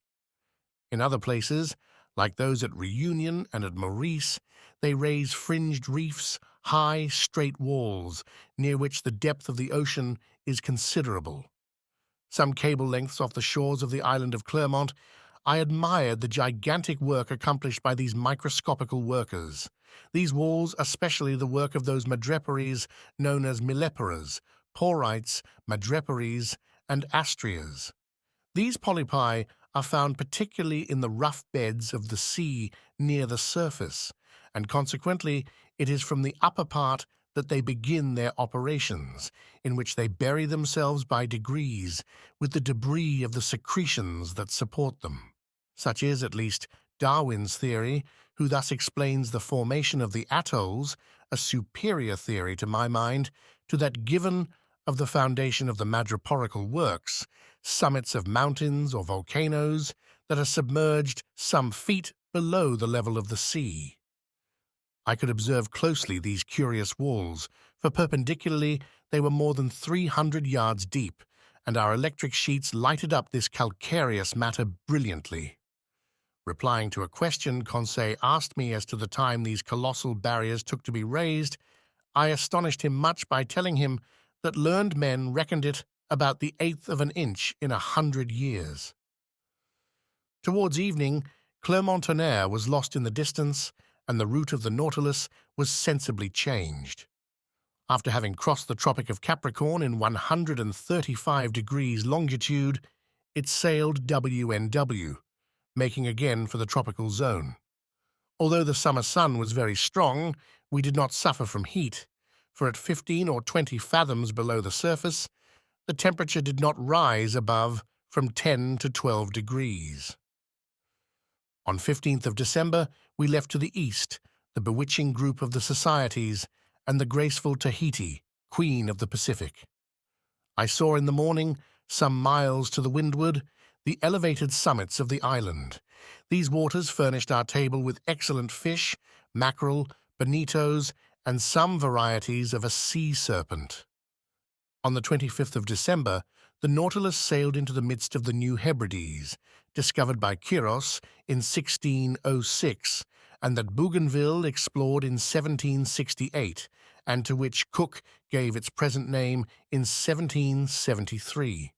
In other places, like those at Reunion and at Maurice, they raise fringed reefs, high, straight walls, near which the depth of the ocean is considerable. Some cable lengths off the shores of the island of Clermont, I admired the gigantic work accomplished by these microscopical workers. These walls, especially the work of those madrepories known as milleperas, porites, madrepories, and astrias. These polypi are found particularly in the rough beds of the sea near the surface, and consequently it is from the upper part that they begin their operations, in which they bury themselves by degrees with the debris of the secretions that support them. Such is, at least, Darwin's theory, who thus explains the formation of the atolls, a superior theory, to my mind, to that given of the foundation of the madreporical works, summits of mountains or volcanoes that are submerged some feet below the level of the sea. I could observe closely these curious walls, for perpendicularly they were more than 300 yards deep, and our electric sheets lighted up this calcareous matter brilliantly. Replying to a question Conseil asked me as to the time these colossal barriers took to be raised, I astonished him much by telling him that learned men reckoned it about the 1/8 of an inch in 100 years. Towards evening, Clermont-Tonnerre was lost in the distance, and the route of the Nautilus was sensibly changed. After having crossed the Tropic of Capricorn in 135 degrees longitude, it sailed WNW, making again for the tropical zone. Although the summer sun was very strong, we did not suffer from heat, for at 15 or 20 fathoms below the surface, the temperature did not rise above from 10 to 12 degrees. On 15th of December, we left to the east the bewitching group of the Societies and the graceful Tahiti, Queen of the Pacific. I saw in the morning, some miles to the windward, the elevated summits of the island. These waters furnished our table with excellent fish, mackerel, bonitos, and some varieties of a sea serpent. On the 25th of December, the Nautilus sailed into the midst of the New Hebrides, discovered by Quiros in 1606, and that Bougainville explored in 1768, and to which Cook gave its present name in 1773.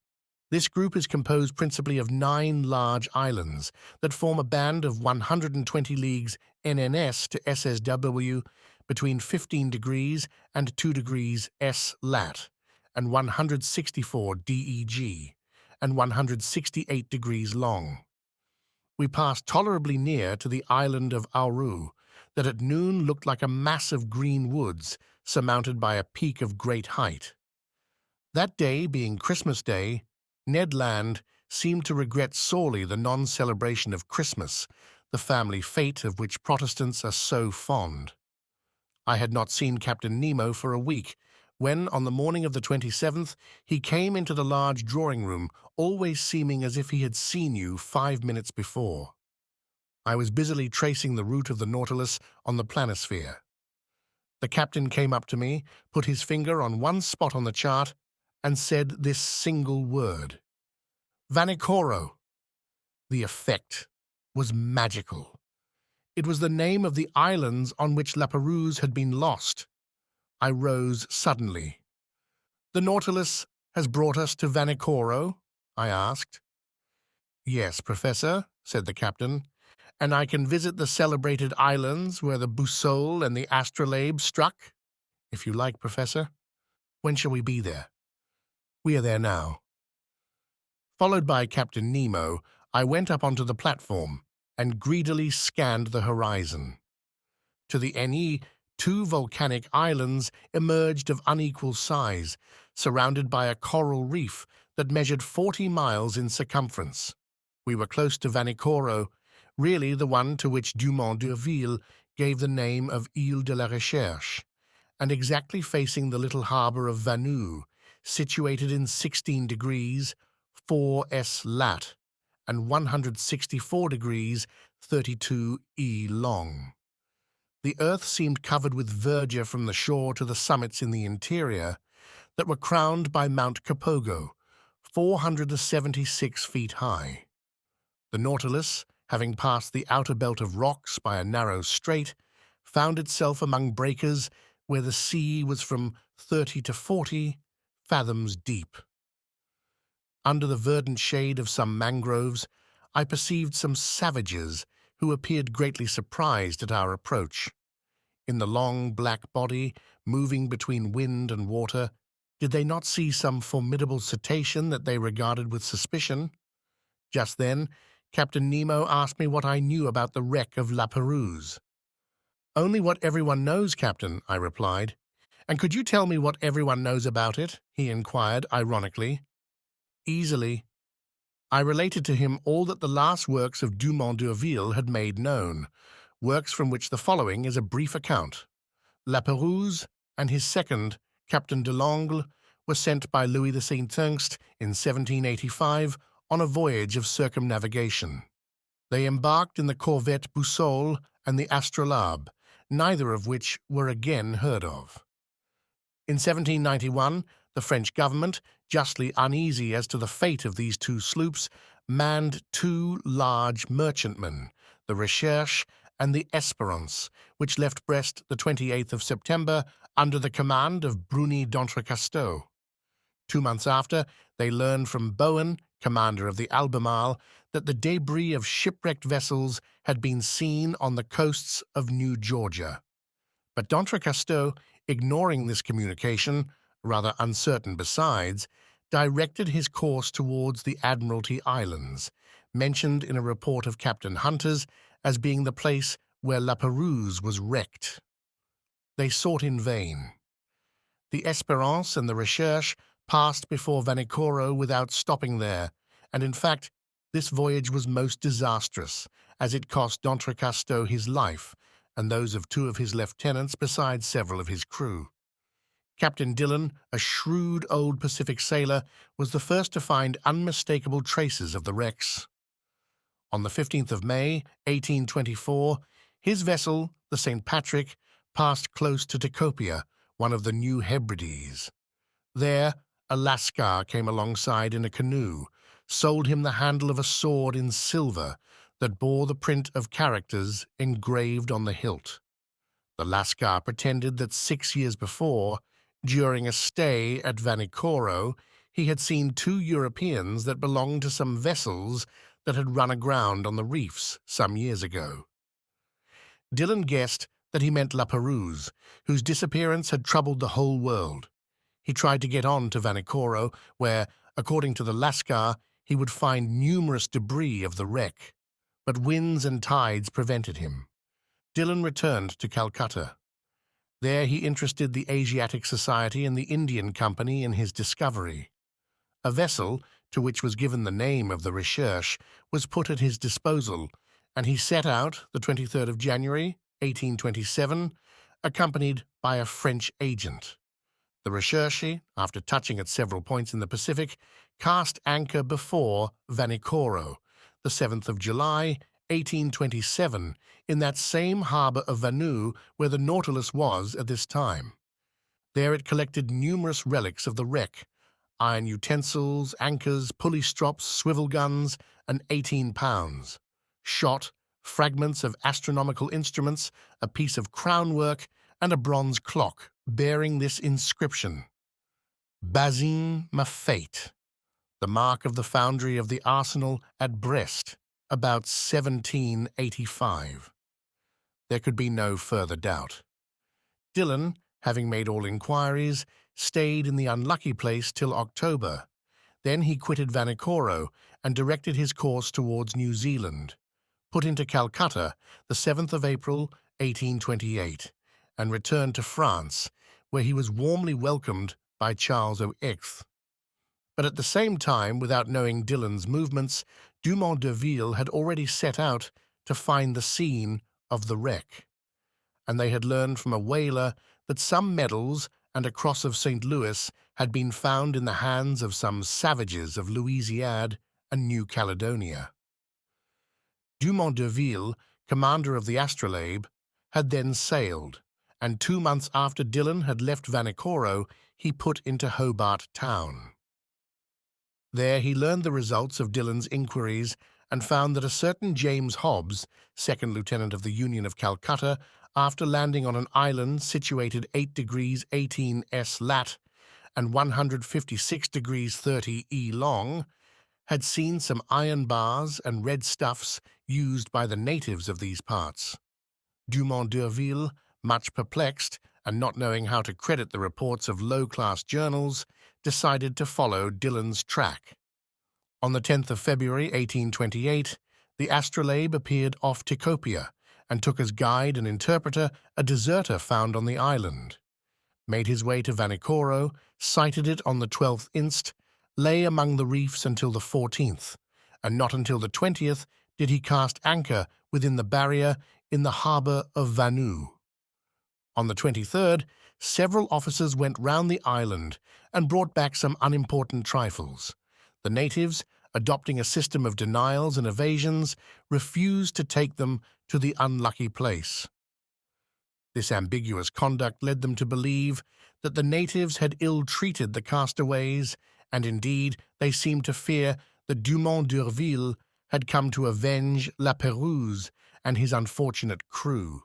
This group is composed principally of 9 large islands that form a band of 120 leagues NNS to SSW between 15 degrees and 2 degrees S lat, and 164 DEG, and 168 degrees long. We passed tolerably near to the island of Auru, that at noon looked like a mass of green woods surmounted by a peak of great height. That day being Christmas Day, Ned Land seemed to regret sorely the non-celebration of Christmas, the family fete of which Protestants are so fond. I had not seen Captain Nemo for a week, when, on the morning of the 27th, he came into the large drawing-room, always seeming as if he had seen you 5 minutes before. I was busily tracing the route of the Nautilus on the planisphere. The captain came up to me, put his finger on one spot on the chart, and said this single word: Vanikoro. The effect was magical. It was the name of the islands on which La Perouse had been lost. I rose suddenly. "The Nautilus has brought us to Vanikoro?" I asked. "Yes, Professor," said the captain, "and I can visit the celebrated islands where the boussole and the astrolabe struck?" "If you like, Professor." "When shall we be there?" "We are there now." Followed by Captain Nemo, I went up onto the platform and greedily scanned the horizon. To the NE, two volcanic islands emerged of unequal size, surrounded by a coral reef that measured 40 miles in circumference. We were close to Vanikoro, really the one to which Dumont d'Urville gave the name of Île de la Recherche, and exactly facing the little harbour of Vanu, situated in 16 degrees 4S lat and 164 degrees 32 E long. The earth seemed covered with verdure from the shore to the summits in the interior that were crowned by Mount Kapogo, 476 feet high. The Nautilus, having passed the outer belt of rocks by a narrow strait, found itself among breakers where the sea was from 30 to 40 fathoms deep. Under the verdant shade of some mangroves, I perceived some savages who appeared greatly surprised at our approach. In the long black body, moving between wind and water, did they not see some formidable cetacean that they regarded with suspicion? Just then, Captain Nemo asked me what I knew about the wreck of La Perouse. "Only what everyone knows, Captain," I replied. "And could you tell me what everyone knows about it?" he inquired ironically. "Easily." I related to him all that the last works of Dumont d'Urville had made known, works from which the following is a brief account. La Perouse and his second, Captain de Langle, were sent by Louis XVII in 1785 on a voyage of circumnavigation. They embarked in the corvette Boussole and the Astrolabe, neither of which were again heard of. In 1791, the French government, justly uneasy as to the fate of these two sloops, manned two large merchantmen, the Recherche and the Espérance, which left Brest the 28th of September under the command of Bruni d'Entrecasteaux. 2 months after, they learned from Bowen, commander of the Albemarle, that the debris of shipwrecked vessels had been seen on the coasts of New Georgia. But d'Entrecasteaux, ignoring this communication, rather uncertain besides, directed his course towards the Admiralty Islands, mentioned in a report of Captain Hunter's as being the place where La Perouse was wrecked. They sought in vain. The Espérance and the Recherche passed before Vanikoro without stopping there, and in fact, this voyage was most disastrous, as it cost d'Entrecasteaux his life, and those of 2 of his lieutenants besides several of his crew. Captain Dillon, a shrewd old Pacific sailor, was the first to find unmistakable traces of the wrecks. On the 15th of May, 1824, his vessel, the St. Patrick, passed close to Tikopia, one of the New Hebrides. There, a Lascar came alongside in a canoe, sold him the handle of a sword in silver that bore the print of characters engraved on the hilt. The Lascar pretended that 6 years before, during a stay at Vanikoro, he had seen 2 Europeans that belonged to some vessels that had run aground on the reefs some years ago. Dillon guessed that he meant La Perouse, whose disappearance had troubled the whole world. He tried to get on to Vanikoro, where, according to the Lascar, he would find numerous debris of the wreck, but winds and tides prevented him. Dillon returned to Calcutta. There he interested the Asiatic Society and the Indian Company in his discovery. A vessel, to which was given the name of the Recherche, was put at his disposal, and he set out, the 23rd of January, 1827, accompanied by a French agent. The Recherche, after touching at several points in the Pacific, cast anchor before Vanikoro, the 7th of July, 1827, in that same harbour of Vanu where the Nautilus was at this time. There it collected numerous relics of the wreck: iron utensils, anchors, pulley strops, swivel guns, and 18 pounds, shot, fragments of astronomical instruments, a piece of crownwork, and a bronze clock bearing this inscription: Bazin ma fate, the mark of the foundry of the arsenal at Brest, about 1785. There could be no further doubt. Dillon, having made all inquiries, stayed in the unlucky place till October. Then he quitted Vanikoro and directed his course towards New Zealand, put into Calcutta the 7th of April, 1828, and returned to France, where he was warmly welcomed by Charles O'Eath. But at the same time, without knowing Dillon's movements, Dumont d'Urville had already set out to find the scene of the wreck, and they had learned from a whaler that some medals and a cross of St. Louis had been found in the hands of some savages of Louisiade and New Caledonia. Dumont d'Urville, commander of the Astrolabe, had then sailed, and 2 months after Dillon had left Vanikoro, he put into Hobart Town. There he learned the results of Dillon's inquiries and found that a certain James Hobbs, second lieutenant of the Union of Calcutta, after landing on an island situated 8 degrees 18 S lat and 156 degrees 30 E long, had seen some iron bars and red stuffs used by the natives of these parts. Dumont d'Urville, much perplexed and not knowing how to credit the reports of low-class journals, decided to follow Dillon's track. On the 10th of February, 1828, the Astrolabe appeared off Tikopia and took as guide and interpreter a deserter found on the island. Made his way to Vanikoro, sighted it on the 12th inst, lay among the reefs until the 14th, and not until the 20th did he cast anchor within the barrier in the harbour of Vanu. On the 23rd, several officers went round the island and brought back some unimportant trifles. The natives, adopting a system of denials and evasions, refused to take them to the unlucky place. This ambiguous conduct led them to believe that the natives had ill-treated the castaways, and indeed they seemed to fear that Dumont d'Urville had come to avenge La Pérouse and his unfortunate crew.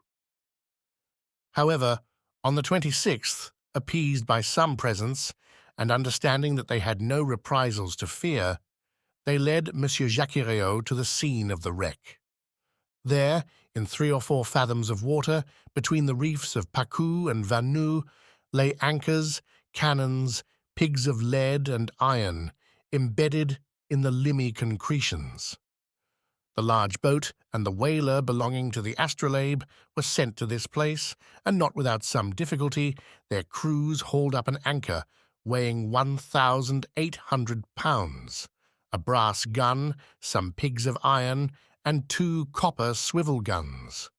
However, on the 26th, appeased by some presents, and understanding that they had no reprisals to fear, they led Monsieur Jacquereau to the scene of the wreck. There, in 3 or 4 fathoms of water, between the reefs of Pacou and Vanu, lay anchors, cannons, pigs of lead and iron, embedded in the limy concretions. The large boat and the whaler belonging to the Astrolabe were sent to this place, and not without some difficulty, their crews hauled up an anchor weighing 1,800 pounds, a brass gun, some pigs of iron, and 2 copper swivel guns.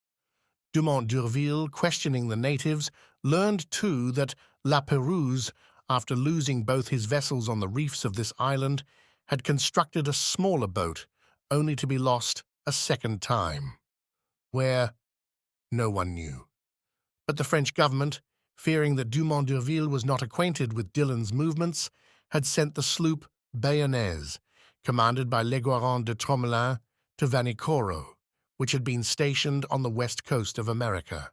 Dumont d'Urville, questioning the natives, learned too that La Pérouse, after losing both his vessels on the reefs of this island, had constructed a smaller boat, only to be lost a second time. Where? No one knew. But the French government, fearing that Dumont d'Urville was not acquainted with Dillon's movements, had sent the sloop Bayonnaise, commanded by Leguerant de Tromelin, to Vanikoro, which had been stationed on the west coast of America.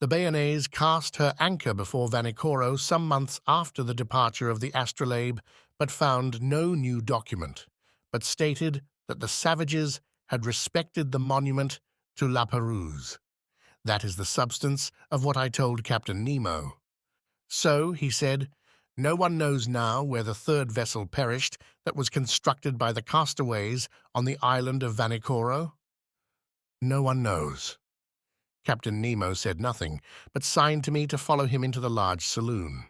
The Bayonnaise cast her anchor before Vanikoro some months after the departure of the Astrolabe, but found no new document, but stated that the savages had respected the monument to La Pérouse. That is the substance of what I told Captain Nemo. So, he said, no one knows now where the 3rd vessel perished that was constructed by the castaways on the island of Vanikoro? No one knows. Captain Nemo said nothing, but signed to me to follow him into the large saloon.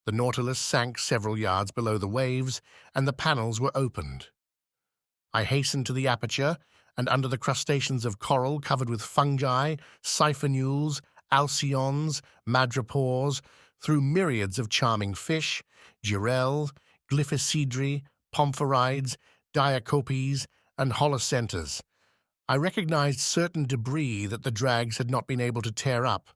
The Nautilus sank several yards below the waves, and the panels were opened. I hastened to the aperture, and under the crustaceans of coral covered with fungi, siphonules, alcyons, madrepores, through myriads of charming fish, girelles, glyphocidri, pomphirides, diacopes, and holocenters, I recognized certain debris that the drags had not been able to tear up.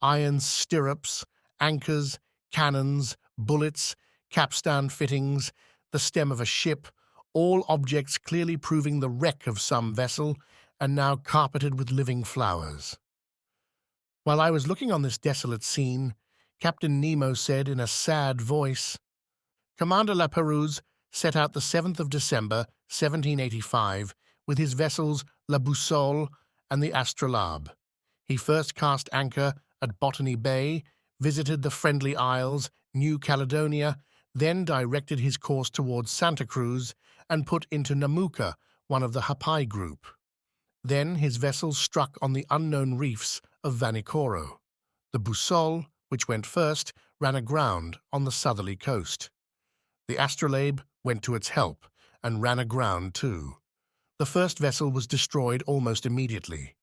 Iron stirrups, anchors, cannons, bullets, capstan fittings, the stem of a ship, all objects clearly proving the wreck of some vessel and now carpeted with living flowers. While I was looking on this desolate scene, Captain Nemo said in a sad voice, "Commander La Pérouse set out the 7th of December, 1785, with his vessels La Boussole and the Astrolabe. He first cast anchor at Botany Bay, visited the Friendly Isles, New Caledonia, then directed his course towards Santa Cruz and put into Namuka, one of the Hapai group. Then his vessels struck on the unknown reefs of Vanikoro. The Boussole, which went first, ran aground on the southerly coast. The Astrolabe went to its help and ran aground too. The first vessel was destroyed almost immediately.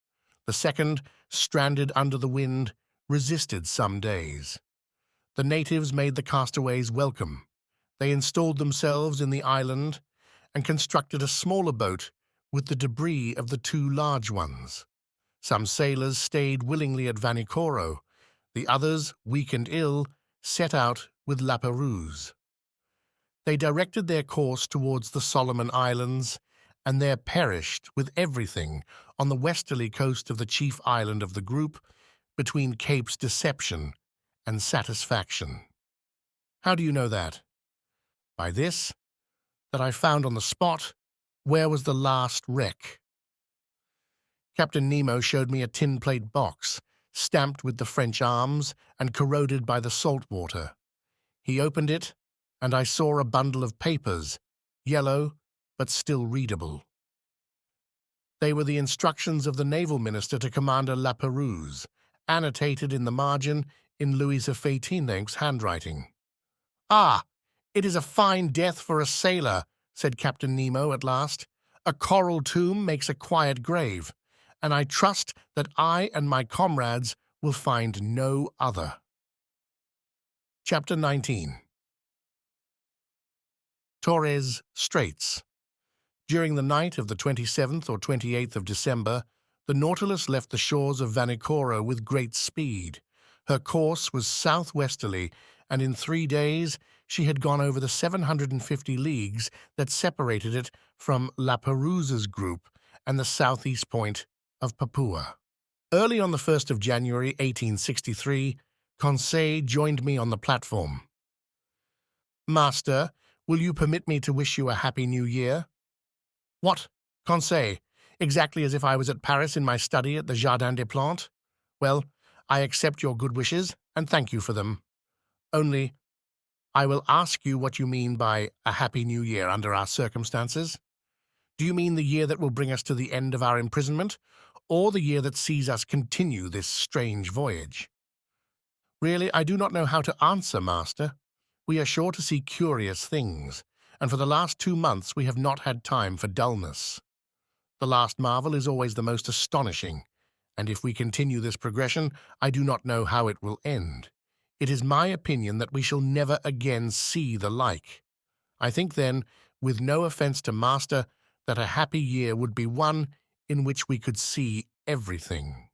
The second, stranded under the wind, resisted some days. The natives made the castaways welcome. They installed themselves in the island and constructed a smaller boat with the debris of the two large ones. Some sailors stayed willingly at Vanikoro. The others, weak and ill, set out with La Pérouse. They directed their course towards the Solomon Islands, and there perished with everything on the westerly coast of the chief island of the group, between Capes Deception and Satisfaction. How do you know that? By this, that I found on the spot where was the last wreck. Captain Nemo showed me a tin plate box, stamped with the French arms and corroded by the salt water. He opened it, and I saw a bundle of papers, yellow but still readable. They were the instructions of the naval minister to Commander La Pérouse, annotated in the margin in Louis Fetine's handwriting. "Ah, it is a fine death for a sailor," said Captain Nemo at last. "A coral tomb makes a quiet grave, and I trust that I and my comrades will find no other." Chapter 19. Torres Straits. During the night of the 27th or 28th of December, the Nautilus left the shores of Vanikoro with great speed. Her course was southwesterly, and in 3 days she had gone over the 750 leagues that separated it from La Pérouse's group and the southeast point of Papua. Early on the 1st of January, 1863, Conseil joined me on the platform. "Master, will you permit me to wish you a happy new year?" "What, Conseil, exactly as if I was at Paris in my study at the Jardin des Plantes? Well, I accept your good wishes and thank you for them. Only, I will ask you what you mean by a happy new year under our circumstances. Do you mean the year that will bring us to the end of our imprisonment, or the year that sees us continue this strange voyage?" "Really, I do not know how to answer, Master. We are sure to see curious things, and for the last 2 months we have not had time for dullness. The last marvel is always the most astonishing, and if we continue this progression, I do not know how it will end. It is my opinion that we shall never again see the like. I think then, with no offense to Master, that a happy year would be one in which we could see everything."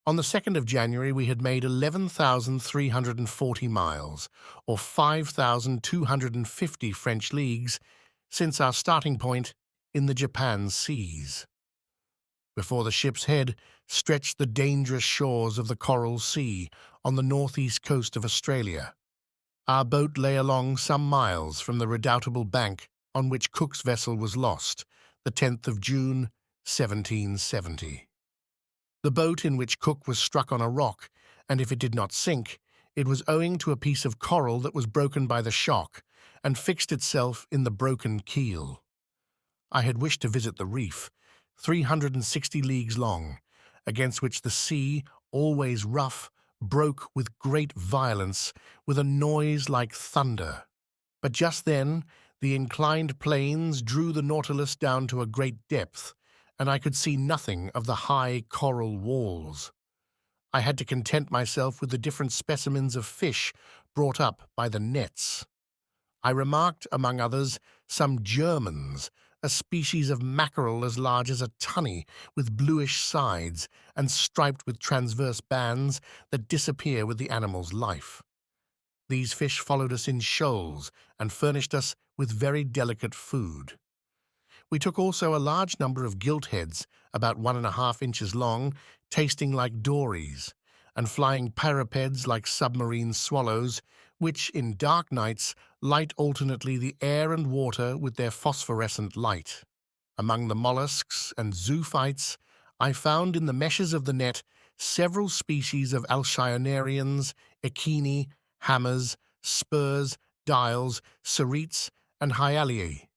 On the 2nd of January we had made 11,340 miles, or 5,250 French leagues, since our starting point in the Japan seas. Before the ship's head stretched the dangerous shores of the Coral Sea on the northeast coast of Australia. Our boat lay along some miles from the redoubtable bank on which Cook's vessel was lost, the 10th of June, 1770. The boat in which Cook was struck on a rock, and if it did not sink, it was owing to a piece of coral that was broken by the shock and fixed itself in the broken keel. I had wished to visit the reef, 360 leagues long, against which the sea, always rough, broke with great violence, with a noise like thunder. But just then, the inclined planes drew the Nautilus down to a great depth, and I could see nothing of the high coral walls. I had to content myself with the different specimens of fish brought up by the nets. I remarked, among others, some Germans, a species of mackerel as large as a tunny, with bluish sides and striped with transverse bands that disappear with the animal's life. These fish followed us in shoals and furnished us with very delicate food. We took also a large number of giltheads, about 1.5 inches long, tasting like dories, and flying parapeds like submarine swallows, which, in dark nights, light alternately the air and water with their phosphorescent light. Among the mollusks and zoophytes, I found in the meshes of the net several species of alcyonarians, echini, hammers, spurs, dials, ceretes, and hyaliae.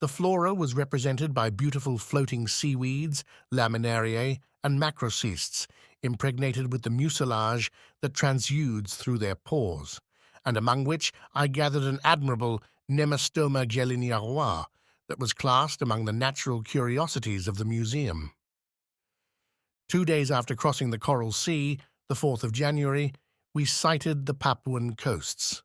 The flora was represented by beautiful floating seaweeds, laminariae, and macrocysts, impregnated with the mucilage that transudes through their pores, and among which I gathered an admirable Nemastoma geliniarois that was classed among the natural curiosities of the museum. 2 days after crossing the Coral Sea, the 4th of January, we sighted the Papuan coasts.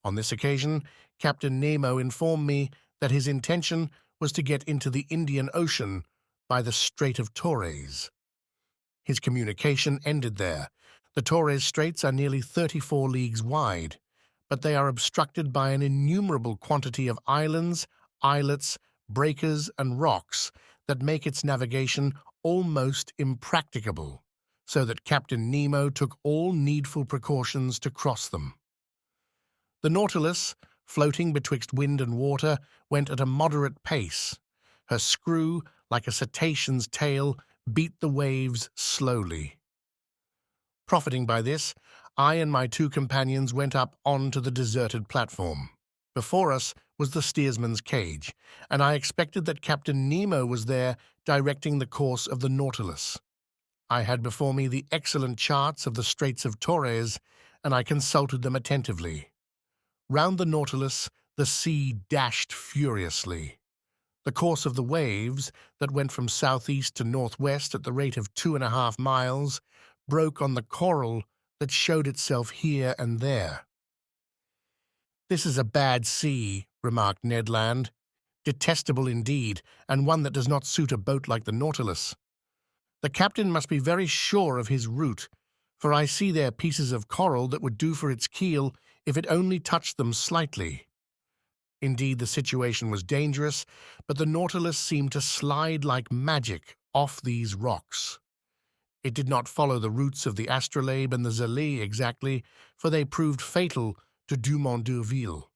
On this occasion, Captain Nemo informed me that his intention was to get into the Indian Ocean by the Strait of Torres. His communication ended there. The Torres Straits are nearly 34 leagues wide, but they are obstructed by an innumerable quantity of islands, islets, breakers, and rocks that make its navigation almost impracticable, so that Captain Nemo took all needful precautions to cross them. The Nautilus, floating betwixt wind and water, went at a moderate pace. Her screw, like a cetacean's tail, beat the waves slowly. Profiting by this, I and my 2 companions went up on to the deserted platform. Before us was the steersman's cage, and I expected that Captain Nemo was there directing the course of the Nautilus. I had before me the excellent charts of the Straits of Torres, and I consulted them attentively. Round the Nautilus, the sea dashed furiously. The course of the waves, that went from southeast to northwest at the rate of 2.5 miles, broke on the coral that showed itself here and there. "This is a bad sea," remarked Ned Land. "Detestable indeed, and one that does not suit a boat like the Nautilus. The captain must be very sure of his route, for I see there pieces of coral that would do for its keel if it only touched them slightly." Indeed, the situation was dangerous, but the Nautilus seemed to slide like magic off these rocks. It did not follow the routes of the astrolabe and the Zélie exactly, for they proved fatal to Dumont d'Urville.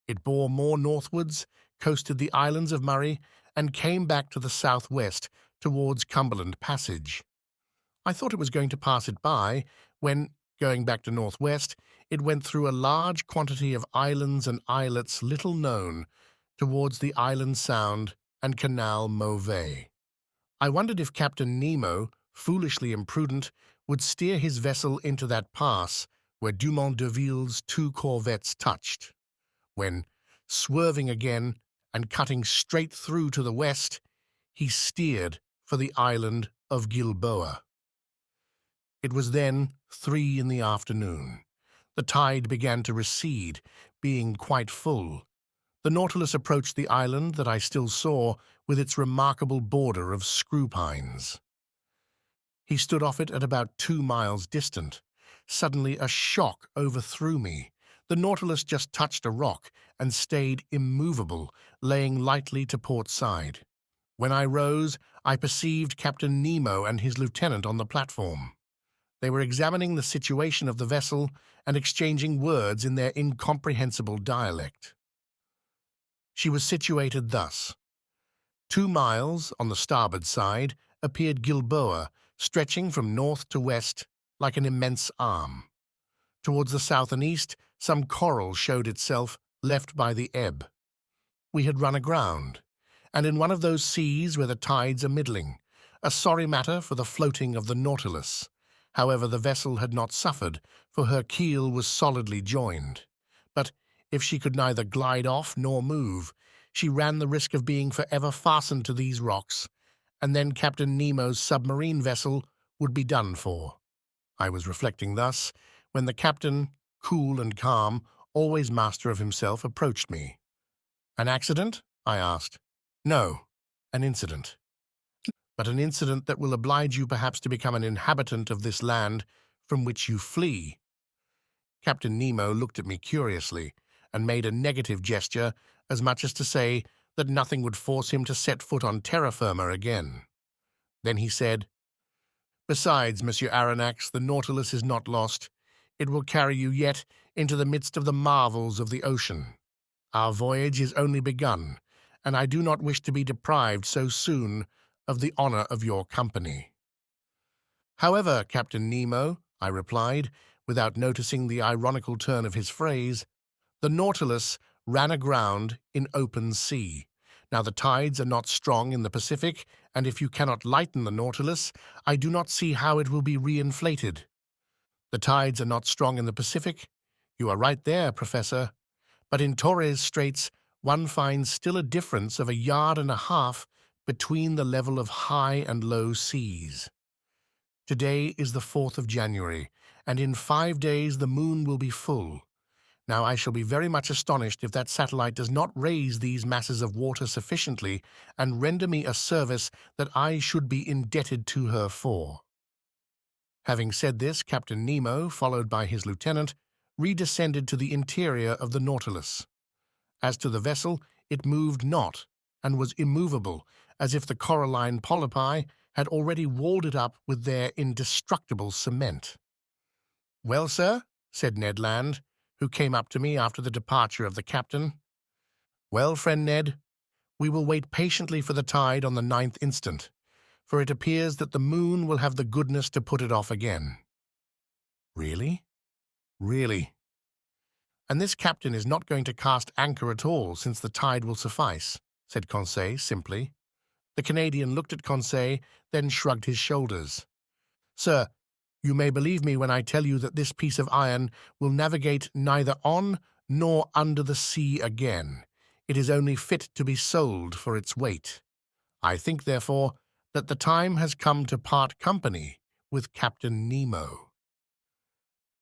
It bore more northwards, coasted the islands of Murray, and came back to the southwest towards Cumberland Passage. I thought it was going to pass it by, when, going back to northwest, it went through a large quantity of islands and islets little known, towards the Island Sound and Canal Mauvais. I wondered if Captain Nemo, foolishly imprudent, would steer his vessel into that pass where Dumont d'Urville's 2 corvettes touched, when, swerving again and cutting straight through to the west, he steered for the island of Gilboa. It was then 3 in the afternoon. The tide began to recede, being quite full. The Nautilus approached the island that I still saw, with its remarkable border of screw pines. He stood off it at about 2 miles distant. Suddenly a shock overthrew me. The Nautilus just touched a rock and stayed immovable, laying lightly to port side. When I rose, I perceived Captain Nemo and his lieutenant on the platform. They were examining the situation of the vessel and exchanging words in their incomprehensible dialect. She was situated thus. 2 miles on the starboard side appeared Gilboa, stretching from north to west like an immense arm. Towards the south and east, some coral showed itself, left by the ebb. We had run aground, and in one of those seas where the tides are middling, A sorry matter for the floating of the Nautilus. However, the vessel had not suffered, for her keel was solidly joined. But if she could neither glide off nor move, she ran the risk of being forever fastened to these rocks, and then Captain Nemo's submarine vessel would be done for. I was reflecting thus when the captain, cool and calm, always master of himself, approached me. "An accident?" I asked. "No, an incident. But an incident that will oblige you perhaps to become an inhabitant of this land from which you flee." Captain Nemo looked at me curiously and made a negative gesture, as much as to say that nothing would force him to set foot on terra firma again. Then he said, "Besides, Monsieur Aronnax, the Nautilus is not lost. It will carry you yet into the midst of the marvels of the ocean. Our voyage is only begun, and I do not wish to be deprived so soon of the honor of your company." "However, Captain Nemo," I replied, without noticing the ironical turn of his phrase, "the Nautilus ran aground in open sea. Now the tides are not strong in the Pacific, and if you cannot lighten the Nautilus, I do not see how it will be reinflated." "The tides are not strong in the Pacific? You are right there, Professor. But in Torres Straits one finds still a difference of 1.5 yards between the level of high and low seas. Today is the 4th of January, and in 5 days the moon will be full. Now I shall be very much astonished if that satellite does not raise these masses of water sufficiently and render me a service that I should be indebted to her for." Having said this, Captain Nemo, followed by his lieutenant, redescended to the interior of the Nautilus. As to the vessel, it moved not, and was immovable, as if the coralline polypi had already walled it up with their indestructible cement. "Well, sir," said Ned Land, who came up to me after the departure of the captain. "Well, friend Ned, we will wait patiently for the tide on the 9th instant, for it appears that the moon will have the goodness to put it off again." "Really? Really? And this captain is not going to cast anchor at all, since the tide will suffice," said Conseil simply. The Canadian looked at Conseil, then shrugged his shoulders. "Sir, you may believe me when I tell you that this piece of iron will navigate neither on nor under the sea again. It is only fit to be sold for its weight. I think, therefore, that the time has come to part company with Captain Nemo.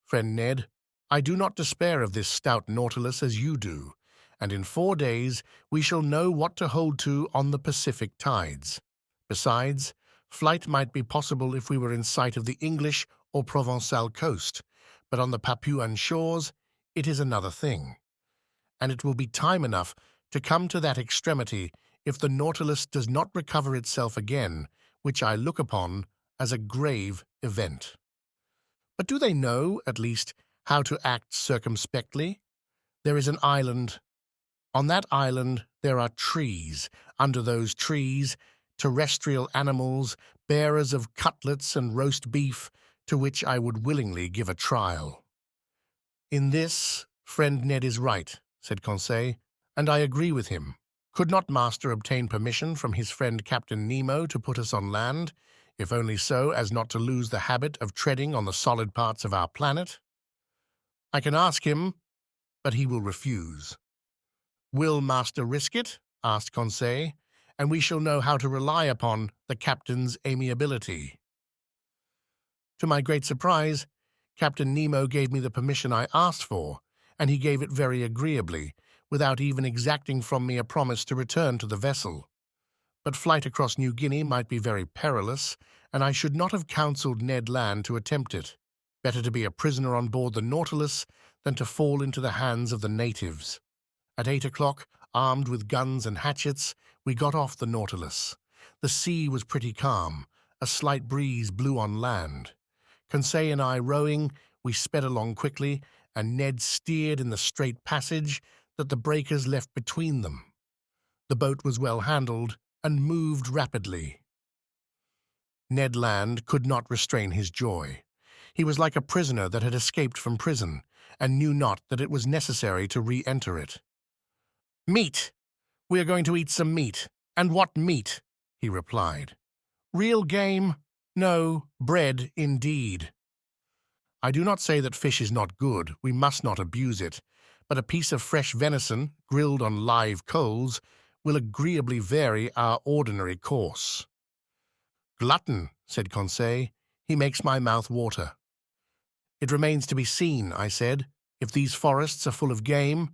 Friend Ned, I do not despair of this stout Nautilus as you do, and in 4 days we shall know what to hold to on the Pacific tides. Besides, flight might be possible if we were in sight of the English or Provençal coast, but on the Papuan shores it is another thing. And it will be time enough to come to that extremity if the Nautilus does not recover itself again, which I look upon as a grave event. But do they know, at least, how to act circumspectly? There is an island. On that island there are trees. Under those trees, terrestrial animals, bearers of cutlets and roast beef, to which I would willingly give a trial." "In this, friend Ned is right," said Conseil, "and I agree with him. Could not master obtain permission from his friend Captain Nemo to put us on land, if only so as not to lose the habit of treading on the solid parts of our planet?" "I can ask him, but he will refuse." "Will master risk it?" asked Conseil, "and we shall know how to rely upon the captain's amiability." To my great surprise, Captain Nemo gave me the permission I asked for, and he gave it very agreeably, without even exacting from me a promise to return to the vessel. But flight across New Guinea might be very perilous, and I should not have counseled Ned Land to attempt it. Better to be a prisoner on board the Nautilus than to fall into the hands of the natives. At 8 o'clock, armed with guns and hatchets, we got off the Nautilus. The sea was pretty calm. A slight breeze blew on land. Conseil and I rowing, we sped along quickly, and Ned steered in the straight passage that the breakers left between them. The boat was well handled and moved rapidly. Ned Land could not restrain his joy. He was like a prisoner that had escaped from prison, and knew not that it was necessary to re-enter it. "Meat! We are going to eat some meat. And what meat?" he replied. Real game? No, bread indeed. I do not say that fish is not good, we must not abuse it, but a piece of fresh venison, grilled on live coals, will agreeably vary our ordinary course. Glutton, said Conseil, he makes my mouth water. It remains to be seen, I said, if these forests are full of game,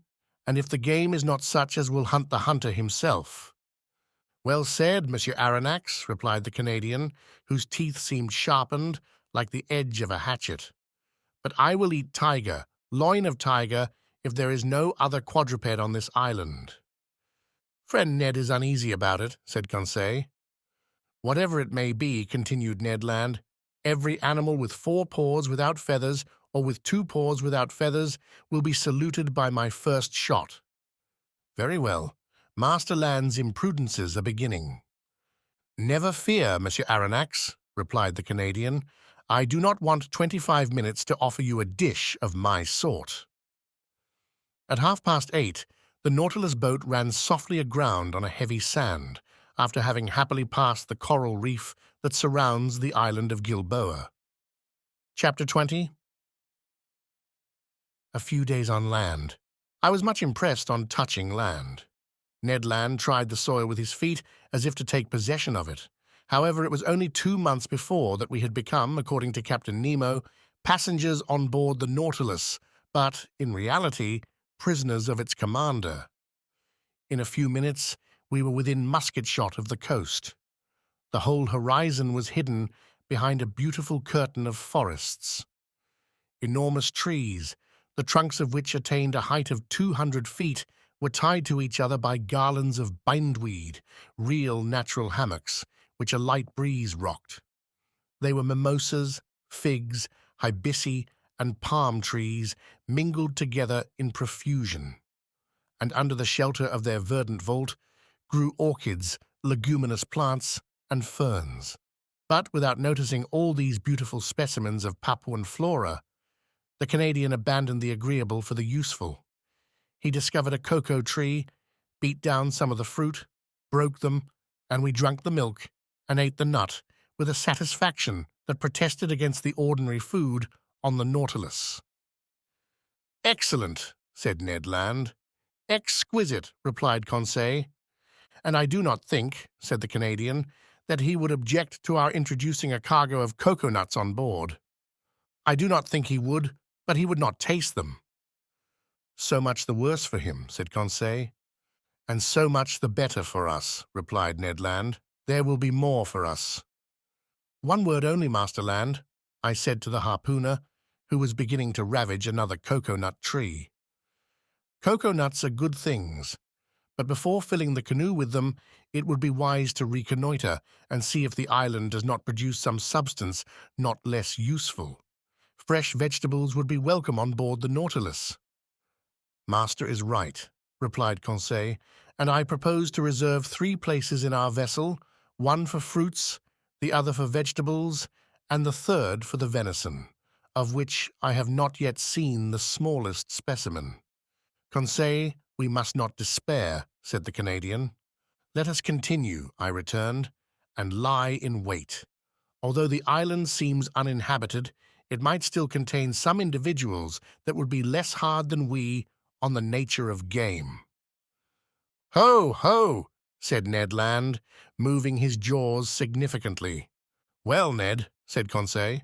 and if the game is not such as will hunt the hunter himself. Well said, Monsieur Aronnax, replied the Canadian, whose teeth seemed sharpened like the edge of a hatchet. But I will eat tiger, loin of tiger, if there is no other quadruped on this island. Friend Ned is uneasy about it, said Conseil. Whatever it may be, continued Ned Land, every animal with 4 paws without feathers or with 2 paws without feathers will be saluted by my first shot. Very well. Master Land's imprudences are beginning. Never fear, Monsieur Aronnax, replied the Canadian. I do not want 25 minutes to offer you a dish of my sort. At 8:30, the Nautilus boat ran softly aground on a heavy sand, after having happily passed the coral reef that surrounds the island of Gilboa. Chapter 20. A few days on land. I was much impressed on touching land. Ned Land tried the soil with his feet as if to take possession of it. However, it was only 2 months before that we had become, according to Captain Nemo, passengers on board the Nautilus, but, in reality, prisoners of its commander. In a few minutes, we were within musket shot of the coast. The whole horizon was hidden behind a beautiful curtain of forests. Enormous trees, the trunks of which attained a height of 200 feet, were tied to each other by garlands of bindweed, real natural hammocks, which a light breeze rocked. They were mimosas, figs, hibisci, and palm trees mingled together in profusion, and under the shelter of their verdant vault grew orchids, leguminous plants, and ferns. But without noticing all these beautiful specimens of Papuan flora, the Canadian abandoned the agreeable for the useful. He discovered a cocoa tree, beat down some of the fruit, broke them, and we drank the milk and ate the nut with a satisfaction that protested against the ordinary food on the Nautilus. Excellent, said Ned Land. Exquisite, replied Conseil. And I do not think, said the Canadian, that he would object to our introducing a cargo of coconuts on board. I do not think he would, but he would not taste them. So much the worse for him, said Conseil. And so much the better for us, replied Ned Land. There will be more for us. One word only, Master Land, I said to the harpooner, who was beginning to ravage another coconut tree. Coconuts are good things, but before filling the canoe with them, it would be wise to reconnoiter and see if the island does not produce some substance not less useful. Fresh vegetables would be welcome on board the Nautilus. Master is right, replied Conseil, and I propose to reserve 3 places in our vessel, one for fruits, the other for vegetables, and the third for the venison, of which I have not yet seen the smallest specimen. Conseil, we must not despair, said the Canadian. Let us continue, I returned, and lie in wait. Although the island seems uninhabited, it might still contain some individuals that would be less hard than we on the nature of game. Ho, ho, said Ned Land, moving his jaws significantly. Well, Ned, said Conseil.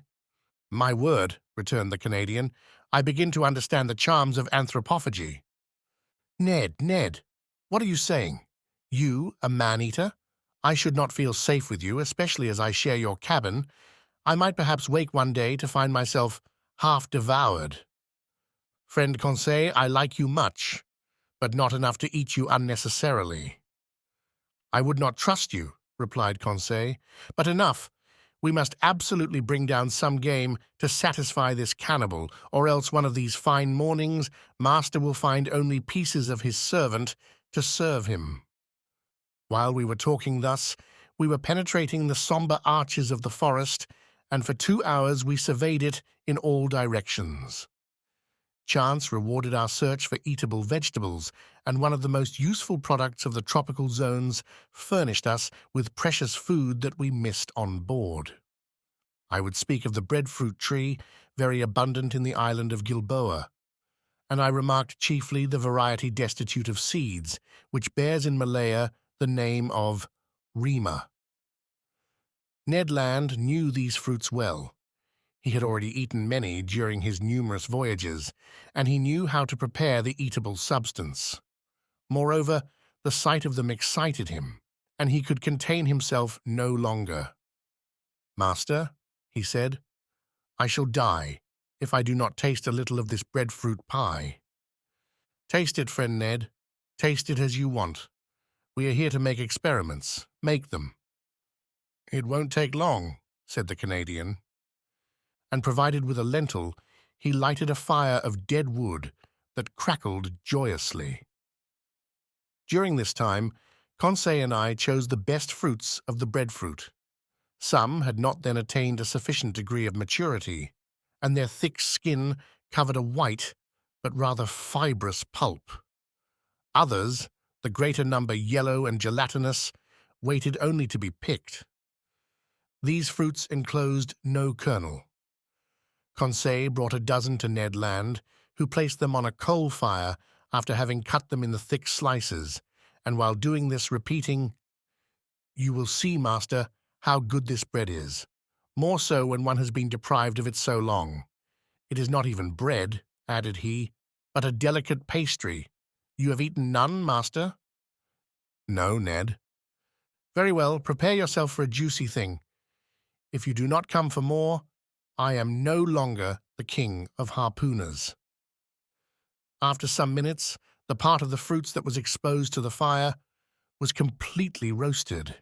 My word, returned the Canadian, I begin to understand the charms of anthropophagy. Ned, what are you saying? You, a man-eater? I should not feel safe with you, especially as I share your cabin. I might perhaps wake one day to find myself half devoured. Friend Conseil, I like you much, but not enough to eat you unnecessarily. I would not trust you, replied Conseil, but enough. We must absolutely bring down some game to satisfy this cannibal, or else one of these fine mornings Master will find only pieces of his servant to serve him. While we were talking thus, we were penetrating the sombre arches of the forest, and for 2 hours we surveyed it in all directions. Chance rewarded our search for eatable vegetables, and one of the most useful products of the tropical zones furnished us with precious food that we missed on board. I would speak of the breadfruit tree, very abundant in the island of Gilboa, and I remarked chiefly the variety destitute of seeds, which bears in Malaya the name of rima. Ned Land knew these fruits well. He had already eaten many during his numerous voyages, and he knew how to prepare the eatable substance. Moreover, the sight of them excited him, and he could contain himself no longer. "Master," he said, "I shall die if I do not taste a little of this breadfruit pie." "Taste it, friend Ned. Taste it as you want. We are here to make experiments. Make them." "It won't take long," said the Canadian. And provided with a lentil, he lighted a fire of dead wood that crackled joyously. During this time, Conseil and I chose the best fruits of the breadfruit. Some had not then attained a sufficient degree of maturity, and their thick skin covered a white but rather fibrous pulp. Others, the greater number yellow and gelatinous, waited only to be picked. These fruits enclosed no kernel. Conseil brought a dozen to Ned Land, who placed them on a coal fire after having cut them in the thick slices, and while doing this repeating, "You will see, master, how good this bread is. More so when one has been deprived of it so long. It is not even bread," added he, "but a delicate pastry. You have eaten none, master?" "No, Ned." "Very well, prepare yourself for a juicy thing. If you do not come for more, I am no longer the king of harpooners." After some minutes, the part of the fruits that was exposed to the fire was completely roasted.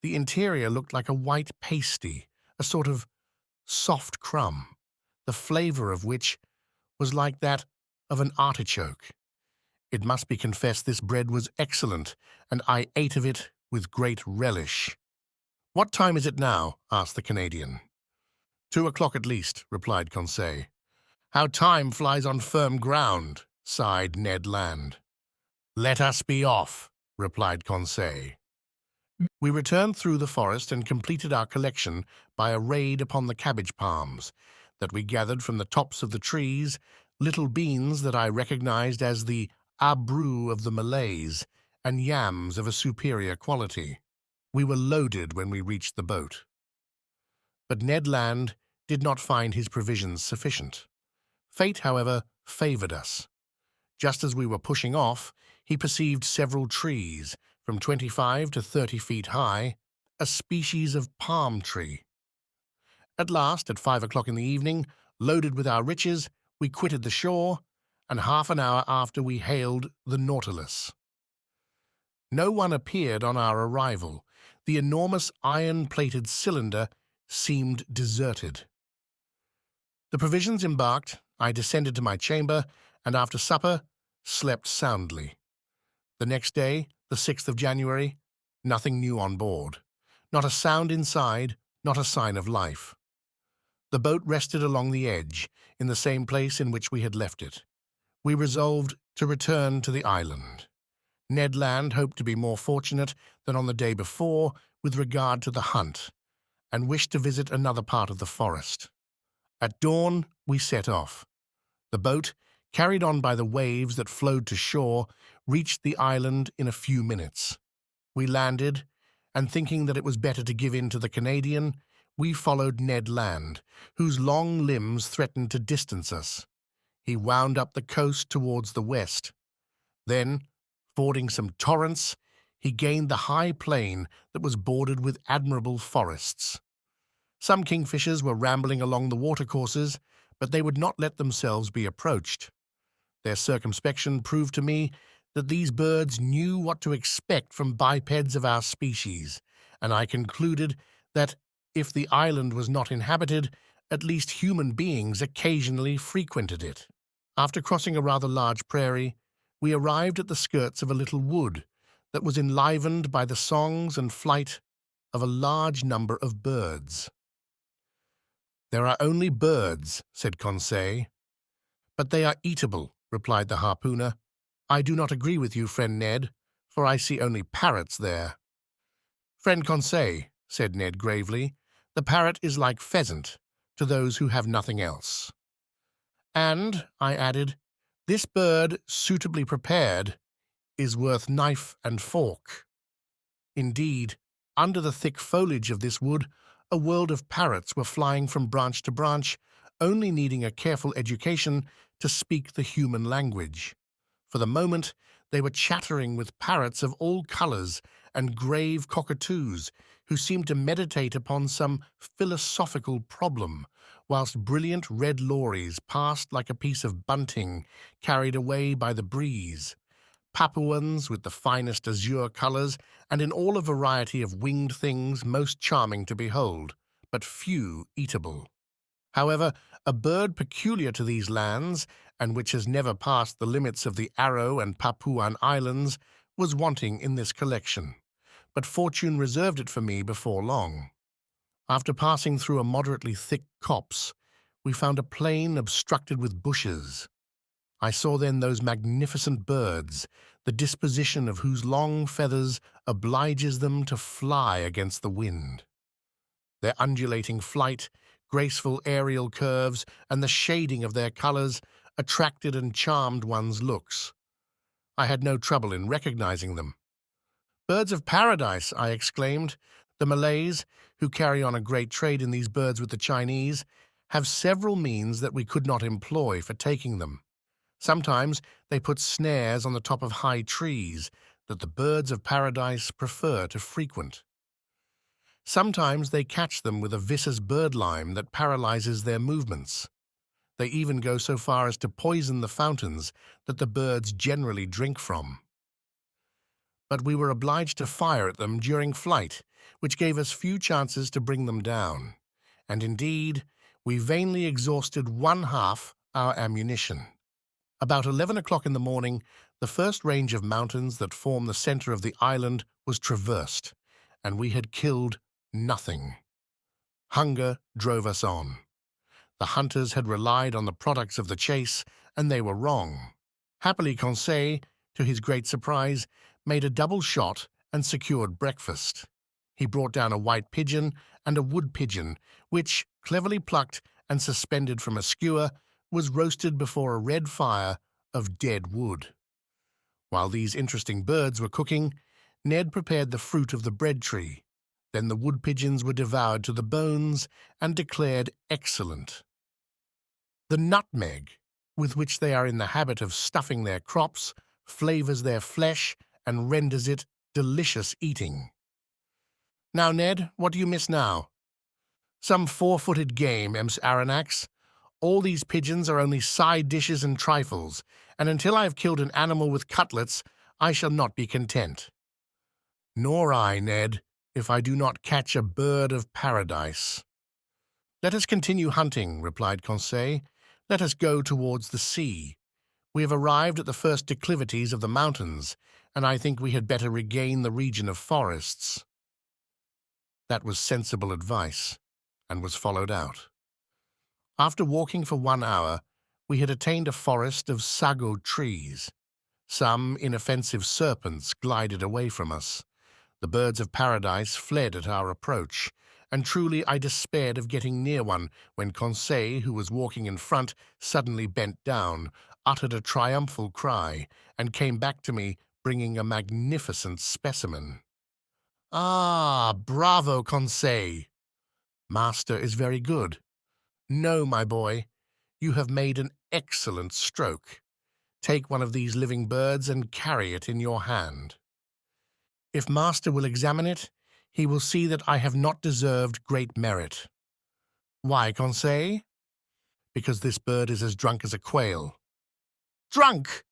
The interior looked like a white pasty, a sort of soft crumb, the flavor of which was like that of an artichoke. It must be confessed this bread was excellent, and I ate of it with great relish. "What time is it now?" asked the Canadian. 2 o'clock at least," replied Conseil. "How time flies on firm ground," sighed Ned Land. "Let us be off," replied Conseil. We returned through the forest and completed our collection by a raid upon the cabbage palms that we gathered from the tops of the trees, little beans that I recognized as the abrou of the Malays, and yams of a superior quality. We were loaded when we reached the boat. But Ned Land did not find his provisions sufficient. Fate, however, favored us. Just as we were pushing off, he perceived several trees, from 25 to 30 feet high, a species of palm tree. At last, at 5 o'clock in the evening, loaded with our riches, we quitted the shore, and half an hour after we hailed the Nautilus. No one appeared on our arrival. The enormous iron-plated cylinder seemed deserted. The provisions embarked, I descended to my chamber, and after supper, slept soundly. The next day, the 6th of January, nothing new on board. Not a sound inside, not a sign of life. The boat rested along the edge, in the same place in which we had left it. We resolved to return to the island. Ned Land hoped to be more fortunate than on the day before with regard to the hunt, and wished to visit another part of the forest. At dawn, we set off. The boat, carried on by the waves that flowed to shore, reached the island in a few minutes. We landed, and thinking that it was better to give in to the Canadian, we followed Ned Land, whose long limbs threatened to distance us. He wound up the coast towards the west. Then, fording some torrents, he gained the high plain that was bordered with admirable forests. Some kingfishers were rambling along the watercourses, but they would not let themselves be approached. Their circumspection proved to me that these birds knew what to expect from bipeds of our species, and I concluded that, if the island was not inhabited, at least human beings occasionally frequented it. After crossing a rather large prairie, we arrived at the skirts of a little wood that was enlivened by the songs and flight of a large number of birds. "There are only birds," said Conseil. But they are eatable, replied the harpooner. I do not agree with you, friend Ned, for I see only parrots there. Friend Conseil, said Ned gravely, the parrot is like pheasant to those who have nothing else. And, I added, this bird, suitably prepared, is worth knife and fork. Indeed, under the thick foliage of this wood, a world of parrots were flying from branch to branch, only needing a careful education to speak the human language. For the moment, they were chattering with parrots of all colours and grave cockatoos who seemed to meditate upon some philosophical problem, whilst brilliant red lories passed like a piece of bunting carried away by the breeze. Papuans with the finest azure colours, and in all a variety of winged things most charming to behold, but few eatable. However, a bird peculiar to these lands, and which has never passed the limits of the Arrow and Papuan Islands, was wanting in this collection, but fortune reserved it for me before long. After passing through a moderately thick copse, we found a plain obstructed with bushes. I saw then those magnificent birds, the disposition of whose long feathers obliges them to fly against the wind. Their undulating flight, graceful aerial curves, and the shading of their colours attracted and charmed one's looks. I had no trouble in recognizing them. Birds of paradise, I exclaimed. The Malays, who carry on a great trade in these birds with the Chinese, have several means that we could not employ for taking them. Sometimes they put snares on the top of high trees that the birds of paradise prefer to frequent. Sometimes they catch them with a viscous birdlime that paralyzes their movements. They even go so far as to poison the fountains that the birds generally drink from. But we were obliged to fire at them during flight, which gave us few chances to bring them down. And indeed, we vainly exhausted one half our ammunition. About 11 o'clock in the morning, the first range of mountains that form the center of the island was traversed, and we had killed nothing. Hunger drove us on. The hunters had relied on the products of the chase, and they were wrong. Happily, Conseil, to his great surprise, made a double shot and secured breakfast. He brought down a white pigeon and a wood pigeon, which, cleverly plucked and suspended from a skewer, was roasted before a red fire of dead wood. While these interesting birds were cooking, Ned prepared the fruit of the bread tree. Then the wood pigeons were devoured to the bones and declared excellent. The nutmeg, with which they are in the habit of stuffing their crops, flavors their flesh and renders it delicious eating. Now, Ned, what do you miss now? Some four-footed game, Ems Aronnax. All these pigeons are only side dishes and trifles, and until I have killed an animal with cutlets, I shall not be content. Nor I, Ned, if I do not catch a bird of paradise. Let us continue hunting, replied Conseil. Let us go towards the sea. We have arrived at the first declivities of the mountains, and I think we had better regain the region of forests. That was sensible advice, and was followed out. After walking for 1 hour, we had attained a forest of sago trees. Some inoffensive serpents glided away from us. The birds of paradise fled at our approach, and truly I despaired of getting near one when Conseil, who was walking in front, suddenly bent down, uttered a triumphal cry, and came back to me bringing a magnificent specimen. Ah, bravo, Conseil! Master is very good. No, my boy, you have made an excellent stroke. Take one of these living birds and carry it in your hand. If master will examine it, he will see that I have not deserved great merit. Why, Conseil? Because this bird is as drunk as a quail. Drunk!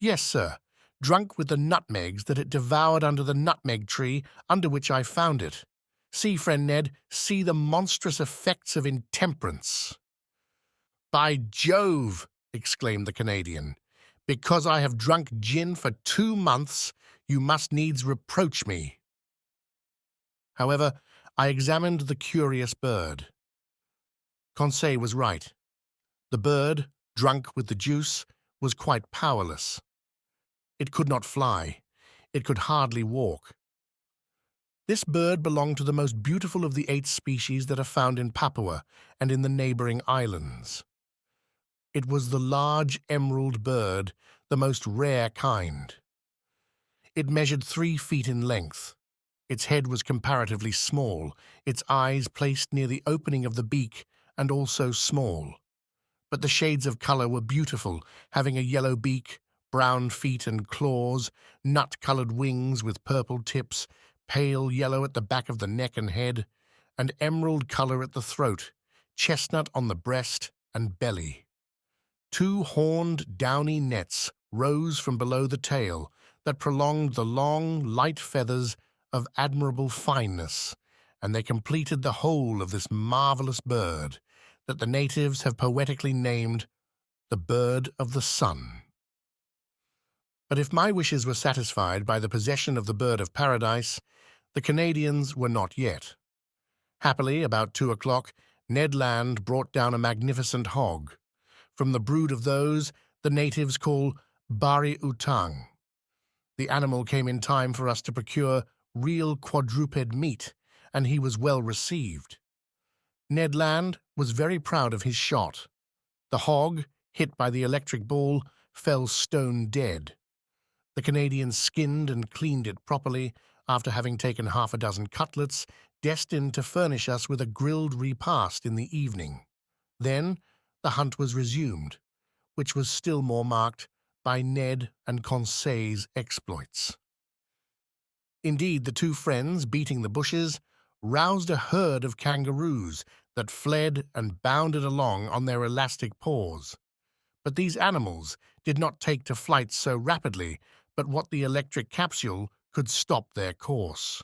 Yes, sir, drunk with the nutmegs that it devoured under the nutmeg tree under which I found it. See, friend Ned, see the monstrous effects of intemperance. By Jove, exclaimed the Canadian, because I have drunk gin for 2 months, you must needs reproach me. However, I examined the curious bird. Conseil was right. The bird, drunk with the juice, was quite powerless. It could not fly. It could hardly walk. This bird belonged to the most beautiful of the 8 species that are found in Papua and in the neighboring islands. It was the large emerald bird, the most rare kind. It measured 3 feet in length. Its head was comparatively small, its eyes placed near the opening of the beak and also small. But the shades of color were beautiful, having a yellow beak, brown feet and claws, nut-colored wings with purple tips, pale yellow at the back of the neck and head, and emerald color at the throat, chestnut on the breast and belly. 2 horned, downy nets rose from below the tail that prolonged the long, light feathers of admirable fineness, and they completed the whole of this marvelous bird that the natives have poetically named the bird of the sun. But if my wishes were satisfied by the possession of the bird of paradise, the Canadians were not yet. Happily, about 2 o'clock, Ned Land brought down a magnificent hog. From the brood of those the natives call bari-utang. The animal came in time for us to procure real quadruped meat, and he was well received. Ned Land was very proud of his shot. The hog, hit by the electric ball, fell stone dead. The Canadians skinned and cleaned it properly after having taken 6 cutlets, destined to furnish us with a grilled repast in the evening. Then the hunt was resumed, which was still more marked by Ned and Conseil's exploits. Indeed, the 2 friends, beating the bushes, roused a herd of kangaroos that fled and bounded along on their elastic paws. But these animals did not take to flight so rapidly but what the electric capsule could stop their course.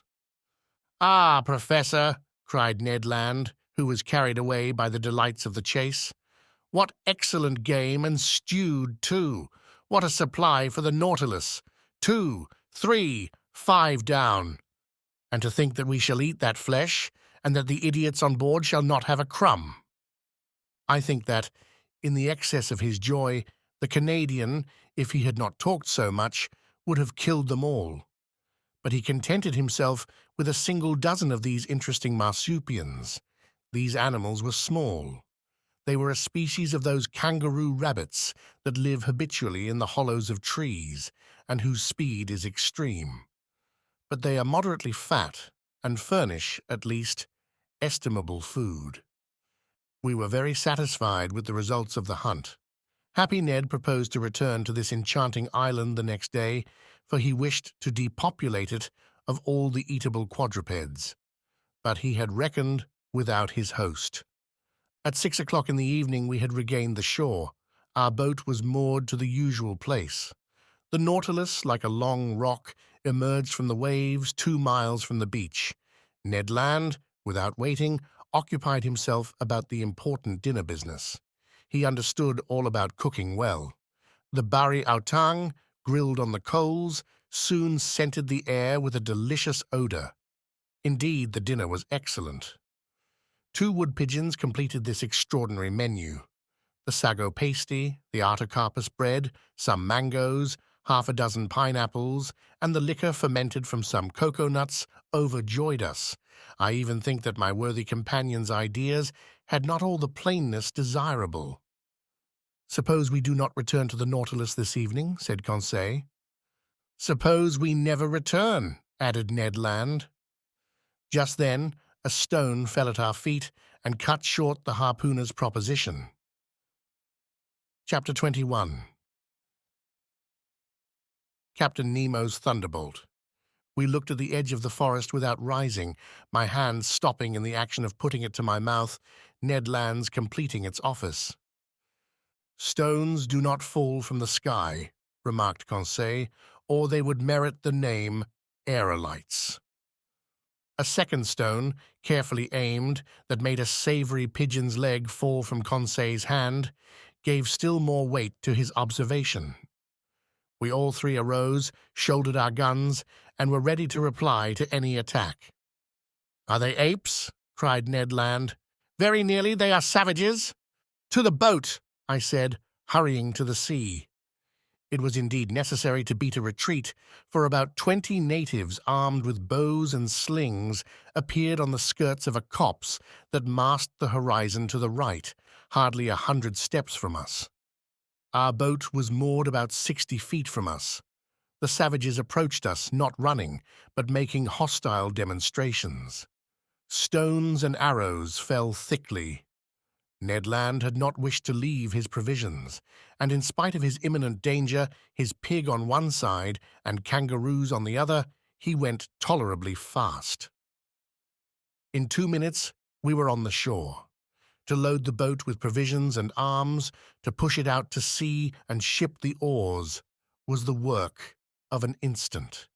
"Ah, Professor," cried Ned Land, who was carried away by the delights of the chase. "What excellent game, and stewed, too! What a supply for the Nautilus! 2, 3, 5 down! And to think that we shall eat that flesh, and that the idiots on board shall not have a crumb." I think that, in the excess of his joy, the Canadian, if he had not talked so much, would have killed them all. But he contented himself with a single dozen of these interesting marsupials. These animals were small. They were a species of those kangaroo rabbits that live habitually in the hollows of trees, and whose speed is extreme. But they are moderately fat, and furnish, at least, estimable food. We were very satisfied with the results of the hunt. Happy Ned proposed to return to this enchanting island the next day, for he wished to depopulate it of all the eatable quadrupeds. But he had reckoned without his host. At 6 o'clock in the evening we had regained the shore. Our boat was moored to the usual place. The Nautilus, like a long rock, emerged from the waves 2 miles from the beach. Ned Land, without waiting, occupied himself about the important dinner business. He understood all about cooking well. The bari-outang, grilled on the coals, soon scented the air with a delicious odor. Indeed, the dinner was excellent. 2 wood pigeons completed this extraordinary menu. The sago pasty, the artocarpus bread, some mangoes, 6 pineapples, and the liquor fermented from some cocoa nuts overjoyed us. I even think that my worthy companion's ideas had not all the plainness desirable. "Suppose we do not return to the Nautilus this evening," said Conseil. "Suppose we never return," added Ned Land. Just then, a stone fell at our feet and cut short the harpooner's proposition. Chapter 21. Captain Nemo's Thunderbolt. We looked at the edge of the forest without rising, my hand stopping in the action of putting it to my mouth, Ned Land's completing its office. "Stones do not fall from the sky," remarked Conseil, "or they would merit the name aerolites." A second stone, carefully aimed, that made a savory pigeon's leg fall from Conseil's hand, gave still more weight to his observation. We all 3 arose, shouldered our guns, and were ready to reply to any attack. "Are they apes?" cried Ned Land. "Very nearly they are savages." "To the boat," I said, hurrying to the sea. It was indeed necessary to beat a retreat, for about 20 natives armed with bows and slings appeared on the skirts of a copse that masked the horizon to the right, hardly 100 steps from us. Our boat was moored about 60 feet from us. The savages approached us, not running, but making hostile demonstrations. Stones and arrows fell thickly. Ned Land had not wished to leave his provisions, and in spite of his imminent danger, his pig on one side and kangaroos on the other, he went tolerably fast. In 2 minutes, we were on the shore. To load the boat with provisions and arms, to push it out to sea and ship the oars, was the work of an instant.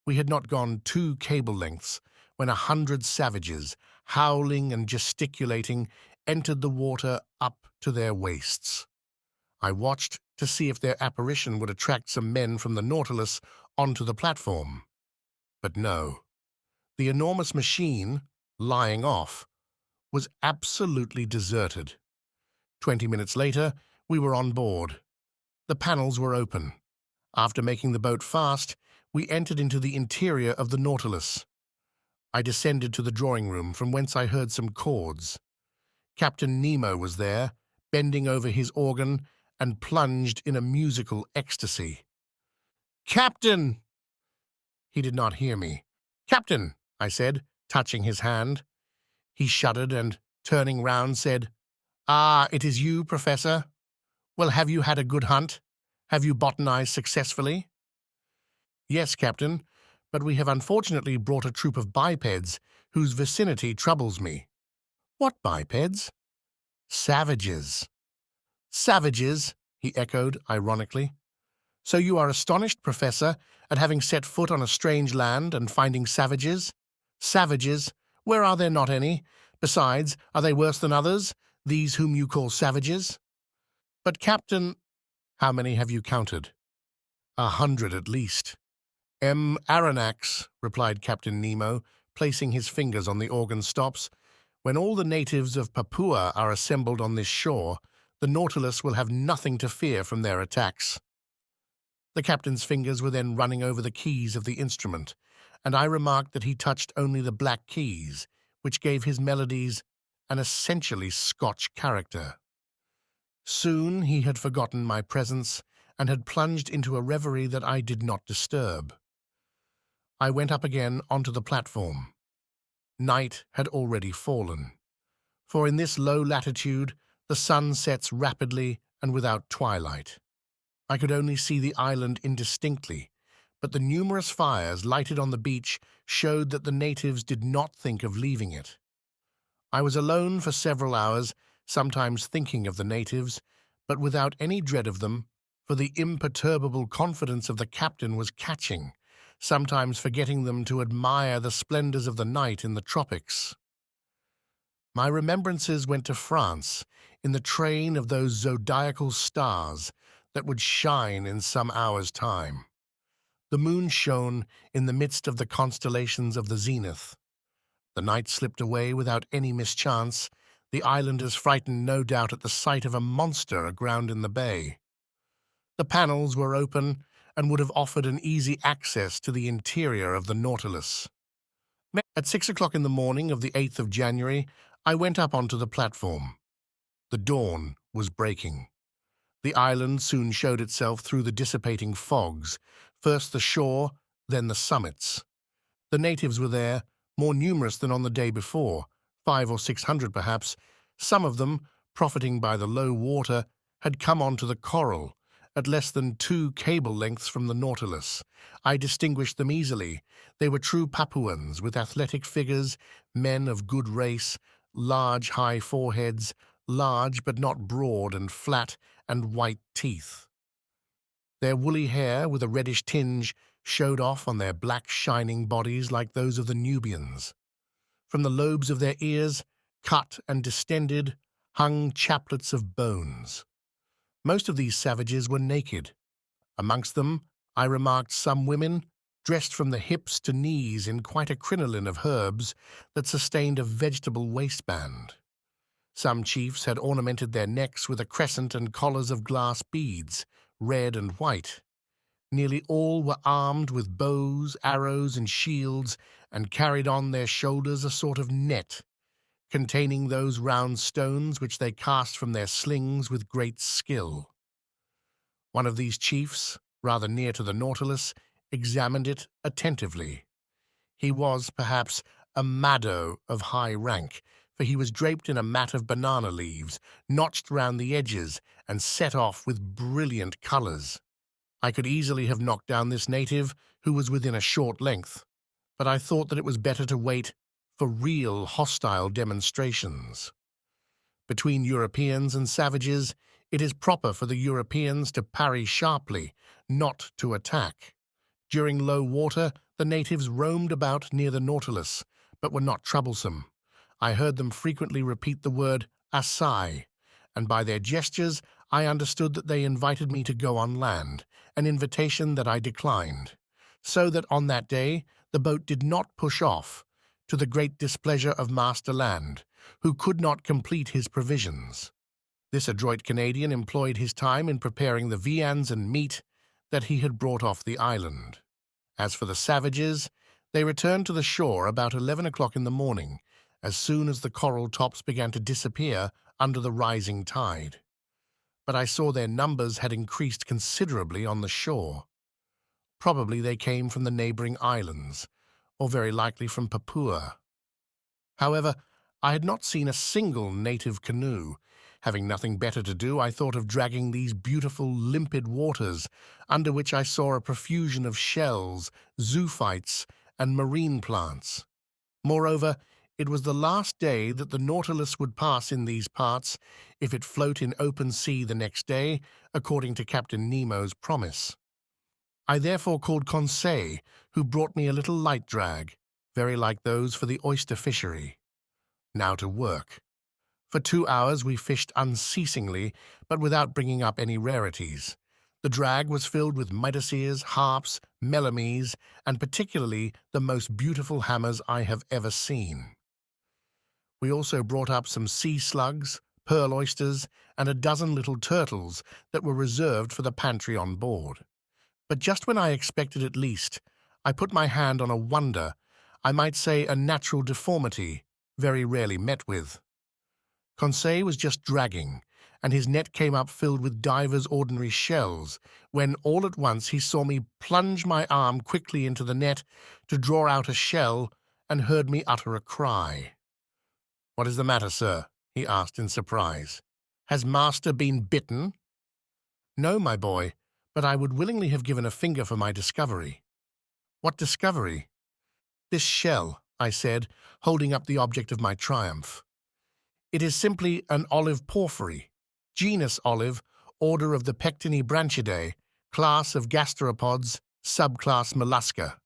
We had not gone 2 cable lengths when 100 savages, howling and gesticulating, entered the water up to their waists. I watched to see if their apparition would attract some men from the Nautilus onto the platform. But no. The enormous machine, lying off, was absolutely deserted. 20 minutes later, we were on board. The panels were open. After making the boat fast, we entered into the interior of the Nautilus. I descended to the drawing room, from whence I heard some chords. Captain Nemo was there, bending over his organ and plunged in a musical ecstasy. "Captain!" He did not hear me. "Captain!" I said, touching his hand. He shuddered and, turning round, said, "Ah, it is you, Professor. Well, have you had a good hunt? Have you botanized successfully?" "Yes, Captain, but we have unfortunately brought a troop of bipeds whose vicinity troubles me." "What bipeds?" "Savages." "Savages?" he echoed ironically. "So you are astonished, Professor, at having set foot on a strange land and finding savages? Savages? Where are there not any? Besides, are they worse than others, these whom you call savages?" "But, Captain—" "How many have you counted?" "100 at least." Aronnax," replied Captain Nemo, placing his fingers on the organ stops. "When all the natives of Papua are assembled on this shore, the Nautilus will have nothing to fear from their attacks." The captain's fingers were then running over the keys of the instrument, and I remarked that he touched only the black keys, which gave his melodies an essentially Scotch character. Soon he had forgotten my presence and had plunged into a reverie that I did not disturb. I went up again onto the platform. Night had already fallen, for in this low latitude the sun sets rapidly and without twilight. I could only see the island indistinctly, but the numerous fires lighted on the beach showed that the natives did not think of leaving it. I was alone for several hours, sometimes thinking of the natives, but without any dread of them, for the imperturbable confidence of the captain was catching, sometimes forgetting them to admire the splendors of the night in the tropics. My remembrances went to France in the train of those zodiacal stars that would shine in some hours' time. The moon shone in the midst of the constellations of the zenith. The night slipped away without any mischance, the islanders frightened no doubt at the sight of a monster aground in the bay. The panels were open and would have offered an easy access to the interior of the Nautilus. At 6 o'clock in the morning of the 8th of January, I went up onto the platform. The dawn was breaking. The island soon showed itself through the dissipating fogs, first the shore, then the summits. The natives were there, more numerous than on the day before, 500 or 600 perhaps. Some of them, profiting by the low water, had come onto the coral, at less than 2 cable lengths from the Nautilus. I distinguished them easily. They were true Papuans, with athletic figures, men of good race, large high foreheads, large but not broad and flat, and white teeth. Their woolly hair, with a reddish tinge, showed off on their black shining bodies like those of the Nubians. From the lobes of their ears, cut and distended, hung chaplets of bones. Most of these savages were naked. Amongst them I remarked some women, dressed from the hips to knees in quite a crinoline of herbs that sustained a vegetable waistband. Some chiefs had ornamented their necks with a crescent and collars of glass beads, red and white. Nearly all were armed with bows, arrows, and shields, and carried on their shoulders a sort of net, containing those round stones which they cast from their slings with great skill. One of these chiefs, rather near to the Nautilus, examined it attentively. He was, perhaps, a Mado of high rank, for he was draped in a mat of banana leaves, notched round the edges, and set off with brilliant colours. I could easily have knocked down this native, who was within a short length, but I thought that it was better to wait for real hostile demonstrations. Between Europeans and savages, it is proper for the Europeans to parry sharply, not to attack. During low water, the natives roamed about near the Nautilus, but were not troublesome. I heard them frequently repeat the word "assai," and by their gestures I understood that they invited me to go on land, an invitation that I declined. So that on that day the boat did not push off, to the great displeasure of Master Land, who could not complete his provisions. This adroit Canadian employed his time in preparing the viands and meat that he had brought off the island. As for the savages, they returned to the shore about 11 o'clock in the morning, as soon as the coral tops began to disappear under the rising tide. But I saw their numbers had increased considerably on the shore. Probably they came from the neighbouring islands, or very likely from Papua. However, I had not seen a single native canoe. Having nothing better to do, I thought of dragging these beautiful, limpid waters, under which I saw a profusion of shells, zoophytes, and marine plants. Moreover, it was the last day that the Nautilus would pass in these parts, if it float in open sea the next day, according to Captain Nemo's promise. I therefore called Conseil, who brought me a little light drag, very like those for the oyster fishery. Now to work. For 2 hours we fished unceasingly, but without bringing up any rarities. The drag was filled with Midaseas, harps, melamies, and particularly the most beautiful hammers I have ever seen. We also brought up some sea slugs, pearl oysters, and a dozen little turtles that were reserved for the pantry on board. But just when I expected it least, I put my hand on a wonder, I might say a natural deformity, very rarely met with. Conseil was just dragging, and his net came up filled with divers ordinary shells, when all at once he saw me plunge my arm quickly into the net to draw out a shell, and heard me utter a cry. "What is the matter, sir?" he asked in surprise. "Has master been bitten?" "No, my boy, but I would willingly have given a finger for my discovery." "What discovery?" "This shell," I said, holding up the object of my triumph. "It is simply an olive porphyry, genus olive, order of the Pectinibranchidae, class of gasteropods, subclass mollusca."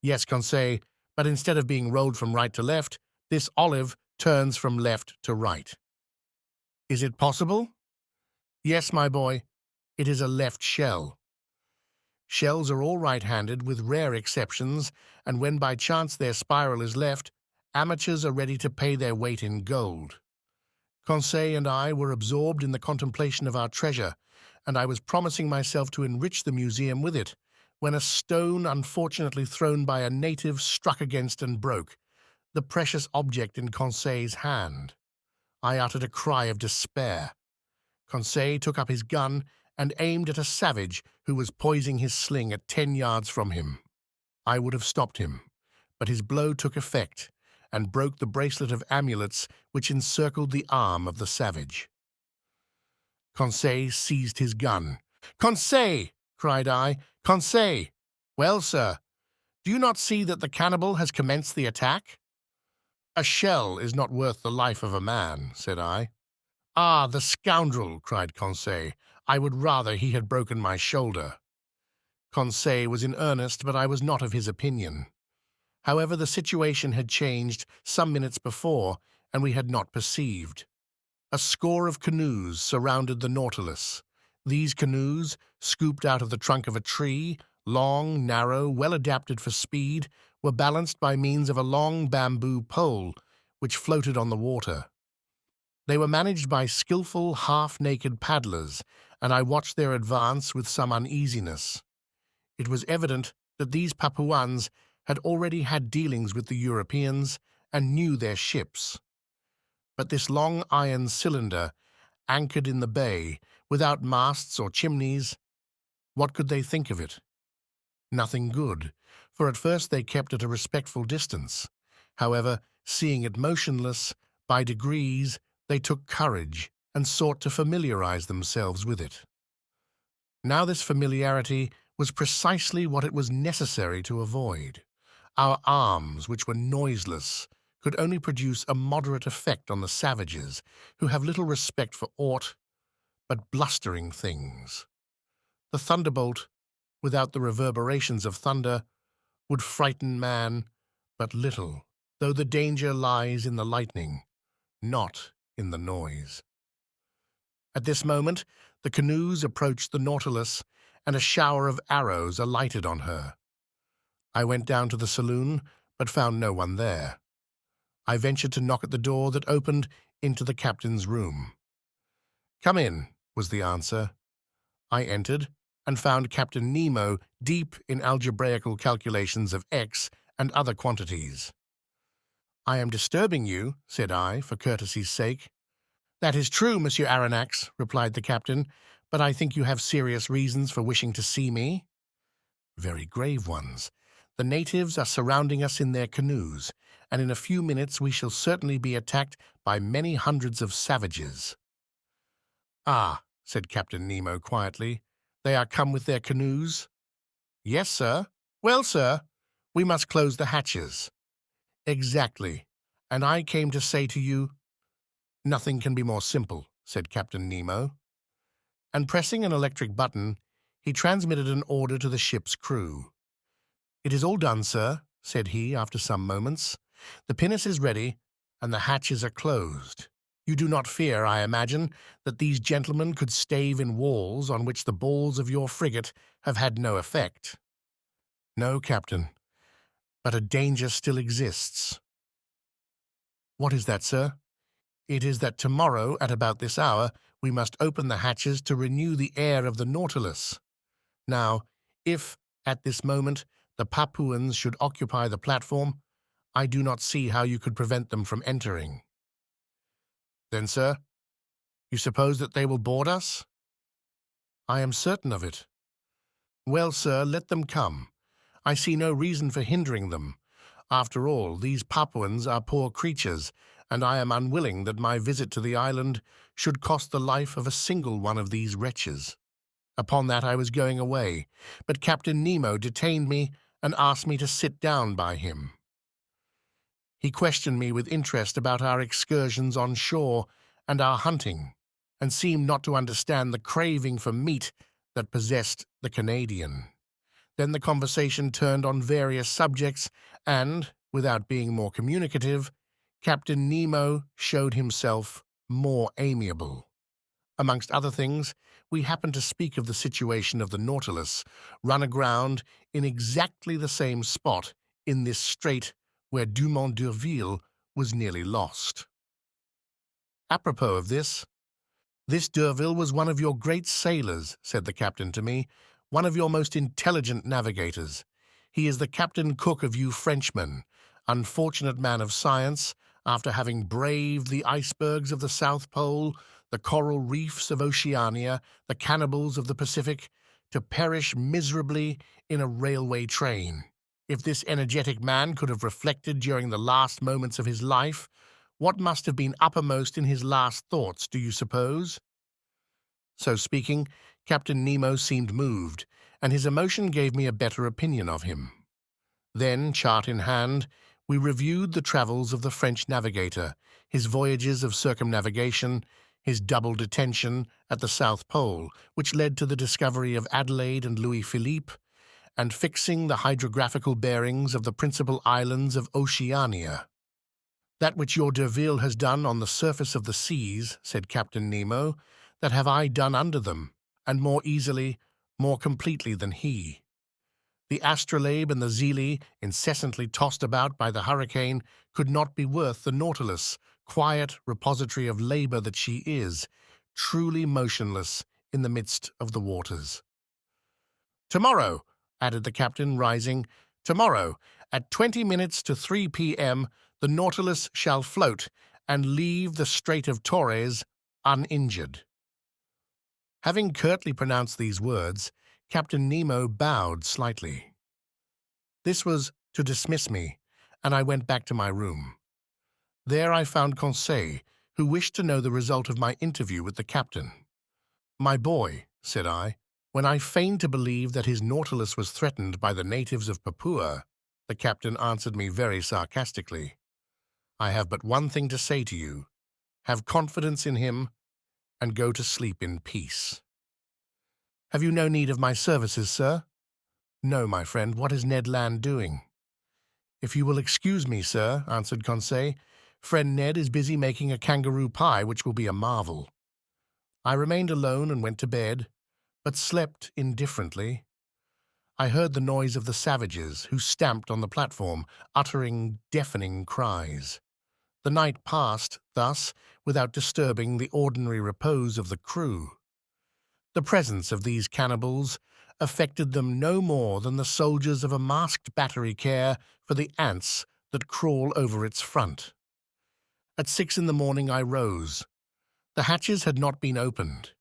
"Yes, Conseil, but instead of being rolled from right to left, this olive turns from left to right." "Is it possible?" "Yes, my boy, it is a left shell." Shells are all right-handed with rare exceptions, and when by chance their spiral is left, amateurs are ready to pay their weight in gold. Conseil and I were absorbed in the contemplation of our treasure, and I was promising myself to enrich the museum with it, when a stone unfortunately thrown by a native struck against and broke the precious object in Conseil's hand. I uttered a cry of despair. Conseil took up his gun and aimed at a savage who was poising his sling at 10 yards from him. I would have stopped him, but his blow took effect and broke the bracelet of amulets which encircled the arm of the savage. Conseil seized his gun. "Conseil!" cried I. "Conseil!" "Well, sir, do you not see that the cannibal has commenced the attack?" "A shell is not worth the life of a man," said I. "Ah, the scoundrel!" cried Conseil. "I would rather he had broken my shoulder." Conseil was in earnest, but I was not of his opinion. However, the situation had changed some minutes before, and we had not perceived. A score of canoes surrounded the Nautilus. These canoes, scooped out of the trunk of a tree, long, narrow, well adapted for speed, were balanced by means of a long bamboo pole which floated on the water. They were managed by skillful, half-naked paddlers, and I watched their advance with some uneasiness. It was evident that these Papuans had already had dealings with the Europeans and knew their ships. But this long iron cylinder, anchored in the bay, without masts or chimneys, what could they think of it? Nothing good, for at first they kept at a respectful distance. However, seeing it motionless, by degrees they took courage and sought to familiarize themselves with it. Now this familiarity was precisely what it was necessary to avoid. Our arms, which were noiseless, could only produce a moderate effect on the savages, who have little respect for aught but blustering things. The thunderbolt, without the reverberations of thunder, would frighten man but little, though the danger lies in the lightning, not in the noise. At this moment, the canoes approached the Nautilus, and a shower of arrows alighted on her. I went down to the saloon, but found no one there. I ventured to knock at the door that opened into the captain's room. "Come in," was the answer. I entered and found Captain Nemo deep in algebraical calculations of x and other quantities. "I am disturbing you," said I, for courtesy's sake. "That is true, Monsieur Aronnax," replied the captain, "but I think you have serious reasons for wishing to see me." "Very grave ones. The natives are surrounding us in their canoes, and in a few minutes we shall certainly be attacked by many hundreds of savages." "Ah," said Captain Nemo quietly, "they are come with their canoes?" "Yes, sir." "Well, sir, we must close the hatches." "Exactly. And I came to say to you—" "Nothing can be more simple," said Captain Nemo. And pressing an electric button, he transmitted an order to the ship's crew. "It is all done, sir," said he after some moments. "The pinnace is ready, and the hatches are closed. You do not fear, I imagine, that these gentlemen could stave in walls on which the balls of your frigate have had no effect." "No, Captain, but a danger still exists." "What is that, sir?" "It is that tomorrow, at about this hour, we must open the hatches to renew the air of the Nautilus. Now, if, at this moment, the Papuans should occupy the platform, I do not see how you could prevent them from entering." "Then, sir, you suppose that they will board us?" "I am certain of it." "Well, sir, let them come. I see no reason for hindering them. After all, these Papuans are poor creatures, and I am unwilling that my visit to the island should cost the life of a single one of these wretches." Upon that I was going away, but Captain Nemo detained me and asked me to sit down by him. He questioned me with interest about our excursions on shore and our hunting, and seemed not to understand the craving for meat that possessed the Canadian. Then the conversation turned on various subjects, and, without being more communicative, Captain Nemo showed himself more amiable. Amongst other things, we happened to speak of the situation of the Nautilus, run aground in exactly the same spot in this strait where Dumont d'Urville was nearly lost. "Apropos of this D'Urville was one of your great sailors," said the captain to me, "one of your most intelligent navigators. He is the captain cook of you Frenchmen, unfortunate man of science, after having braved the icebergs of the South Pole, the coral reefs of Oceania, the cannibals of the Pacific, to perish miserably in a railway train. If this energetic man could have reflected during the last moments of his life, what must have been uppermost in his last thoughts, do you suppose?" So speaking, Captain Nemo seemed moved, and his emotion gave me a better opinion of him. Then, chart in hand, we reviewed the travels of the French navigator, his voyages of circumnavigation, his double detention at the South Pole, which led to the discovery of Adelaide and Louis Philippe, and fixing the hydrographical bearings of the principal islands of Oceania. "That which your D'Urville has done on the surface of the seas," said Captain Nemo, "that have I done under them, and more easily, more completely than he. The astrolabe and the Zelee, incessantly tossed about by the hurricane, could not be worth the Nautilus, quiet repository of labor that she is, truly motionless in the midst of the waters. "Tomorrow," added the captain, rising, "tomorrow, at 20 minutes to 3 p.m., the Nautilus shall float and leave the Strait of Torres uninjured." Having curtly pronounced these words, Captain Nemo bowed slightly. This was to dismiss me, and I went back to my room. There I found Conseil, who wished to know the result of my interview with the captain. "My boy," said I, "when I feigned to believe that his Nautilus was threatened by the natives of Papua, the captain answered me very sarcastically. I have but one thing to say to you. Have confidence in him, and go to sleep in peace." "Have you no need of my services, sir?" "No, my friend. What is Ned Land doing?" "If you will excuse me, sir," answered Conseil, "friend Ned is busy making a kangaroo pie which will be a marvel." I remained alone and went to bed, but slept indifferently. I heard the noise of the savages, who stamped on the platform, uttering deafening cries. The night passed, thus, without disturbing the ordinary repose of the crew. The presence of these cannibals affected them no more than the soldiers of a masked battery care for the ants that crawl over its front. At 6 in the morning I rose. The hatches had not been opened.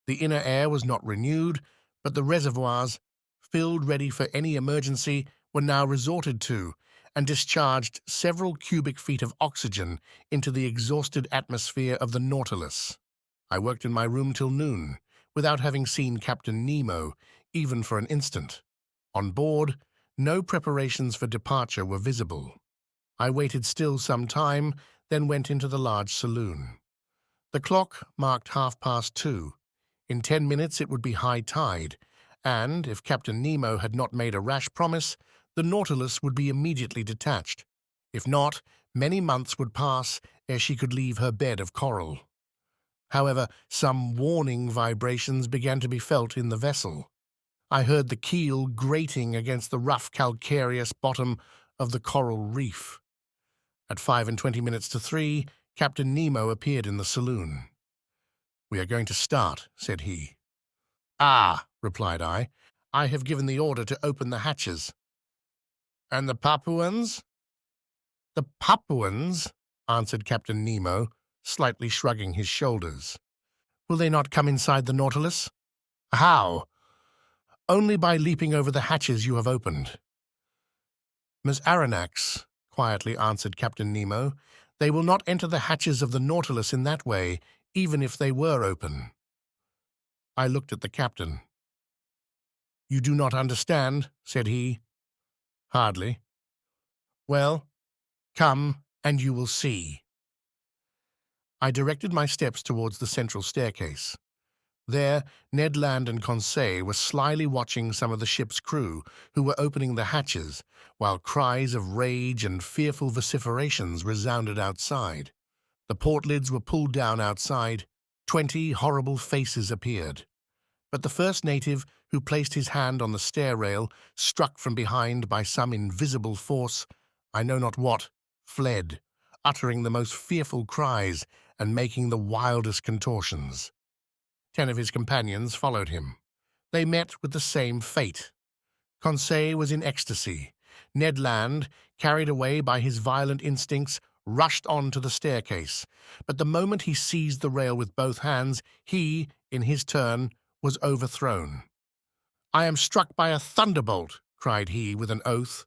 The inner air was not renewed, but the reservoirs, filled ready for any emergency, were now resorted to, and discharged several cubic feet of oxygen into the exhausted atmosphere of the Nautilus. I worked in my room till noon, without having seen Captain Nemo, even for an instant. On board, no preparations for departure were visible. I waited still some time, then went into the large saloon. The clock marked 2:30. In 10 minutes it would be high tide, and, if Captain Nemo had not made a rash promise, the Nautilus would be immediately detached. If not, many months would pass ere she could leave her bed of coral. However, some warning vibrations began to be felt in the vessel. I heard the keel grating against the rough calcareous bottom of the coral reef. At 5:20 to 3, Captain Nemo appeared in the saloon. "We are going to start," said he. "Ah," replied I have given the order to open the hatches." "And the Papuans?" "The Papuans," answered Captain Nemo, slightly shrugging his shoulders. "Will they not come inside the Nautilus?" "How?" "Only by leaping over the hatches you have opened." "Miss Aronnax," quietly answered Captain Nemo, "they will not enter the hatches of the Nautilus in that way, even if they were open." I looked at the captain. "You do not understand," said he. "Hardly." "Well, come, and you will see." I directed my steps towards the central staircase. There, Ned Land and Conseil were slyly watching some of the ship's crew, who were opening the hatches, while cries of rage and fearful vociferations resounded outside. The portlids were pulled down outside. 20 horrible faces appeared. But the first native, who placed his hand on the stair rail, struck from behind by some invisible force, I know not what, fled, uttering the most fearful cries and making the wildest contortions. 10 of his companions followed him. They met with the same fate. Conseil was in ecstasy. Ned Land, carried away by his violent instincts, rushed on to the staircase. But the moment he seized the rail with both hands, he, in his turn, was overthrown. "I am struck by a thunderbolt," cried he with an oath.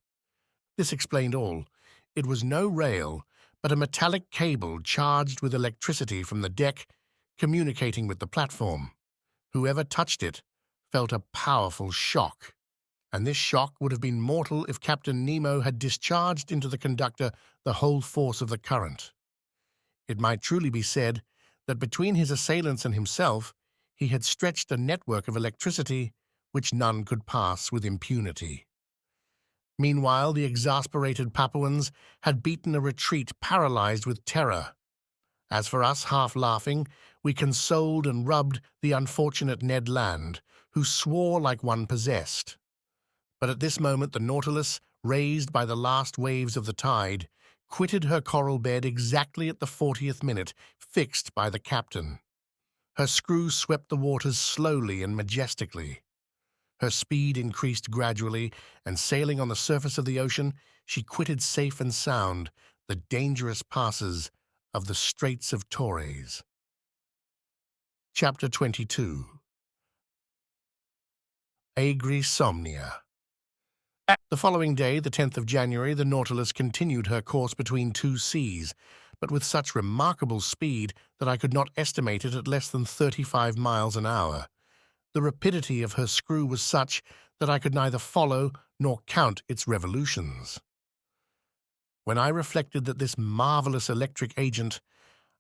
This explained all. It was no rail, but a metallic cable charged with electricity from the deck, communicating with the platform. Whoever touched it felt a powerful shock, and this shock would have been mortal if Captain Nemo had discharged into the conductor the whole force of the current. It might truly be said that between his assailants and himself, he had stretched a network of electricity which none could pass with impunity. Meanwhile, the exasperated Papuans had beaten a retreat paralyzed with terror. As for us, half laughing, we consoled and rubbed the unfortunate Ned Land, who swore like one possessed. But at this moment the Nautilus, raised by the last waves of the tide, quitted her coral bed exactly at the 40th minute, fixed by the captain. Her screw swept the waters slowly and majestically. Her speed increased gradually, and sailing on the surface of the ocean, she quitted safe and sound the dangerous passes of the Straits of Torres. Chapter 22. Agrisomnia. The following day, the 10th of January, the Nautilus continued her course between two seas, but with such remarkable speed that I could not estimate it at less than 35 miles an hour. The rapidity of her screw was such that I could neither follow nor count its revolutions. When I reflected that this marvelous electric agent,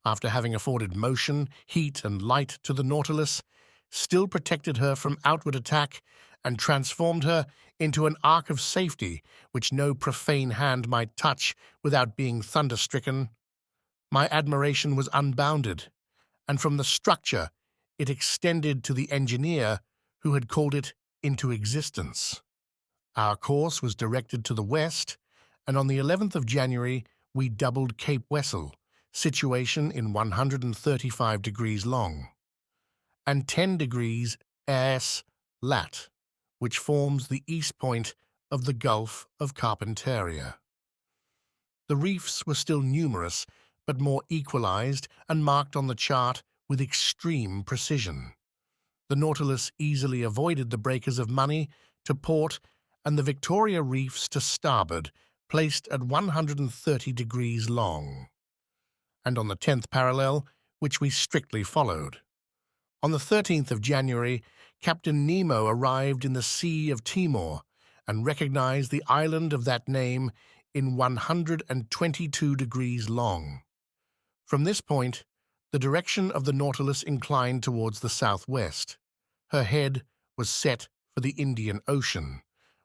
after having afforded motion, heat, and light to the Nautilus, still protected her from outward attack and transformed her into an ark of safety which no profane hand might touch without being thunderstricken, my admiration was unbounded, and from the structure it extended to the engineer who had called it into existence. Our course was directed to the west, and on the 11th of January we doubled Cape Wessel, situation in 135 degrees long, and 10 degrees AS lat, which forms the east point of the Gulf of Carpentaria. The reefs were still numerous, but more equalized and marked on the chart with extreme precision. The Nautilus easily avoided the breakers of Money to port and the Victoria Reefs to starboard, placed at 130 degrees long, and on the 10th parallel, which we strictly followed. On the 13th of January, Captain Nemo arrived in the Sea of Timor and recognized the island of that name in 122 degrees long. From this point, the direction of the Nautilus inclined towards the southwest. Her head was set for the Indian Ocean.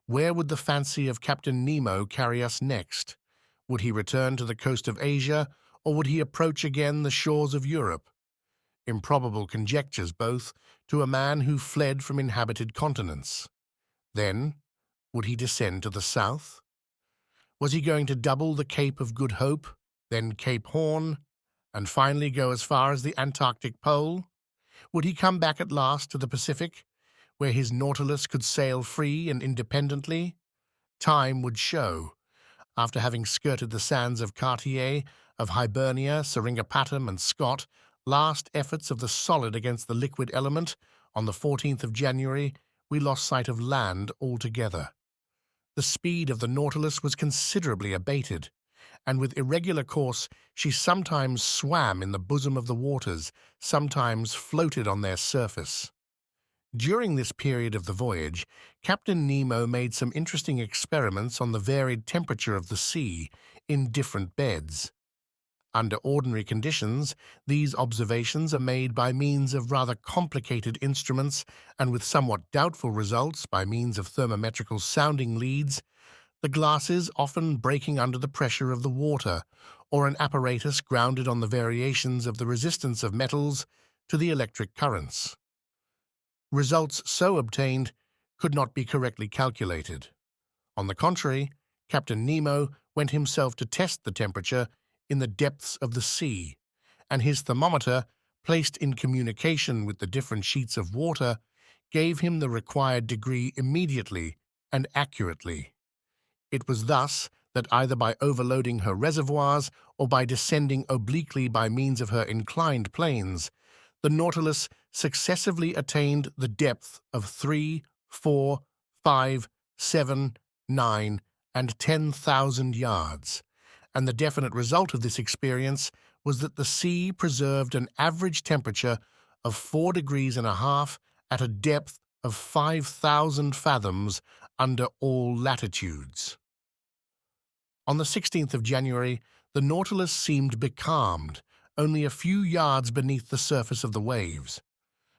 Where would the fancy of Captain Nemo carry us next? Would he return to the coast of Asia, or would he approach again the shores of Europe? Improbable conjectures both, to a man who fled from inhabited continents. Then, would he descend to the south? Was he going to double the Cape of Good Hope, then Cape Horn, and finally go as far as the Antarctic Pole? Would he come back at last to the Pacific, where his Nautilus could sail free and independently? Time would show. After having skirted the sands of Cartier, of Hibernia, Seringapatam, and Scott, last efforts of the solid against the liquid element, on the 14th of January, we lost sight of land altogether. The speed of the Nautilus was considerably abated, and with irregular course she sometimes swam in the bosom of the waters, sometimes floated on their surface. During this period of the voyage, Captain Nemo made some interesting experiments on the varied temperature of the sea in different beds. Under ordinary conditions, these observations are made by means of rather complicated instruments and with somewhat doubtful results by means of thermometrical sounding leads, the glasses often breaking under the pressure of the water, or an apparatus grounded on the variations of the resistance of metals to the electric currents. Results so obtained could not be correctly calculated. On the contrary, Captain Nemo went himself to test the temperature in the depths of the sea, and his thermometer, placed in communication with the different sheets of water, gave him the required degree immediately and accurately. It was thus that either by overloading her reservoirs or by descending obliquely by means of her inclined planes, the Nautilus successively attained the depth of 3, 4, 5, 7, 9, and 10,000 yards, and the definite result of this experience was that the sea preserved an average temperature of 4 degrees and a half at a depth of 5,000 fathoms under all latitudes. On the 16th of January, the Nautilus seemed becalmed, only a few yards beneath the surface of the waves.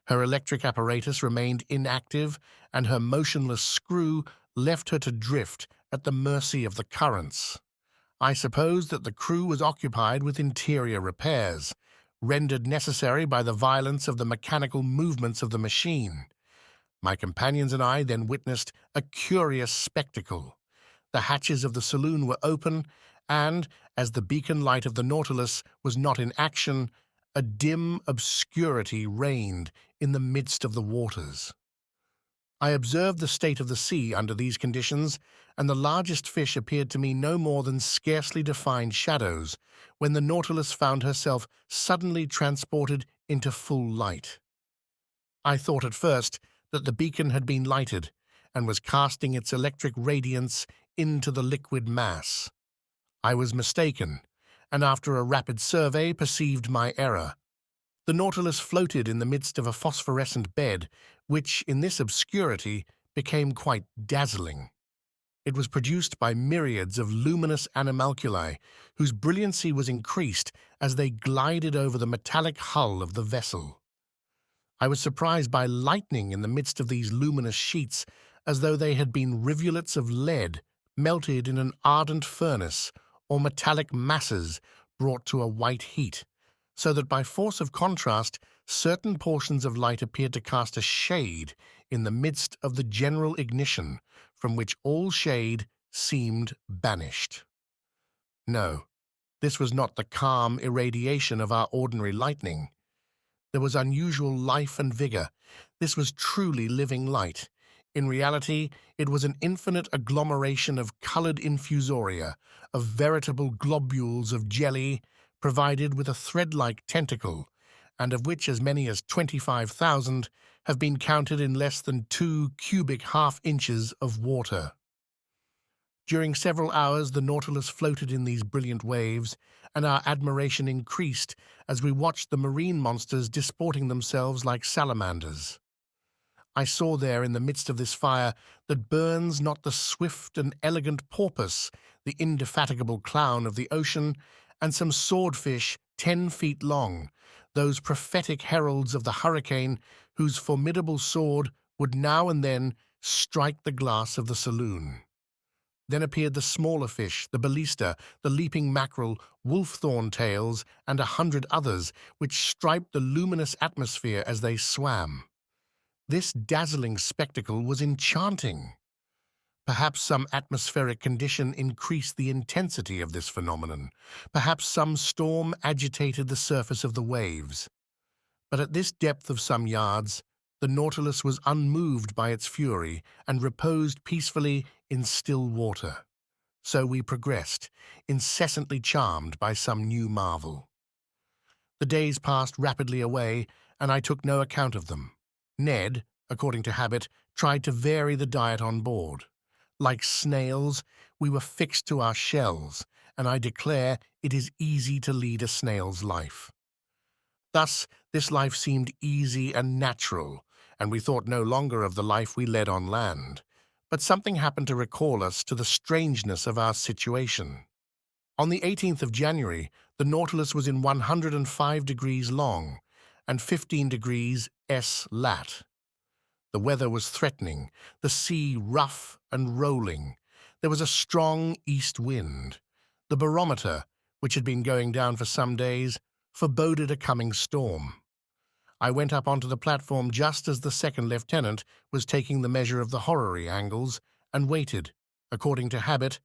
Her electric apparatus remained inactive, and her motionless screw left her to drift at the mercy of the currents. I suppose that the crew was occupied with interior repairs, rendered necessary by the violence of the mechanical movements of the machine. My companions and I then witnessed a curious spectacle. The hatches of the saloon were open, and, as the beacon light of the Nautilus was not in action, a dim obscurity reigned in the midst of the waters. I observed the state of the sea under these conditions, and the largest fish appeared to me no more than scarcely defined shadows, when the Nautilus found herself suddenly transported into full light. I thought at first that the beacon had been lighted, and was casting its electric radiance into the liquid mass. I was mistaken, and after a rapid survey perceived my error. The Nautilus floated in the midst of a phosphorescent bed, which, in this obscurity, became quite dazzling. It was produced by myriads of luminous animalculae, whose brilliancy was increased as they glided over the metallic hull of the vessel. I was surprised by lightning in the midst of these luminous sheets, as though they had been rivulets of lead melted in an ardent furnace, or metallic masses brought to a white heat, so that by force of contrast certain portions of light appeared to cast a shade in the midst of the general ignition, from which all shade seemed banished. No, this was not the calm irradiation of our ordinary lightning. There was unusual life and vigor. This was truly living light. In reality, it was an infinite agglomeration of colored infusoria, of veritable globules of jelly, provided with a thread-like tentacle, and of which as many as 25,000 have been counted in less than 2 cubic half-inches of water. During several hours the Nautilus floated in these brilliant waves, and our admiration increased as we watched the marine monsters disporting themselves like salamanders. I saw there in the midst of this fire that burns not the swift and elegant porpoise, the indefatigable clown of the ocean, and some swordfish 10 feet long, those prophetic heralds of the hurricane whose formidable sword would now and then strike the glass of the saloon. Then appeared the smaller fish, the ballista, the leaping mackerel, wolf-thorn tails, and 100 others, which striped the luminous atmosphere as they swam. This dazzling spectacle was enchanting. Perhaps some atmospheric condition increased the intensity of this phenomenon. Perhaps some storm agitated the surface of the waves. But at this depth of some yards, the Nautilus was unmoved by its fury and reposed peacefully in still water. So we progressed, incessantly charmed by some new marvel. The days passed rapidly away, and I took no account of them. Ned, according to habit, tried to vary the diet on board. Like snails, we were fixed to our shells, and I declare it is easy to lead a snail's life. Thus, this life seemed easy and natural, and we thought no longer of the life we led on land. But something happened to recall us to the strangeness of our situation. On the 18th of January, the Nautilus was in 105 degrees long and 15 degrees S lat. The weather was threatening, the sea rough and rolling. There was a strong east wind. The barometer, which had been going down for some days, foreboded a coming storm. I went up onto the platform just as the second lieutenant was taking the measure of the horary angles, and waited, according to habit,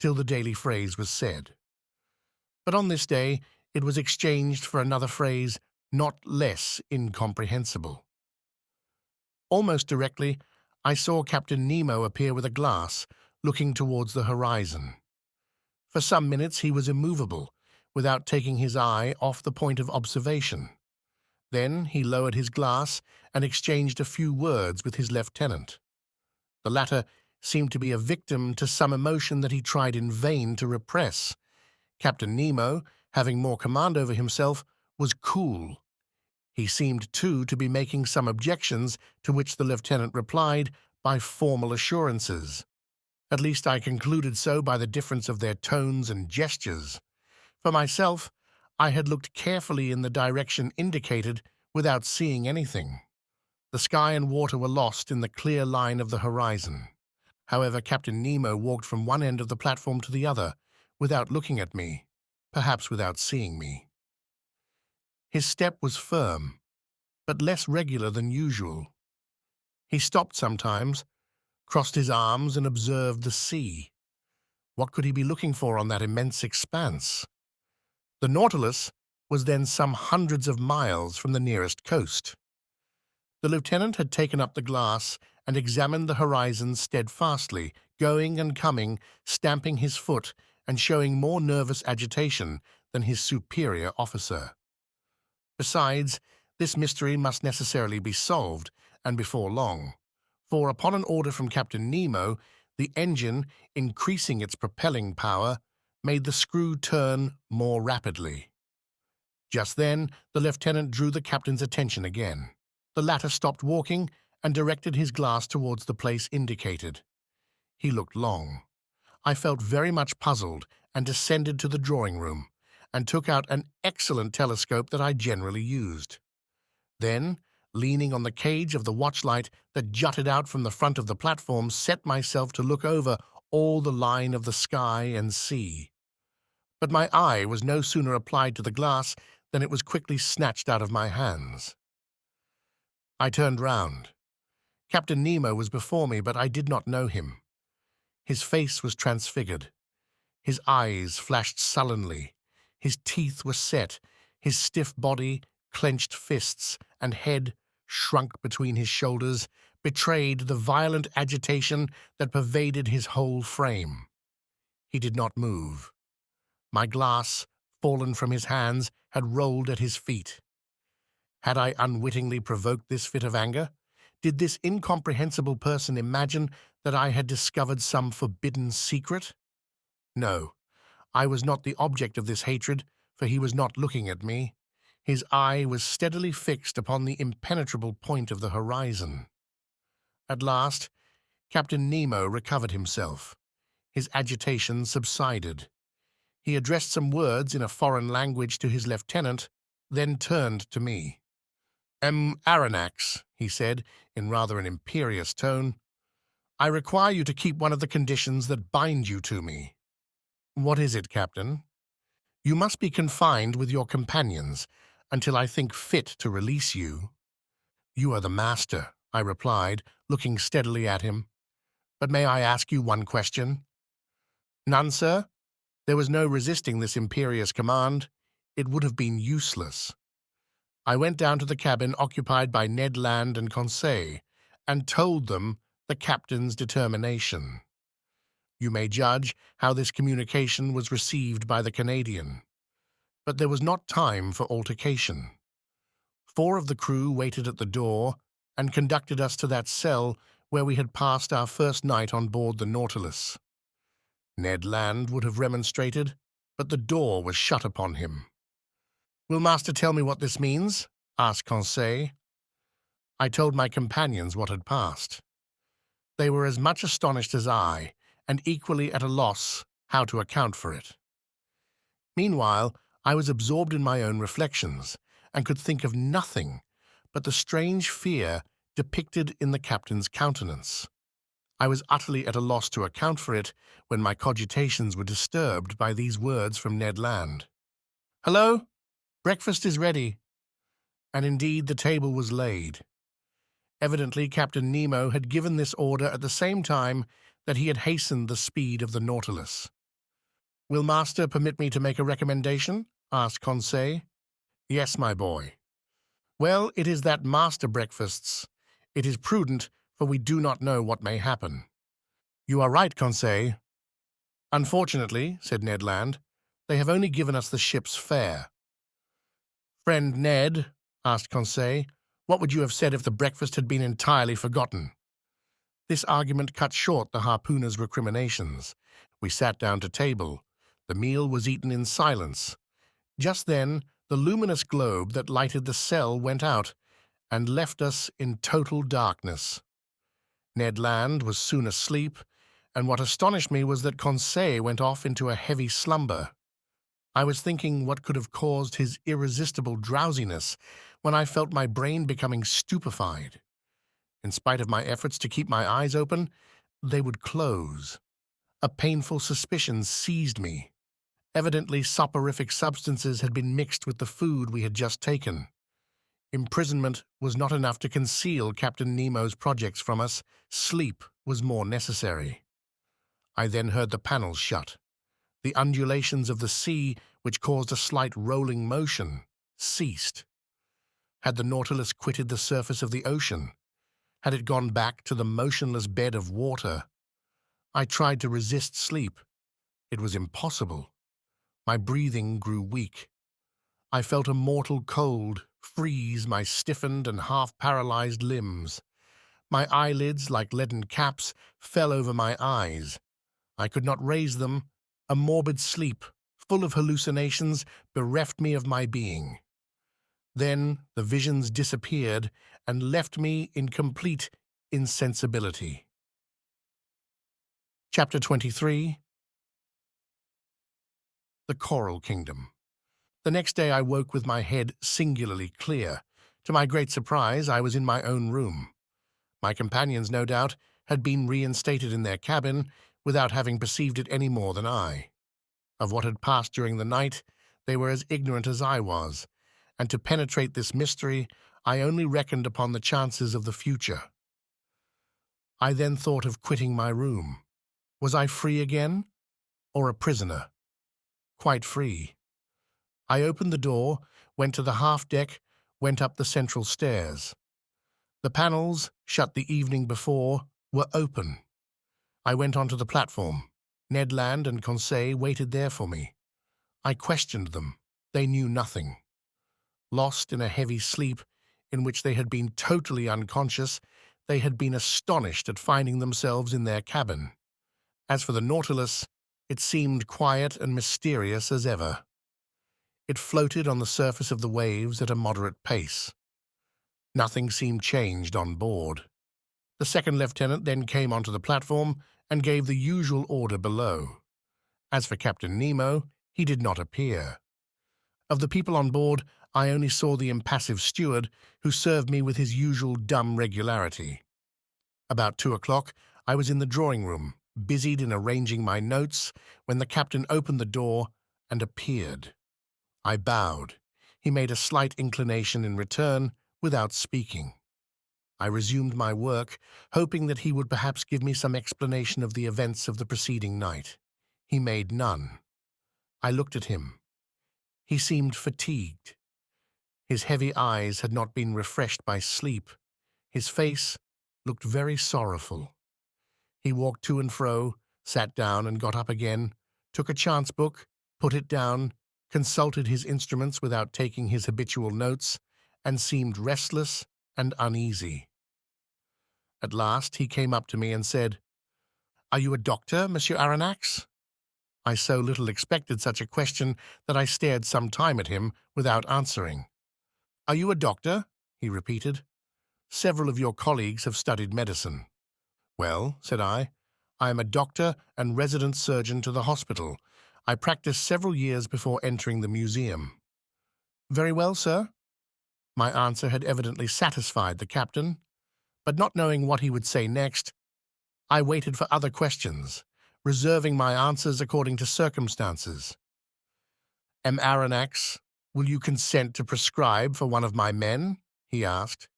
till the daily phrase was said. But on this day it was exchanged for another phrase not less incomprehensible. Almost directly, I saw Captain Nemo appear with a glass, looking towards the horizon. For some minutes he was immovable, without taking his eye off the point of observation. Then he lowered his glass and exchanged a few words with his lieutenant. The latter seemed to be a victim to some emotion that he tried in vain to repress. Captain Nemo, having more command over himself, was cool. He seemed, too, to be making some objections, to which the lieutenant replied by formal assurances. At least I concluded so by the difference of their tones and gestures. For myself, I had looked carefully in the direction indicated without seeing anything. The sky and water were lost in the clear line of the horizon. However, Captain Nemo walked from one end of the platform to the other, without looking at me, perhaps without seeing me. His step was firm, but less regular than usual. He stopped sometimes, crossed his arms, and observed the sea. What could he be looking for on that immense expanse? The Nautilus was then some hundreds of miles from the nearest coast. The lieutenant had taken up the glass and examined the horizon steadfastly, going and coming, stamping his foot and showing more nervous agitation than his superior officer. Besides, this mystery must necessarily be solved, and before long, for upon an order from Captain Nemo, the engine, increasing its propelling power, made the screw turn more rapidly. Just then, the lieutenant drew the captain's attention again. The latter stopped walking and directed his glass towards the place indicated. He looked long. I felt very much puzzled and descended to the drawing-room and took out an excellent telescope that I generally used. Then, leaning on the cage of the watchlight that jutted out from the front of the platform, set myself to look over all the line of the sky and sea. But my eye was no sooner applied to the glass than it was quickly snatched out of my hands. I turned round. Captain Nemo was before me, but I did not know him. His face was transfigured. His eyes flashed sullenly. His teeth were set. His stiff body, clenched fists, and head, shrunk between his shoulders, betrayed the violent agitation that pervaded his whole frame. He did not move. My glass, fallen from his hands, had rolled at his feet. Had I unwittingly provoked this fit of anger? Did this incomprehensible person imagine that I had discovered some forbidden secret? No, I was not the object of this hatred, for he was not looking at me. His eye was steadily fixed upon the impenetrable point of the horizon. At last, Captain Nemo recovered himself. His agitation subsided. He addressed some words in a foreign language to his lieutenant, then turned to me. Aronnax, he said, in rather an imperious tone, I require you to keep one of the conditions that bind you to me. What is it, Captain? You must be confined with your companions until I think fit to release you. You are the master, I replied, looking steadily at him. But may I ask you one question? None, sir. There was no resisting this imperious command. It would have been useless. I went down to the cabin occupied by Ned Land and Conseil and told them the captain's determination. You may judge how this communication was received by the Canadian. But there was not time for altercation. 4 of the crew waited at the door and conducted us to that cell where we had passed our first night on board the Nautilus. Ned Land would have remonstrated, but the door was shut upon him. Will master tell me what this means? Asked Conseil. I told my companions what had passed. They were as much astonished as I, and equally at a loss how to account for it. Meanwhile, I was absorbed in my own reflections, and could think of nothing but the strange fear depicted in the captain's countenance. I was utterly at a loss to account for it when my cogitations were disturbed by these words from Ned Land. "Hello? Breakfast is ready." And indeed the table was laid. Evidently Captain Nemo had given this order at the same time that he had hastened the speed of the Nautilus. "Will master permit me to make a recommendation?" asked Conseil. "Yes, my boy." "Well, it is that master breakfasts. It is prudent, for we do not know what may happen." "You are right, Conseil." "Unfortunately," said Ned Land, "they have only given us the ship's fare." "Friend Ned," asked Conseil, "what would you have said if the breakfast had been entirely forgotten?" This argument cut short the harpooner's recriminations. We sat down to table. The meal was eaten in silence. Just then, the luminous globe that lighted the cell went out and left us in total darkness. Ned Land was soon asleep, and what astonished me was that Conseil went off into a heavy slumber. I was thinking what could have caused his irresistible drowsiness when I felt my brain becoming stupefied. In spite of my efforts to keep my eyes open, they would close. A painful suspicion seized me. Evidently soporific substances had been mixed with the food we had just taken. Imprisonment was not enough to conceal Captain Nemo's projects from us. Sleep was more necessary. I then heard the panels shut. The undulations of the sea, which caused a slight rolling motion, ceased. Had the Nautilus quitted the surface of the ocean? Had it gone back to the motionless bed of water? I tried to resist sleep. It was impossible. My breathing grew weak. I felt a mortal cold freeze my stiffened and half-paralyzed limbs. My eyelids, like leaden caps, fell over my eyes. I could not raise them. A morbid sleep, full of hallucinations, bereft me of my being. Then the visions disappeared and left me in complete insensibility. Chapter 23. The Coral Kingdom. The next day I woke with my head singularly clear. To my great surprise, I was in my own room. My companions, no doubt, had been reinstated in their cabin without having perceived it any more than I. Of what had passed during the night, they were as ignorant as I was, and to penetrate this mystery, I only reckoned upon the chances of the future. I then thought of quitting my room. Was I free again, or a prisoner? Quite free. I opened the door, went to the half-deck, went up the central stairs. The panels, shut the evening before, were open. I went onto the platform. Ned Land and Conseil waited there for me. I questioned them. They knew nothing. Lost in a heavy sleep, in which they had been totally unconscious, they had been astonished at finding themselves in their cabin. As for the Nautilus, it seemed quiet and mysterious as ever. It floated on the surface of the waves at a moderate pace. Nothing seemed changed on board. The second lieutenant then came onto the platform and gave the usual order below. As for Captain Nemo, he did not appear. Of the people on board, I only saw the impassive steward, who served me with his usual dumb regularity. About 2 o'clock, I was in the drawing-room, busied in arranging my notes, when the captain opened the door and appeared. I bowed. He made a slight inclination in return, without speaking. I resumed my work, hoping that he would perhaps give me some explanation of the events of the preceding night. He made none. I looked at him. He seemed fatigued. His heavy eyes had not been refreshed by sleep. His face looked very sorrowful. He walked to and fro, sat down and got up again, took a chance book, put it down, consulted his instruments without taking his habitual notes, and seemed restless and uneasy. At last he came up to me and said, "Are you a doctor, Monsieur Aronnax?" I so little expected such a question that I stared some time at him without answering. "Are you a doctor?" he repeated. "Several of your colleagues have studied medicine." "Well," said I am a doctor and resident surgeon to the hospital. I practiced several years before entering the museum." "Very well, sir." My answer had evidently satisfied the captain, but not knowing what he would say next, I waited for other questions, reserving my answers according to circumstances. "M. Aronnax, will you consent to prescribe for one of my men?" he asked.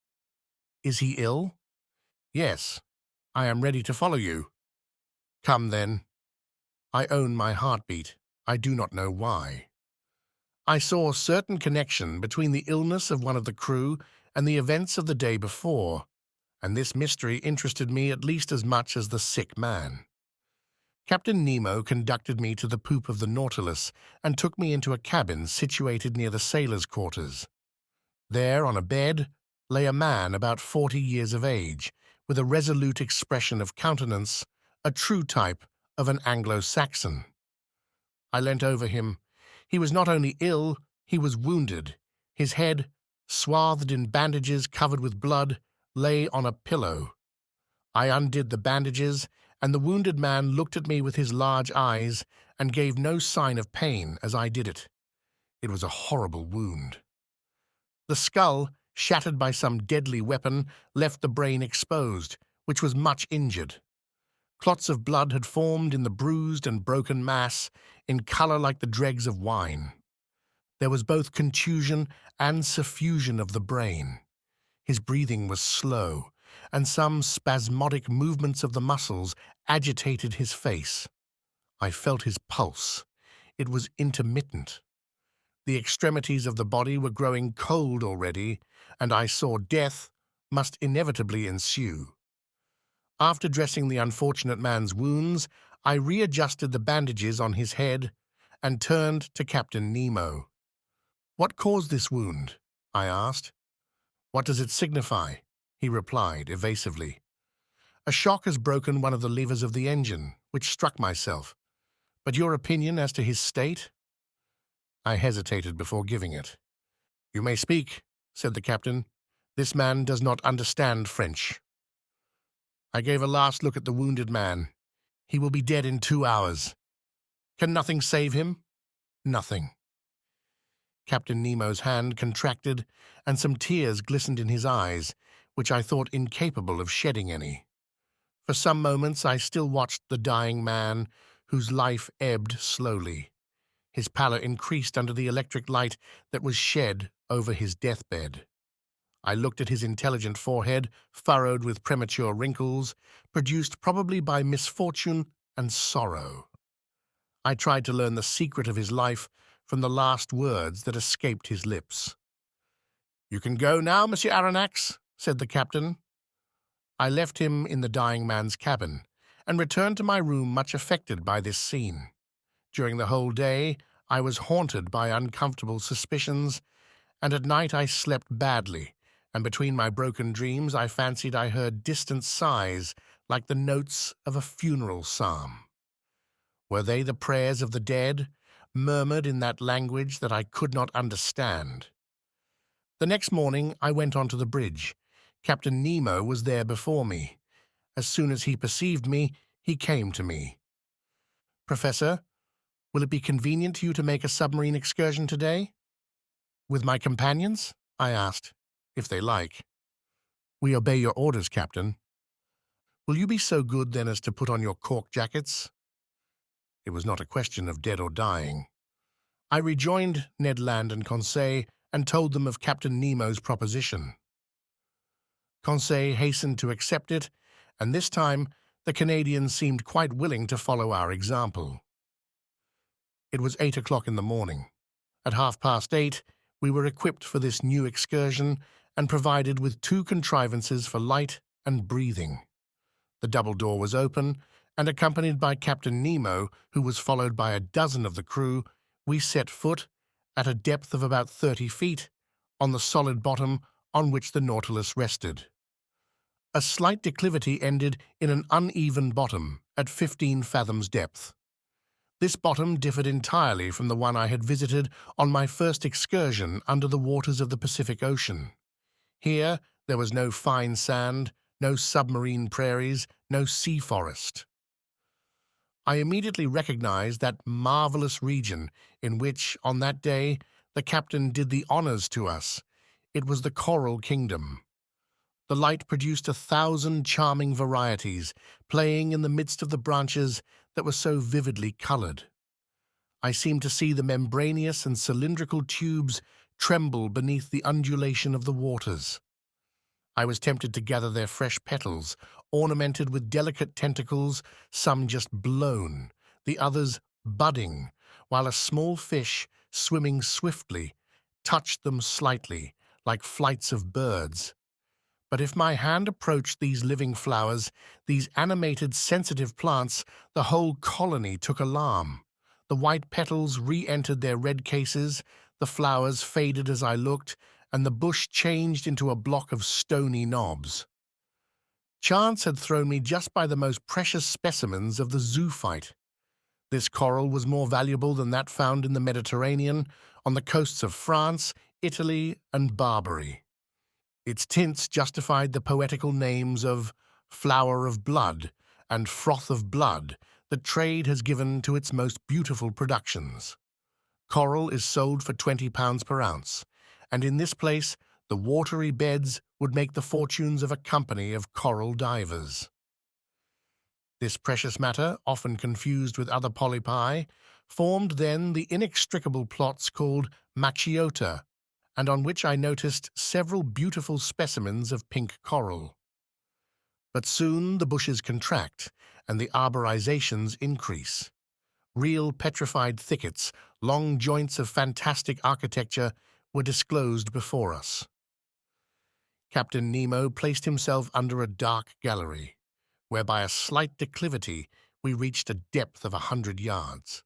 "Is he ill?" "Yes. I am ready to follow you." "Come, then." I own my heartbeat. I do not know why. I saw a certain connection between the illness of one of the crew and the events of the day before, and this mystery interested me at least as much as the sick man. Captain Nemo conducted me to the poop of the Nautilus and took me into a cabin situated near the sailors' quarters. There, on a bed, lay a man about 40 years of age, with a resolute expression of countenance, a true type of an Anglo-Saxon. I leant over him. He was not only ill, he was wounded. His head, swathed in bandages covered with blood, lay on a pillow. I undid the bandages, and the wounded man looked at me with his large eyes and gave no sign of pain as I did it. It was a horrible wound. The skull, shattered by some deadly weapon, left the brain exposed, which was much injured. Clots of blood had formed in the bruised and broken mass, in color like the dregs of wine. There was both contusion and suffusion of the brain. His breathing was slow, and some spasmodic movements of the muscles agitated his face. I felt his pulse. It was intermittent. The extremities of the body were growing cold already, and I saw death must inevitably ensue. After dressing the unfortunate man's wounds, I readjusted the bandages on his head and turned to Captain Nemo. "What caused this wound?" I asked. "What does it signify?" he replied evasively. "A shock has broken one of the levers of the engine, which struck myself. But your opinion as to his state?" I hesitated before giving it. "You may speak," said the captain. "This man does not understand French." I gave a last look at the wounded man. "He will be dead in 2 hours. Can nothing save him?" "Nothing." Captain Nemo's hand contracted, and some tears glistened in his eyes, which I thought incapable of shedding any. For some moments I still watched the dying man, whose life ebbed slowly. His pallor increased under the electric light that was shed over his deathbed. I looked at his intelligent forehead, furrowed with premature wrinkles, produced probably by misfortune and sorrow. I tried to learn the secret of his life from the last words that escaped his lips. "You can go now, Monsieur Aronnax," said the captain. I left him in the dying man's cabin and returned to my room much affected by this scene. During the whole day, I was haunted by uncomfortable suspicions, and at night I slept badly, and between my broken dreams I fancied I heard distant sighs like the notes of a funeral psalm. Were they the prayers of the dead, murmured in that language that I could not understand? The next morning I went on to the bridge. Captain Nemo was there before me. As soon as he perceived me, he came to me. "Professor, will it be convenient to you to make a submarine excursion today?" "With my companions?" I asked. "If they like." "We obey your orders, Captain." "Will you be so good then as to put on your cork jackets?" It was not a question of dead or dying. I rejoined Ned Land and Conseil and told them of Captain Nemo's proposition. Conseil hastened to accept it, and this time the Canadians seemed quite willing to follow our example. It was 8 o'clock in the morning. At 8:30, we were equipped for this new excursion and provided with 2 contrivances for light and breathing. The double door was open, and accompanied by Captain Nemo, who was followed by a dozen of the crew, we set foot, at a depth of about 30 feet, on the solid bottom on which the Nautilus rested. A slight declivity ended in an uneven bottom at 15 fathoms depth. This bottom differed entirely from the one I had visited on my first excursion under the waters of the Pacific Ocean. Here there was no fine sand, no submarine prairies, no sea forest. I immediately recognized that marvelous region in which, on that day, the captain did the honors to us. It was the Coral Kingdom. The light produced 1,000 charming varieties, playing in the midst of the branches that were so vividly colored. I seemed to see the membranous and cylindrical tubes tremble beneath the undulation of the waters. I was tempted to gather their fresh petals, ornamented with delicate tentacles, some just blown, the others budding, while a small fish, swimming swiftly, touched them slightly, like flights of birds. But if my hand approached these living flowers, these animated, sensitive plants, the whole colony took alarm. The white petals re-entered their red cases, the flowers faded as I looked, and the bush changed into a block of stony knobs. Chance had thrown me just by the most precious specimens of the zoophyte. This coral was more valuable than that found in the Mediterranean, on the coasts of France, Italy, and Barbary. Its tints justified the poetical names of flower of blood and froth of blood that trade has given to its most beautiful productions. Coral is sold for £20 per ounce, and in this place the watery beds would make the fortunes of a company of coral divers. This precious matter, often confused with other polypi, Formed then the inextricable plots called machiota, and on which I noticed several beautiful specimens of pink coral. But soon the bushes contract, and the arborizations increase. Real petrified thickets, long joints of fantastic architecture, were disclosed before us. Captain Nemo placed himself under a dark gallery, where by a slight declivity we reached a depth of 100 yards.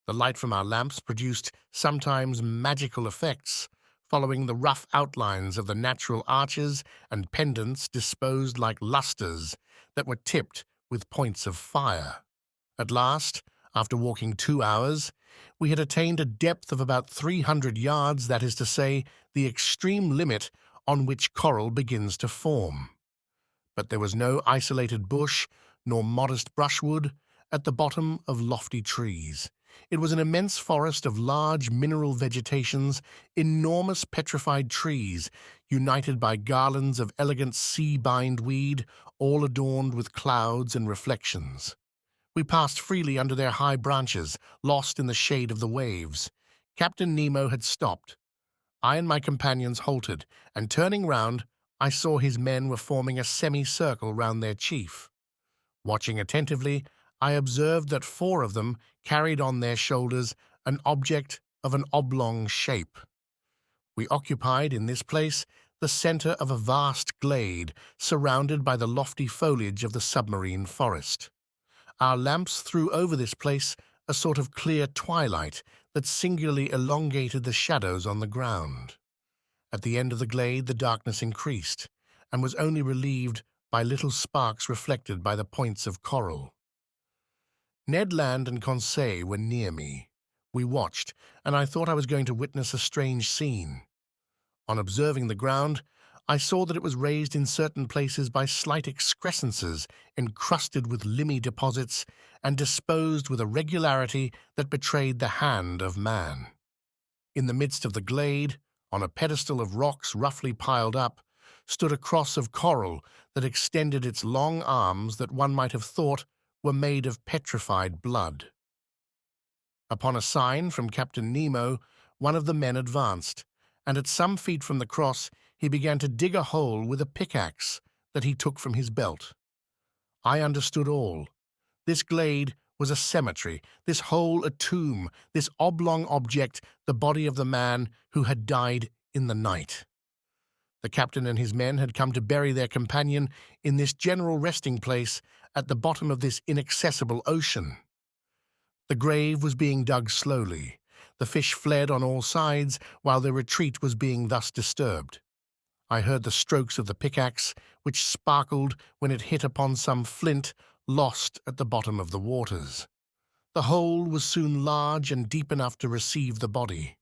The light from our lamps produced sometimes magical effects, following the rough outlines of the natural arches and pendants disposed like lustres that were tipped with points of fire. At last, after walking 2 hours, we had attained a depth of about 300 yards, that is to say, the extreme limit on which coral begins to form. But there was no isolated bush nor modest brushwood at the bottom of lofty trees. It was an immense forest of large mineral vegetations, enormous petrified trees, united by garlands of elegant sea-bindweed, all adorned with clouds and reflections. We passed freely under their high branches, lost in the shade of the waves. Captain Nemo had stopped. I and my companions halted, and turning round, I saw his men were forming a semicircle round their chief. Watching attentively, I observed that 4 of them carried on their shoulders an object of an oblong shape. We occupied in this place the center of a vast glade, surrounded by the lofty foliage of the submarine forest. Our lamps threw over this place a sort of clear twilight that singularly elongated the shadows on the ground. At the end of the glade the darkness increased, and was only relieved by little sparks reflected by the points of coral. Ned Land and Conseil were near me. We watched, and I thought I was going to witness a strange scene. On observing the ground, I saw that it was raised in certain places by slight excrescences encrusted with limy deposits and disposed with a regularity that betrayed the hand of man. In the midst of the glade, on a pedestal of rocks roughly piled up, stood a cross of coral that extended its long arms that one might have thought were made of petrified blood. Upon a sign from Captain Nemo, one of the men advanced, and at some feet from the cross he began to dig a hole with a pickaxe that he took from his belt. I understood all. This glade was a cemetery, this hole a tomb, this oblong object the body of the man who had died in the night. The captain and his men had come to bury their companion in this general resting place at the bottom of this inaccessible ocean. The grave was being dug slowly. The fish fled on all sides while their retreat was being thus disturbed. I heard the strokes of the pickaxe, which sparkled when it hit upon some flint lost at the bottom of the waters. The hole was soon large and deep enough to receive the body.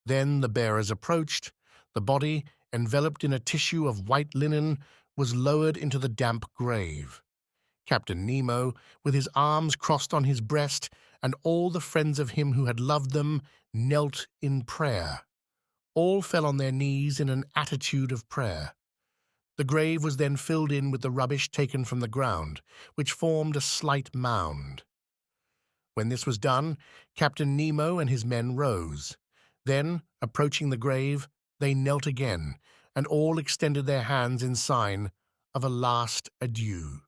Then the bearers approached. The body, enveloped in a tissue of white linen, was lowered into the damp grave. Captain Nemo, with his arms crossed on his breast, and all the friends of him who had loved them, knelt in prayer. All fell on their knees in an attitude of prayer. The grave was then filled in with the rubbish taken from the ground, which formed a slight mound. When this was done, Captain Nemo and his men rose. Then, approaching the grave, they knelt again, and all extended their hands in sign of a last adieu.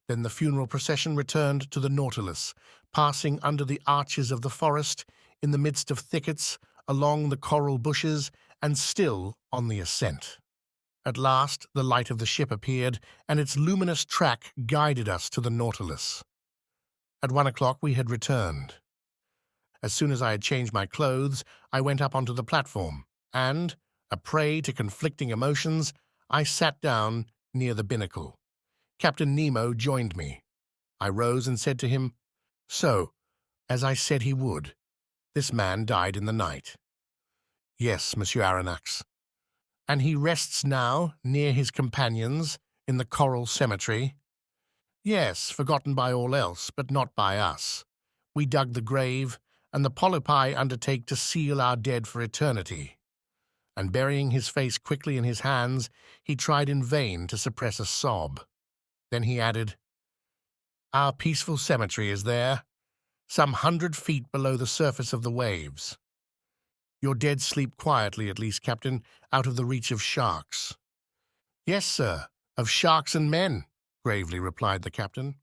Then the funeral procession returned to the Nautilus, passing under the arches of the forest, in the midst of thickets, along the coral bushes, and still on the ascent. At last the light of the ship appeared, and its luminous track guided us to the Nautilus. At 1 o'clock we had returned. As soon as I had changed my clothes, I went up onto the platform, and, a prey to conflicting emotions, I sat down near the binnacle. Captain Nemo joined me. I rose and said to him, "So, as I said he would, this man died in the night." "Yes, Monsieur Aronnax." "And he rests now near his companions in the coral cemetery?" "Yes, forgotten by all else, but not by us. We dug the grave, and the polypi undertake to seal our dead for eternity." And burying his face quickly in his hands, he tried in vain to suppress a sob. Then he added, "Our peaceful cemetery is there, some 100 feet below the surface of the waves. Your dead sleep quietly, at least, Captain, out of the reach of sharks. Yes, sir, of sharks and men, gravely replied the captain.